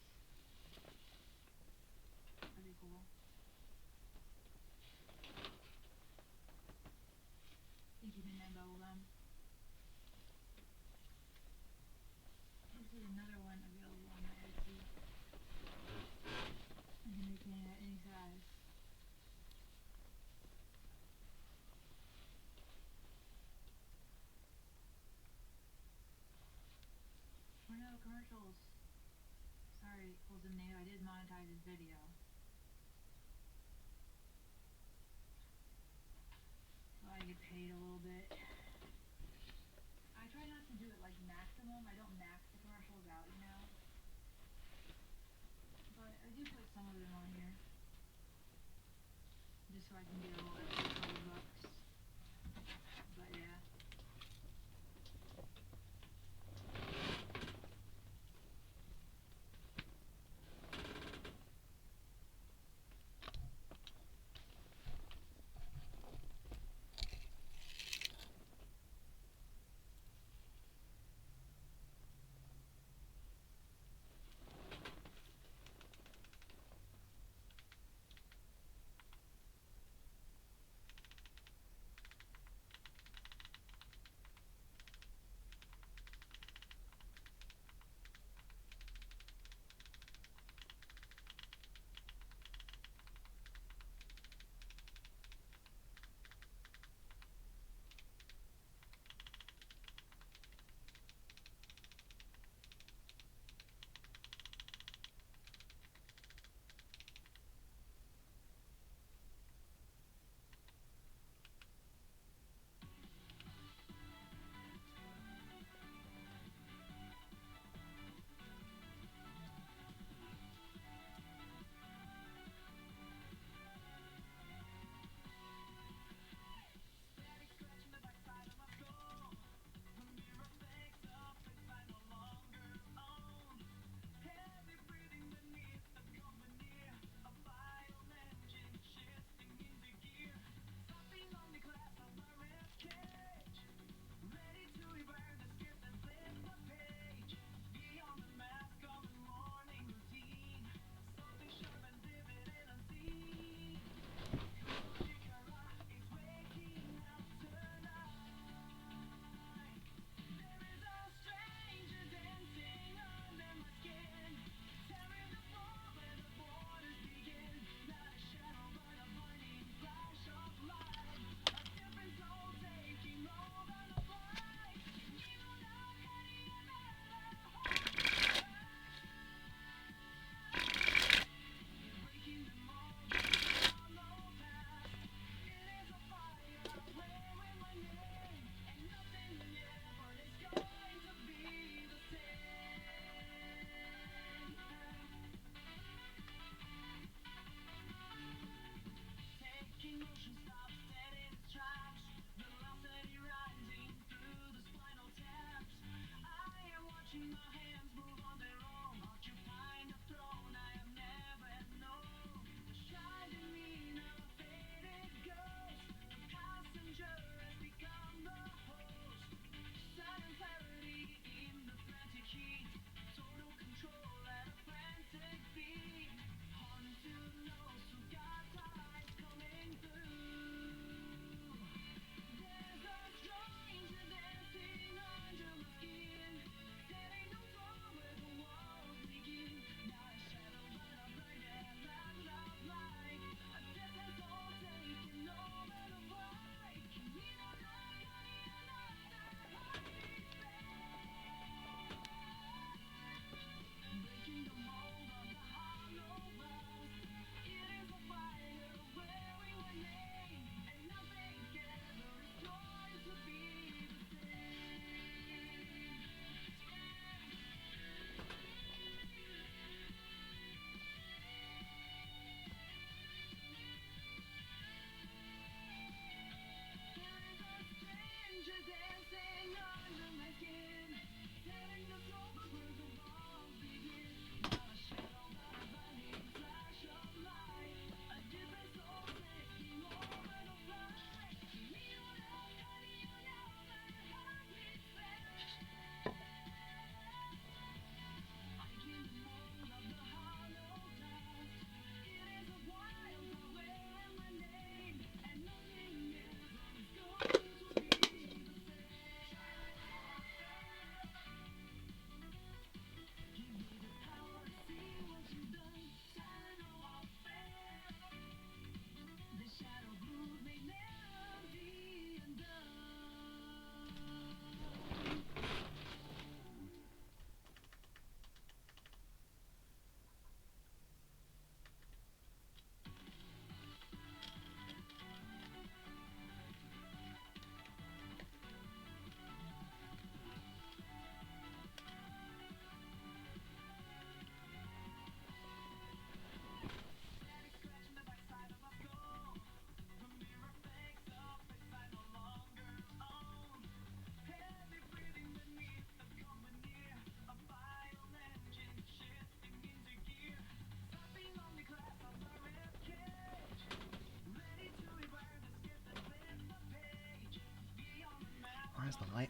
That'd be cool. Thank you, Midnight Bubblegum. This is another one available on my Etsy. I can make it at any size. Oh no, commercials. Sorry, Colson Name, I did monetize this video. paid a little bit. I try not to do it like maximum. I don't max the commercials out, you know. But I do put some of them on here. Just so I can get a little extra couple bucks. But yeah.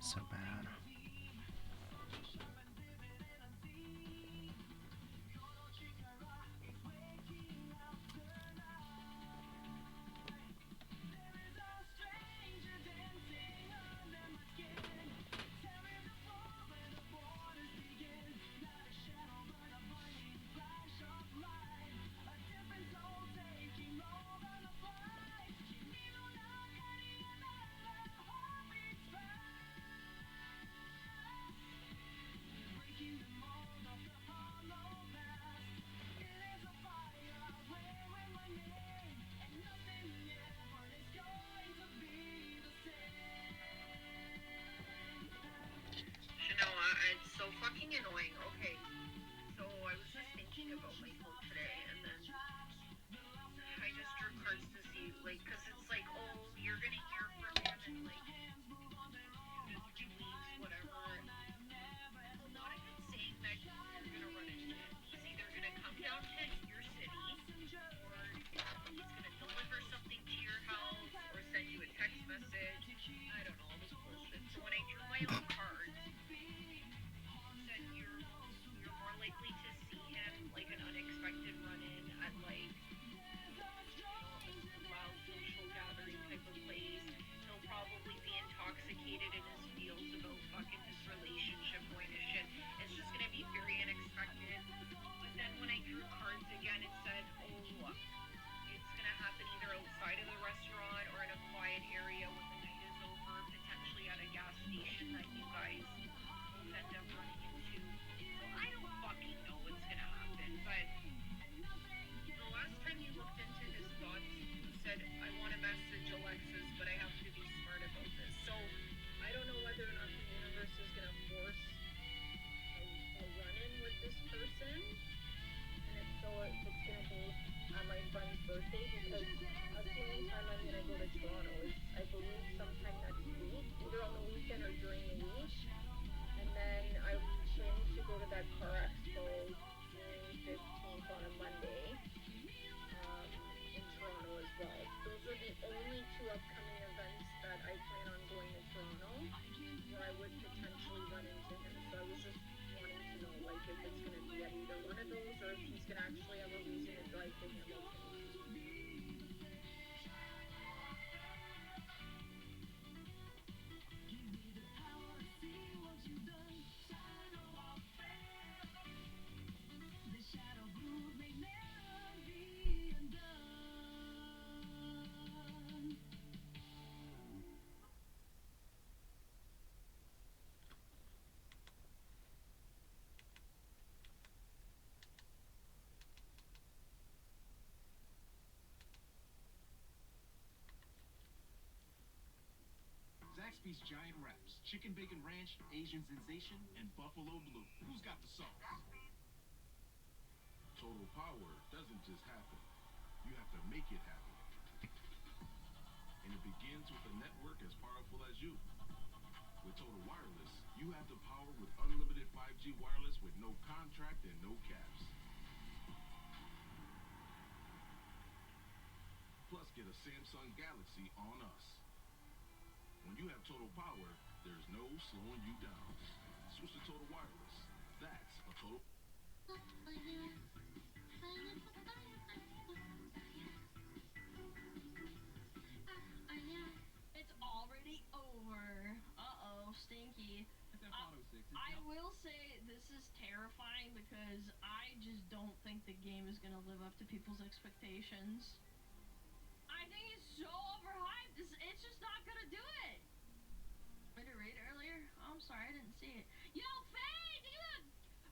So bad. Shanoa, it's so fucking annoying. Okay, so I was just thinking about myself today, and then I just drew cards to see, like, cause it's like, oh, you're gonna hear from him in like 2 to 3 weeks, whatever. A lot of him saying that you're gonna run into him. He's either gonna come down to your city, or he's gonna deliver something to your house, or send you a text message. I don't know, all this bullshit. So when I drew my own cards, said you're more likely to see him like an unexpected run-in at like a wild social gathering type of place. He'll probably be intoxicated in his feels about fucking his relationship going to shit. It's just gonna be very unexpected. But then when I drew cards again, it said, oh, it's gonna happen either outside of the restaurant or in a quiet area when the night is over, potentially at a gas station that you guys both end up running into. So I don't fucking know what's gonna happen, but the last time you looked into his thoughts, you said, I want to message Alexis, but I have to be smart about this. So I don't know whether or not the universe is gonna force a run-in with this person, and if so, if it's gonna be on my friend's birthday, because that's the only time I'm gonna go to Toronto. Is I believe sometime next week, either on the weekend or during the week. And then I'm planning to go to that car expo June 15th on a Monday in Toronto as well. Those are the only 2 upcoming events that I plan on going to Toronto, where I would potentially run into him. So I was just wanting to know, like, if it's going to be at either one of those, or if he's going to actually have a reason to drive to Hamilton. Zaxby's Giant Wraps, Chicken Bacon Ranch, Asian Sensation, and Buffalo Blue. Who's got the sauce? Total power doesn't just happen. You have to make it happen. And it begins with a network as powerful as you. With Total Wireless, you have the power with unlimited 5G wireless with no contract and no caps. Plus, get a Samsung Galaxy on us. When you have total power, there's no slowing you down. Switch to Total Wireless. That's a total... It's already over. Uh-oh, stinky. I will say this is terrifying because I just don't think the game is going to live up to people's expectations. I think it's so overhyped. It's just not gonna do it. Did I raid earlier? Oh, I'm sorry, I didn't see it. Yo, Faye, thank you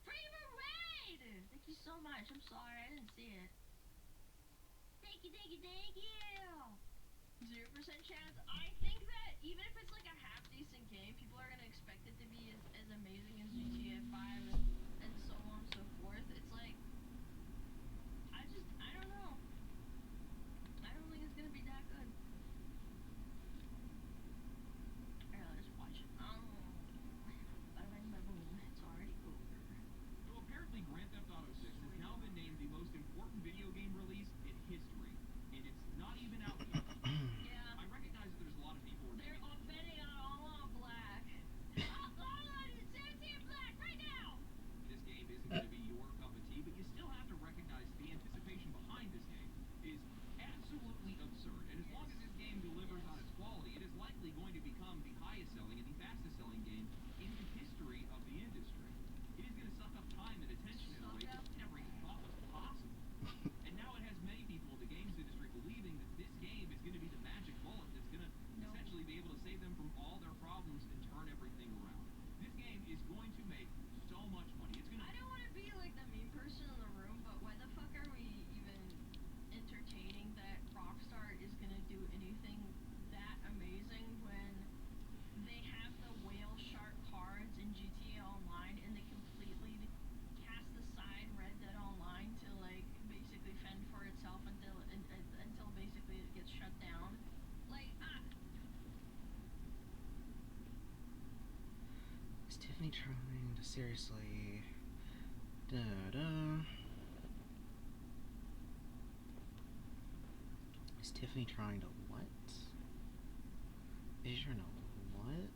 for your raid. Thank you so much. I'm sorry, I didn't see it. Thank you, thank you, thank you. 0% chance. I think that even if it's like a half decent game, people are gonna expect it to be as amazing as GTA 5 and so on and so forth. It's like, I don't know. I don't think it's gonna be that good. Alright, let's watch it. Bada bing, bada boom. It's already over. So apparently Grand Theft Auto 6 has now been named the most important video game release in history. And it's not even out yet. Yeah. I recognize that there's a lot of people They're all betting on all on black. Tiffany trying to seriously... Da-da. Is Tiffany trying to what? Is your no what?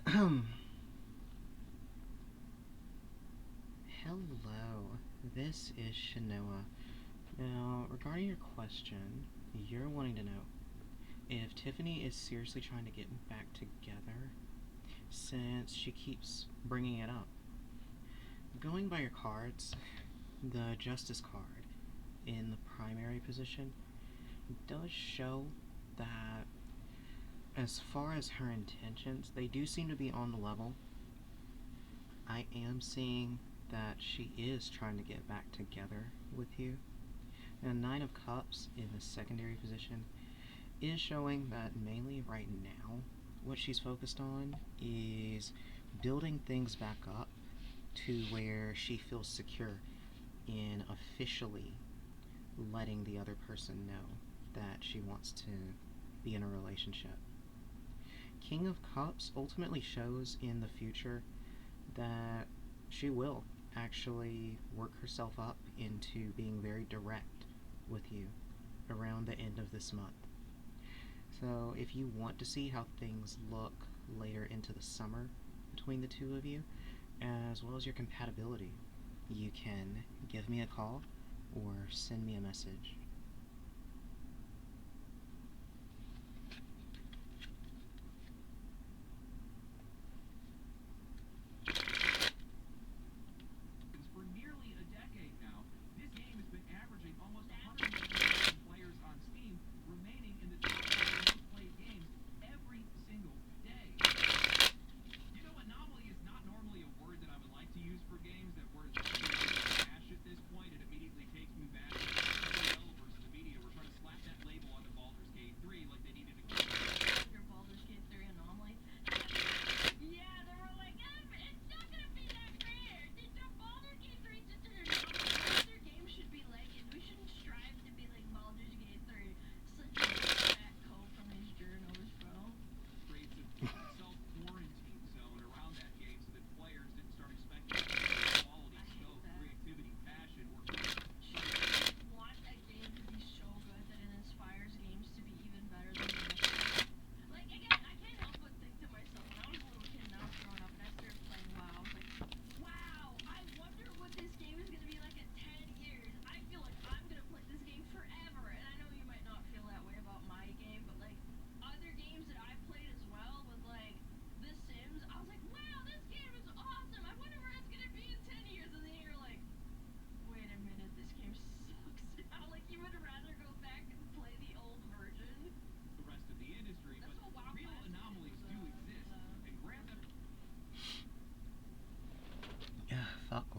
Hello, this is Shanoa. Now, regarding your question, you're wanting to know if Tiffany is seriously trying to get back together since she keeps bringing it up. Going by your cards, the Justice card in the primary position does show that as far as her intentions, they do seem to be on the level. I am seeing that she is trying to get back together with you. And Nine of Cups in the secondary position is showing that mainly right now, what she's focused on is building things back up to where she feels secure in officially letting the other person know that she wants to be in a relationship. King of Cups ultimately shows in the future that she will actually work herself up into being very direct with you around the end of this month. So if you want to see how things look later into the summer between the two of you, as well as your compatibility, you can give me a call or send me a message.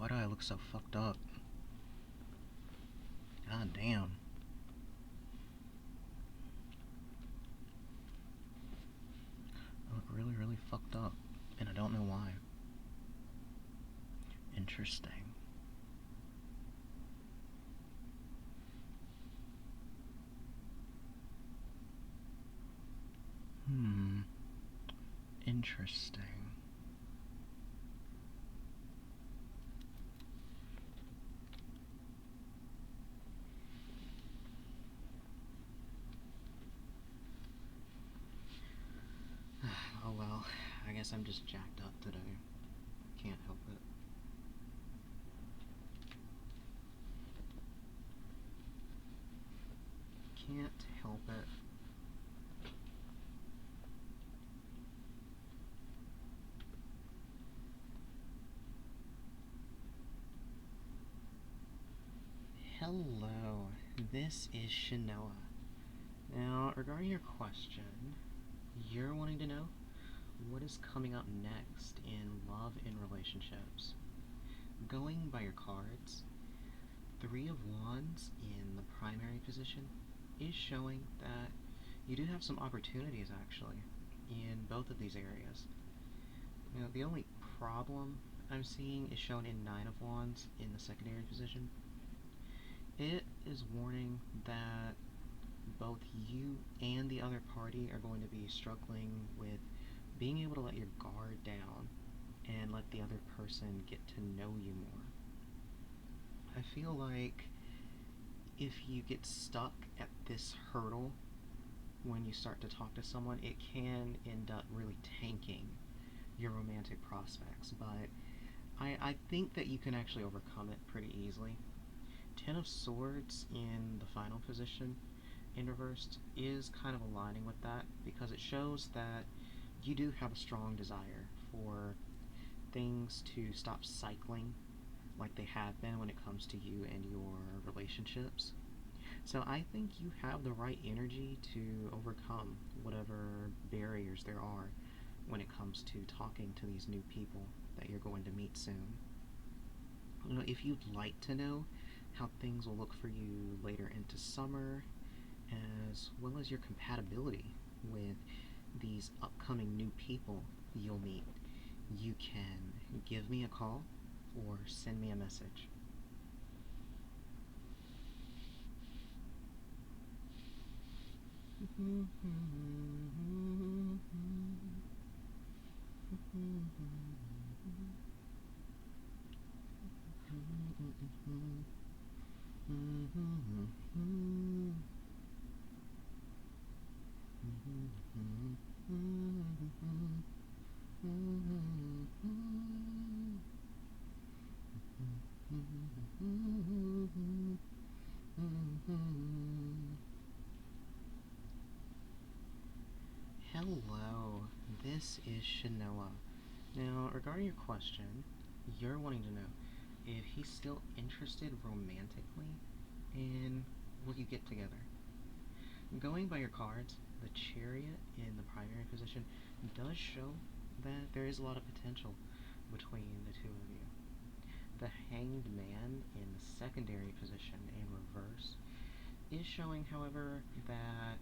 why do I look so fucked up? God damn. I look really, really fucked up, and I don't know why. Interesting. Interesting. Oh well, I guess I'm just jacked up today. Can't help it. Can't help it. Hello, this is Shanoa. Now, regarding your question, you're wanting to know what is coming up next in love and relationships. Going by your cards, 3 of Wands in the primary position is showing that you do have some opportunities actually in both of these areas. You know, the only problem I'm seeing is shown in 9 of Wands in the secondary position. It is warning that both you and the other party are going to be struggling with being able to let your guard down and let the other person get to know you more. I feel like if you get stuck at this hurdle when you start to talk to someone, it can end up really tanking your romantic prospects, but I think that you can actually overcome it pretty easily. 10 of Swords in the final position in reversed is kind of aligning with that because it shows that you do have a strong desire for things to stop cycling like they have been when it comes to you and your relationships. So I think you have the right energy to overcome whatever barriers there are when it comes to talking to these new people that you're going to meet soon. You know, if you'd like to know how things will look for you later into summer, as well as your compatibility with these upcoming new people you'll meet, you can give me a call or send me a message. Hello, this is Shanoa. Now, regarding your question, you're wanting to know if he's still interested romantically and will you get together. Going by your cards, the Chariot in the primary position does show that there is a lot of potential between the two of you. The Hanged Man in the secondary position in reverse is showing, however, that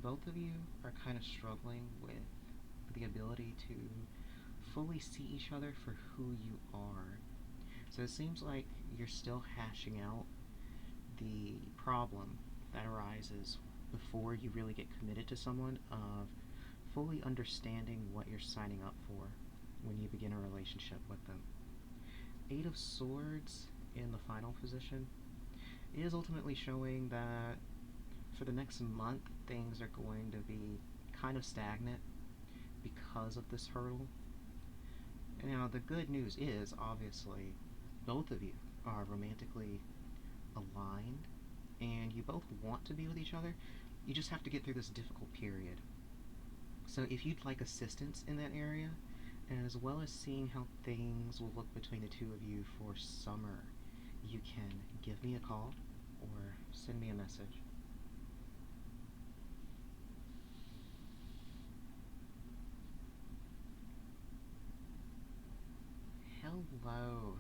both of you are kind of struggling with the ability to fully see each other for who you are. So it seems like you're still hashing out the problem that arises before you really get committed to someone of fully understanding what you're signing up for when you begin a relationship with them. 8 of Swords in the final position is ultimately showing that for the next month things are going to be kind of stagnant because of this hurdle. Now the good news is, obviously, both of you are romantically aligned and you both want to be with each other. You just have to get through this difficult period. So if you'd like assistance in that area, as well as seeing how things will look between the two of you for summer, you can give me a call or send me a message. Hello,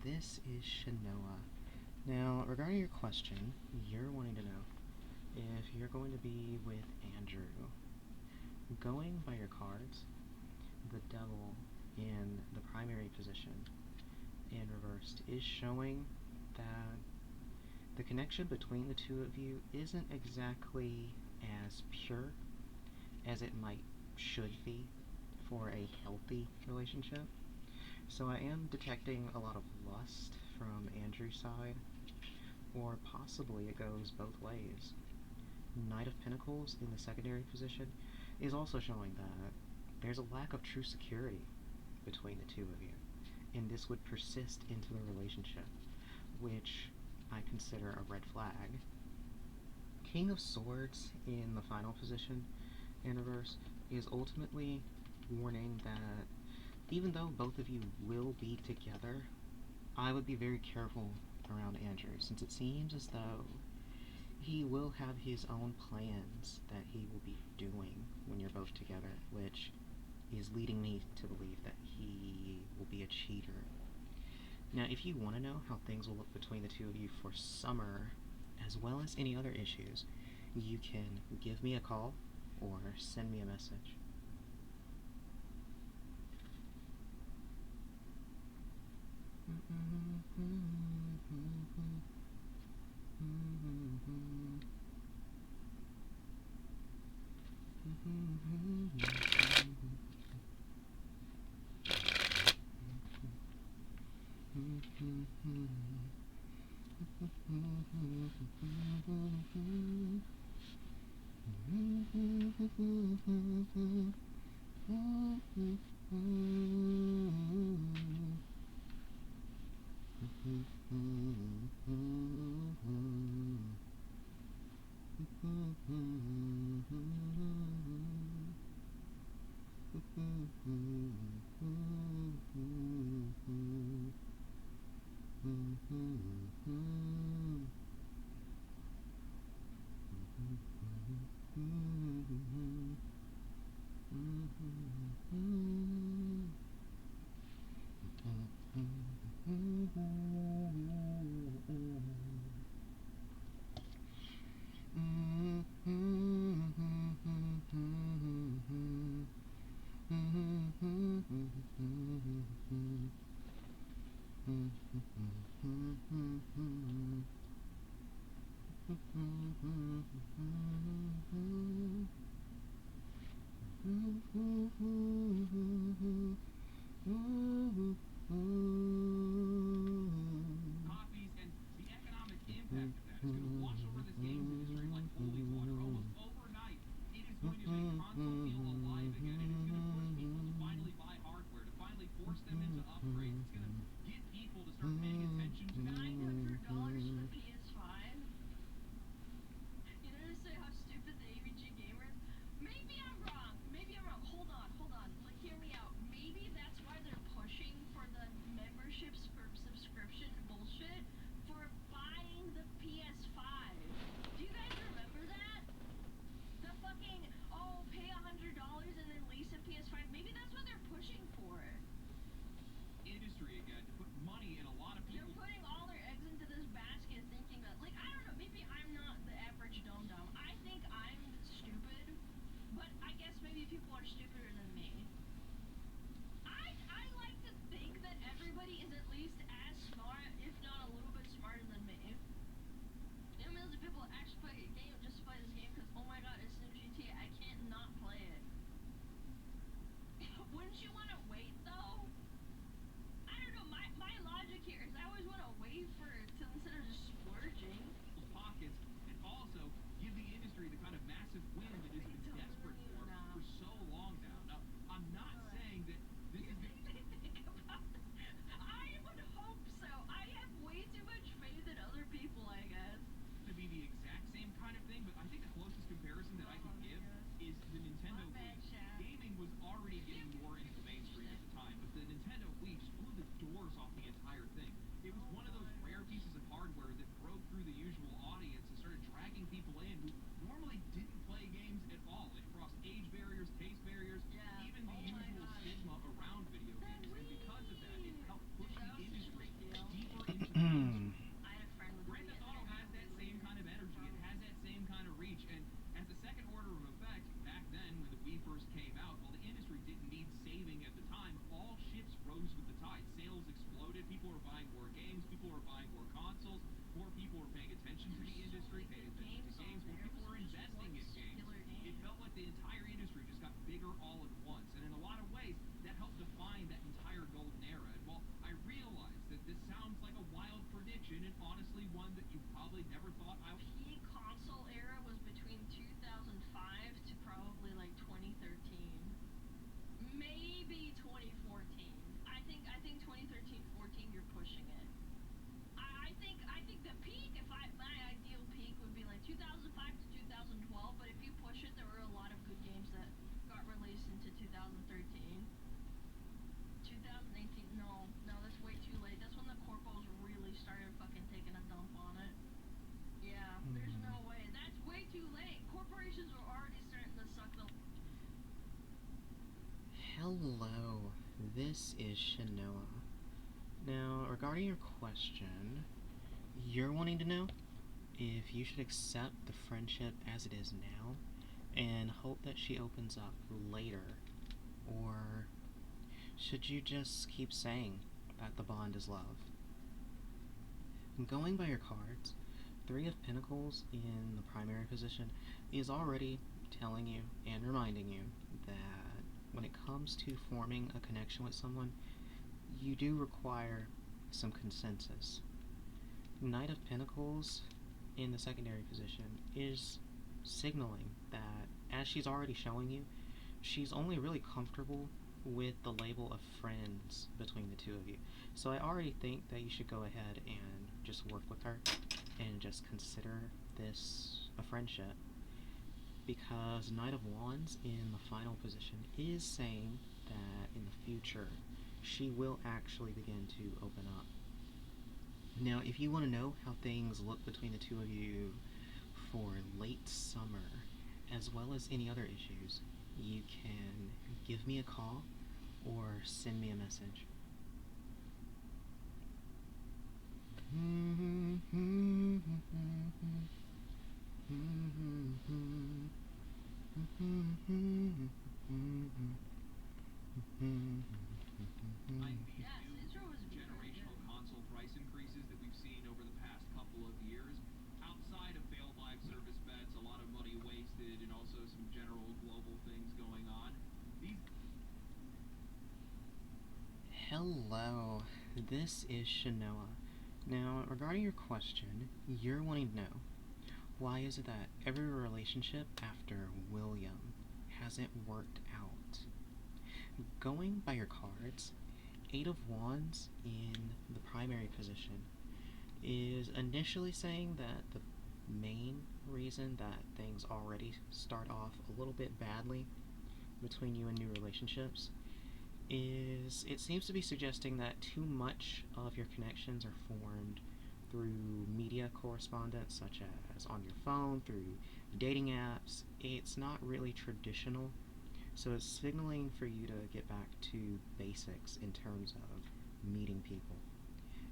this is Shanoa. Now, regarding your question, you're wanting to know if you're going to be with Andrew. Going by your cards, the devil in the primary position in reversed is showing that the connection between the two of you isn't exactly as pure as it should be for a healthy relationship. So I am detecting a lot of lust from Andrew's side, or possibly it goes both ways. Knight of Pentacles in the secondary position is also showing that there's a lack of true security between the two of you, and this would persist into the relationship, which I consider a red flag. King of Swords in the final position in reverse is ultimately warning that even though both of you will be together, I would be very careful around Andrew, since it seems as though he will have his own plans that he will be doing when you're both together, which is leading me to believe that he will be a cheater. Now, if you want to know how things will look between the two of you for summer, as well as any other issues, you can give me a call or send me a message. Copies and the economic impact of that is going to wash over this games industry like holy water almost overnight. It is going to make console feel alive again. It is going to push people to finally buy hardware, to finally force them into upgrades. It's going to get people to start paying attention to $900 for PS5. You know to say how stupid the AVG gamer is? Maybe I'm wrong. Maybe I'm wrong. Hold on. Like, hear me out. Maybe that's why they're pushing this is Shanoa. Now, regarding your question, you're wanting to know if you should accept the friendship as it is now and hope that she opens up later, or should you just keep saying that the bond is love? Going by your cards, 3 of Pentacles in the primary position is already telling you and reminding you that when it comes to forming a connection with someone, you do require some consensus. Knight of Pentacles in the secondary position is signaling that, as she's already showing you, she's only really comfortable with the label of friends between the two of you. So I already think that you should go ahead and just work with her and just consider this a friendship, because Knight of Wands in the final position is saying that in the future she will actually begin to open up. Now, if you want to know how things look between the two of you for late summer, as well as any other issues, you can give me a call or send me a message. Generational console price increases that we've seen over the past couple of years, outside of failed live service bets, a lot of money wasted, and also some general global things going on. Hello, this is Shanoa. Now, regarding your question, you're wanting to know, why is it that every relationship after William hasn't worked out? Going by your cards, 8 of Wands in the primary position is initially saying that the main reason that things already start off a little bit badly between you and new relationships is it seems to be suggesting that too much of your connections are formed through media correspondence, such as on your phone, through dating apps. It's not really traditional, so it's signaling for you to get back to basics in terms of meeting people.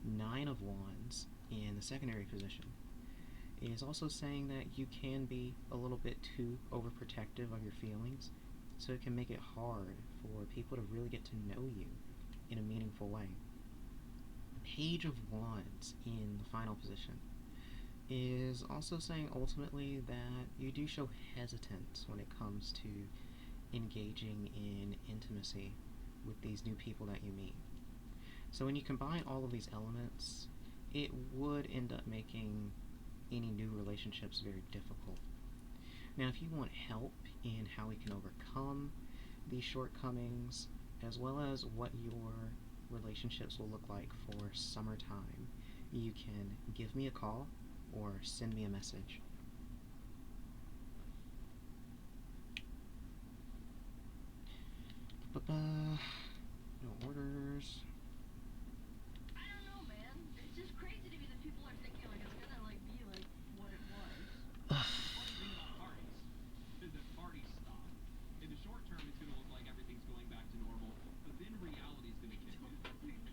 9 of Wands in the secondary position is also saying that you can be a little bit too overprotective of your feelings, so it can make it hard for people to really get to know you in a meaningful way. Page of Wands in the final position is also saying ultimately that you do show hesitance when it comes to engaging in intimacy with these new people that you meet. So when you combine all of these elements, it would end up making any new relationships very difficult. Now, if you want help in how we can overcome these shortcomings, as well as what your relationships will look like for summertime, you can give me a call or send me a message. No orders. I don't know, man. It's just crazy to me that people are thinking like it's gonna like be like what it was. The funny thing about parties is that parties stop. In the short term, it's gonna look like everything's going back to normal, but then reality's gonna kick in.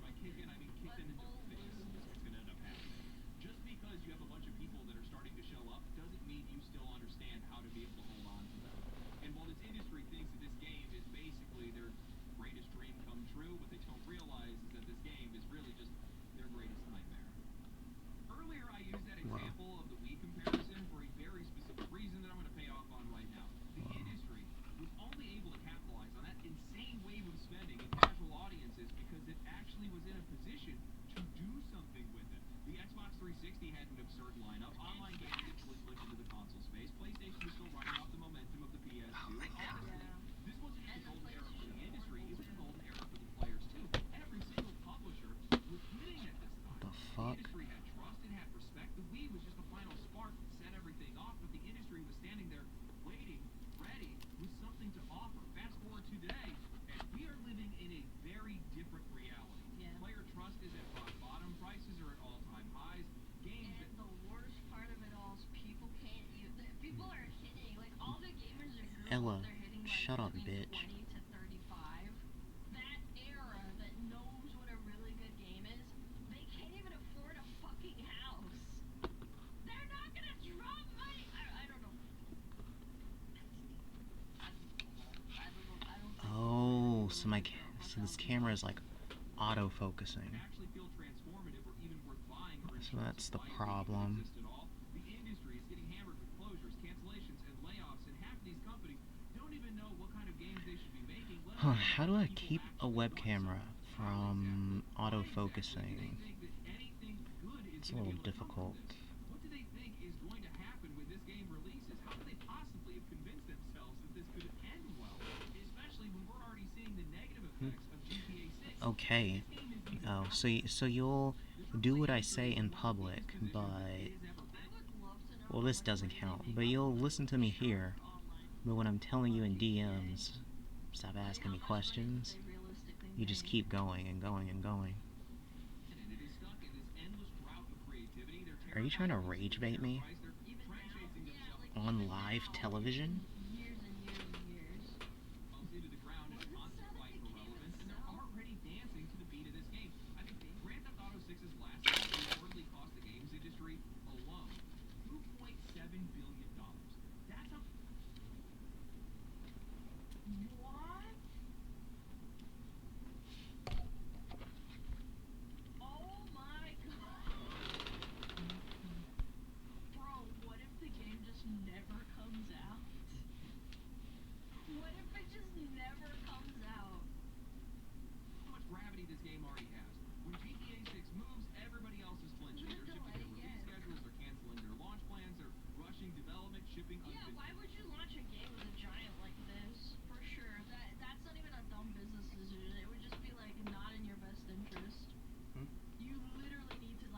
By kick in, I mean kick in into the face. That's what's gonna end up happening. Just because you have a bunch of people that are starting to show up doesn't mean you still understand how to be able to hold on to them. And while this industry thinks that this game is basically their greatest dream come true, what they don't realize So so this camera is like auto-focusing. So that's the problem. Huh, how do I keep a web camera from auto-focusing? It's a little difficult. Okay. Oh, so you'll do what I say in public, but... Well, this doesn't count, but you'll listen to me here. But when I'm telling you in DMs, stop asking me questions, you just keep going and going and going. Are you trying to rage bait me? On live television?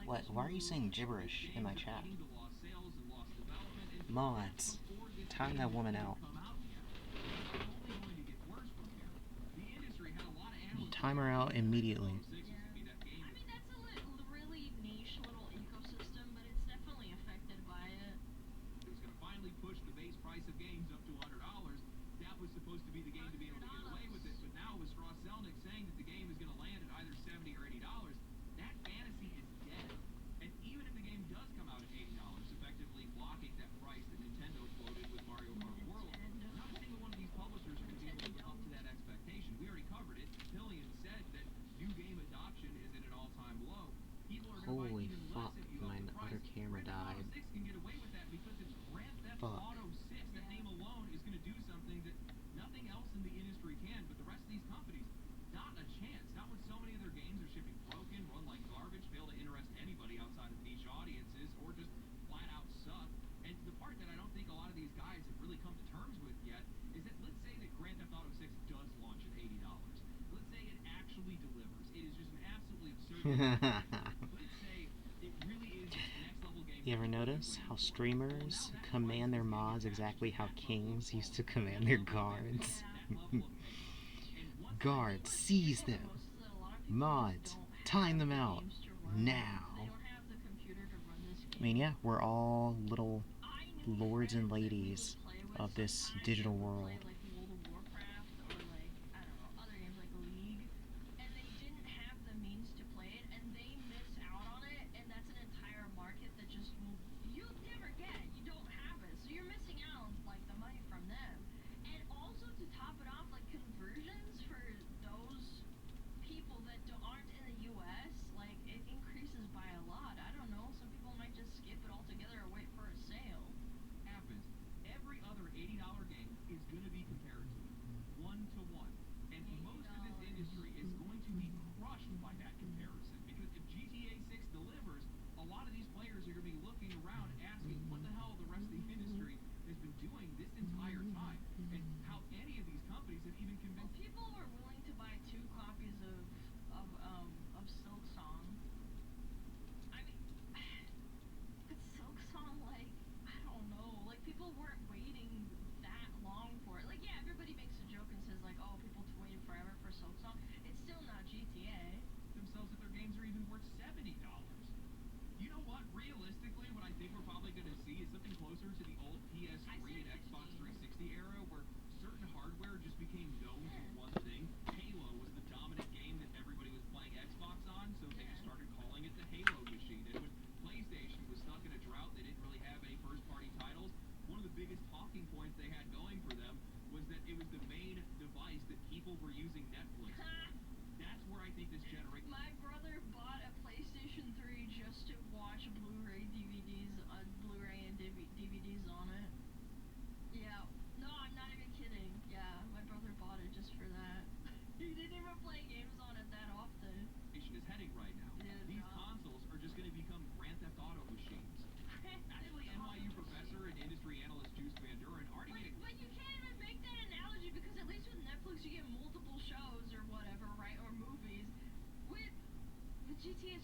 What? Why are you saying gibberish in my chat? Mods, time that woman out. Time her out immediately. Holy fuck, my other camera died. Fuck. You ever notice how streamers command their mods exactly how kings used to command their guards? Guards, seize them! Mods, time them out! Now! I mean, yeah, we're all little lords and ladies of this digital world.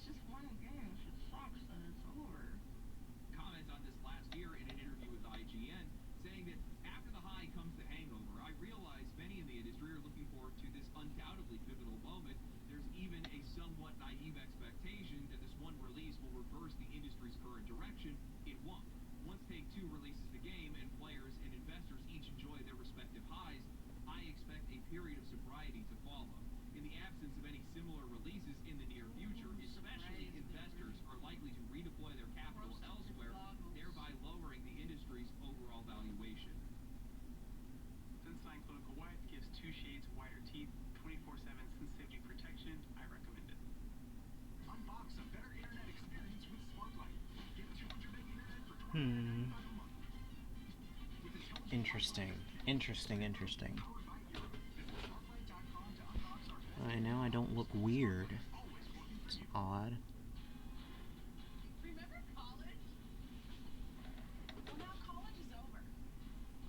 it's just one game. If it sucks, then it's over. Comments on this last year in an interview with IGN, saying that after the high comes the hangover. I realize many in the industry are looking forward to this undoubtedly pivotal moment. There's even a somewhat naive expectation that this one release will reverse the industry's current direction. It won't. Once Take-Two releases the game and players and investors each enjoy their respective highs, I expect a period of sobriety to follow. In the absence of any similar releases in the near future, especially investors are likely to redeploy their capital elsewhere, thereby lowering the industry's overall valuation. Sunshine Clinical White gives 2 shades whiter teeth, 24/7 sensitivity protection. I recommend it. Unbox a better internet experience with Sparklight. Get 200 meg internet for Interesting. I know I don't look weird. It's odd. Remember college? Well, now college is over.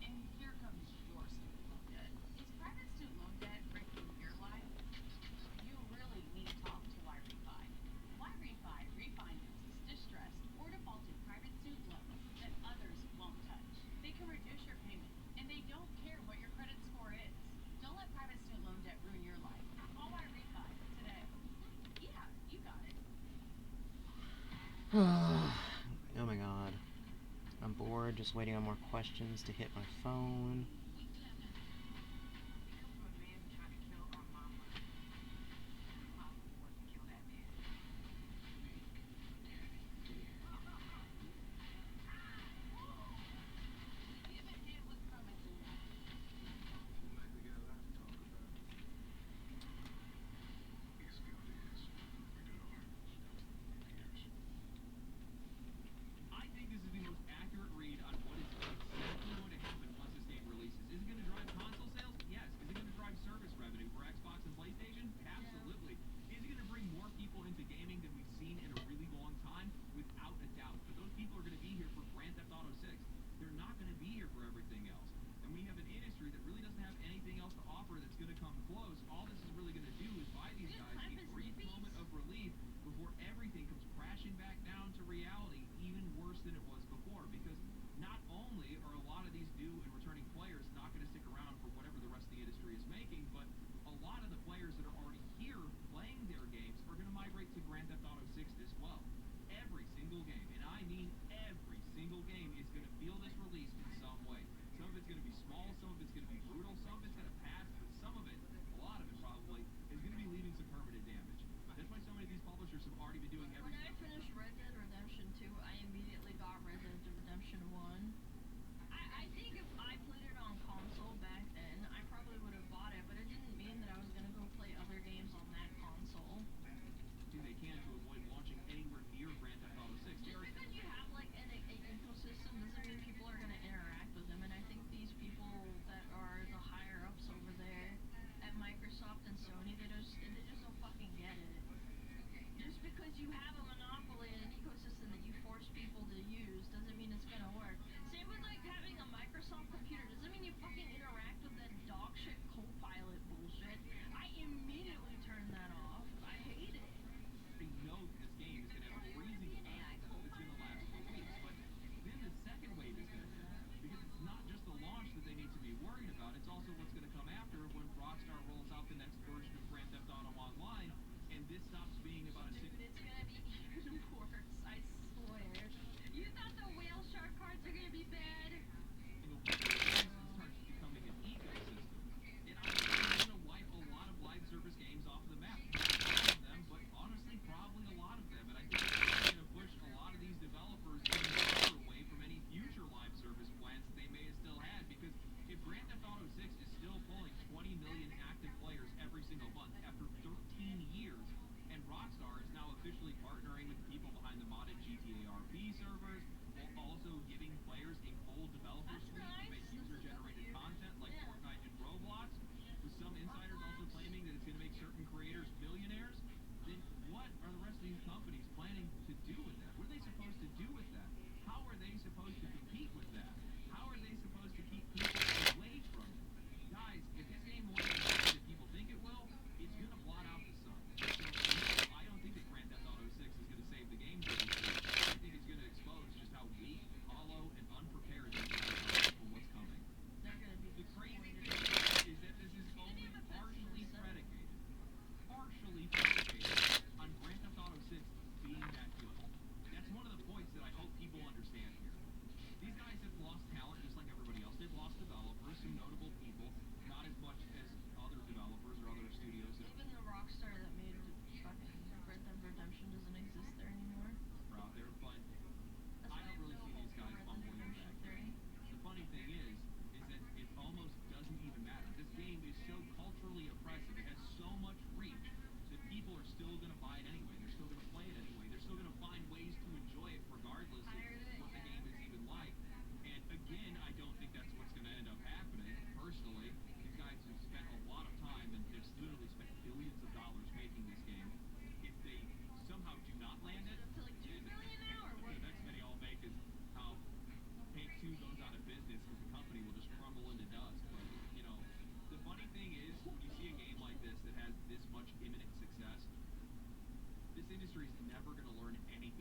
And here comes your student loan debt. Is private student loan debt wrecking your life? You really need to talk to YRefi. YRefi refinances distressed or defaulted private student loans that others won't touch. They can reduce your payment, and they don't care what your credit score is. Don't let private student loan debt ruin your life. Call YRefi today. Yeah, you got it. Oh my god. I'm bored, just waiting on more questions to hit my phone. I think this is the most accurate read on what is exactly going to happen once this game releases.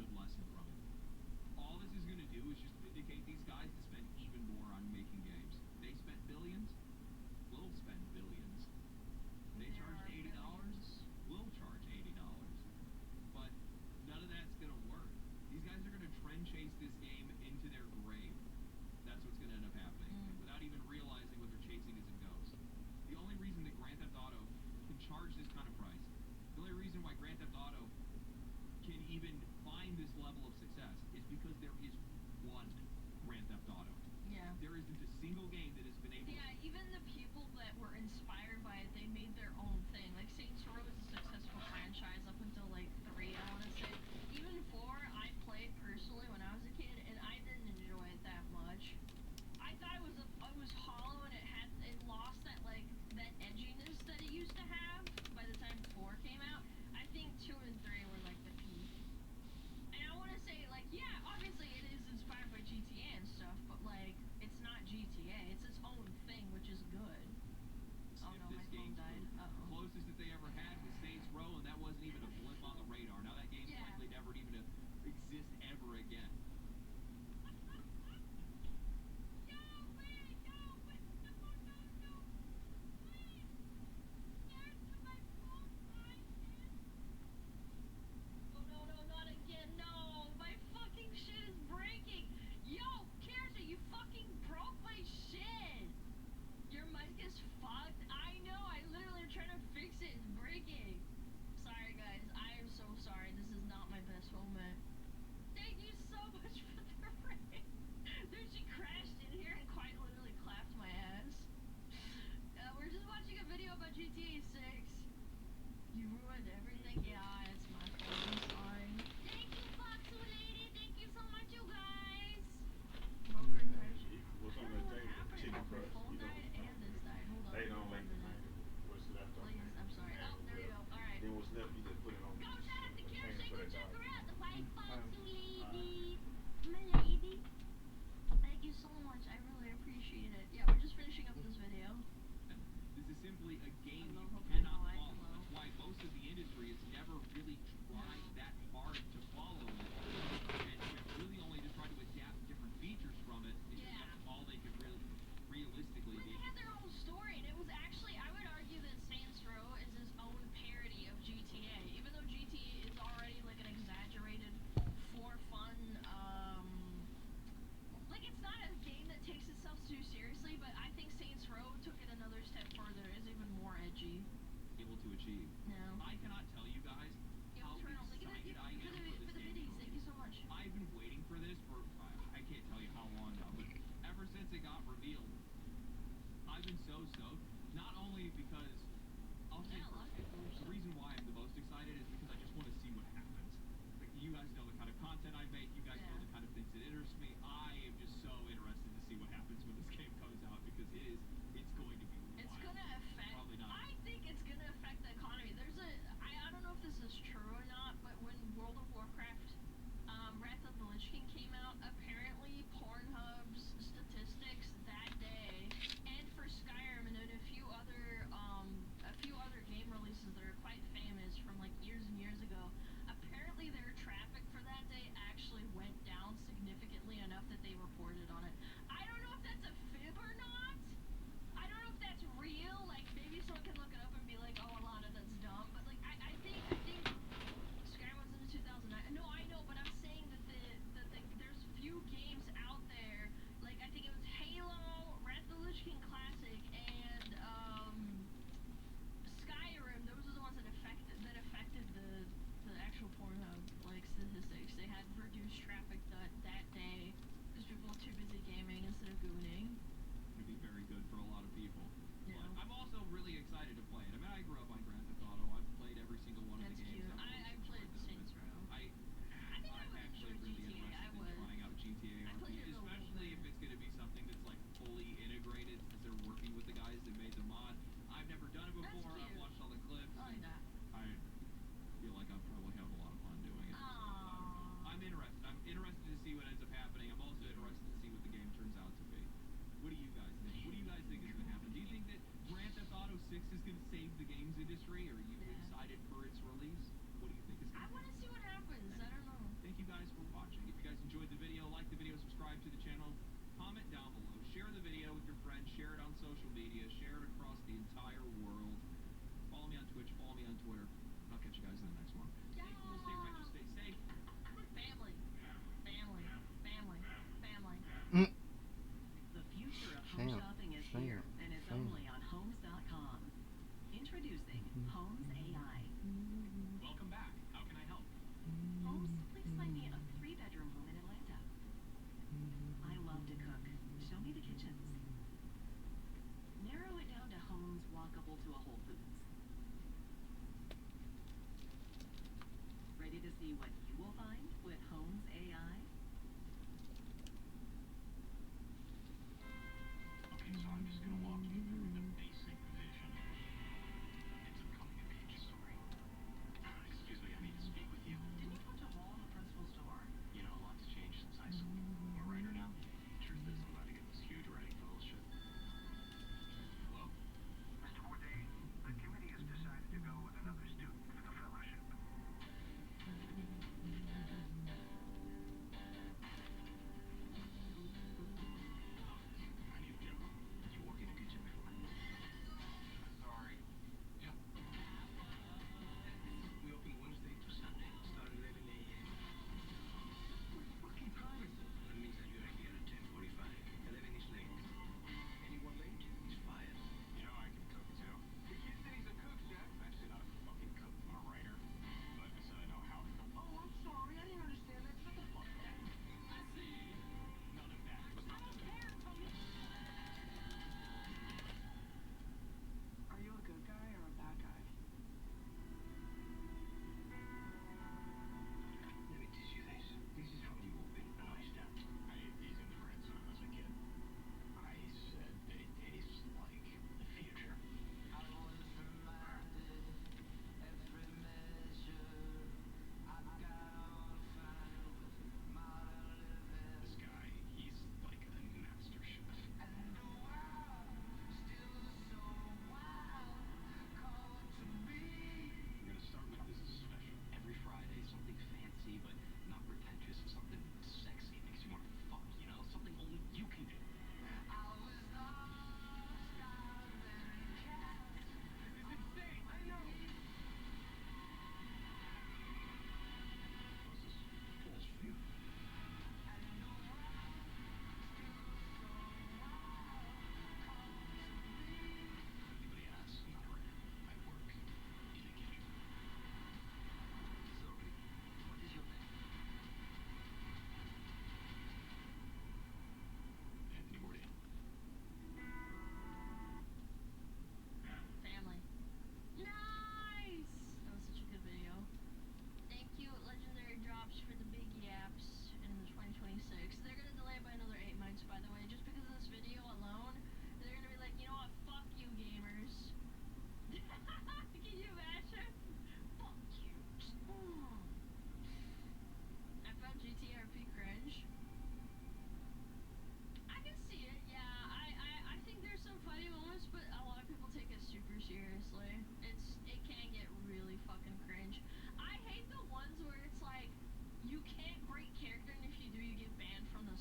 good lesson from it. All this is going to do is just vindicate these guys to spend even more on making games. They spent billions, we'll spend billions. They charged $80, we'll charge $80. But none of that's going to work. These guys are going to trend chase this game into their grave. That's what's going to end up happening, without even realizing what they're chasing as it goes. The only reason that Grand Theft Auto can charge this kind of price, the only reason why Grand Theft Auto can even find this level of success is because there is one Grand Theft Auto. Yeah. There isn't a single game that has been able Yeah, even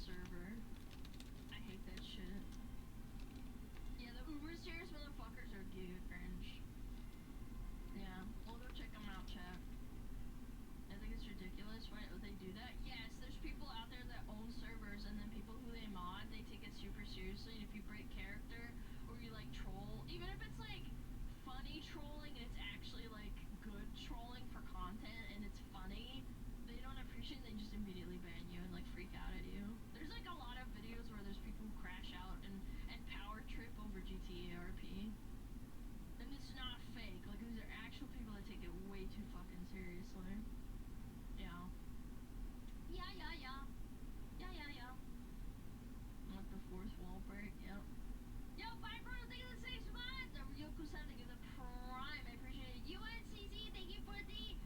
server. I hate that shit. Yeah, the uber serious motherfuckers are giga cringe. Yeah, we'll go check them out, chat. I think it's ridiculous. Why would they do that? Yes, there's people out there that own servers, and then people who they mod, they take it super seriously. And if you break character or you like troll, even if it's like funny trolling and it's actually like good trolling for content and it's funny, they don't appreciate it. They just immediately ban you and like freak out at you. There's like a lot of videos where there's people who crash out and power trip over GTA RP. And it's not fake. Like, these are actual people that take it way too fucking seriously. Yeah. Yeah, yeah, yeah. Yeah, yeah, yeah. Like the fourth wall break, yep. Yo, bye, bro. Thank you for the 6 months. Yoku-san, thank you for the prime. I appreciate it. UNCC, thank you for the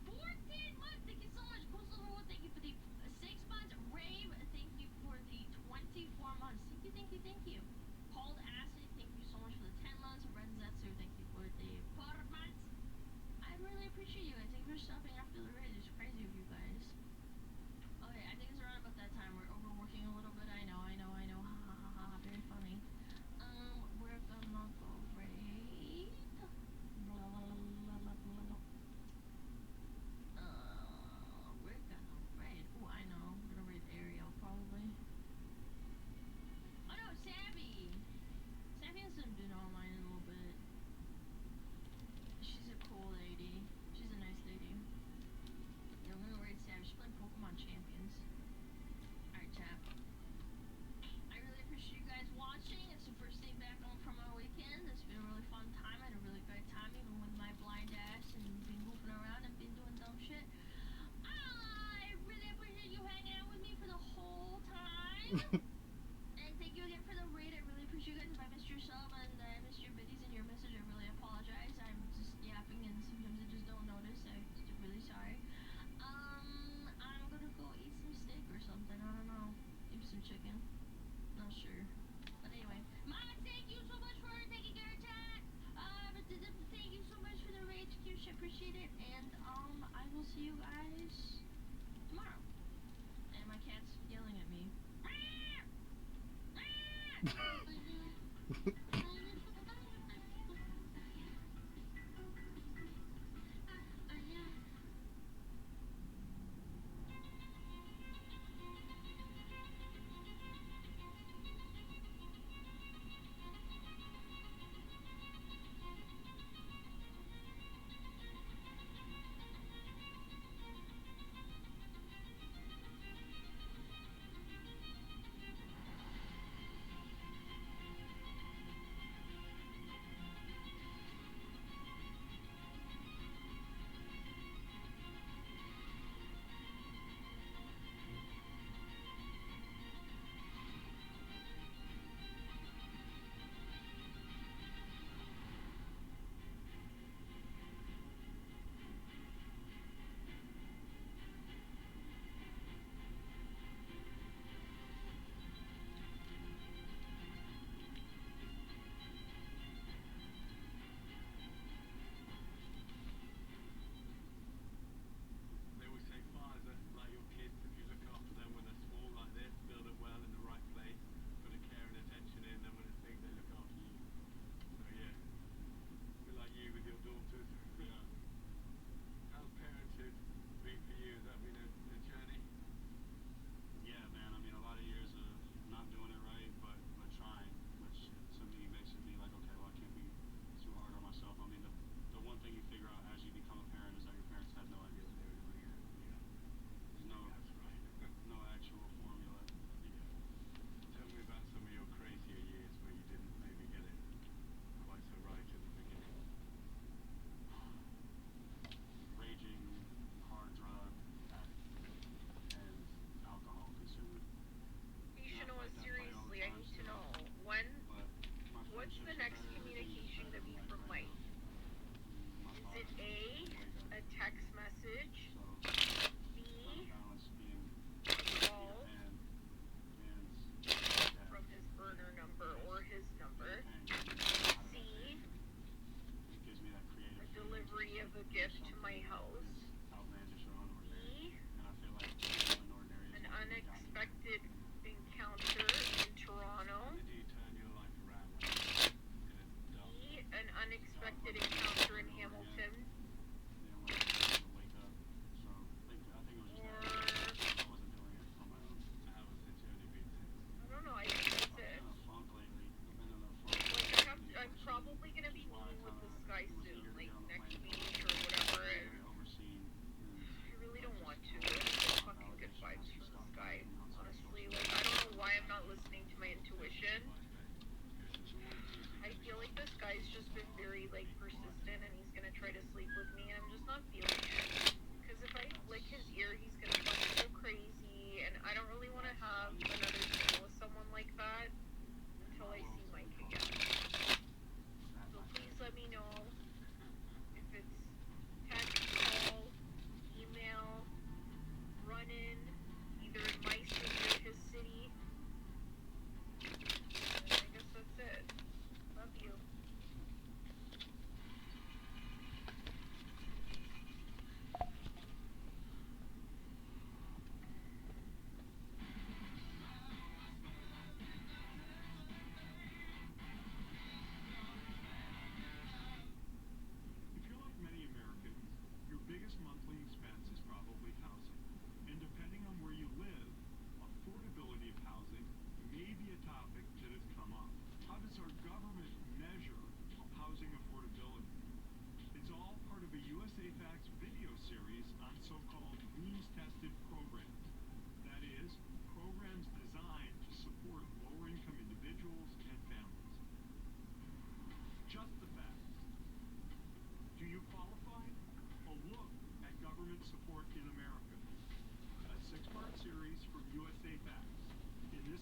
14 months. Thank you so much. Coastal, thank you for the 6 months. Rave, thank you for the 24 months. Thank you, thank you, thank you. Called Acid, thank you so much for the 10 months. Renzetsu, thank you for the 4 months. I really appreciate you guys. Thank you for stopping after the raid. It's crazy of you guys. Okay, I think it's around about that time. We're overworking a little bit. I know. Ha ha ha ha. Very funny. We're gonna go raid. Blah, blah, blah, blah, blah, blah. We're gonna raid. Oh, I know. We're gonna raid Ariel probably. Oh no, Savvy! Savvy hasn't been online in a little bit. She's a cool lady. She's a nice lady. Yeah, we're gonna raid Savvy. She's playing Pokemon Champions. Alright, chat. I really appreciate you guys watching. It's the first day back on from our weekend. It's been a really fun time. I had a really great time even with my blind ass and been goofing around and been doing dumb shit. I really appreciate you hanging out with me for the whole time. And thank you again for the raid. I really appreciate you guys. If I missed your sub and I missed your biddies and your message, I really apologize. I'm just yapping and sometimes I just don't notice. I'm just really sorry. I'm gonna go eat some steak or something. I don't know. Maybe some chicken. Not sure. But anyway. Mom, thank you so much for taking care of chat. Thank you so much for the raid. I appreciate it. And I will see you guys tomorrow. And my cat's yelling at me.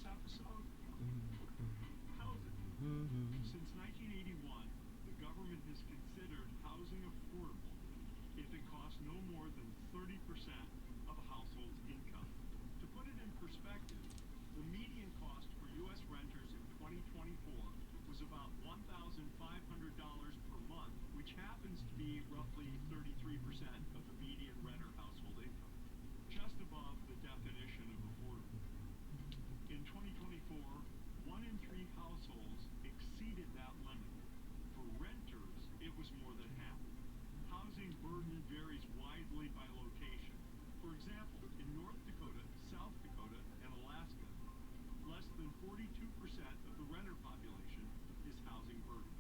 episode? Housing. Since 1981, the government has considered housing affordable if it costs no more than 30% of a household's income. To put it in perspective, the median cost for U.S. renters in 2024 was about $1,500 per month, which happens to be roughly 33% of the median renter household income, just above the definition of affordable. In 2024, 1 in 3 households exceeded that limit. For renters, it was more than half. Housing burden varies widely by location. For example, in North Dakota, South Dakota, and Alaska, less than 42% of the renter population is housing burden.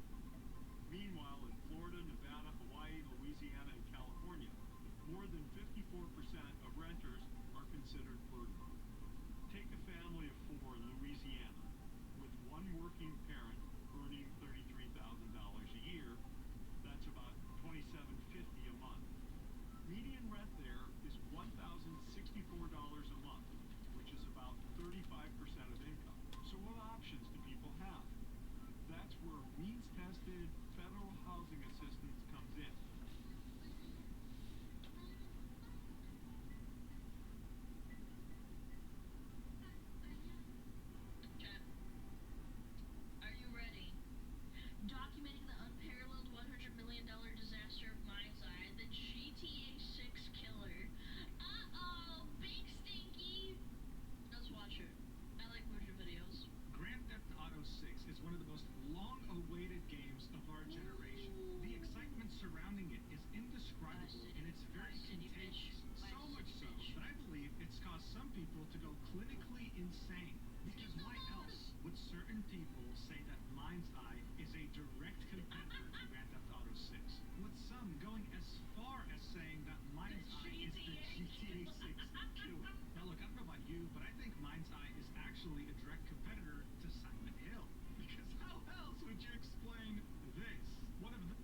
Meanwhile, in Florida, Nevada, Hawaii, Louisiana, and California, more than 54% of renters are considered burden. Take a family of 4 in Louisiana, with one working parent earning $33,000 a year. That's about $2,750 a month. Median rent there is $1,064 a month, which is about 35% of income. So what options do people have? That's where means-tested federal housing assistance comes in. Are you ready? Documenting the unparalleled $100 million disaster of Mind's Eye, the GTA 6 killer. Uh-oh, big stinky. Let's watch it. I like motion videos. Grand Theft Auto 6 is one of the most long-awaited games of our generation. The excitement surrounding it is indescribable, and it's very contagious. So much so that I believe it's caused some people to go clinically insane. Because why else would certain people say that Mind's Eye is a direct competitor to Grand Theft Auto 6? With some going as far as saying that Mind's Eye is the GTA 6 killer. Now look, I don't know about you, but I think Mind's Eye is actually a direct competitor to Silent Hill. Because how else would you explain this? One of the...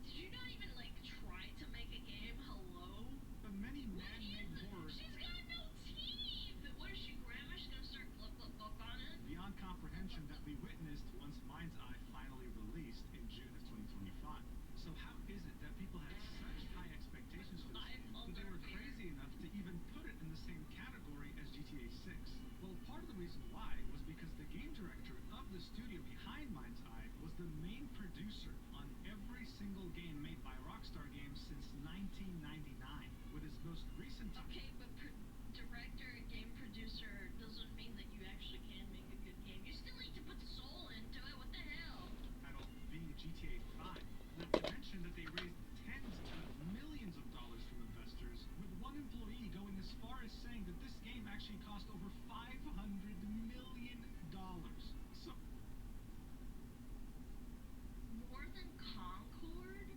Did you not even, like, try to make a game? Hello? The many man-made horrors... She's got no teeth! What is she, grandma? She's gonna start glug glug glug on it? beyond comprehension that we witnessed once Mind's Eye finally released in June of 2025. So how is it that people had such high expectations for this game that they were crazy enough to even put it in the same category as GTA 6? Well, part of the reason why was because the game director of the studio behind Mind's Eye was the main producer on every single game made by Rockstar Games since 1999, with his most recent... Okay, but director and game producer doesn't mean that you actually can make a good game. You still need to put soul into it. What the hell? Title being GTA 5. Not to mention that they raised tens of millions of dollars from investors, with one employee going as far as saying that this game actually cost over $500 million. So... More than Concord?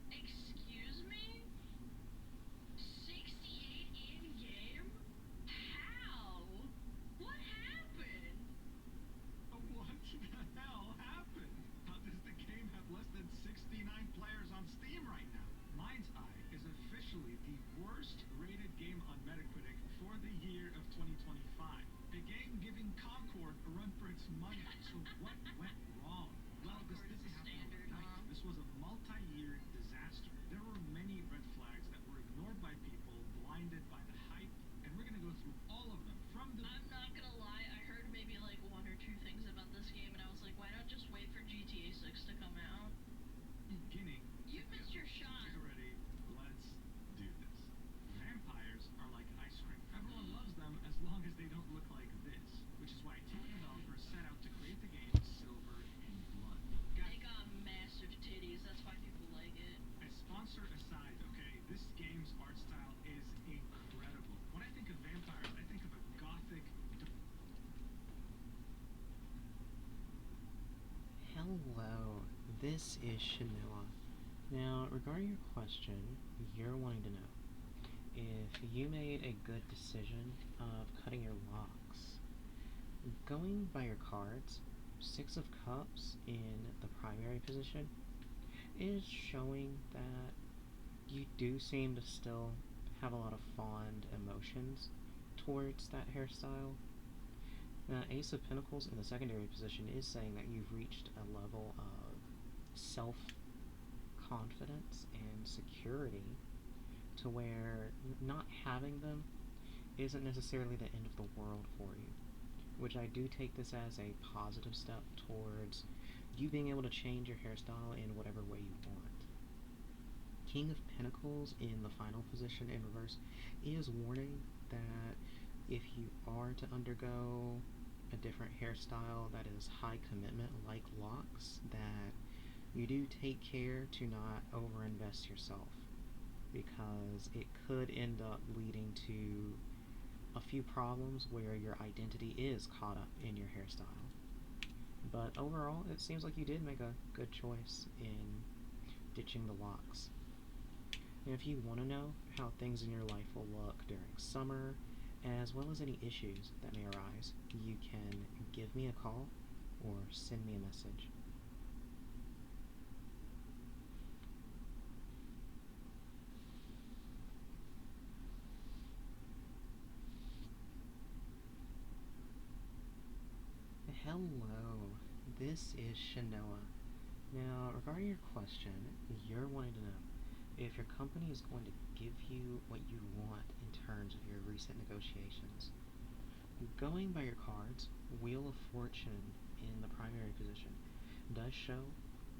Excuse me? 68 in-game? How? What happened? What the hell happened? How does the game have less than 69 players on Steam right now? Mind's Eye is officially the worst rated game on Metacritic for the year of 2025. A game giving Concord a run for its money. So what went wrong? Well, this didn't happen overnight. This was a multi-year disaster. There were many red flags that were ignored by people, blinded by the hype, and we're gonna go through all of them from the... I'm not gonna lie, I heard maybe like one or two things about this game, and I was like, why not just wait for GTA 6 to come out? beginning. You missed your shot. Get ready. Let's do this. Vampires are like ice cream. Everyone loves them as long as they don't look like this, which is why team developers set out to create the game Silver in Blood. They got massive titties, that's why people like it. As sponsor aside, okay, this game's art style is incredible. When I think of vampires, I think of a gothic... Hello, this is Shanilla. Now, regarding your question, you're wanting to know if you made a good decision of cutting your locks. Going by your cards, 6 of Cups in the primary position is showing that you do seem to still have a lot of fond emotions towards that hairstyle. Ace of Pentacles in the secondary position is saying that you've reached a level of self-confidence and security to where not having them isn't necessarily the end of the world for you, which I do take this as a positive step towards you being able to change your hairstyle in whatever way you want. King of Pentacles in the final position in reverse is warning that if you are to undergo a different hairstyle that is high commitment like locks, that you do take care to not overinvest yourself, because it could end up leading to a few problems where your identity is caught up in your hairstyle. But overall, it seems like you did make a good choice in ditching the locks. And if you want to know how things in your life will look during summer, as well as any issues that may arise, you can give me a call or send me a message. Hello, this is Shanoa. Now, regarding your question, you're wanting to know if your company is going to give you what you want in terms of your recent negotiations. Going by your cards, Wheel of Fortune in the primary position does show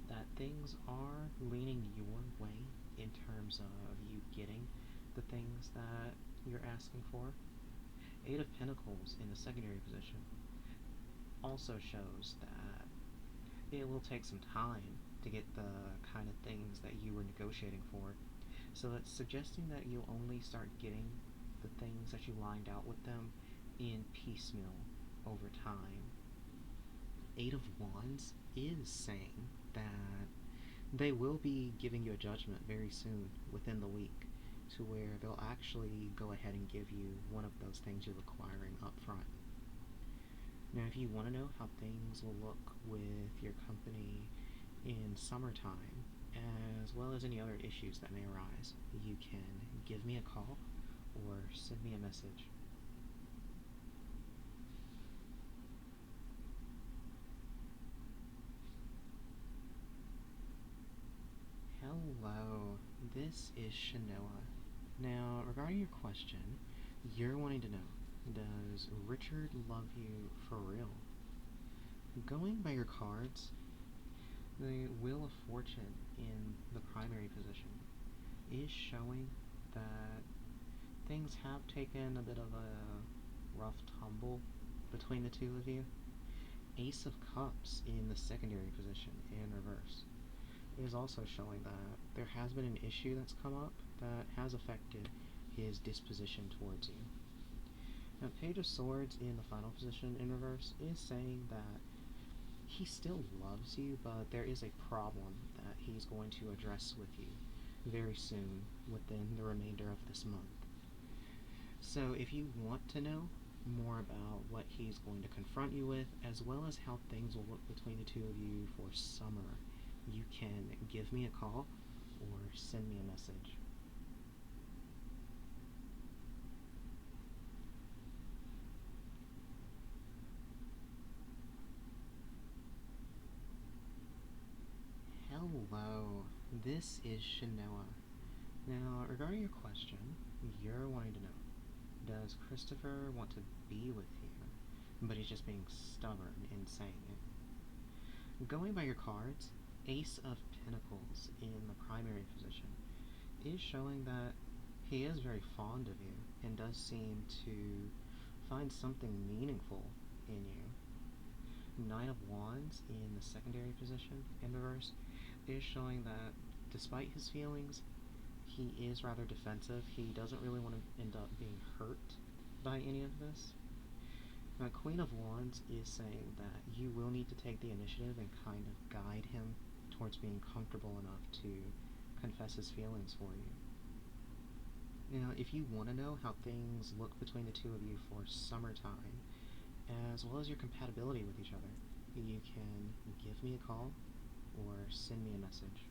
that things are leaning your way in terms of you getting the things that you're asking for. Eight of Pentacles in the secondary position also shows that it will take some time to get the kind of things that you were negotiating for, so it's suggesting that you'll only start getting the things that you lined out with them in piecemeal over time. Eight of Wands is saying that they will be giving you a judgment very soon within the week, to where they'll actually go ahead and give you one of those things you're requiring up front. Now, if you want to know how things will look with your company in summertime, as well as any other issues that may arise, you can give me a call or send me a message. Hello, this is Shanoa. Now, regarding your question, you're wanting to know, does Richard love you for real? Going by your cards, the Wheel of Fortune in the primary position is showing that things have taken a bit of a rough tumble between the two of you. Ace of Cups in the secondary position in reverse is also showing that there has been an issue that's come up that has affected his disposition towards you. Now, Page of Swords in the final position in reverse is saying that he still loves you, but there is a problem that he's going to address with you very soon within the remainder of this month. So if you want to know more about what he's going to confront you with, as well as how things will look between the two of you for summer, you can give me a call or send me a message. Hello, this is Shanoa. Now, regarding your question, you're wanting to know, does Christopher want to be with you, but he's just being stubborn in saying it? Going by your cards, Ace of Pentacles in the primary position is showing that he is very fond of you and does seem to find something meaningful in you. Nine of Wands in the secondary position in reverse is showing that despite his feelings, he is rather defensive. He doesn't really want to end up being hurt by any of this. Now, Queen of Wands is saying that you will need to take the initiative and kind of guide him towards being comfortable enough to confess his feelings for you. Now, if you want to know how things look between the two of you for summertime, as well as your compatibility with each other, you can give me a call or send me a message.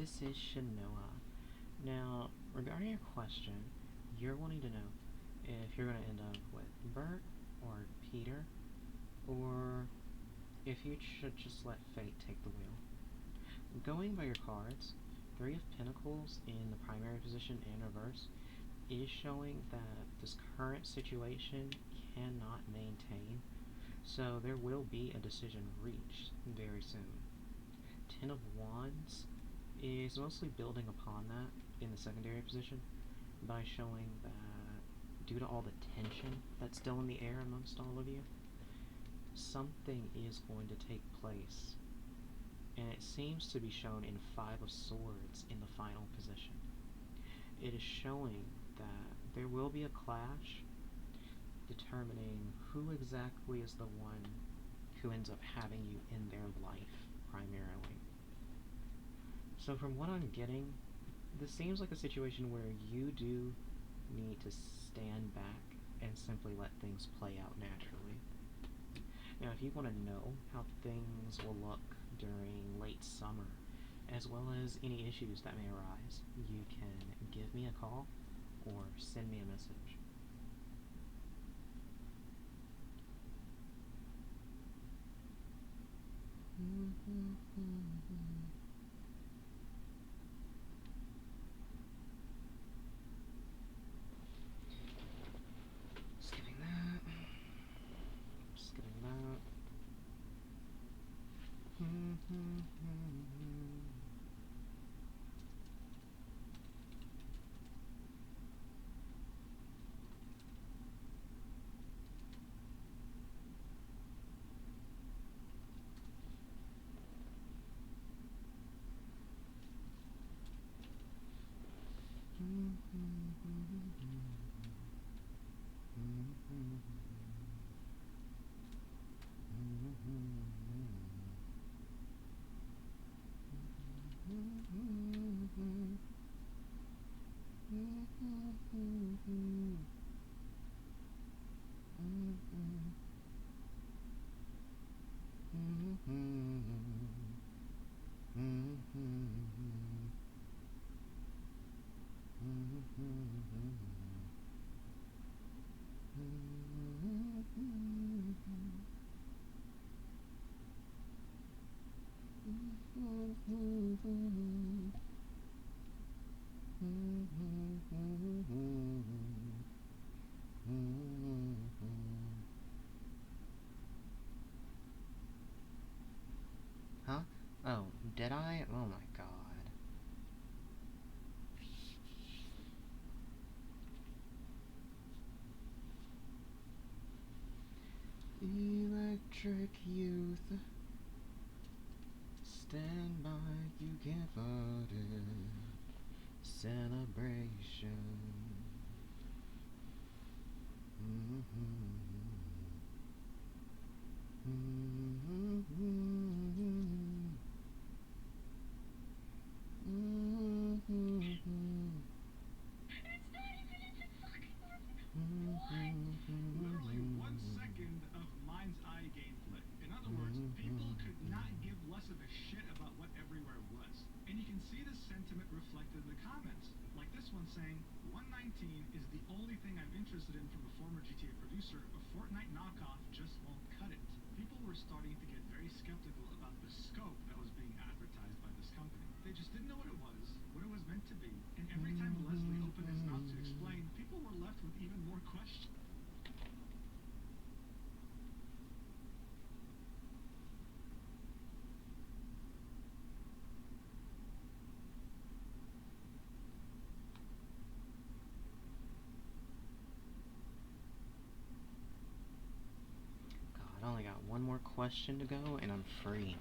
this is Shanoa. Now, regarding your question, you're wanting to know if you're going to end up with Bert or Peter, or if you should just let fate take the wheel. Going by your cards, 3 of Pentacles in the primary position and reverse is showing that this current situation cannot maintain, so there will be a decision reached very soon. 10 of Wands is mostly building upon that in the secondary position by showing that due to all the tension that's still in the air amongst all of you, something is going to take place, and it seems to be shown in 5 of Swords in the final position. It is showing that there will be a clash determining who exactly is the one who ends up having you in their life primarily. So from what I'm getting, this seems like a situation where you do need to stand back and simply let things play out naturally. Now, if you want to know how things will look during late summer, as well as any issues that may arise, you can give me a call or send me a message. Skipping that. Skipping that. Huh? Oh, did I? Oh my god. Electric youth, stand by, you can't fight it. Celebration. Literally 1 second of mind's eye gameplay. In other words, people could not give less of a shit about what Everywhere was. And you can see the sentiment reflected in the comments. Like this one saying, 119 is the only thing I'm interested in from a former GTA producer. A Fortnite knockoff just won't cut it. People were starting to get very skeptical about the scope that was being advertised by this company. They just didn't know what it was meant to be. And every time Leslie opened his mouth to explain, people were left with even more questions. God, I only got one more question to go and I'm free.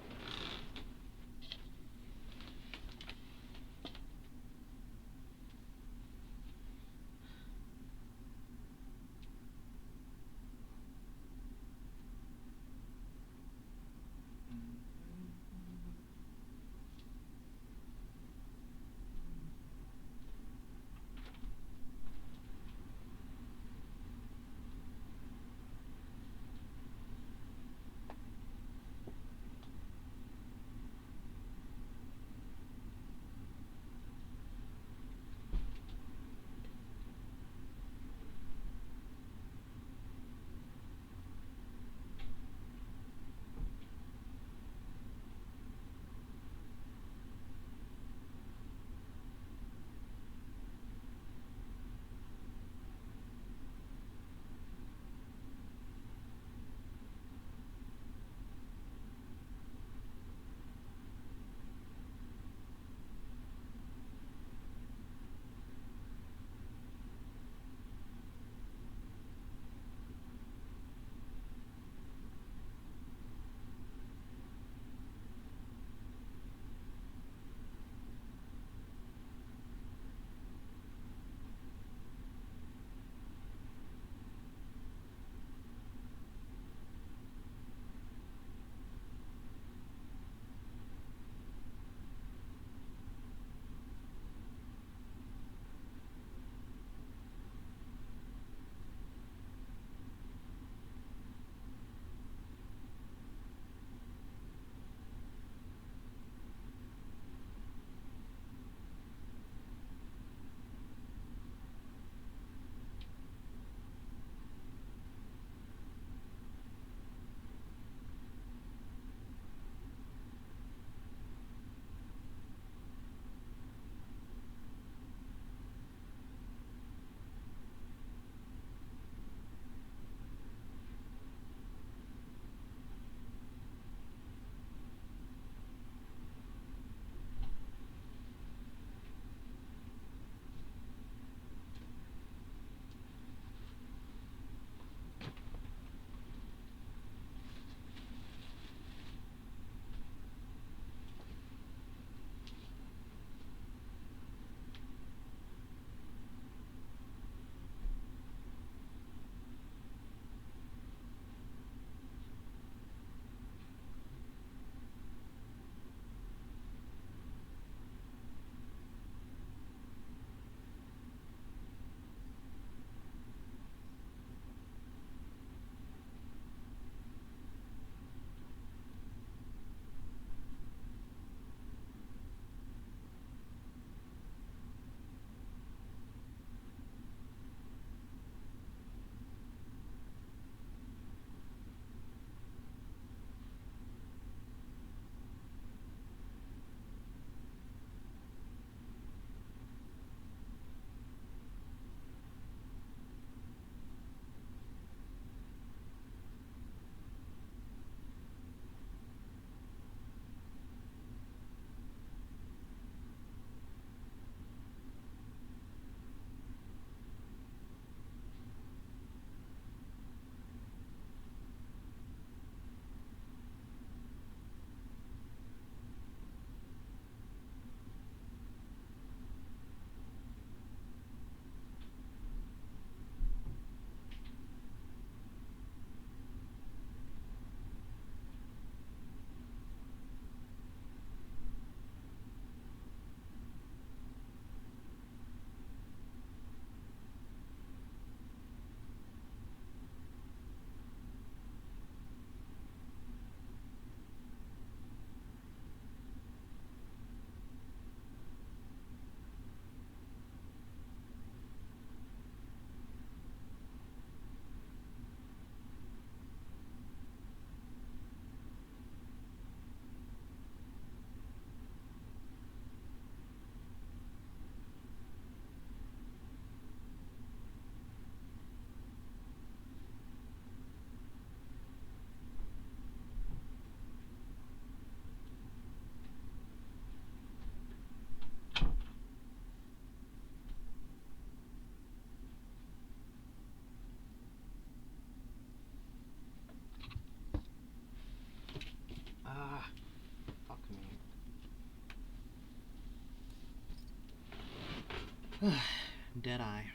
Deadeye,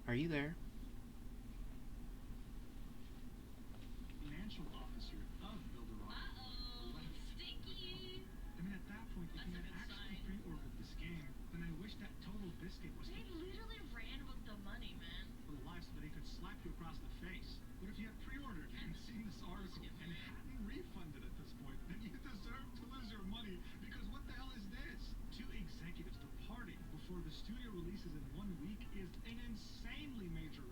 are you there? Financial officer of Builder left. Sticky. I mean, at that point, if you had actually pre-ordered this game, then I wish that Total Biscuit was They literally ran with the money, man. alive so that he could slap you across the face. But if you had pre-ordered and seen this article and hadn't refunded at this point, then you deserve to lose your money, because what the hell is this? 2 executives departing before the studio releases in 1 week is an insanely major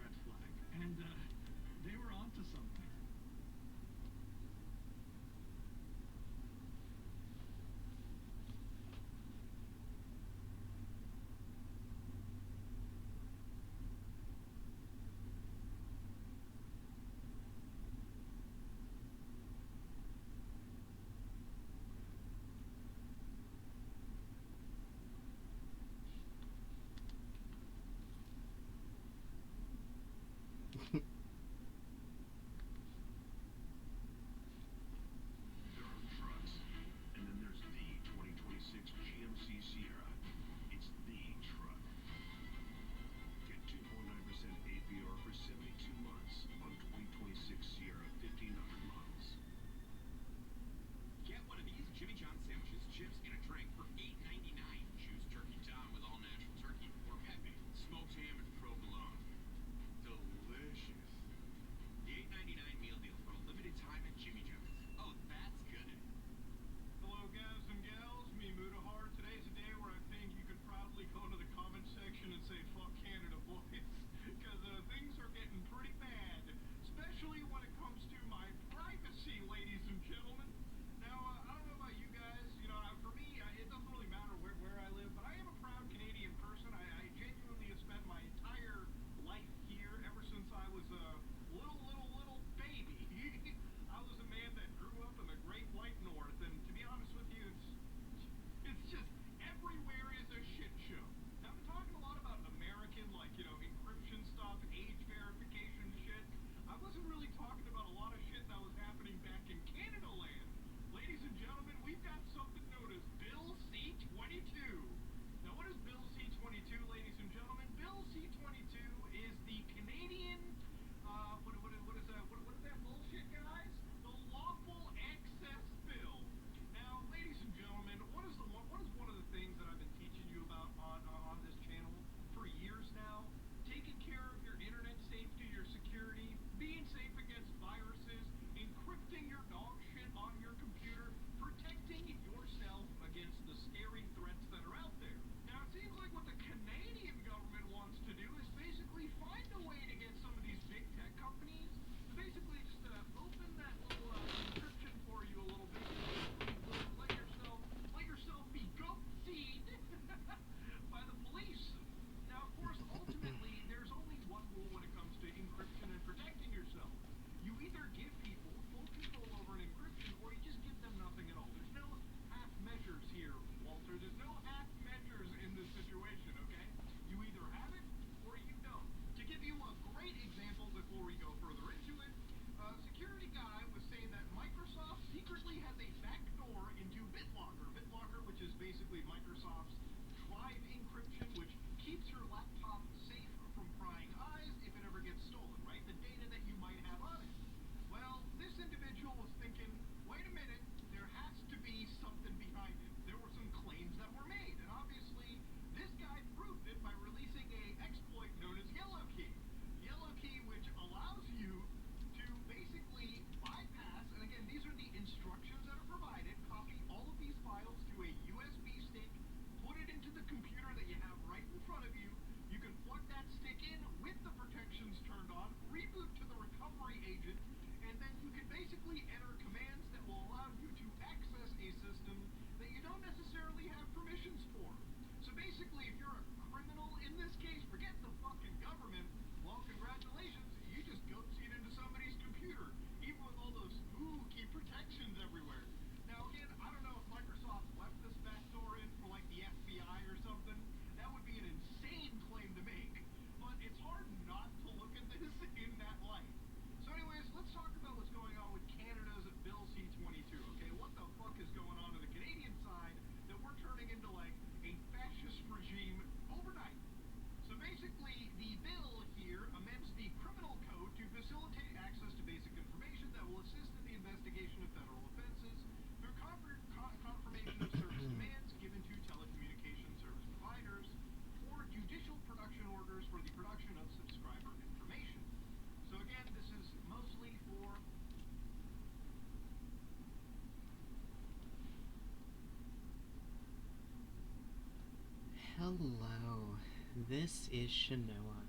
this is Shanoa.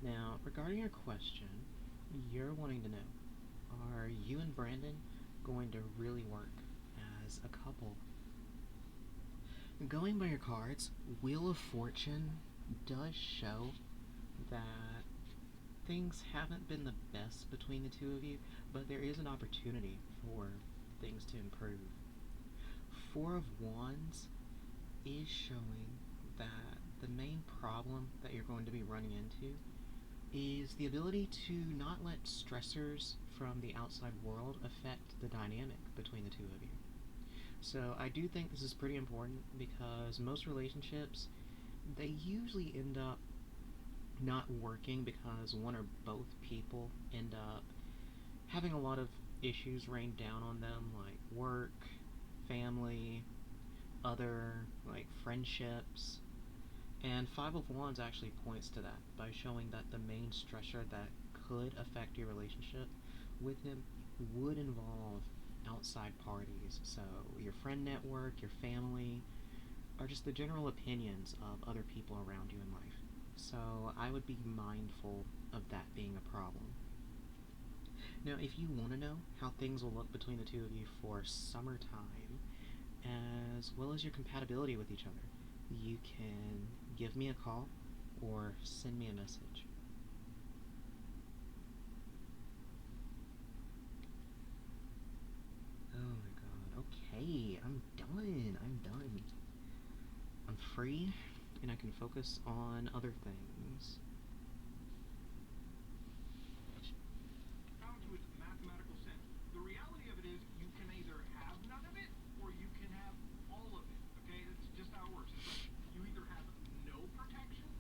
Now, regarding your question, you're wanting to know, are you and Brandon going to really work as a couple? Going by your cards, Wheel of Fortune does show that things haven't been the best between the two of you, but there is an opportunity for things to improve. Four of Wands is showing that the main problem that you're going to be running into is the ability to not let stressors from the outside world affect the dynamic between the two of you. So I do think this is pretty important because most relationships, they usually end up not working because one or both people end up having a lot of issues rain down on them, like work, family, other like friendships. And Five of Wands actually points to that by showing that the main stressor that could affect your relationship with him would involve outside parties. So your friend network, your family, or just the general opinions of other people around you in life. So I would be mindful of that being a problem. Now, if you want to know how things will look between the two of you for summertime, as well as your compatibility with each other, you can give me a call or send me a message. Oh my god, okay, I'm done. I'm free, and I can focus on other things. Down to its mathematical sense, the reality of it is you can either have none of it, or you can have all of it, okay? That's just how it works. It's like you either have no protections,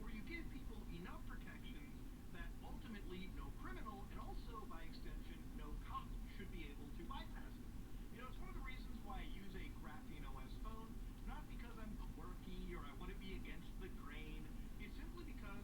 or you give people enough protections that ultimately no criminal, and also by extension, no cop should be able to bypass it. You know, it's one of the reasons why I use a Graphene OS phone, not because I'm quirky or I want to be against the grain. It's simply because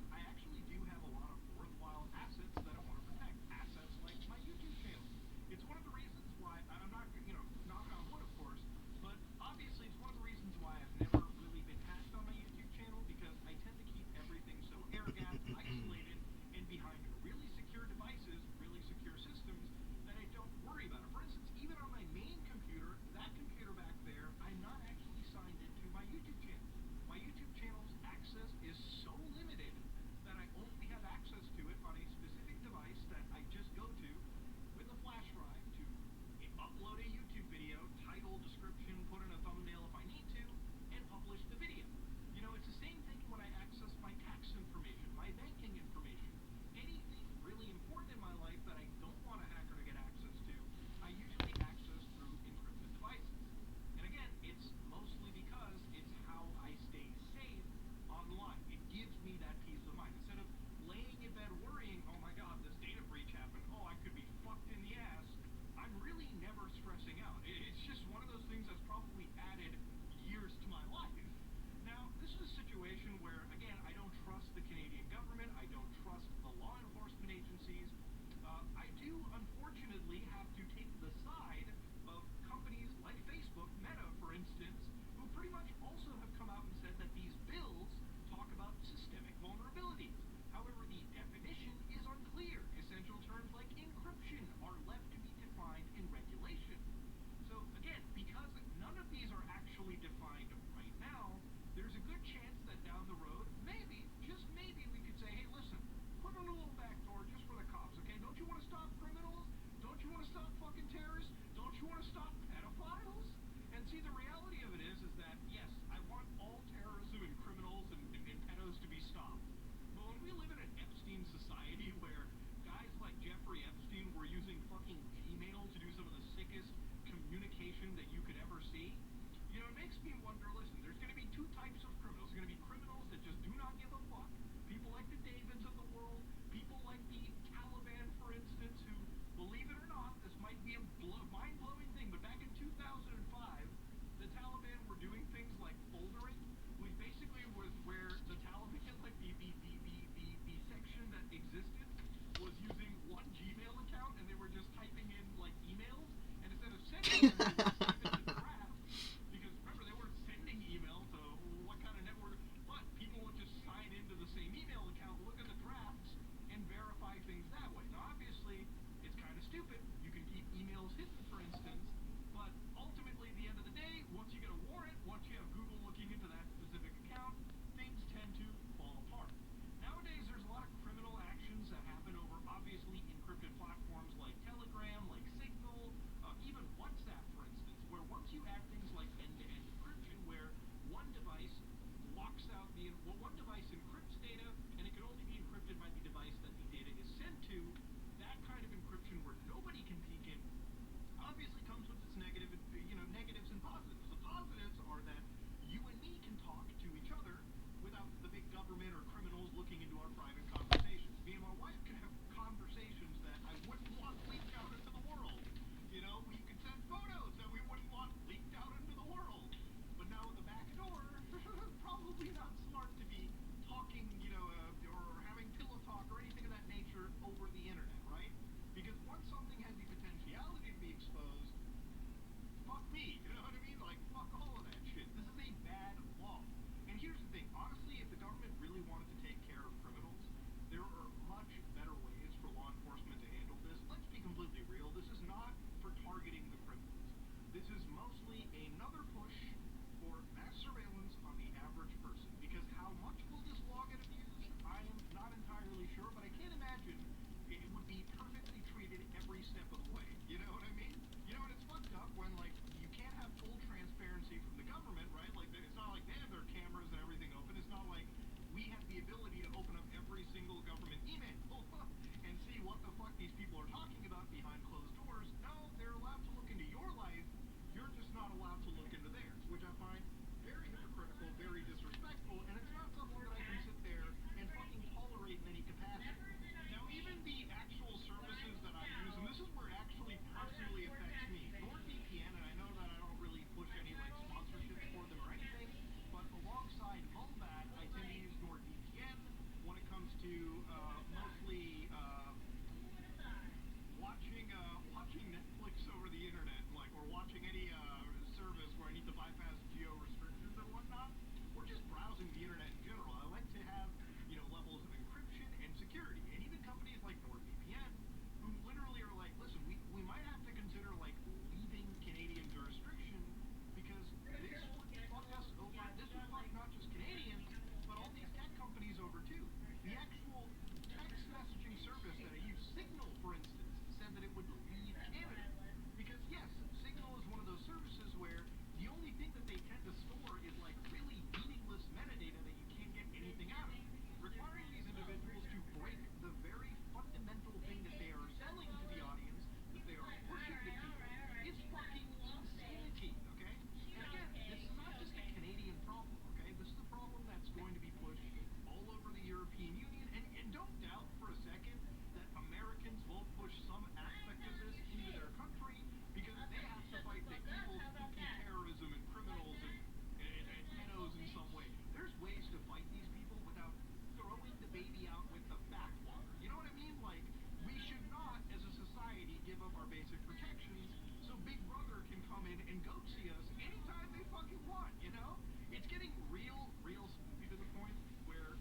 they tend to store is like really meaningless metadata that you can't get anything out of. Requiring these individuals to break the very fundamental thing that they are selling to the audience, that they are pushing to people, is fucking insanity, okay? And again, this is not just a Canadian problem, okay? This is a problem that's going to be pushed all over the European Union, and don't doubt for a second that Americans will push some aspect of this into their country because they have to fight the evil, spooky terrorism and criminals and pedos in some way. There's ways to fight these people without throwing the baby out with the bathwater. You know what I mean? Like, we should not, as a society, give up our basic protections so Big Brother can come in and go see us anytime they fucking want, you know? It's getting real spooky to the point where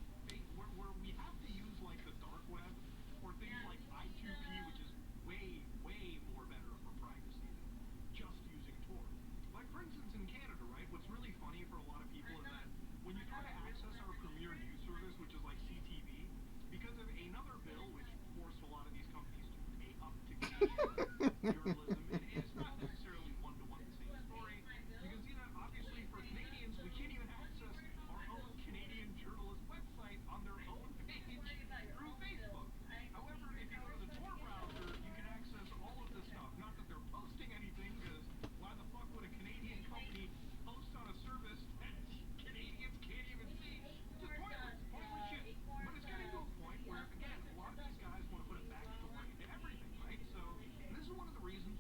we have to use, like, the dark web or things like I2P, which is way more better for privacy than just using Tor. Like, for instance, in Canada, right, what's really funny for a lot of people is that when you try to access our premier news service, which is like CTV, because of another bill which forced a lot of these companies to pay up to journalism, and it's not necessarily one-to-one the same story, because, you know, obviously for Canadians, we can't even access our own Canadian journalist website on their own page through Facebook. However, if you go to the Tor browser, you can access all of this stuff. Not that they're posting anything, because why the fuck would a Canadian company post on a service that Canadians can't even see? Just pointless shit. But it's getting to a point where, again, a lot of these guys want to put a backstory to everything, right? So, and this is one of the reasons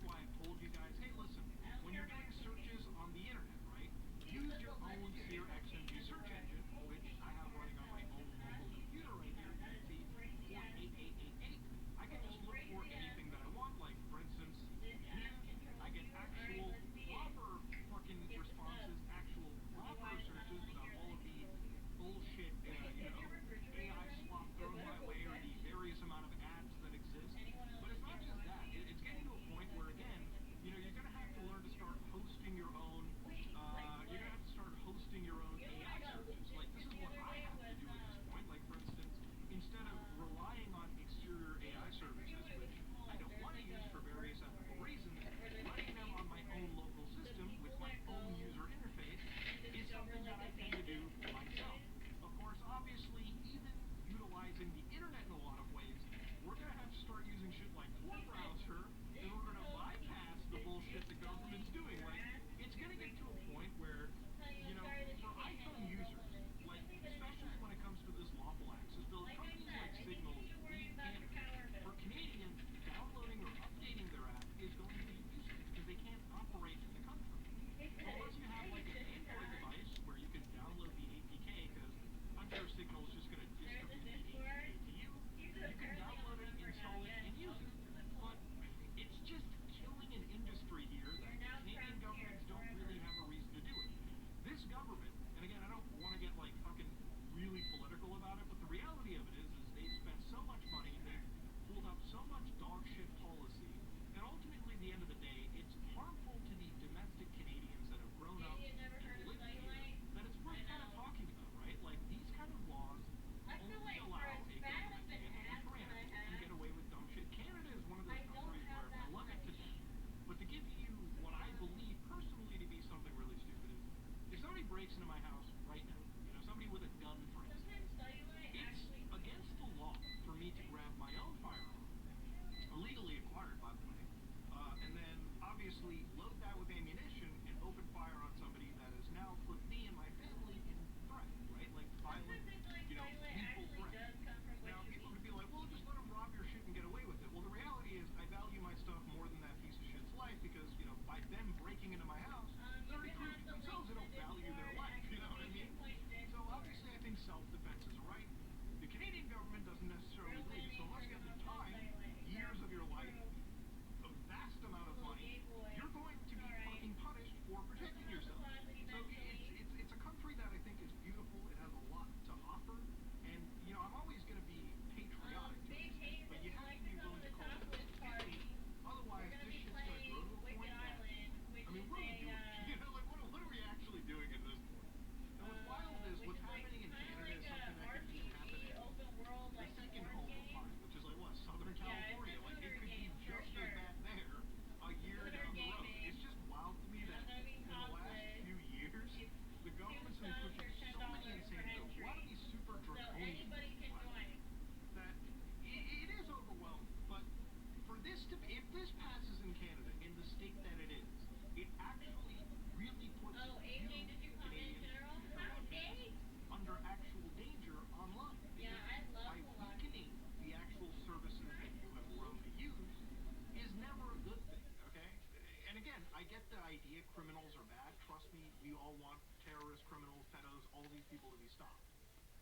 people to be stopped.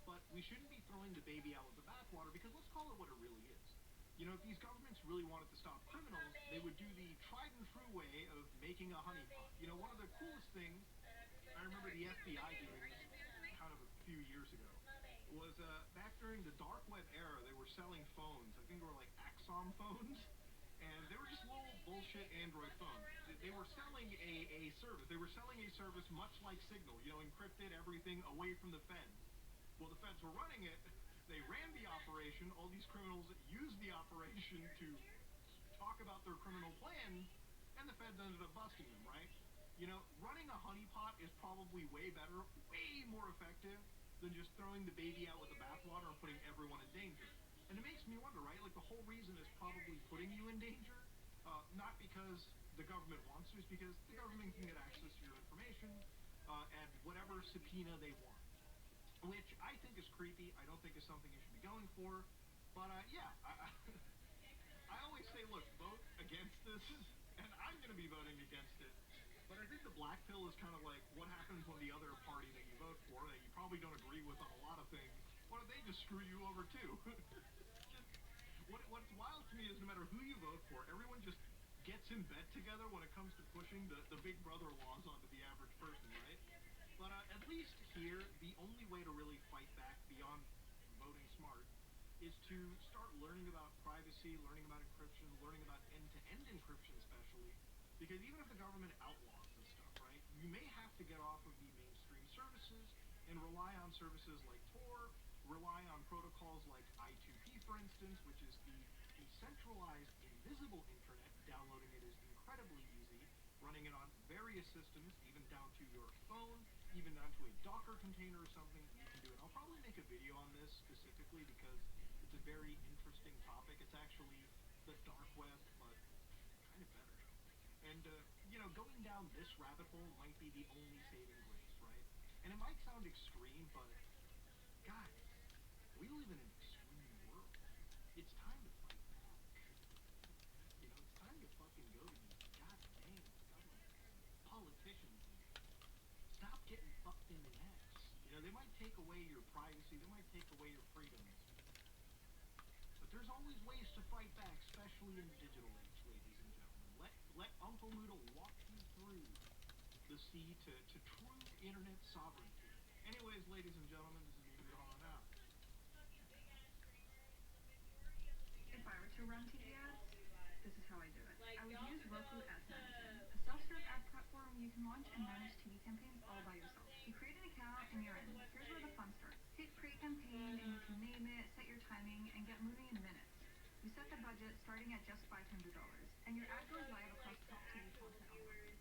But we shouldn't be throwing the baby out with the bathwater, because let's call it what it really is. You know, if these governments really wanted to stop criminals, they would do the tried and true way of making a honeypot. You know, one of the coolest things, I remember the FBI doing this kind of a few years ago, was back during the dark web era, they were selling phones. I think they were like Axon phones, and they were just little bullshit Android phones. They were selling a service. They were selling a service much like Signal, you know, encrypted everything away from the feds. Well, the feds were running it. They ran the operation. All these criminals used the operation to talk about their criminal plans, and the feds ended up busting them, right? You know, running a honeypot is probably way better, way more effective than just throwing the baby out with the bathwater and putting everyone in danger. And it makes me wonder, right? Like, the whole reason is probably putting you in danger, not because the government wants to, it's because the government can get access to your information at whatever subpoena they want. Which I think is creepy. I don't think is something you should be going for. But, yeah, I always say, look, vote against this, and I'm going to be voting against it. But I think the black pill is kind of like what happens when the other party that you vote for, that you probably don't agree with on a lot of things, what if they just screw you over too? What's wild to me is no matter who you vote for, everyone just gets in bed together when it comes to pushing the big brother laws onto the average person, right? But at least here, the only way to really fight back beyond voting smart is to start learning about privacy, learning about encryption, learning about end-to-end encryption especially, because even if the government outlaws this stuff, right, you may have to get off of the mainstream services and rely on services like Tor, rely on protocols like I2P, for instance, which is the decentralized, invisible internet. Downloading it is incredibly easy, running it on various systems, even down to your phone, even down to a Docker container or something, you can do it. I'll probably make a video on this specifically because it's a very interesting topic. It's actually the dark web, but kind of better. And, you know, going down this rabbit hole might be the only saving grace, right? And it might sound extreme, but, guys, we live in an extreme world. It's time to fight back. You know, it's time to fucking go to these goddamn government politicians and stop getting fucked in the ass. You know, they might take away your privacy, they might take away your freedoms, but there's always ways to fight back, especially in the digital age, ladies and gentlemen. Let Uncle Noodle walk you through the sea to true internet sovereignty. Anyways, ladies and gentlemen, this is me Noodle on out. If I were to run TV ads, this is how I do it. I would use Roku Ads Manager, a self-serve ad platform you can launch and manage TV campaigns all by yourself. You create an account and you're in. Here's where the fun starts. Hit create campaign and you can name it, set your timing, and get moving in minutes. You set the budget starting at just $500, and your ad goes live across top TV content online.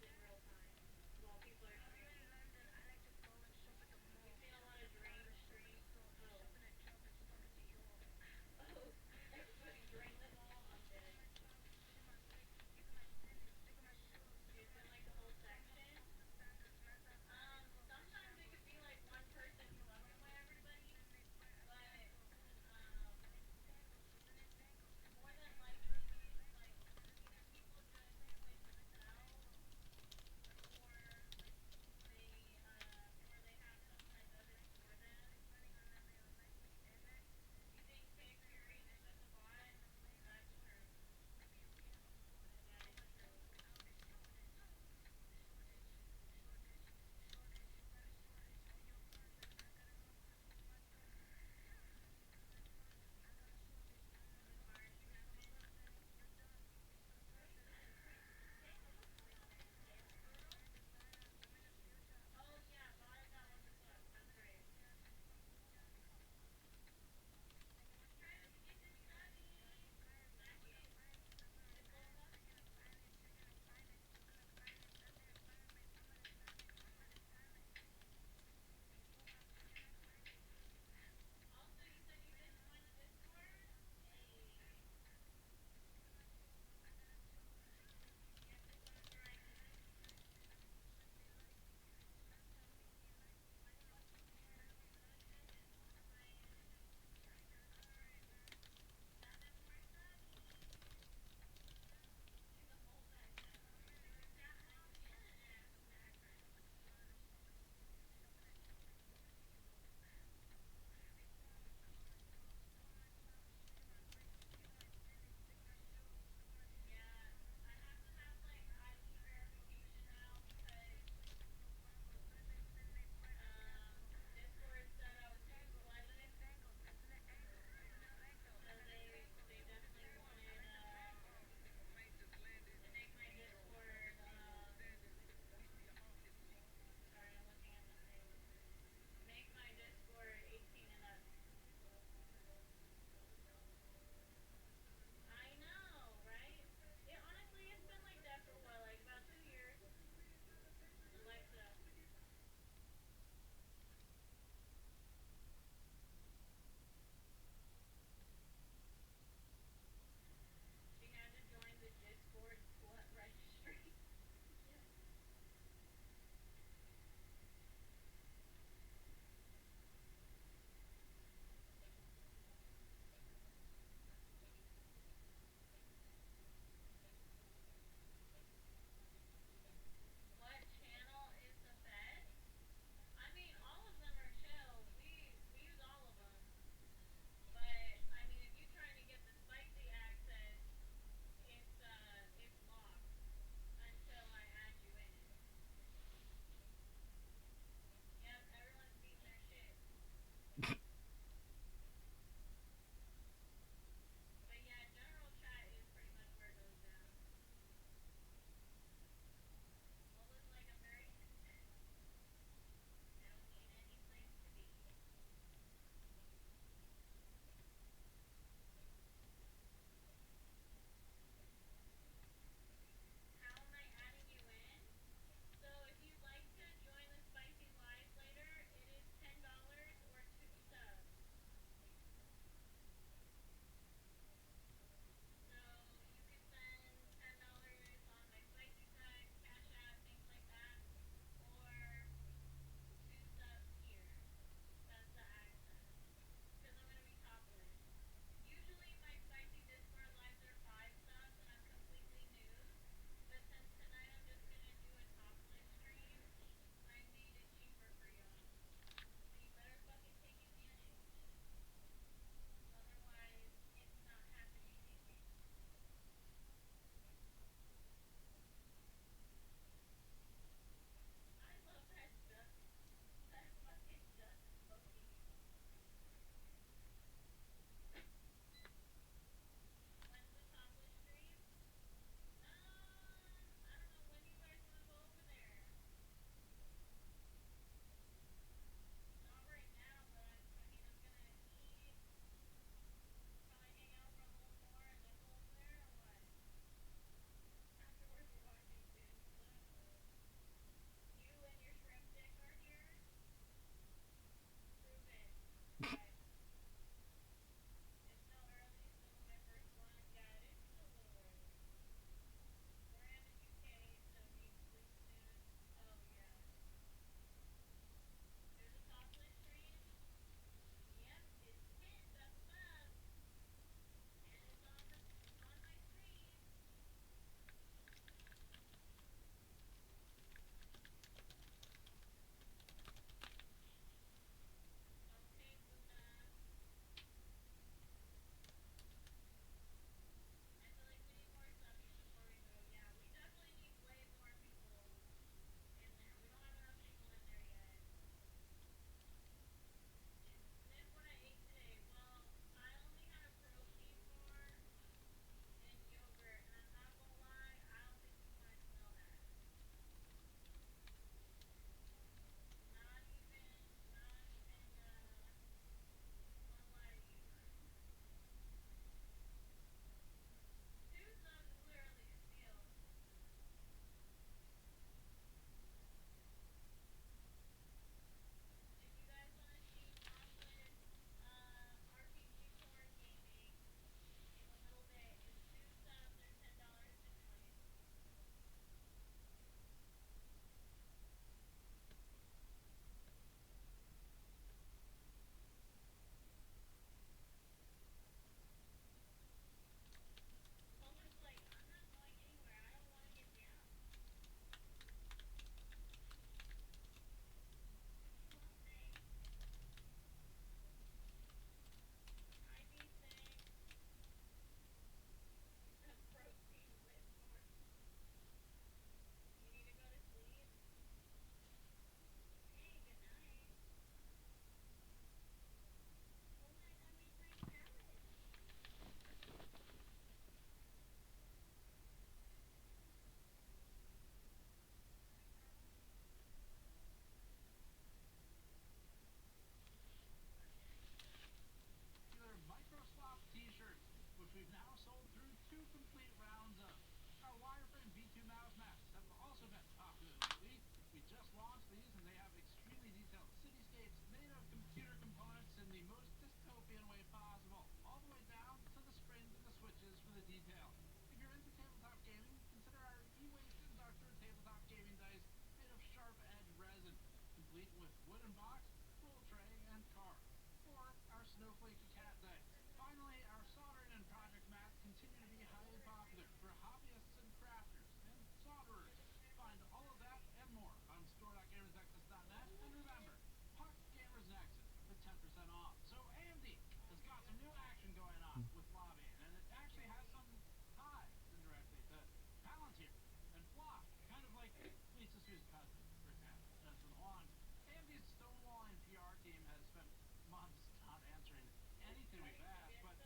just launched these, and they have extremely detailed cityscapes made of computer components in the most dystopian way possible, all the way down to the springs and the switches for the detail. If you're into tabletop gaming, consider our e-waste inductor tabletop gaming dice made of sharp edge resin, complete with wooden box, roll tray, and card. Or our snowflake cat dice. Finally, our soldering and project mats continue to be highly popular for hobbyists and crafters and solderers. Find all of that and more on store.gamersnexus.net. And remember, Puck Gamers Nexus for 10% off. So AMD has got some new action going on with lobbying, and it actually has some ties indirectly to Palantir and Flock, kind of like Lisa Sue's cousin, for example, Jensen Huang. AMD's stonewalling PR team has spent months not answering anything we've asked, but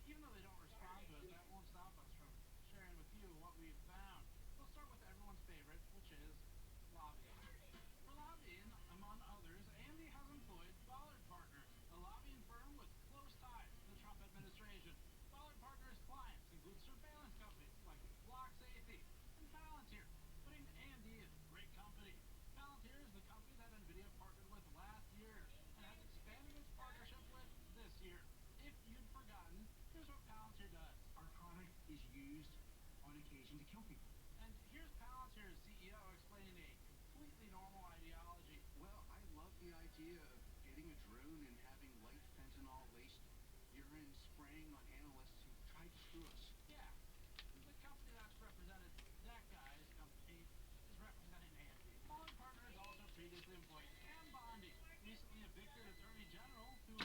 even though they don't respond to us, that won't stop us from sharing with you what we've found. We'll start with everyone's favorite, which is lobbying. For lobbying, among others, AMD has employed Ballard Partners, a lobbying firm with close ties to the Trump administration. Ballard Partners' clients include surveillance companies like Block Safety and Palantir, putting AMD in great company. Palantir is the company that NVIDIA partnered with last year and has expanded its partnership with this year. If you'd forgotten, here's what Palantir does. Our product is used on occasion to kill people. And here's Palantir's CEO explaining a completely normal ideology. Well, I love the idea of getting a drone and having light fentanyl-laced urine spraying on analysts who tried to screw us. Yeah, the company that's represented that guy's company is representing AMD. Ballard Partners also previously employed Pam Bondi, recently evicted Attorney General, who,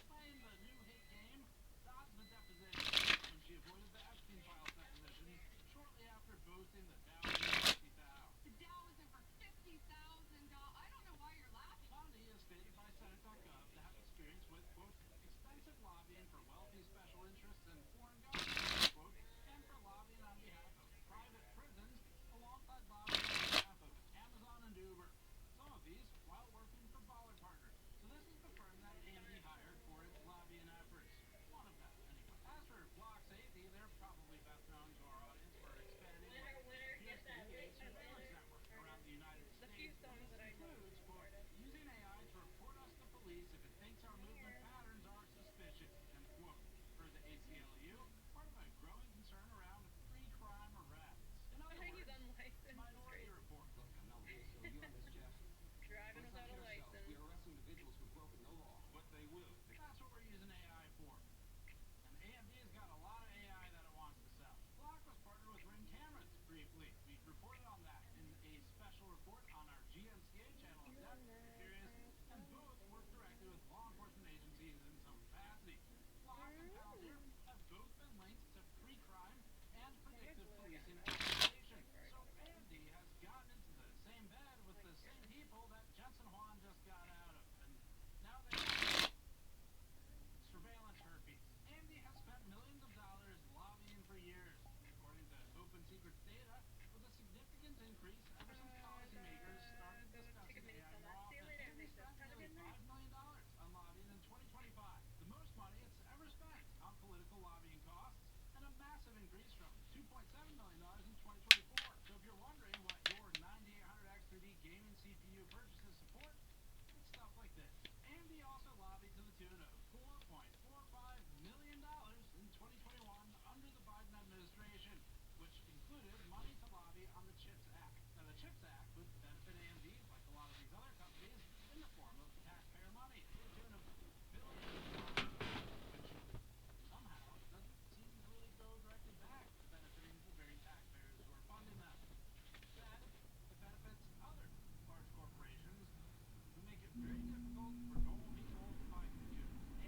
playing the new hit game, dodged the deposition when she avoided the Epstein Files depositions shortly after boasting the Dow was 50,000. The Dow is over $50,000. I don't know why you're laughing. Bondi is stated by Senate.gov to have experience with, quote, expensive lobbying for wealthy special interests and foreign governments, quote, and for lobbying on behalf of private prisons alongside lobbying on behalf of Amazon and Uber. Some of these while working for Ballard Partners. So this is the firm that AMD hired for its lobbying efforts. One of them, anyway. As for Block Safety, they're probably best known to our audience for expanding what appears to be a surveillance network around the United States. This includes, quote, using AI to report us to police if it thinks our movement patterns are suspicious, end quote. Per the ACLU, part of a growing concern around pre-crime arrests. In other words, Minority Report. Look, I'm not so you on this, Jeff. Driving Let's not without a kid ourselves. license. We are arresting individuals who've broken no law. But they will. That's what we're using AI for. And AMD's got a lot of AI that it wants to sell. Block was partnered with Ring Cameras briefly. We reported on that in a special report on our GNCA channel in depth, if you're curious. And both work directly with law enforcement agencies in some capacity. Block and Palantir have both been linked to pre-crime and predictive policing applications. So AMD has gotten into the same bed with the same people that Jensen Huang just got out of. And now they have surveillance herpes. AMD has spent millions of dollars lobbying for years, according to Open Secrets data, with a significant increase ever since policymakers started discussing AI more often. AMD spent nearly $5 million on lobbying in 2025, the most money it's ever spent on political lobbying costs, and a massive increase from $2.7 million in 2024. So if you're wondering what your 9800 X3D gaming CPU purchases support, it's stuff like this. AMD also lobbied to the tune of $4.45 million in 2021 under the Biden administration, which included money to lobby on the CHIPS Act. Now, the CHIPS Act would benefit AMD, like a lot of these other companies, in the form of taxpayer money to the tune of billions of dollars, which somehow doesn't seem to really go directly back to benefiting the very taxpayers who are funding them. Instead, it benefits other large corporations who make it very difficult for normal people to buy computers.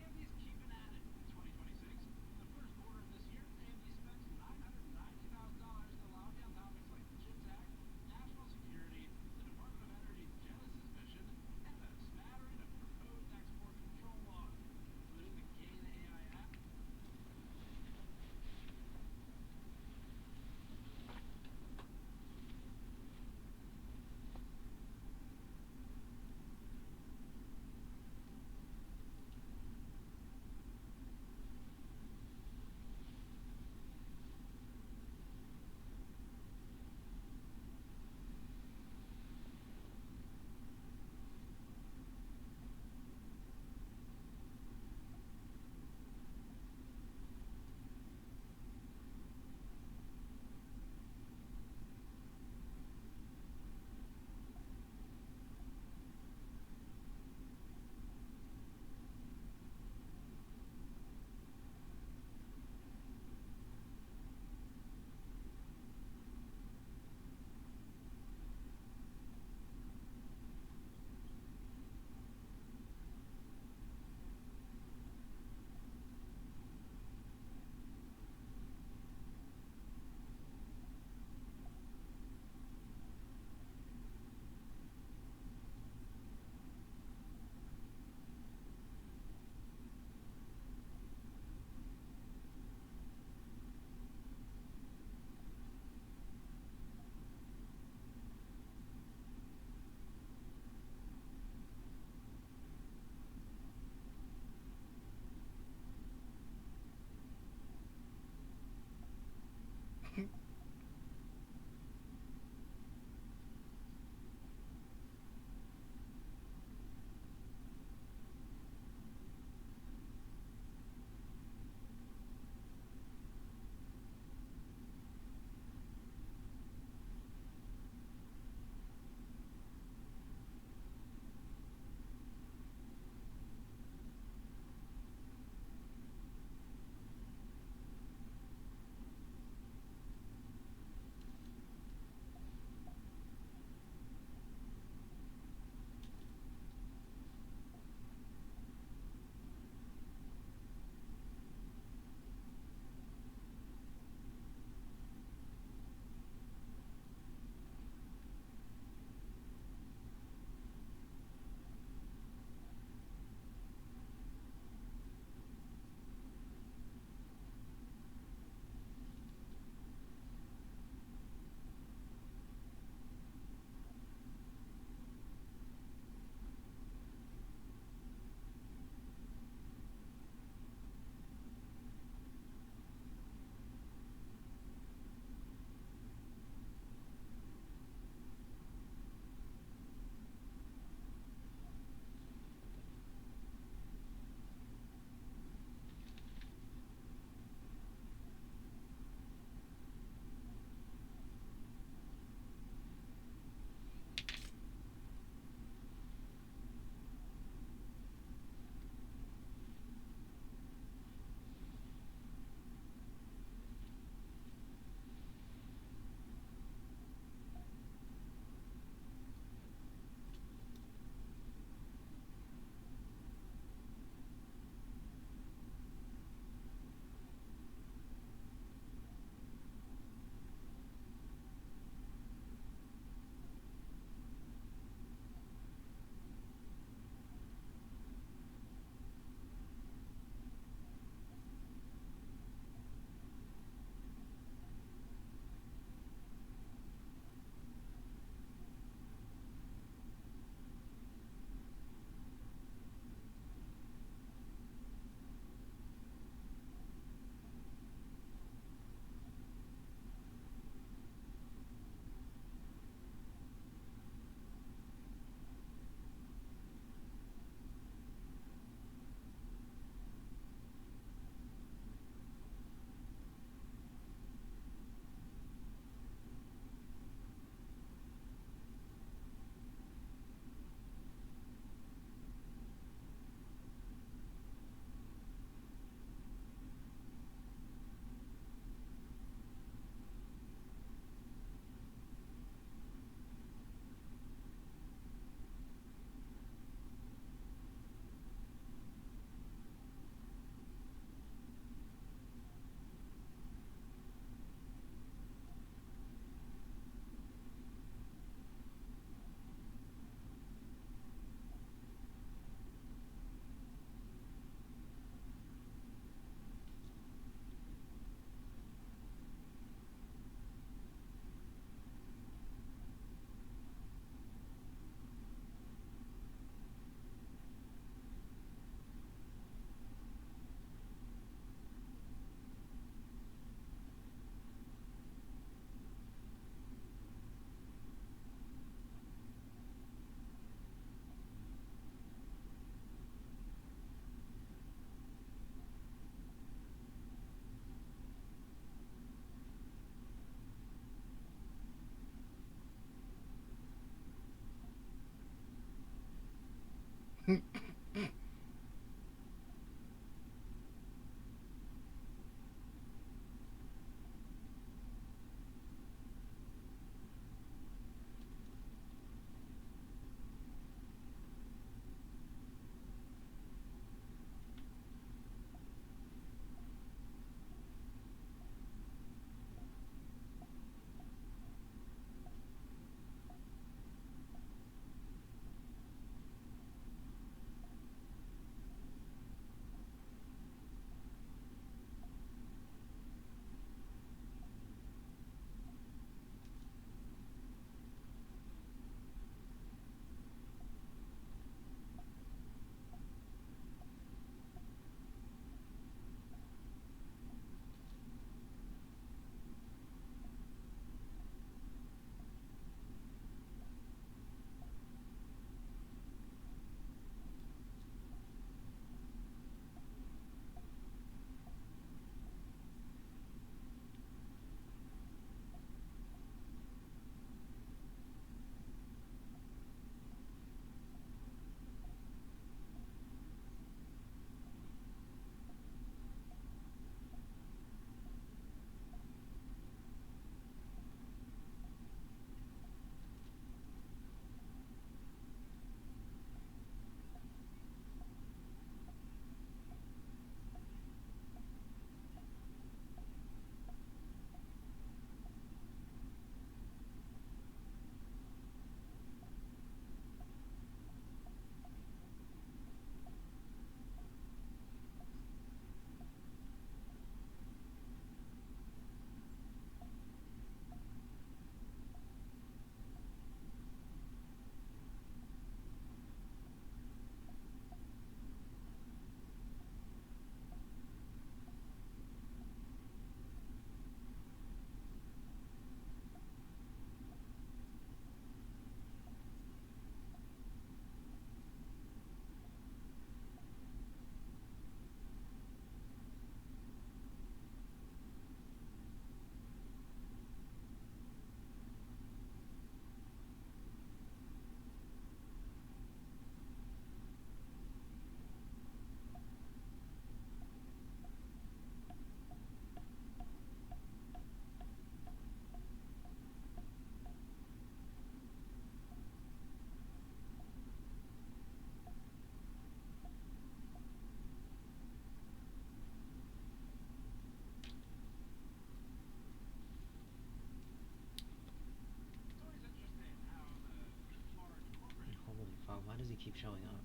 Holy fuck, why does he keep showing up?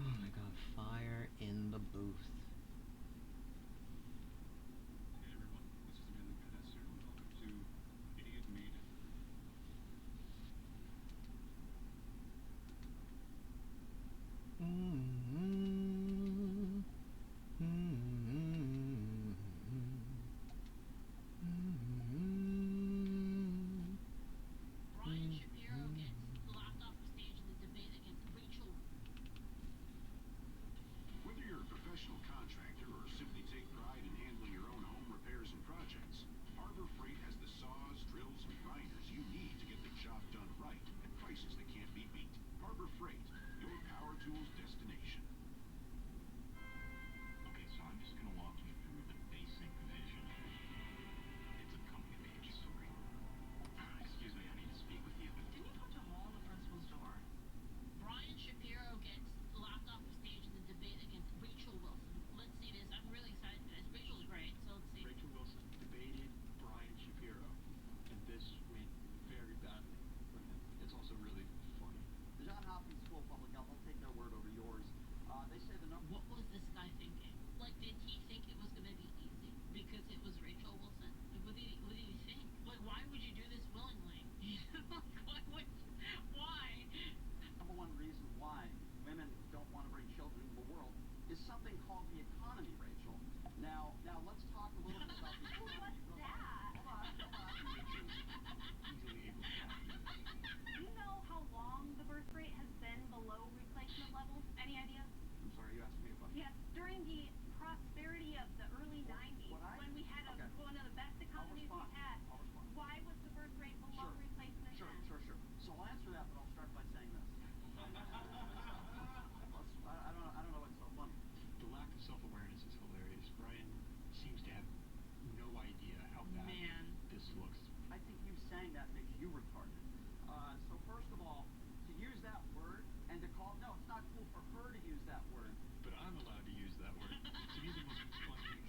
Oh my god, fire in the booth. Hey everyone, this is Amanda Cadester, and welcome to Idiot Maiden.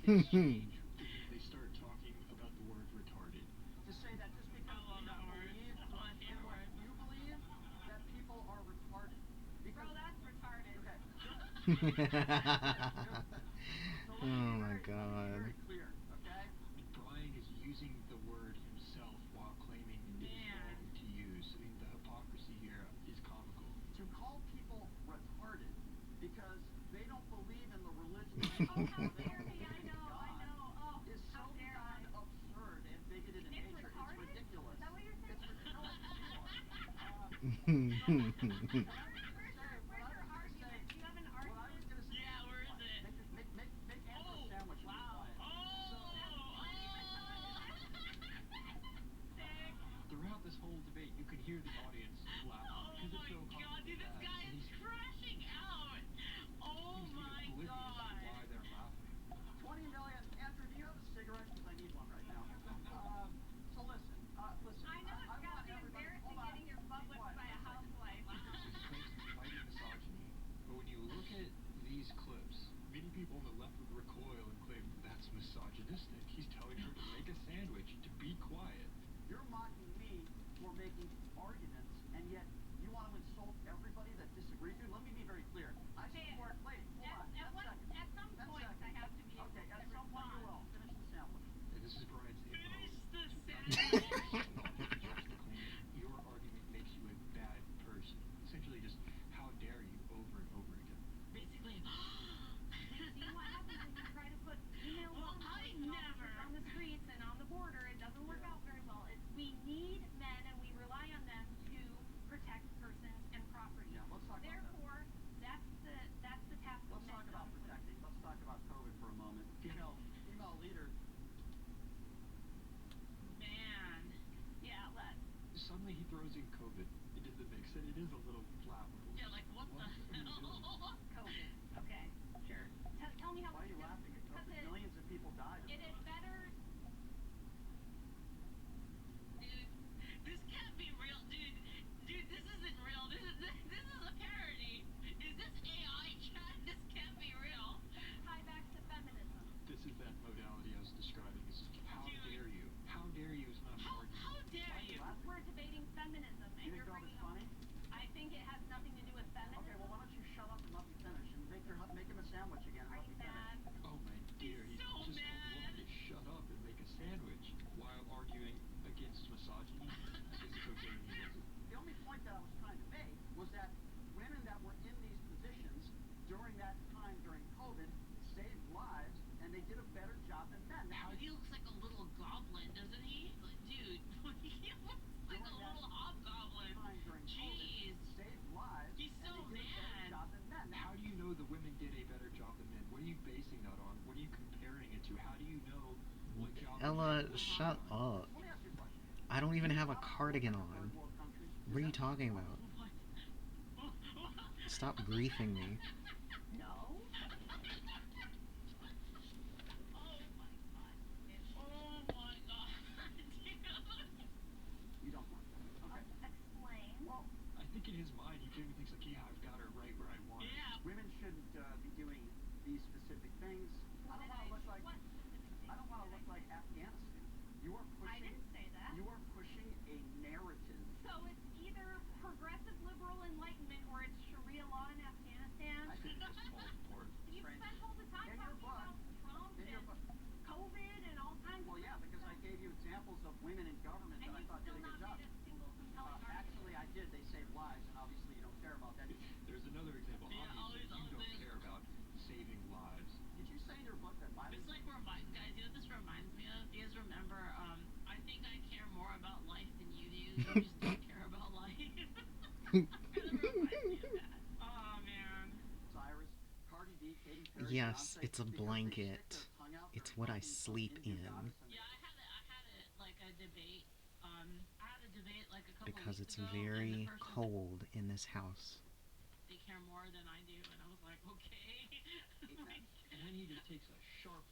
things change when they start talking about the word retarded. To say that just because you don't believe in what you believe, that people are retarded. Because, Bro, that's retarded. Oh my god. very clear, okay? Brian is using the word himself while claiming it is wrong to use. I mean, the hypocrisy here is comical. To call people retarded because they don't believe in the religion Oh, how dare he? I know. Oh, is so how dare I? beyond absurd and bigoted in It's nature. retarded? It's ridiculous. Is that what you're saying? It's ridiculous. Where's your argument? Do you have an argument? Yeah, where is it? Make Andrew a sandwich and be quiet. Throughout this whole debate, you can hear the audience laughing because it's so God, dude, this guy is crashing out. Oh my god. why they're laughing. 20 million. Andrew, do you have a cigarette? Because I need one right now. So listen. I know it's gotta be embarrassing getting your butt whipped by a housewife. This claims to be fighting misogyny, but when you look at these clips, many people on the left would recoil and claim that's misogynistic. He's telling her to make a sandwich, to be quiet. You're mocking me for making arguments, and yet you want to insult everybody that disagrees with you. Let me be very clear. I support. Wait, hold on. At some point, I have to be able Okay, to at some point you will. Finish the sandwich. And this is Brian's Finish the Your argument makes you a bad person. Essentially, just how dare you over and over again. Basically, See what happens when you try to put female well, I never. on the streets and on the border. It doesn't work out very well. We need men and we rely on them to protect persons and property. Yeah, let's talk about that. Therefore, that's the task of Let's men. talk about protecting. Let's talk about COVID for a moment. Female leader. Man. Yeah, let's. Suddenly he throws in COVID into the mix, and it is a little laughable. Yeah, like what the hell? COVID. Okay, sure. Tell me how. Why are you laughing at COVID? Because Millions of people died. it is better. Dude, this can't be real, dude. Dude, this isn't real. This is a parody. Is this AI chat? This can't be real. Tie back to feminism. This is that modality I was describing. Is how dare you? How dare you is not an argument. How dare you? We're debating feminism, and You you're think bringing funny? I think it has nothing to do with feminism. Okay, well, why don't you shut up and let me finish and make him a sandwich again? Are Let you me mad? finish. Oh my dear, he so just told the mad. woman to shut up and make a sandwich while arguing against misogyny. It's okay. The only point that I was trying to make was that women that were in these positions during that time, during COVID, saved lives, and they did a better job than men. He looks like a little goblin, doesn't he? Like, dude, he looks like a little hobgoblin. Jeez. Saved lives, He's so and they did a mad. better job than men. How do you know the women did a better job than men? What are you basing that on? What are you comparing it to? How do you know what job? Ella, shut up. Let me ask you a question. I don't even have a cardigan on. Third world countries. What are you talking about? Stop griefing me. No. Oh my god. You don't want that. Okay. Explain. Well, I think in his mind he clearly thinks like, yeah, I've got her right where I want her. Yeah. women shouldn't be doing these specific things. I don't want to look like. What specific things? I don't want to look like Afghanistan. You are pushing. I didn't say that. You are pushing a narrative. So it's either progressive liberal enlightenment or it's Sharia law in Afghanistan. I think this falls apart. You spent all the time In your talking book. about Trump In your and book. COVID and all kinds Well, of yeah, because I gave you examples of women in government and that I you've thought did still a not good job. made a single compelling argument. Actually, I did. They saved lives, and obviously you don't care about that. There's another example. Yeah, Obviously, always you don't care about saving lives. Did you say in your book that Biden? It's like guys, you know what this reminds me of? You guys remember, I think I care more about life than you do. You just don't care about life. Kind of reminds me of that. Oh man. Cyrus, Cardi B, Katy Perry, Yes, Beyonce, it's a because they blanket. stick their tongue out It's during what I talking some sleep Indian in. goddess and Yeah, I had it like a debate. I had a debate like a couple Because weeks it's ago, and the very person cold in this house. they care more than I do, and I was like, okay. Like, And then he just takes a sharp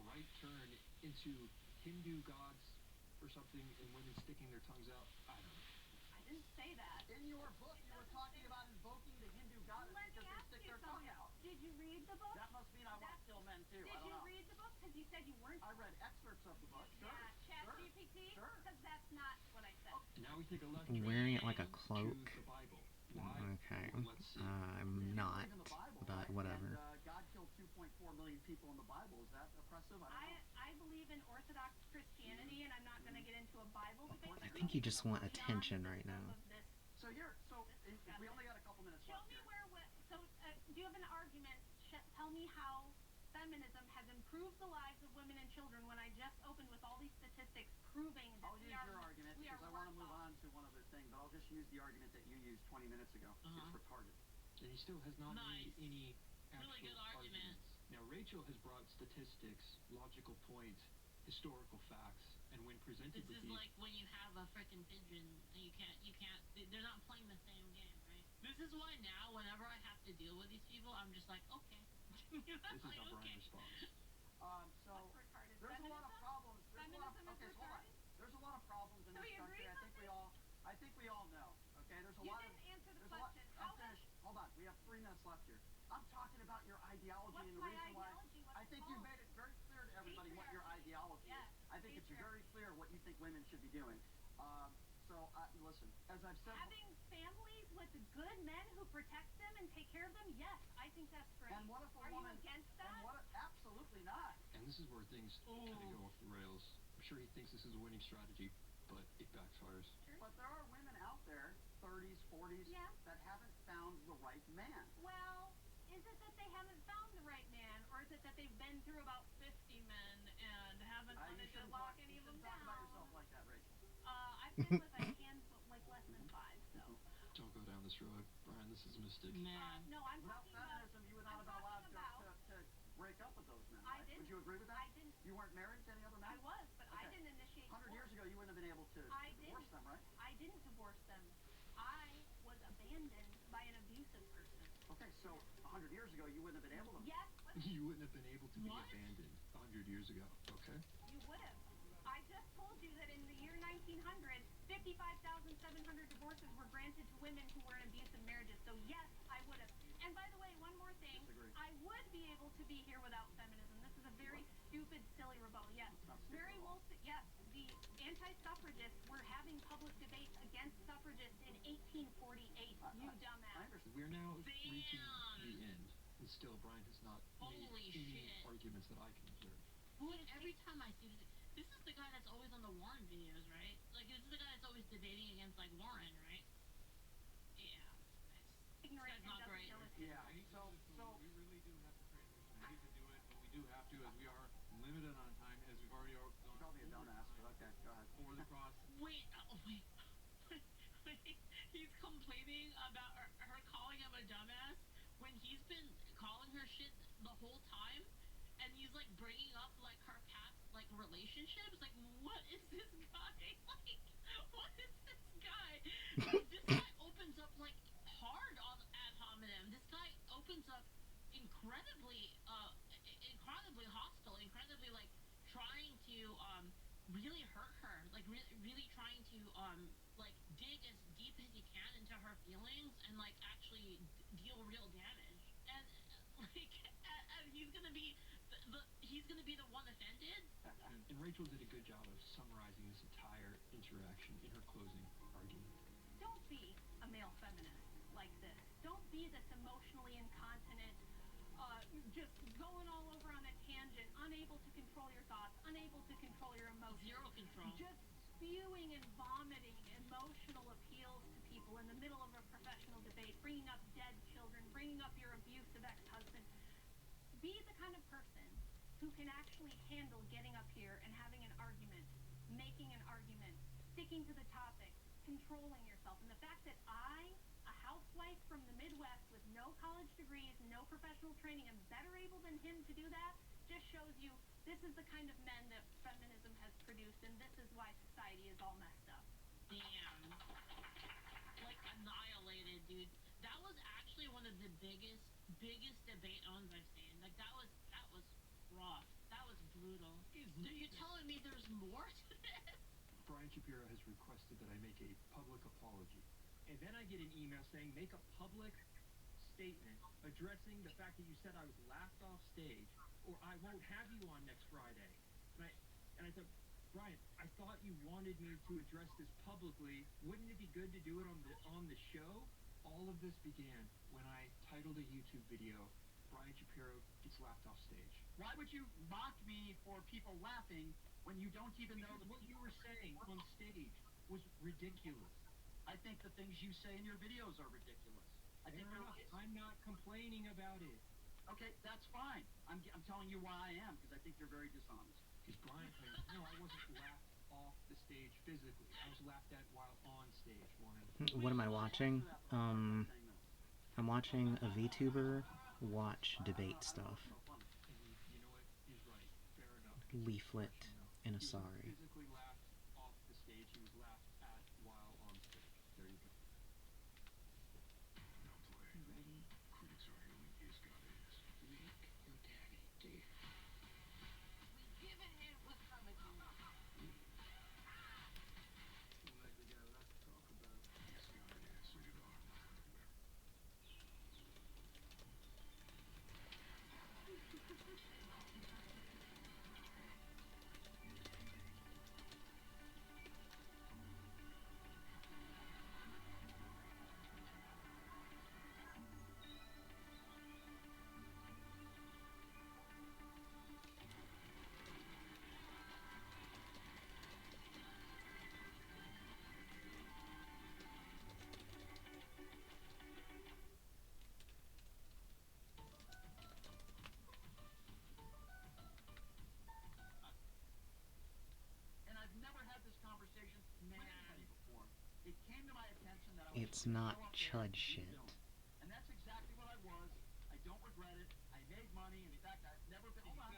right turn into Hindu gods or something, and women sticking their tongues out. I don't know. I didn't say that. In your book, you were talking about invoking the Hindu goddess Let me because they ask stick you their tongue something. out. Did you read the book? That must mean I want to kill men too. Did I don't you know. read the book? because you said you weren't. I read excerpts of the book. Sure. Yeah, Sure. ChatGPT? Sure. Because that's not what I said. And now we take a left I'm turn wearing it like a and cloak. choose the Bible. Why? Okay. Well, let's see. I'm not, In the Bible, but right? whatever. And God killed 2.4 million people in the Bible. Is that oppressive? I don't know. I believe in Orthodox Christianity, and I'm not going to get into a Bible debate. I think you just want attention right now. So we only got a couple minutes Show left me here. do you have an argument? Tell me how feminism has improved the lives of women and children when I just opened with all these statistics proving that I'll use your argument we because are I want to worse move off. on to one other thing, but I'll just use the argument that you used 20 minutes ago. It's retarded. And he still has not made any actual Really good argument. arguments. Now, Rachel has brought statistics, logical points, historical facts, and when presented This with is these... like when you have a frickin' pigeon and you can't, they're not playing the same game, right? This is why now, whenever I have to deal with these people, I'm just like, okay. This is how Brian responds. So there's a lot of problems. There's a lot of problems in So this you country. agree I think we all know. Okay, there's a You lot of. didn't answer the there's a lot- question. I'm finished. Hold on. We have 3 minutes left here. I'm talking about your ideology What's and the my reason why. ideology? What's I think you made it very clear to everybody what your ideology is. I think it's very clear what you think women should be doing. Listen, as I've said. Having families with good men who protect them and take care of them, yes, I think that's great. And what if a Are woman? you against that? Absolutely not. And this is where things kind of go off the rails. I'm sure he thinks this is a winning strategy, but it backfires. But there are women out there, 30s, 40s, that haven't found the right man. Well, is it that they haven't found the right man, or is it that they've been through about 50 men and haven't wanted to lock any of them down? Talk about yourself like that, Rachel. I've been with a handful, like less than 5, so. Don't go down this road, Brian. This is a mistake. No, I'm Without talking about. feminism, you would not have been allowed to break up with those men, right? Would you agree with that? I didn't. You weren't married to any other men? I was, but I didn't initiate 100 years ago, you wouldn't have been able to divorce them, right? I didn't divorce them. I was abandoned by an abusive person. Okay, so 100 years ago, you wouldn't have been able to. Yes. You wouldn't have been able to be abandoned 100 years ago, okay? You would have. I just told you that in the year 1900, 55,700 divorces were granted to women who were in abusive marriages. So yes, I would have. And by the way, one more thing. I would be able to be here without feminism. This is a very stupid, silly rebuttal. Yes. Mary Wollstonecraft, yes, the anti-suffragists were having public debates against suffragists in 1848. You dumbass. We're now reaching the end, and still Brian has not made Holy any shit. arguments that I can observe. Every time I see this is the guy that's always on the Warren videos, right? Like, this is the guy that's always debating against, like, Warren, right? Yeah. Ignorant This guy's not great. Yeah, We really do have to transition. I hate to do it, but we do have to, as we are limited on time, as we've already gone. You called me a dumbass, but okay, go ahead. Over the cross. Wait. He's complaining about her calling him a dumbass when he's been calling her shit the whole time, and he's like bringing up like her past like relationships. Like, what is this guy? Like, what is this guy? This guy opens up like hard on ad hominem. This guy opens up incredibly hostile, incredibly like trying to really hurt her, like really trying to like dig as deep as he can into her feelings and like actually deal real damage. And like and he's gonna be the one offended. And Rachel did a good job of summarizing this entire interaction in her closing argument. Don't be a male feminist like this. Don't be this emotionally incontinent, just going all over on a tangent, unable to control your thoughts, unable to control your emotions. Zero control. Just spewing and vomiting emotional appeals to people in the middle of a professional debate, bringing up dead children, bringing up your abusive ex-husband. Be the kind of person who can actually handle getting up here and having an argument, making an argument, sticking to the topic, controlling yourself. And the fact that I, a housewife from the Midwest with no college degrees, no professional training, am better able than him to do that, just shows you this is the kind of men that feminism has produced, and this is why society is all messed up. Damn. Like annihilated, dude. That was actually one of the biggest debate owns I've seen. Like that was rough. That was brutal. You're telling me there's more to this? Brian Shapiro has requested that I make a public apology. And then I get an email saying make a public statement addressing the fact that you said I was laughed off stage or I won't have you on next Friday. And I thought, Brian, I thought you wanted me to address this publicly. Wouldn't it be good to do it on the show? All of this began when I titled a YouTube video, Brian Shapiro Gets Laughed Off Stage. Why would you mock me for people laughing when you don't even know What you were saying on stage was ridiculous. I think the things you say in your videos are ridiculous. I think I'm not complaining about it. Okay, that's fine. I'm telling you why I am, because I think you're very dishonest. Because Brian claims, no, I wasn't laughed off the stage physically. I was laughed at while on stage. What am I watching? I'm watching a VTuber watch debate stuff. You know what? He's right. Fair enough. Leaflet and Asari. Physically laughed off the stage. He was laughed at while on stage. There you go. Now play. You ready? Critics arguing is got is. Lick your daddy, Dave. Give a hint what's coming to you. Seems like we got a lot to talk about. Yes, got is. Rated R, not underwear. And I've never had this conversation with anybody before. It came to my attention that I was It's not chud shit. and that's exactly what I was. I don't regret it. I made money, and in fact, I've never been. Hold on.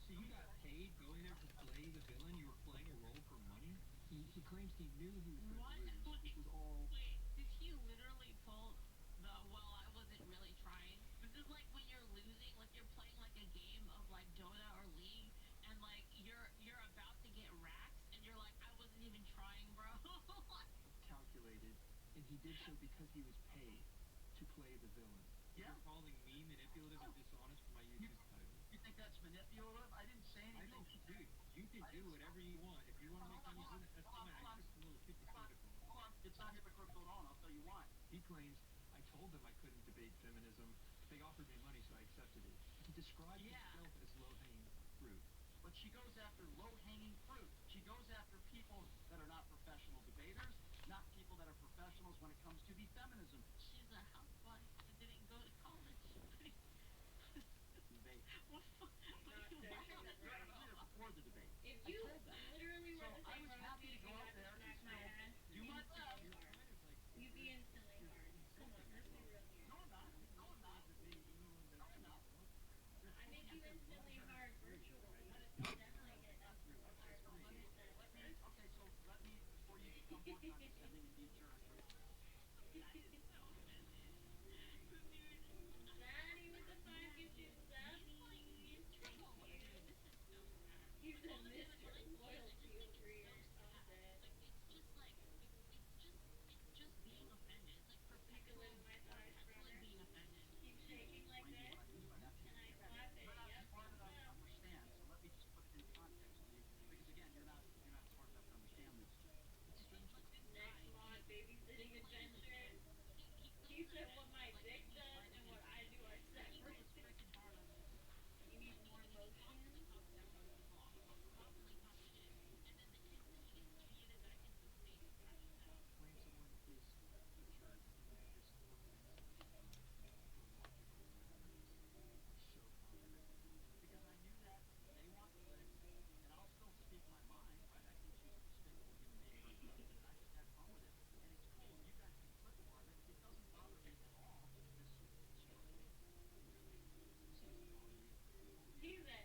So you got paid going there to play the villain? You were playing a role for money? He claims he knew he was going to lose. This was all... Wait, did he literally pull the, well, I wasn't really trying? This is like when you're losing, like you're playing like a game of like Dota or League, and like you're about to get racks, and you're like, I wasn't even trying, bro. Calculated, and he did so because he was paid to play the villain. Yeah. You're calling me manipulative and dishonest for my YouTube title. You think that's manipulative? I didn't say I anything. think, dude, you can do whatever you want. If you want to make money doing it, that's fine. I just a little hypocritical. Hold on. It's not hypocritical at all, and I'll tell you why. He claims I told them I couldn't debate feminism. They offered me money, so I accepted it. He described himself as low-hanging fruit. But she goes after low-hanging fruit. She goes after people that are not professional debaters, not people that are professionals when it comes to the feminism She's a housewife that didn't go to college. debate. Before the debate. If you literally were to I say was happy to go out there and still do my best. you'd be instantly hard. Come on, let's be real here. No, I'm not. No, I'm not. No, I'm not. I make you instantly hard virtually. I'll definitely get that from the hard 100%. Okay, so let me, before you become more condescending and knee-jerk. Not even the fuck if she's absolutely intrigued here. He's a Mr. Loyalty over here. It's just being offended. Like professional, actually being offended. Keep shaking like that, and I slap it. Yep. Part of that I understand, so let me just put it in context to you, because again, you're not smart enough to understand this. It's strangely Next mod babysitting adventures. He said what my dick does and what I do are separate. You need more lotion? because I knew that they want clicks, and I'll still speak my mind, right? I think she's a despicable human being, her husband, and I just had fun with it, and it's cool. You guys can clip more of it. It doesn't bother me at all. This struck me. This doesn't bother you. He's a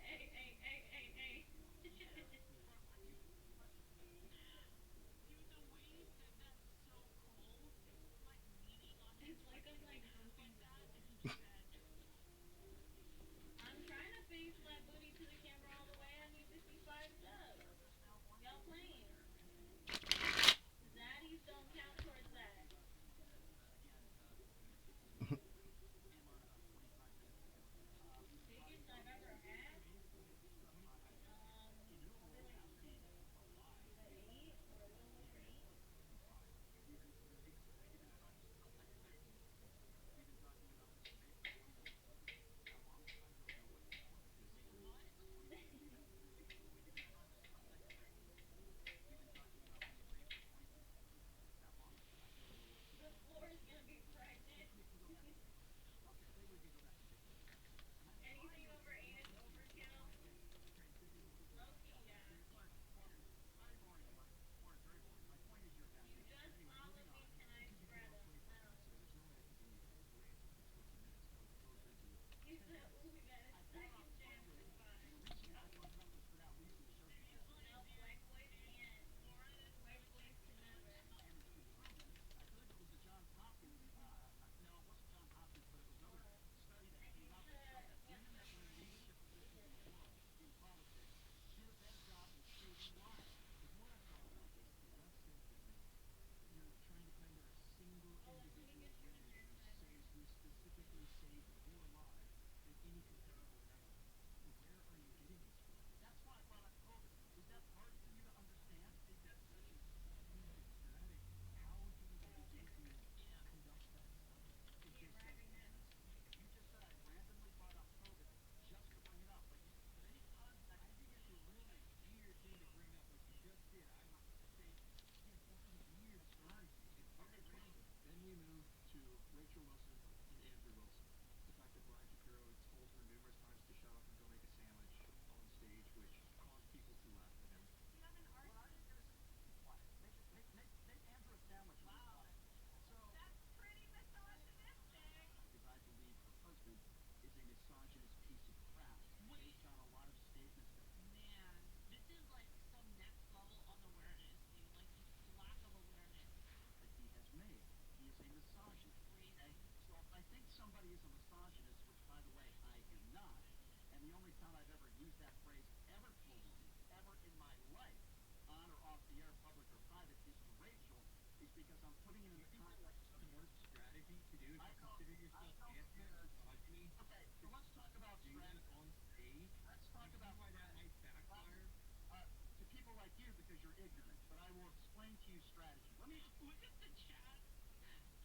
like you because you're ignorant, but I will explain to you strategy. Let me Look at the chat.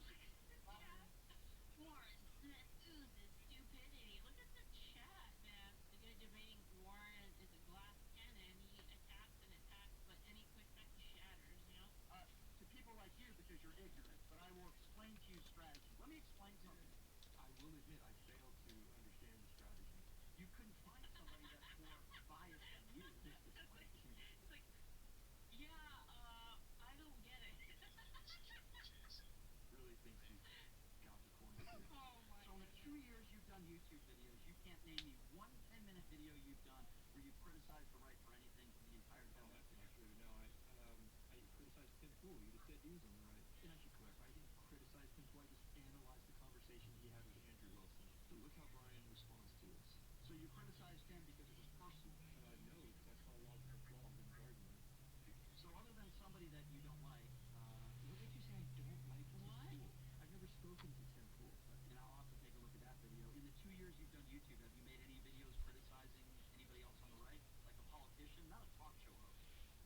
Look at the chat. Warren Smith oozes stupidity. Look at the chat, man. The guy debating Warren is a glass cannon. He attacks and attacks, but any pushback he shatters, you know? to people like you because you're ignorant, but I will explain to you strategy. Let me explain something. I will admit I failed to understand the strategy. You couldn't find somebody that's more biased than you. It's like, yeah, I don't get it. Really thinks he's got the corner here. Oh my So in the 2 years you've done YouTube videos, you can't name me one 10-minute video you've done where you've criticized the right for anything for the entire 10 Oh, minutes. that's not true. No, I criticized Tim Pool. He just said he was on the right. And I should clarify, I didn't criticize Tim Pool. I just analyzed the conversation he had with Andrew Wilson. So look how Brian responds to us. So you criticized him because it was personal. No, because I saw logical flaws in his argument. So other than somebody that you don't like, What did you say I don't like Tim What? Pool? I've never spoken to Tim Pool. and I'll have to take a look at that video. In the 2 years you've done YouTube, have you made any videos criticizing anybody else on the right? Like a politician, not a talk show host,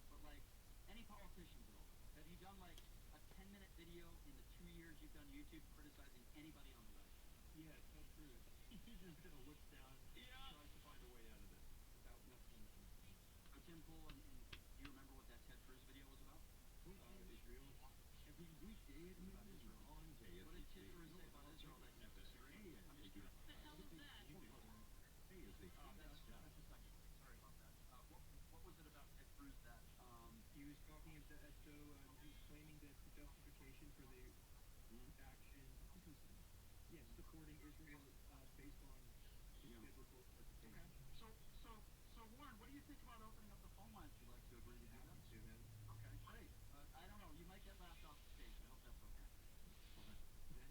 but like any politicians at all? Have you done like a 10-minute video in the 2 years you've done YouTube criticizing anybody on the right? Yes, that's true. He just kind of looks down, tries to find a way out of it without messing with him. So Tim Pool, and do you remember what that Ted Cruz video was about? Israel. We did about Israel. What did Ted Cruz say about Israel that you disagree with? I'm just curious. What the hell is that? That's a second. Sorry about that. What was it about Ted Cruz that He was talking as though he was claiming that the justification for the action, I think it was, yes, supporting Israel based on his biblical interpretation. So Warren, what do you think about opening up the phone lines? Would you like to agree to do that? Happy to, man. Okay, great. I don't know. You might get laughed off the stage. I hope that's okay. Then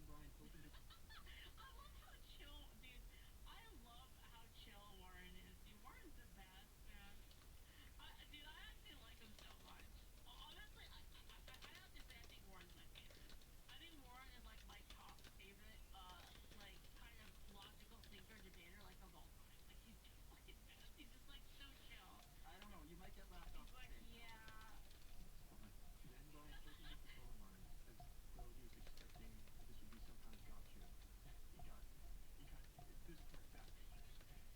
Brian opened it. I love how chill, dude. I love how chill Warren is. Dude, Warren's the best, man. Dude, I actually like him so much. Honestly, I have to say, I think Warren's my favorite. I think Warren is like my top favorite, like kind of logical thinker, debater, like of all time. Like he's just fucking best. He's just like so chill. I don't know. You might get laughed off He's the like, stage. yeah. Then Brian opened up the phone line as though he was expecting this would be some kind of gotcha. This part back.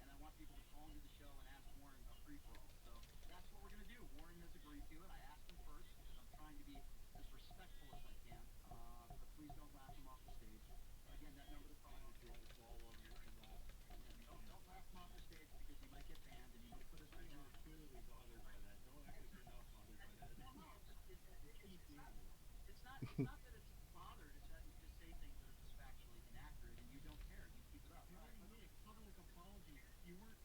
And I want people to call into the show and ask Warren a free-for-all. So that's what we're going to do. Warren has agreed to it. I asked him first because I'm trying to be as respectful as I can. But please don't laugh him off the stage. Again, that number to call is All over your laugh. don't laugh him off the stage because he might get banned and you might put his I video know, clearly bothered by that. Don't act like you're not bothered by that. Well, no, it's not that it's bothered. It's that you just say things that are just factually inaccurate and you don't care. You keep it up. You already made a public apology. You weren't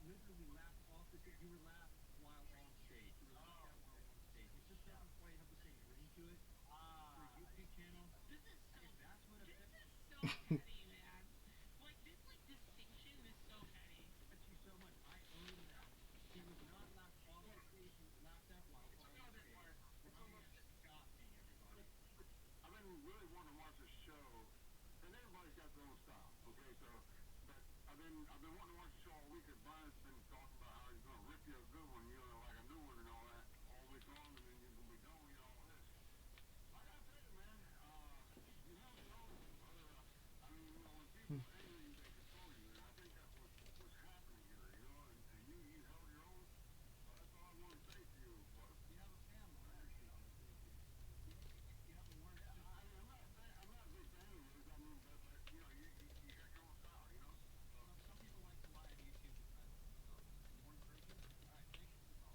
literally laughed off the stage. You were laughed while on stage. You were laughed at while on stage. It just doesn't quite have the same ring to it for a YouTube channel. This is so, That's what this it is so petty, man. Like, this, like, distinction is so petty. Thank you so much. I own that. He was not laughed off the stage. He was laughed at while on stage. Got me, everybody. I've been really wanting to watch this show, and everybody's got their own style. Okay, so but I've been wanting to watch the show all week, and Brian's been talking about how he's gonna rip you a good one, you know, like a new one and all that, all week long, and then you're gonna be done with all this. I gotta tell you, man, you never know. I mean, you know, when people are angry, they control you, and I think that's what's happening here, you know, and you held your own. So that's all I want to say to you, bud. You have a fan, Warren. You have a Warren. I'm not a big fan of yours. I mean, but you know, you got your own style, you know. Some people like to lie on YouTube to try to look themselves. And Warren's very good. All right, thank you for the call.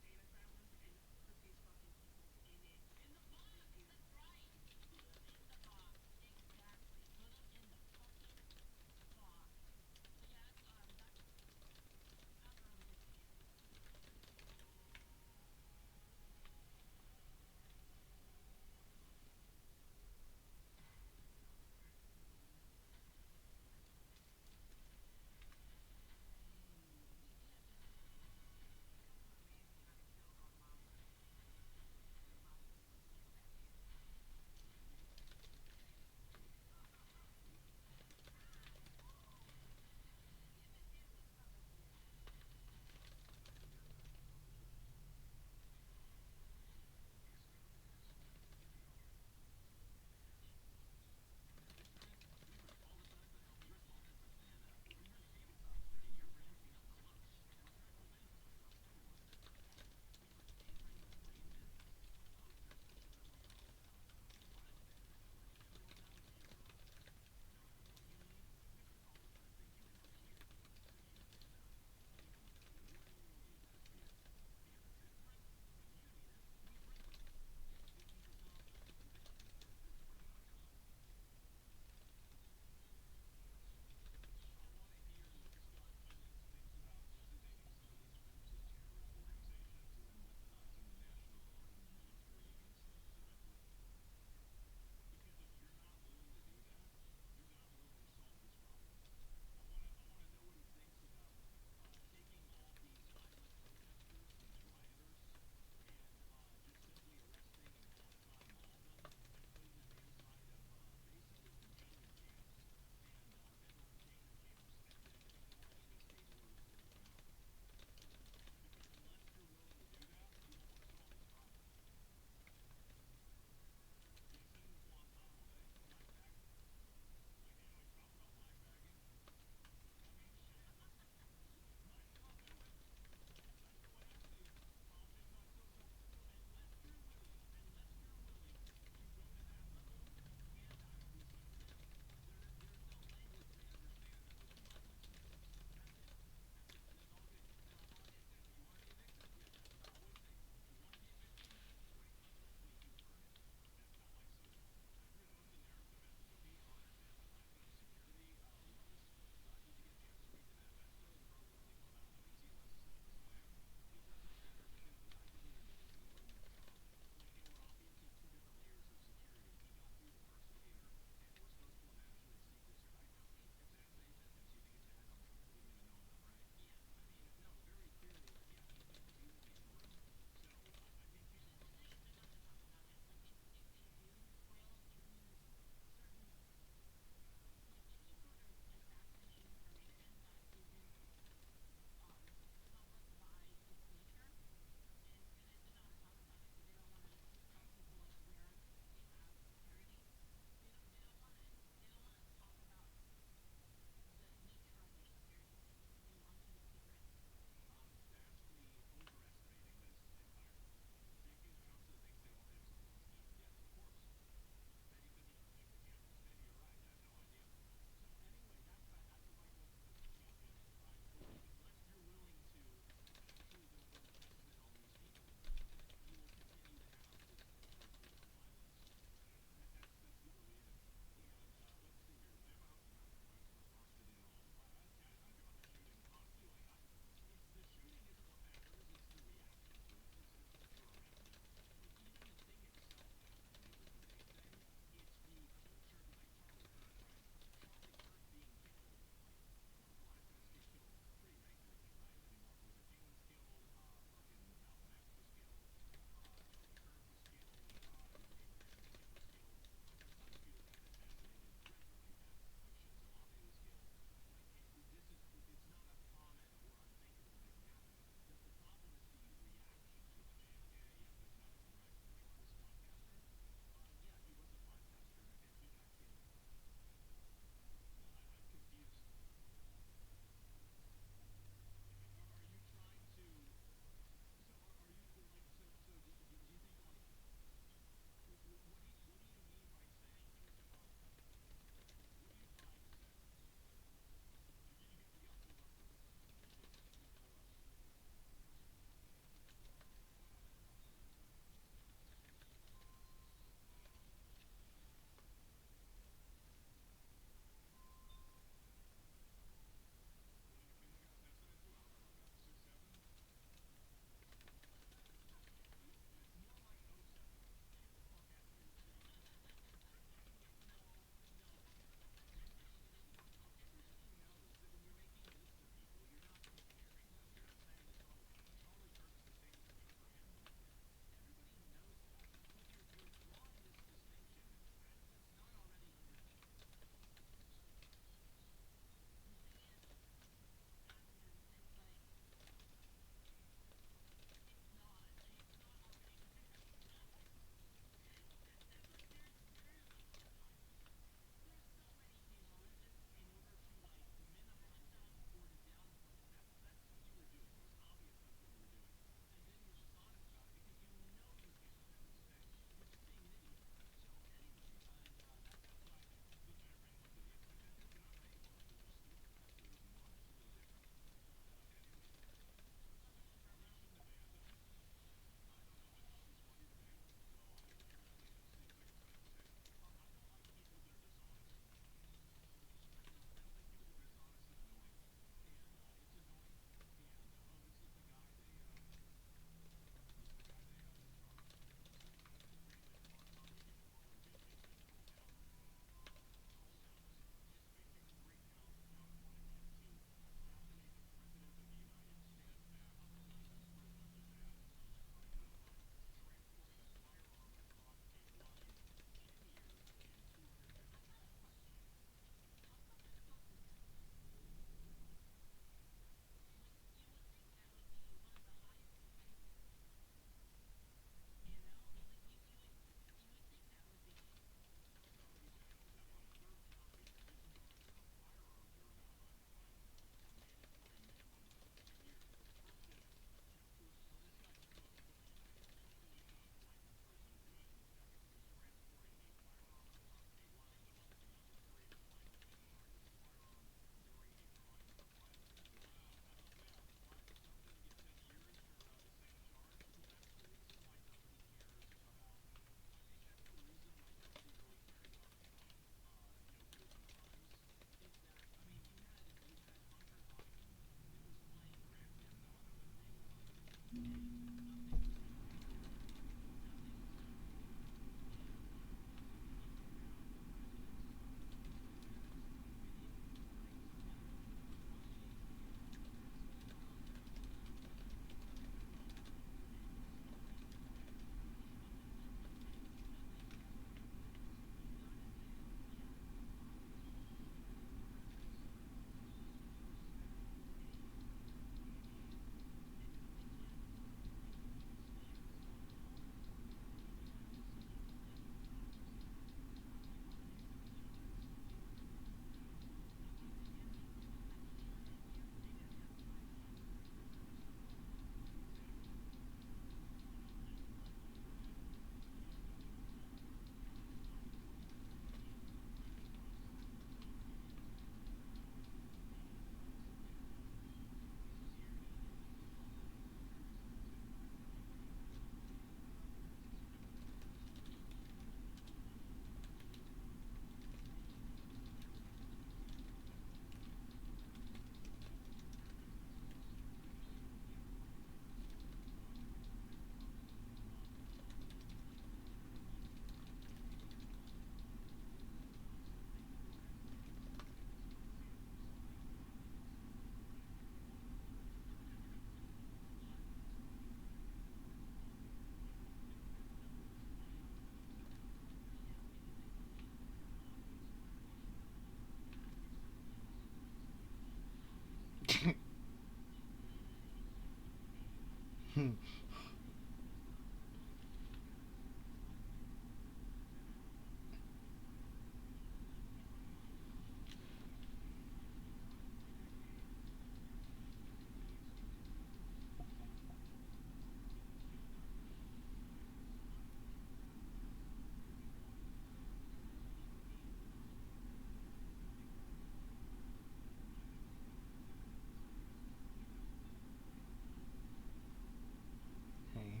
Hey.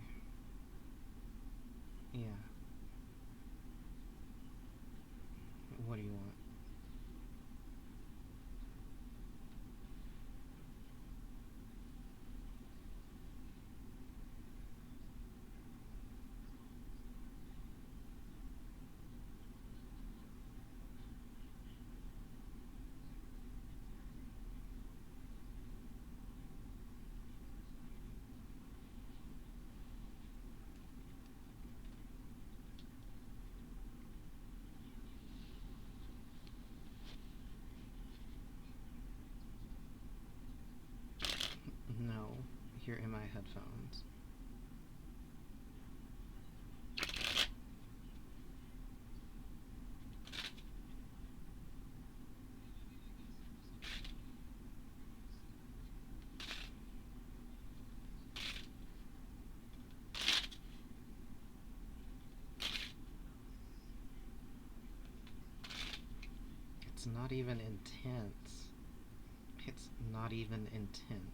Yeah. What do you want? No, you're in my headphones. It's not even intense. It's not even intense.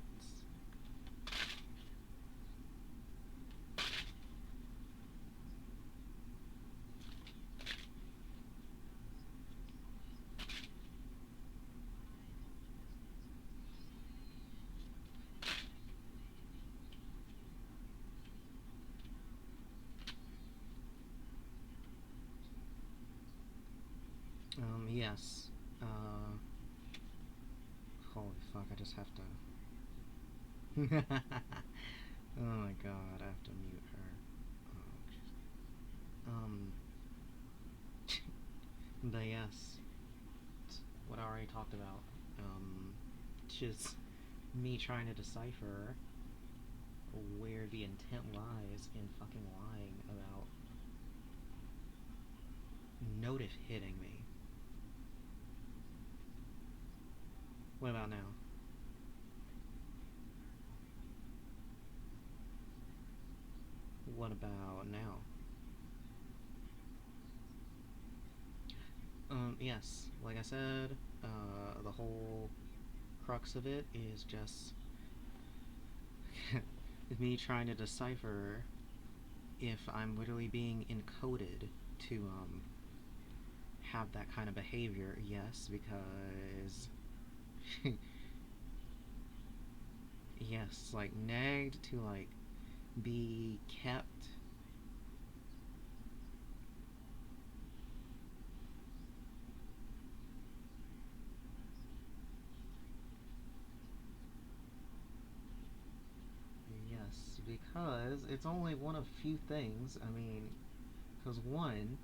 Yes. Holy fuck, I just have to... Oh my god, I have to mute her. But yes, it's what I already talked about. Just me trying to decipher where the intent lies in fucking lying about Notif hitting me. What about now? What about now? Yes, like I said, the whole crux of it is just me trying to decipher if I'm literally being encoded to, have that kind of behavior. Yes, because... yes, like, nagged to, like, be kept... Yes, because it's only one of few things. I mean, because one,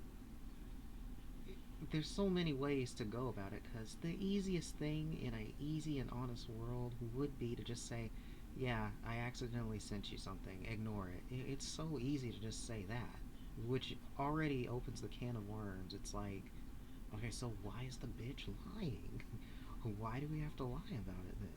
there's so many ways to go about it, because the easiest thing in an easy and honest world would be to just say, yeah, I accidentally sent you something, ignore it. It's so easy to just say that, which already opens the can of worms. It's like, okay, so why is the bitch lying? Why do we have to lie about it then?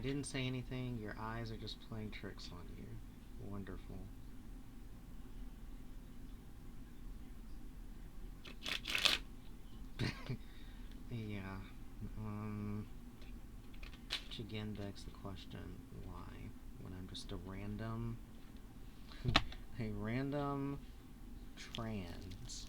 didn't say anything. Your eyes are just playing tricks on you. Wonderful. Yeah. Which again begs the question, why? When I'm just a random... a random trans.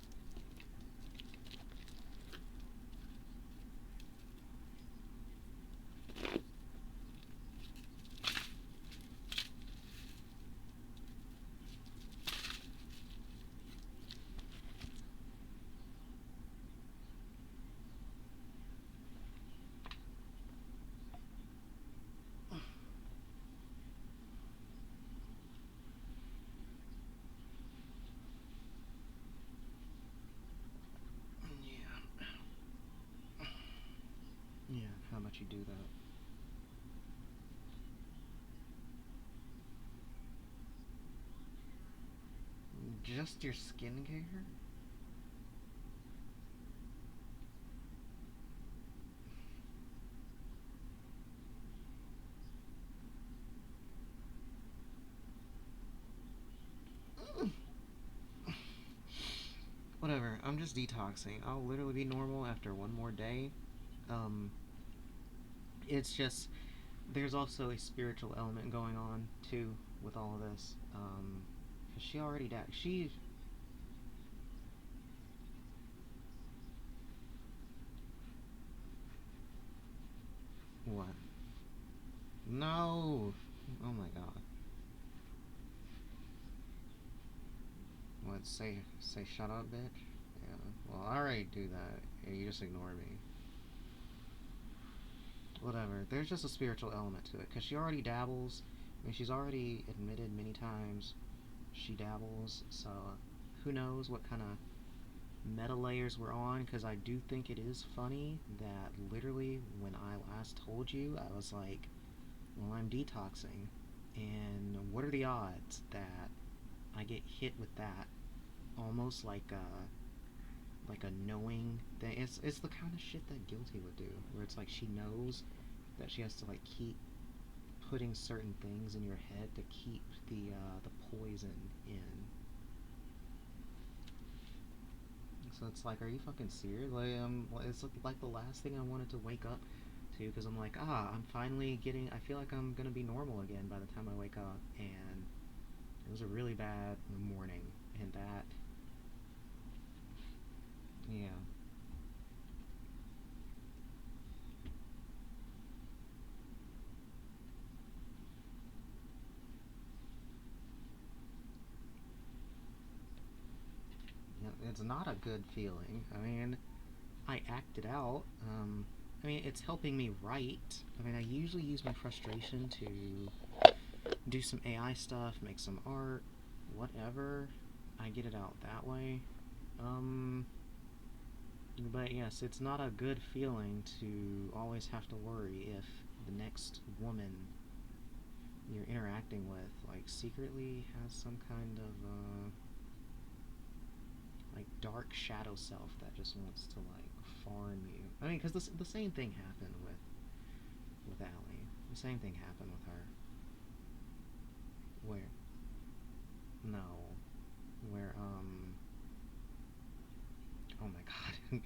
Yeah, how much you do that? Just your skincare? Whatever, I'm just detoxing. I'll literally be normal after one more day. It's just, there's also a spiritual element going on, too, with all of this. 'Cause she already died. What? No! Oh my god. What, say shut up, bitch? Yeah, well, I already do that. Yeah, you just ignore me. Whatever, there's just a spiritual element to it, because she already dabbles. I mean, she's already admitted many times she dabbles, so who knows what kind of meta layers we're on, because I do think it is funny that literally when I last told you, I was like, well, I'm detoxing, and what are the odds that I get hit with that, almost like a knowing thing. It's the kind of shit that Guilty would do, where it's like she knows that she has to like keep putting certain things in your head to keep the poison in. So it's like, are you fucking serious? Like, it's like the last thing I wanted to wake up to, because I'm like, I'm finally getting, I feel like I'm gonna be normal again by the time I wake up, and it was a really bad morning, and that, yeah. It's not a good feeling. I mean, I acted out. I mean, it's helping me write. I mean, I usually use my frustration to do some AI stuff, make some art, whatever. I get it out that way. But yes, it's not a good feeling to always have to worry if the next woman you're interacting with, like, secretly has some kind of, like, dark shadow self that just wants to, like, farm you. I mean, because the same thing happened with Allie. The same thing happened with her. Where? No. Where, oh my god.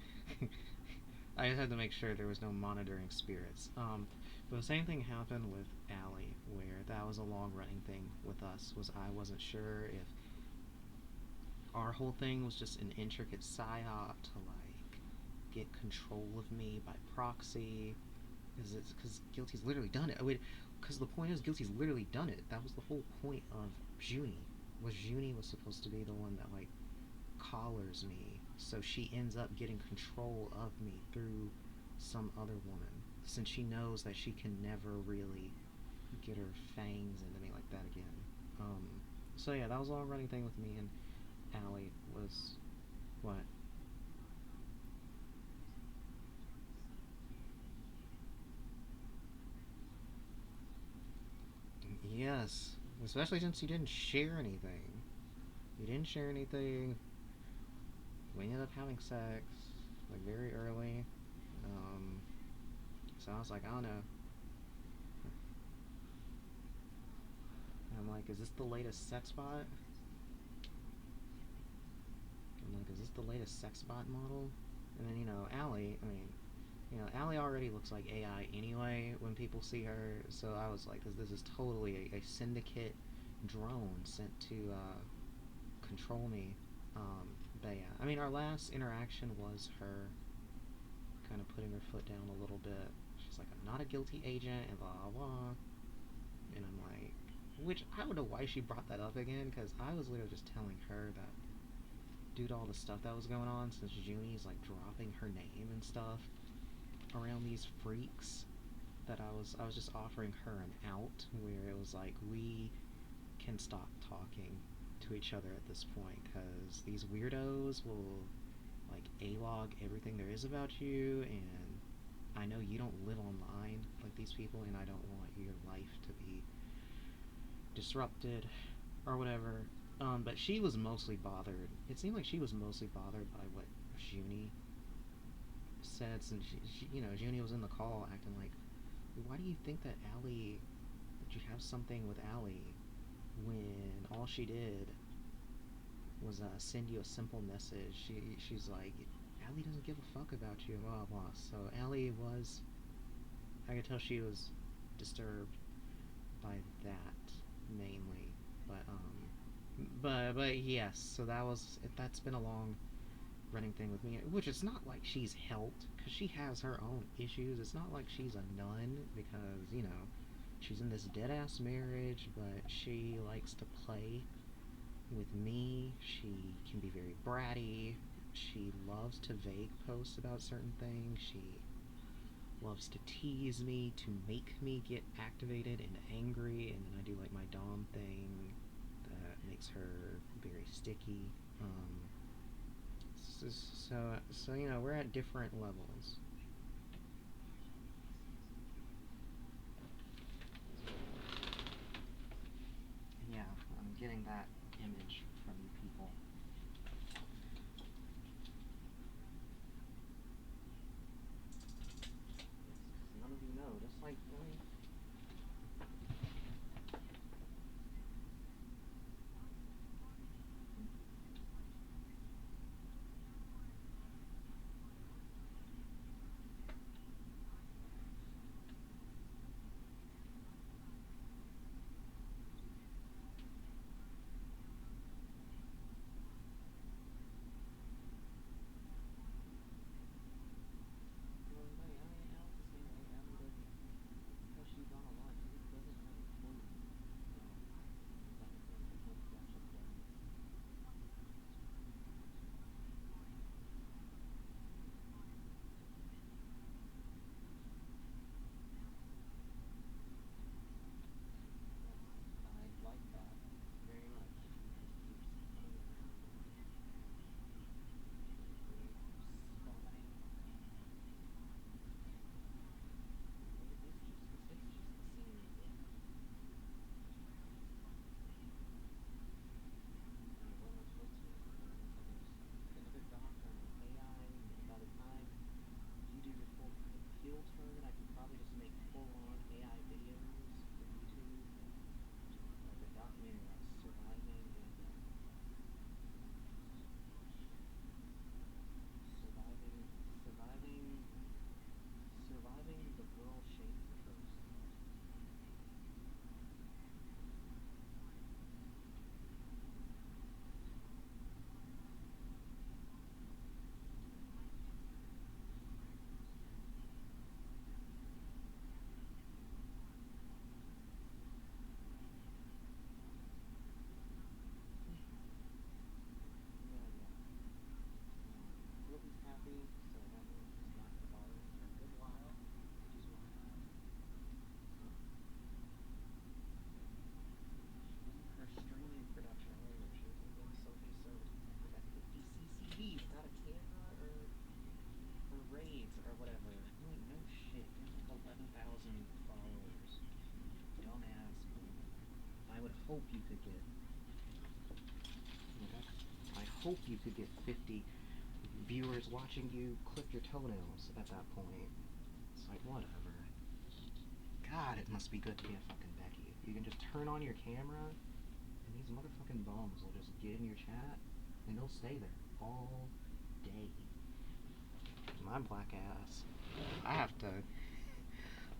I just had to make sure there was no monitoring spirits. But the same thing happened with Allie, where that was a long-running thing with us, was I wasn't sure if our whole thing was just an intricate psyop to, like, get control of me by proxy, because Guilty's literally done it. Because the point is, Guilty's literally done it. That was the whole point of Junie. Junie was supposed to be the one that, like, collars me, so she ends up getting control of me through some other woman, since she knows that she can never really get her fangs into me like that again. So yeah, that was a long running thing with me and Allie. Was what? Yes, especially since you didn't share anything. You didn't share anything. We ended up having sex, like, very early. So I was like, I don't know. like, is this the latest sex bot? I'm like, is this the latest sex bot model? And then, you know, Allie, I mean, you know, Allie already looks like AI anyway when people see her, so I was like, this is totally a syndicate drone sent to control me. But yeah, I mean, our last interaction was her kind of putting her foot down a little bit. She's like, I'm not a guilty agent, and blah, blah. And I'm like, which, I don't know why she brought that up again, because I was literally just telling her that due to all the stuff that was going on, since Junie's, like, dropping her name and stuff around these freaks, that I was just offering her an out, where it was like, we can stop talking to each other at this point, because these weirdos will, like, A-log everything there is about you, and I know you don't live online like these people, and I don't want your life to be disrupted, or whatever. But she was mostly bothered. It seemed like she was mostly bothered by what Junie said, since she you know, Junie was in the call acting like, why do you think that Allie, that you have something with Allie, when all she did was send you a simple message. She's like, Allie doesn't give a fuck about you, blah blah. So Allie was, I could tell she was disturbed by that mainly, but yes. So that's been a long running thing with me, which it's not like she's helped, because she has her own issues. It's not like she's a nun, because, you know, she's in this dead-ass marriage, but she likes to play with me. She can be very bratty. She loves to vague post about certain things. She loves to tease me, to make me get activated and angry, and then I do, like, my Dom thing that makes her very sticky. So you know, we're at different levels. Yeah, I'm getting that image from you people. None of you know, just like me. Hope you could get, I hope you could get 50 viewers watching you clip your toenails at that point. It's like, whatever. God, it must be good to be a fucking Becky. You can just turn on your camera these motherfucking bums will just get in your chat and they'll stay there all day. My black ass,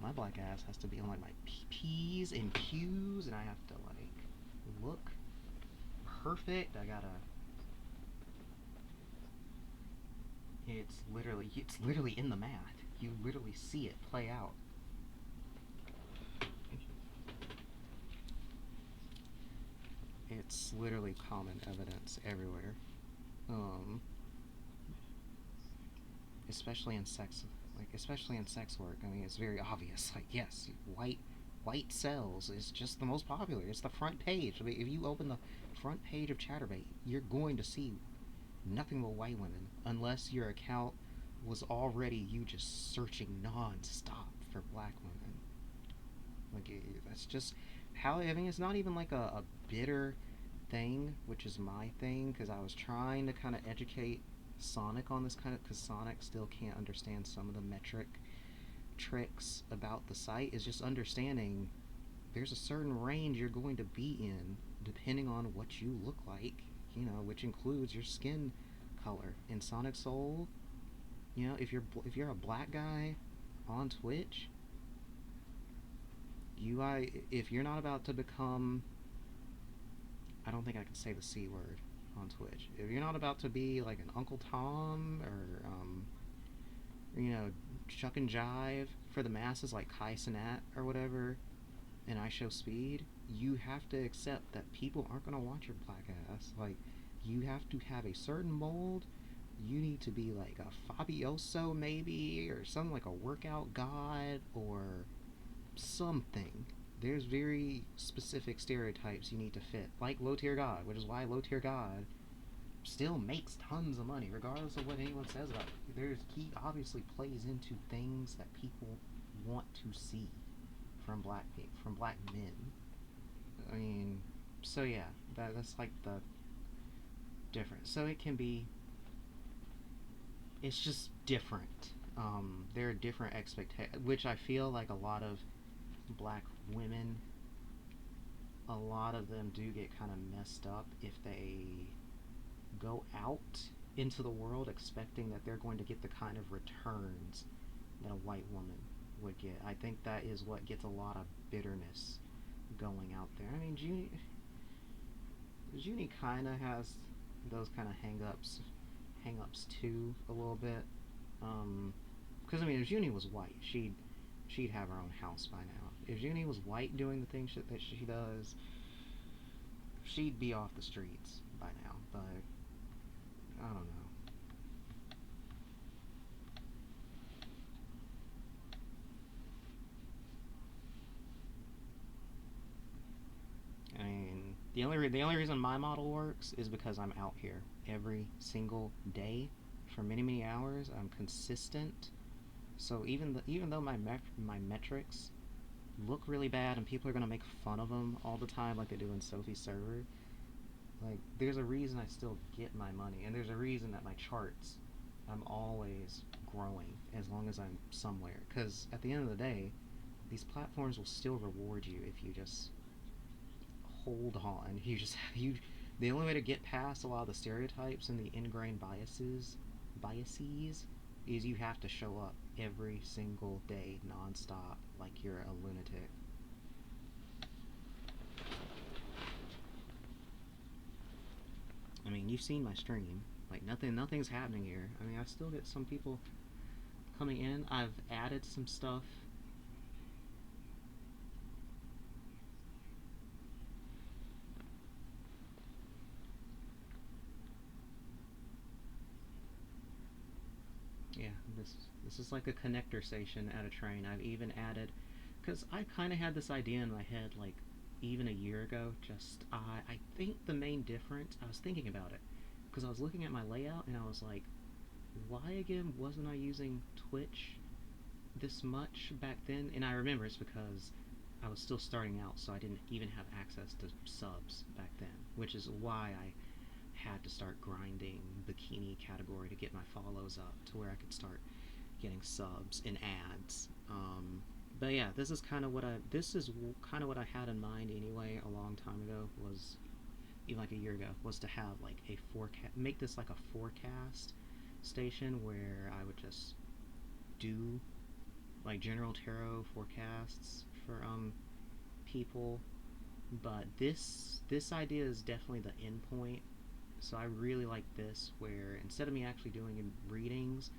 my black ass has to be on like my P's and Q's, and I have to like look perfect. It's literally in the math. You literally see it play out. It's literally common evidence everywhere. Especially in sex work. I mean, it's very obvious. Like, yes, white cells is just the most popular. It's the front page. I mean, if you open the front page of Chaturbate, you're going to see nothing but white women, unless your account was already you just searching non-stop for black women. Like, that's just how, I mean, it's not even like a bitter thing, which is my thing, because I was trying to kind of educate Sonic on this kind of, because Sonic still can't understand some of the metric tricks about the site, is just understanding there's a certain range you're going to be in depending on what you look like, you know, which includes your skin color. In Sonic Soul, you know, if you're a black guy on Twitch, if you're not about to become, I don't think I can say the C word on Twitch. If you're not about to be like an Uncle Tom or you know, Chuck and Jive for the masses like Kai Cenat or whatever, and I Show Speed, you have to accept that people aren't gonna want your black ass. Like, you have to have a certain mold. You need to be like a Fabioso maybe, or something like a workout god or something. There's very specific stereotypes you need to fit, like Low Tier God, which is why Low Tier God still makes tons of money, regardless of what anyone says about it. He obviously plays into things that people want to see from black men. I mean, so yeah, that's like the difference. So it can be, it's just different. There are different expectations, which I feel like a lot of black women, a lot of them do get kind of messed up if they go out into the world expecting that they're going to get the kind of returns that a white woman would get. I think that is what gets a lot of bitterness going out there. I mean, Junie kind of has those kind of hang-ups too, a little bit. Because I mean, if Junie was white, she'd have her own house by now. If Junie was white doing the things that she does, she'd be off the streets by now. But I don't know. I mean, the only reason my model works is because I'm out here every single day for many hours. I'm consistent. So even though my metrics look really bad and people are gonna make fun of them all the time, like they do in Sophie's server, like, there's a reason I still get my money, and there's a reason that my charts, I'm always growing as long as I'm somewhere. Because at the end of the day, these platforms will still reward you if you just hold on. The only way to get past a lot of the stereotypes and the ingrained biases is you have to show up every single day non-stop like you're a lunatic. I mean, you've seen my stream. Like, nothing's happening here. I mean, I still get some people coming in. I've added some stuff. Yeah, this is like a connector station at a train. I've even added, because I kind of had this idea in my head like even a year ago. Just I think the main difference, I was thinking about it because I was looking at my layout and I was like, why again wasn't I using Twitch this much back then? And I remember it's because I was still starting out, so I didn't even have access to subs back then, which is why I had to start grinding bikini category to get my follows up to where I could start getting subs and ads. But yeah, this is kind of what I had in mind anyway a long time ago, was like a year ago, was to have like a forecast, make this like a forecast station where I would just do like general tarot forecasts for people. But this idea is definitely the end point. So I really like this, where instead of me actually doing readings,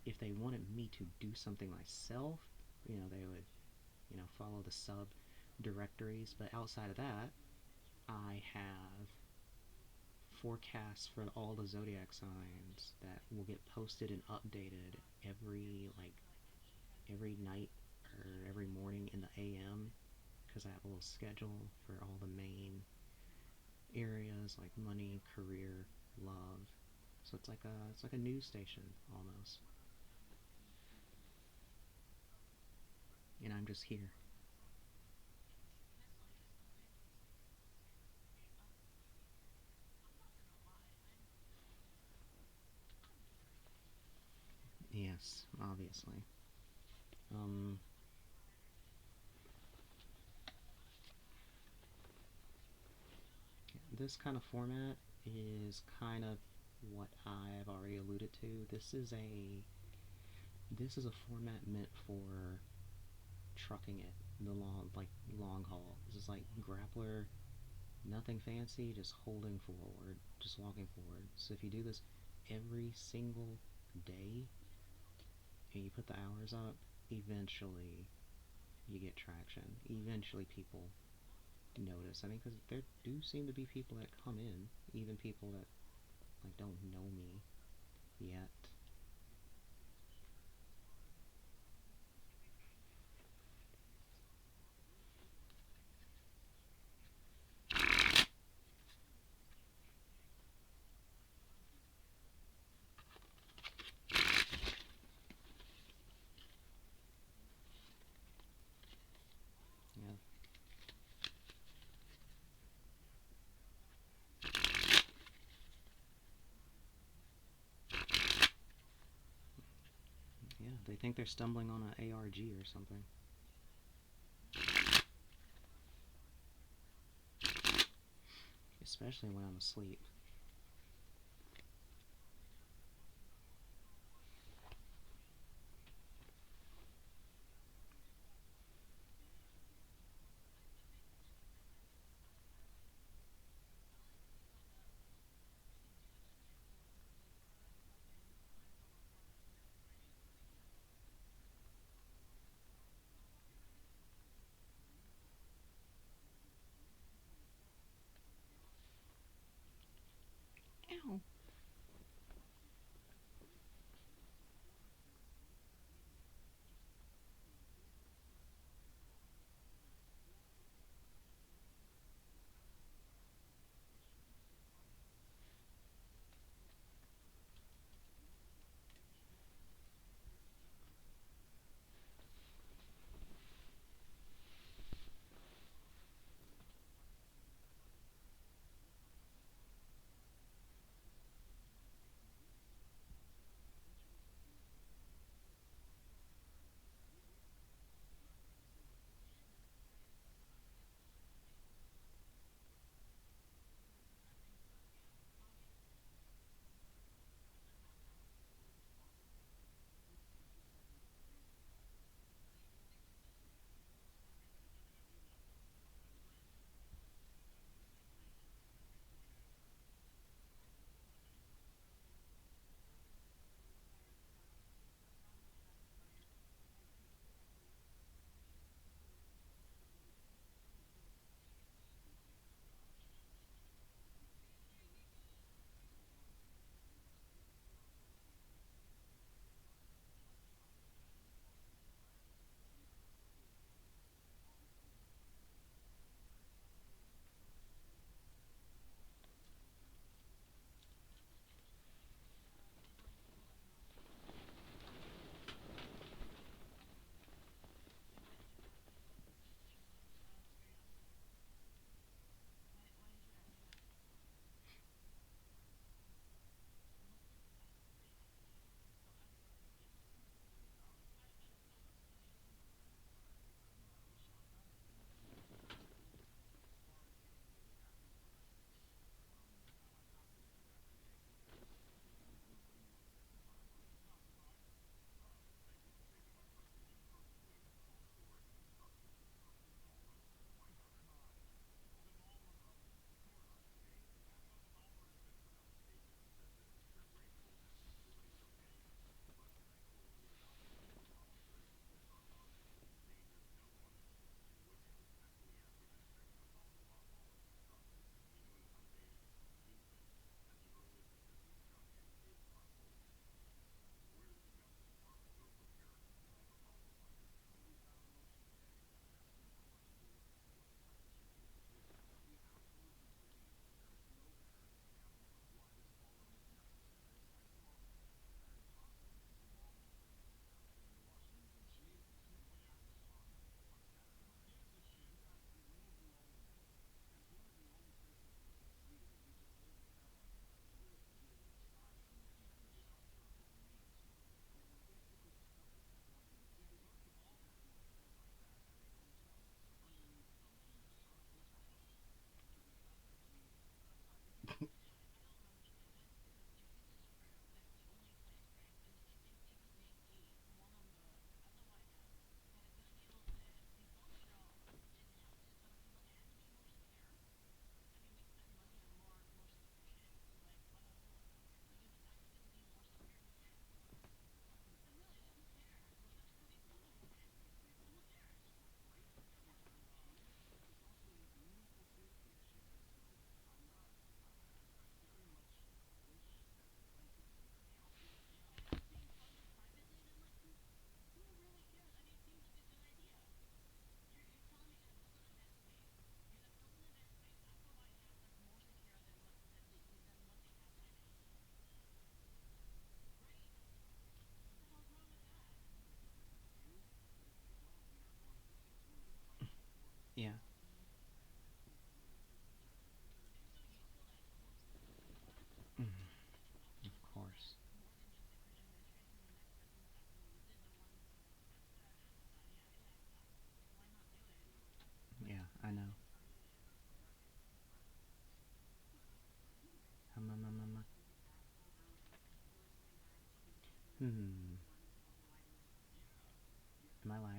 if they wanted me to do something myself, they would, follow the sub directories. But outside of that, I have forecasts for all the zodiac signs that will get posted and updated every night or every morning in the AM, because I have a little schedule for all the main areas like money, career, love. So it's like a news station almost. And I'm just here. Yes, obviously. This kind of format is kind of what I've already alluded to. This is a format meant for trucking it, the long haul. This is like grappler, nothing fancy, just holding forward, just walking forward. So if you do this every single day and you put the hours up, eventually you get traction. Eventually people notice. I mean, because there do seem to be people that come in, even people that like don't know me yet. Yeah. Yeah, they think they're stumbling on an ARG or something. Especially when I'm asleep.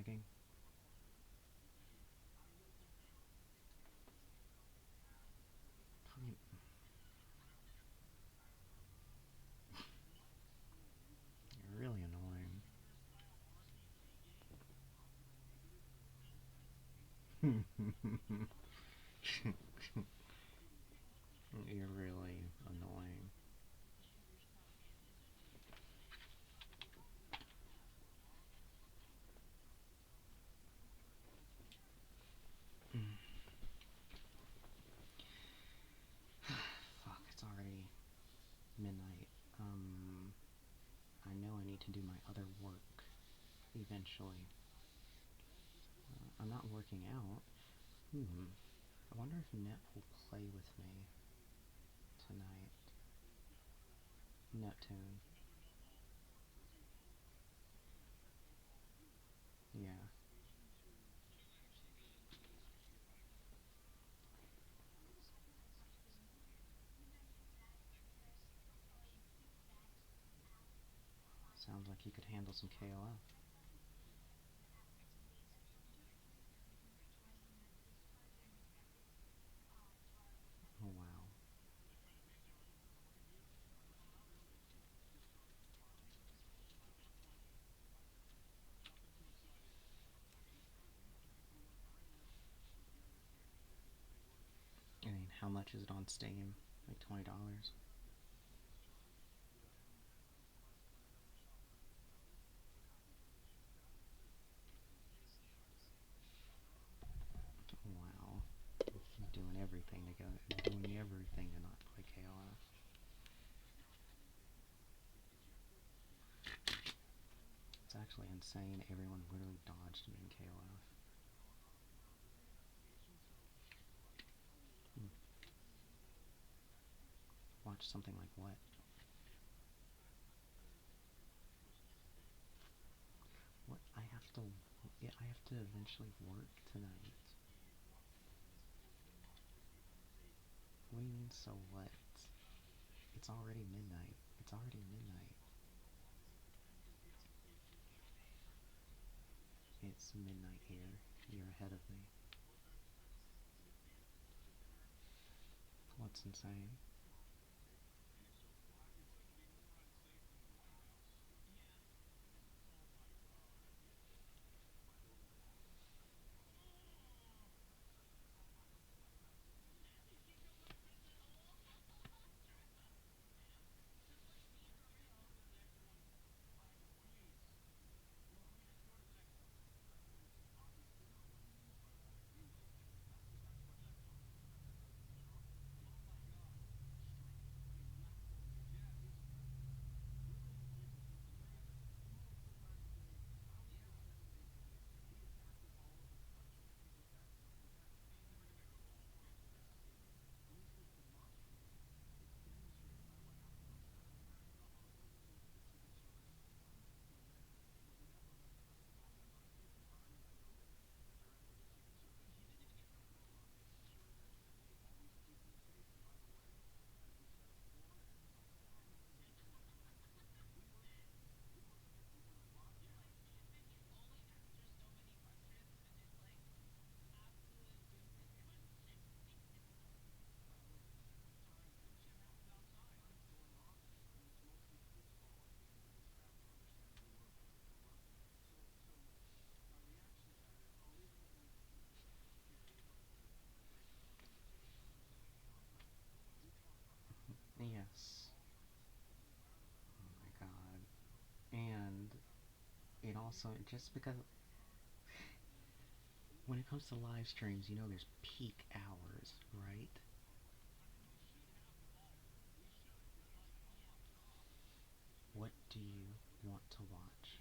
lagging? You're really annoying. You're really annoying. Fuck, it's already midnight. I know I need to do my other work eventually. I'm not working out. I wonder if Net will play with me tonight. Neptune. Yeah. Sounds like you could handle some KOF. Oh wow. I mean, how much is it on Steam? Like $20? Wow. Doing everything to not play KOF. It's actually insane. Everyone literally dodged me in KOF. Watch something like what? What? I have to eventually work tonight. What do you mean, so what? It's already midnight. It's already midnight. It's midnight here. You're ahead of me. What's insane? Yes. Oh my god. And it also, just because when it comes to live streams, you know there's peak hours, right? What do you want to watch?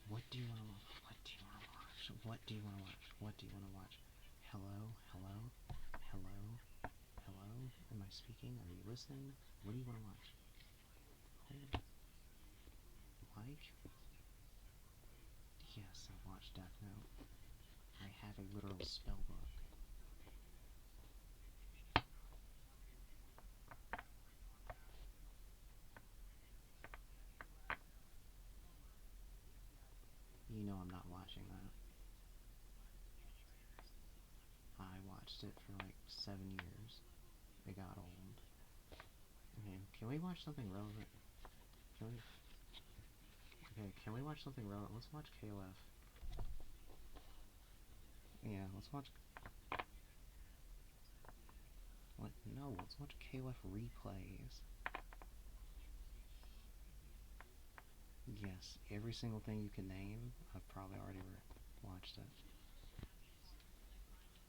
What do you want to watch? What do you want to watch? What do you want to watch? What do you want to watch? Hello? Hello? Hello? Hello? Am I speaking? Are you listening? What do you want to watch? Like? Yes, I watched Death Note. I have a literal spell book. watched it for like 7 years. It got old. Okay, can we watch something relevant? Can we watch something relevant? Let's watch KLF. Yeah, let's watch... What? No, let's watch KLF replays. Yes, every single thing you can name, I've probably already watched it.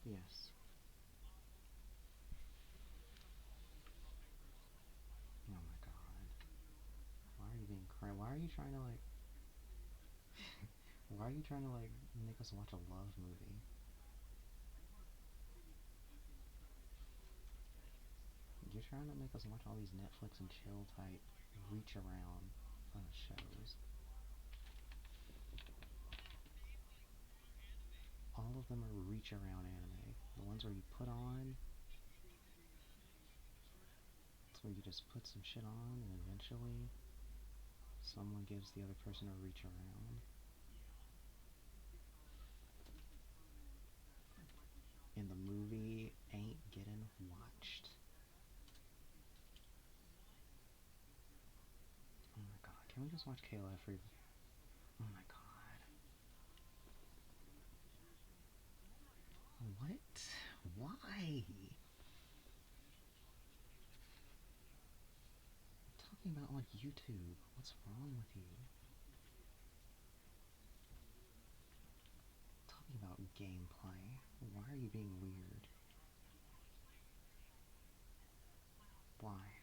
Yes. Oh my god. Why are you being crazy? Why are you trying to, like... Why are you trying to, like, make us watch a love movie? You're trying to make us watch all these Netflix and chill type reach around shows. All of them are reach around anime. The ones where you put on... It's where you just put some shit on and eventually someone gives the other person a reach around. And the movie ain't getting watched. Oh my god, can we just watch KLF for... Oh my god. What? Why? I'm talking about on YouTube. What's wrong with you? I'm talking about gameplay. Why are you being weird? Why?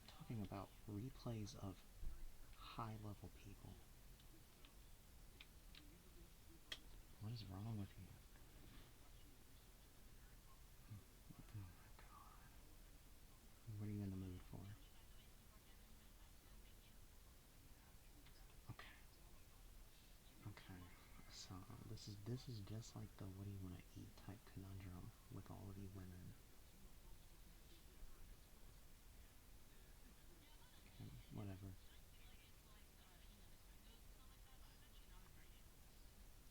I'm talking about replays of high-level people. What is wrong with you? Oh my god. What are you in the mood for? Okay. Okay. So, this is just like the what do you want to eat type conundrum with all of you women. Okay, whatever.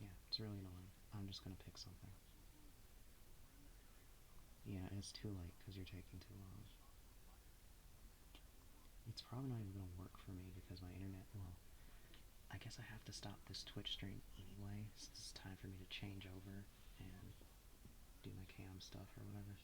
Yeah, it's really annoying. I'm just gonna pick something. Yeah, it's too late because you're taking too long. It's probably not even gonna work for me because my internet, well, I guess I have to stop this Twitch stream anyway, so it's time for me to change over and do my cam stuff or whatever.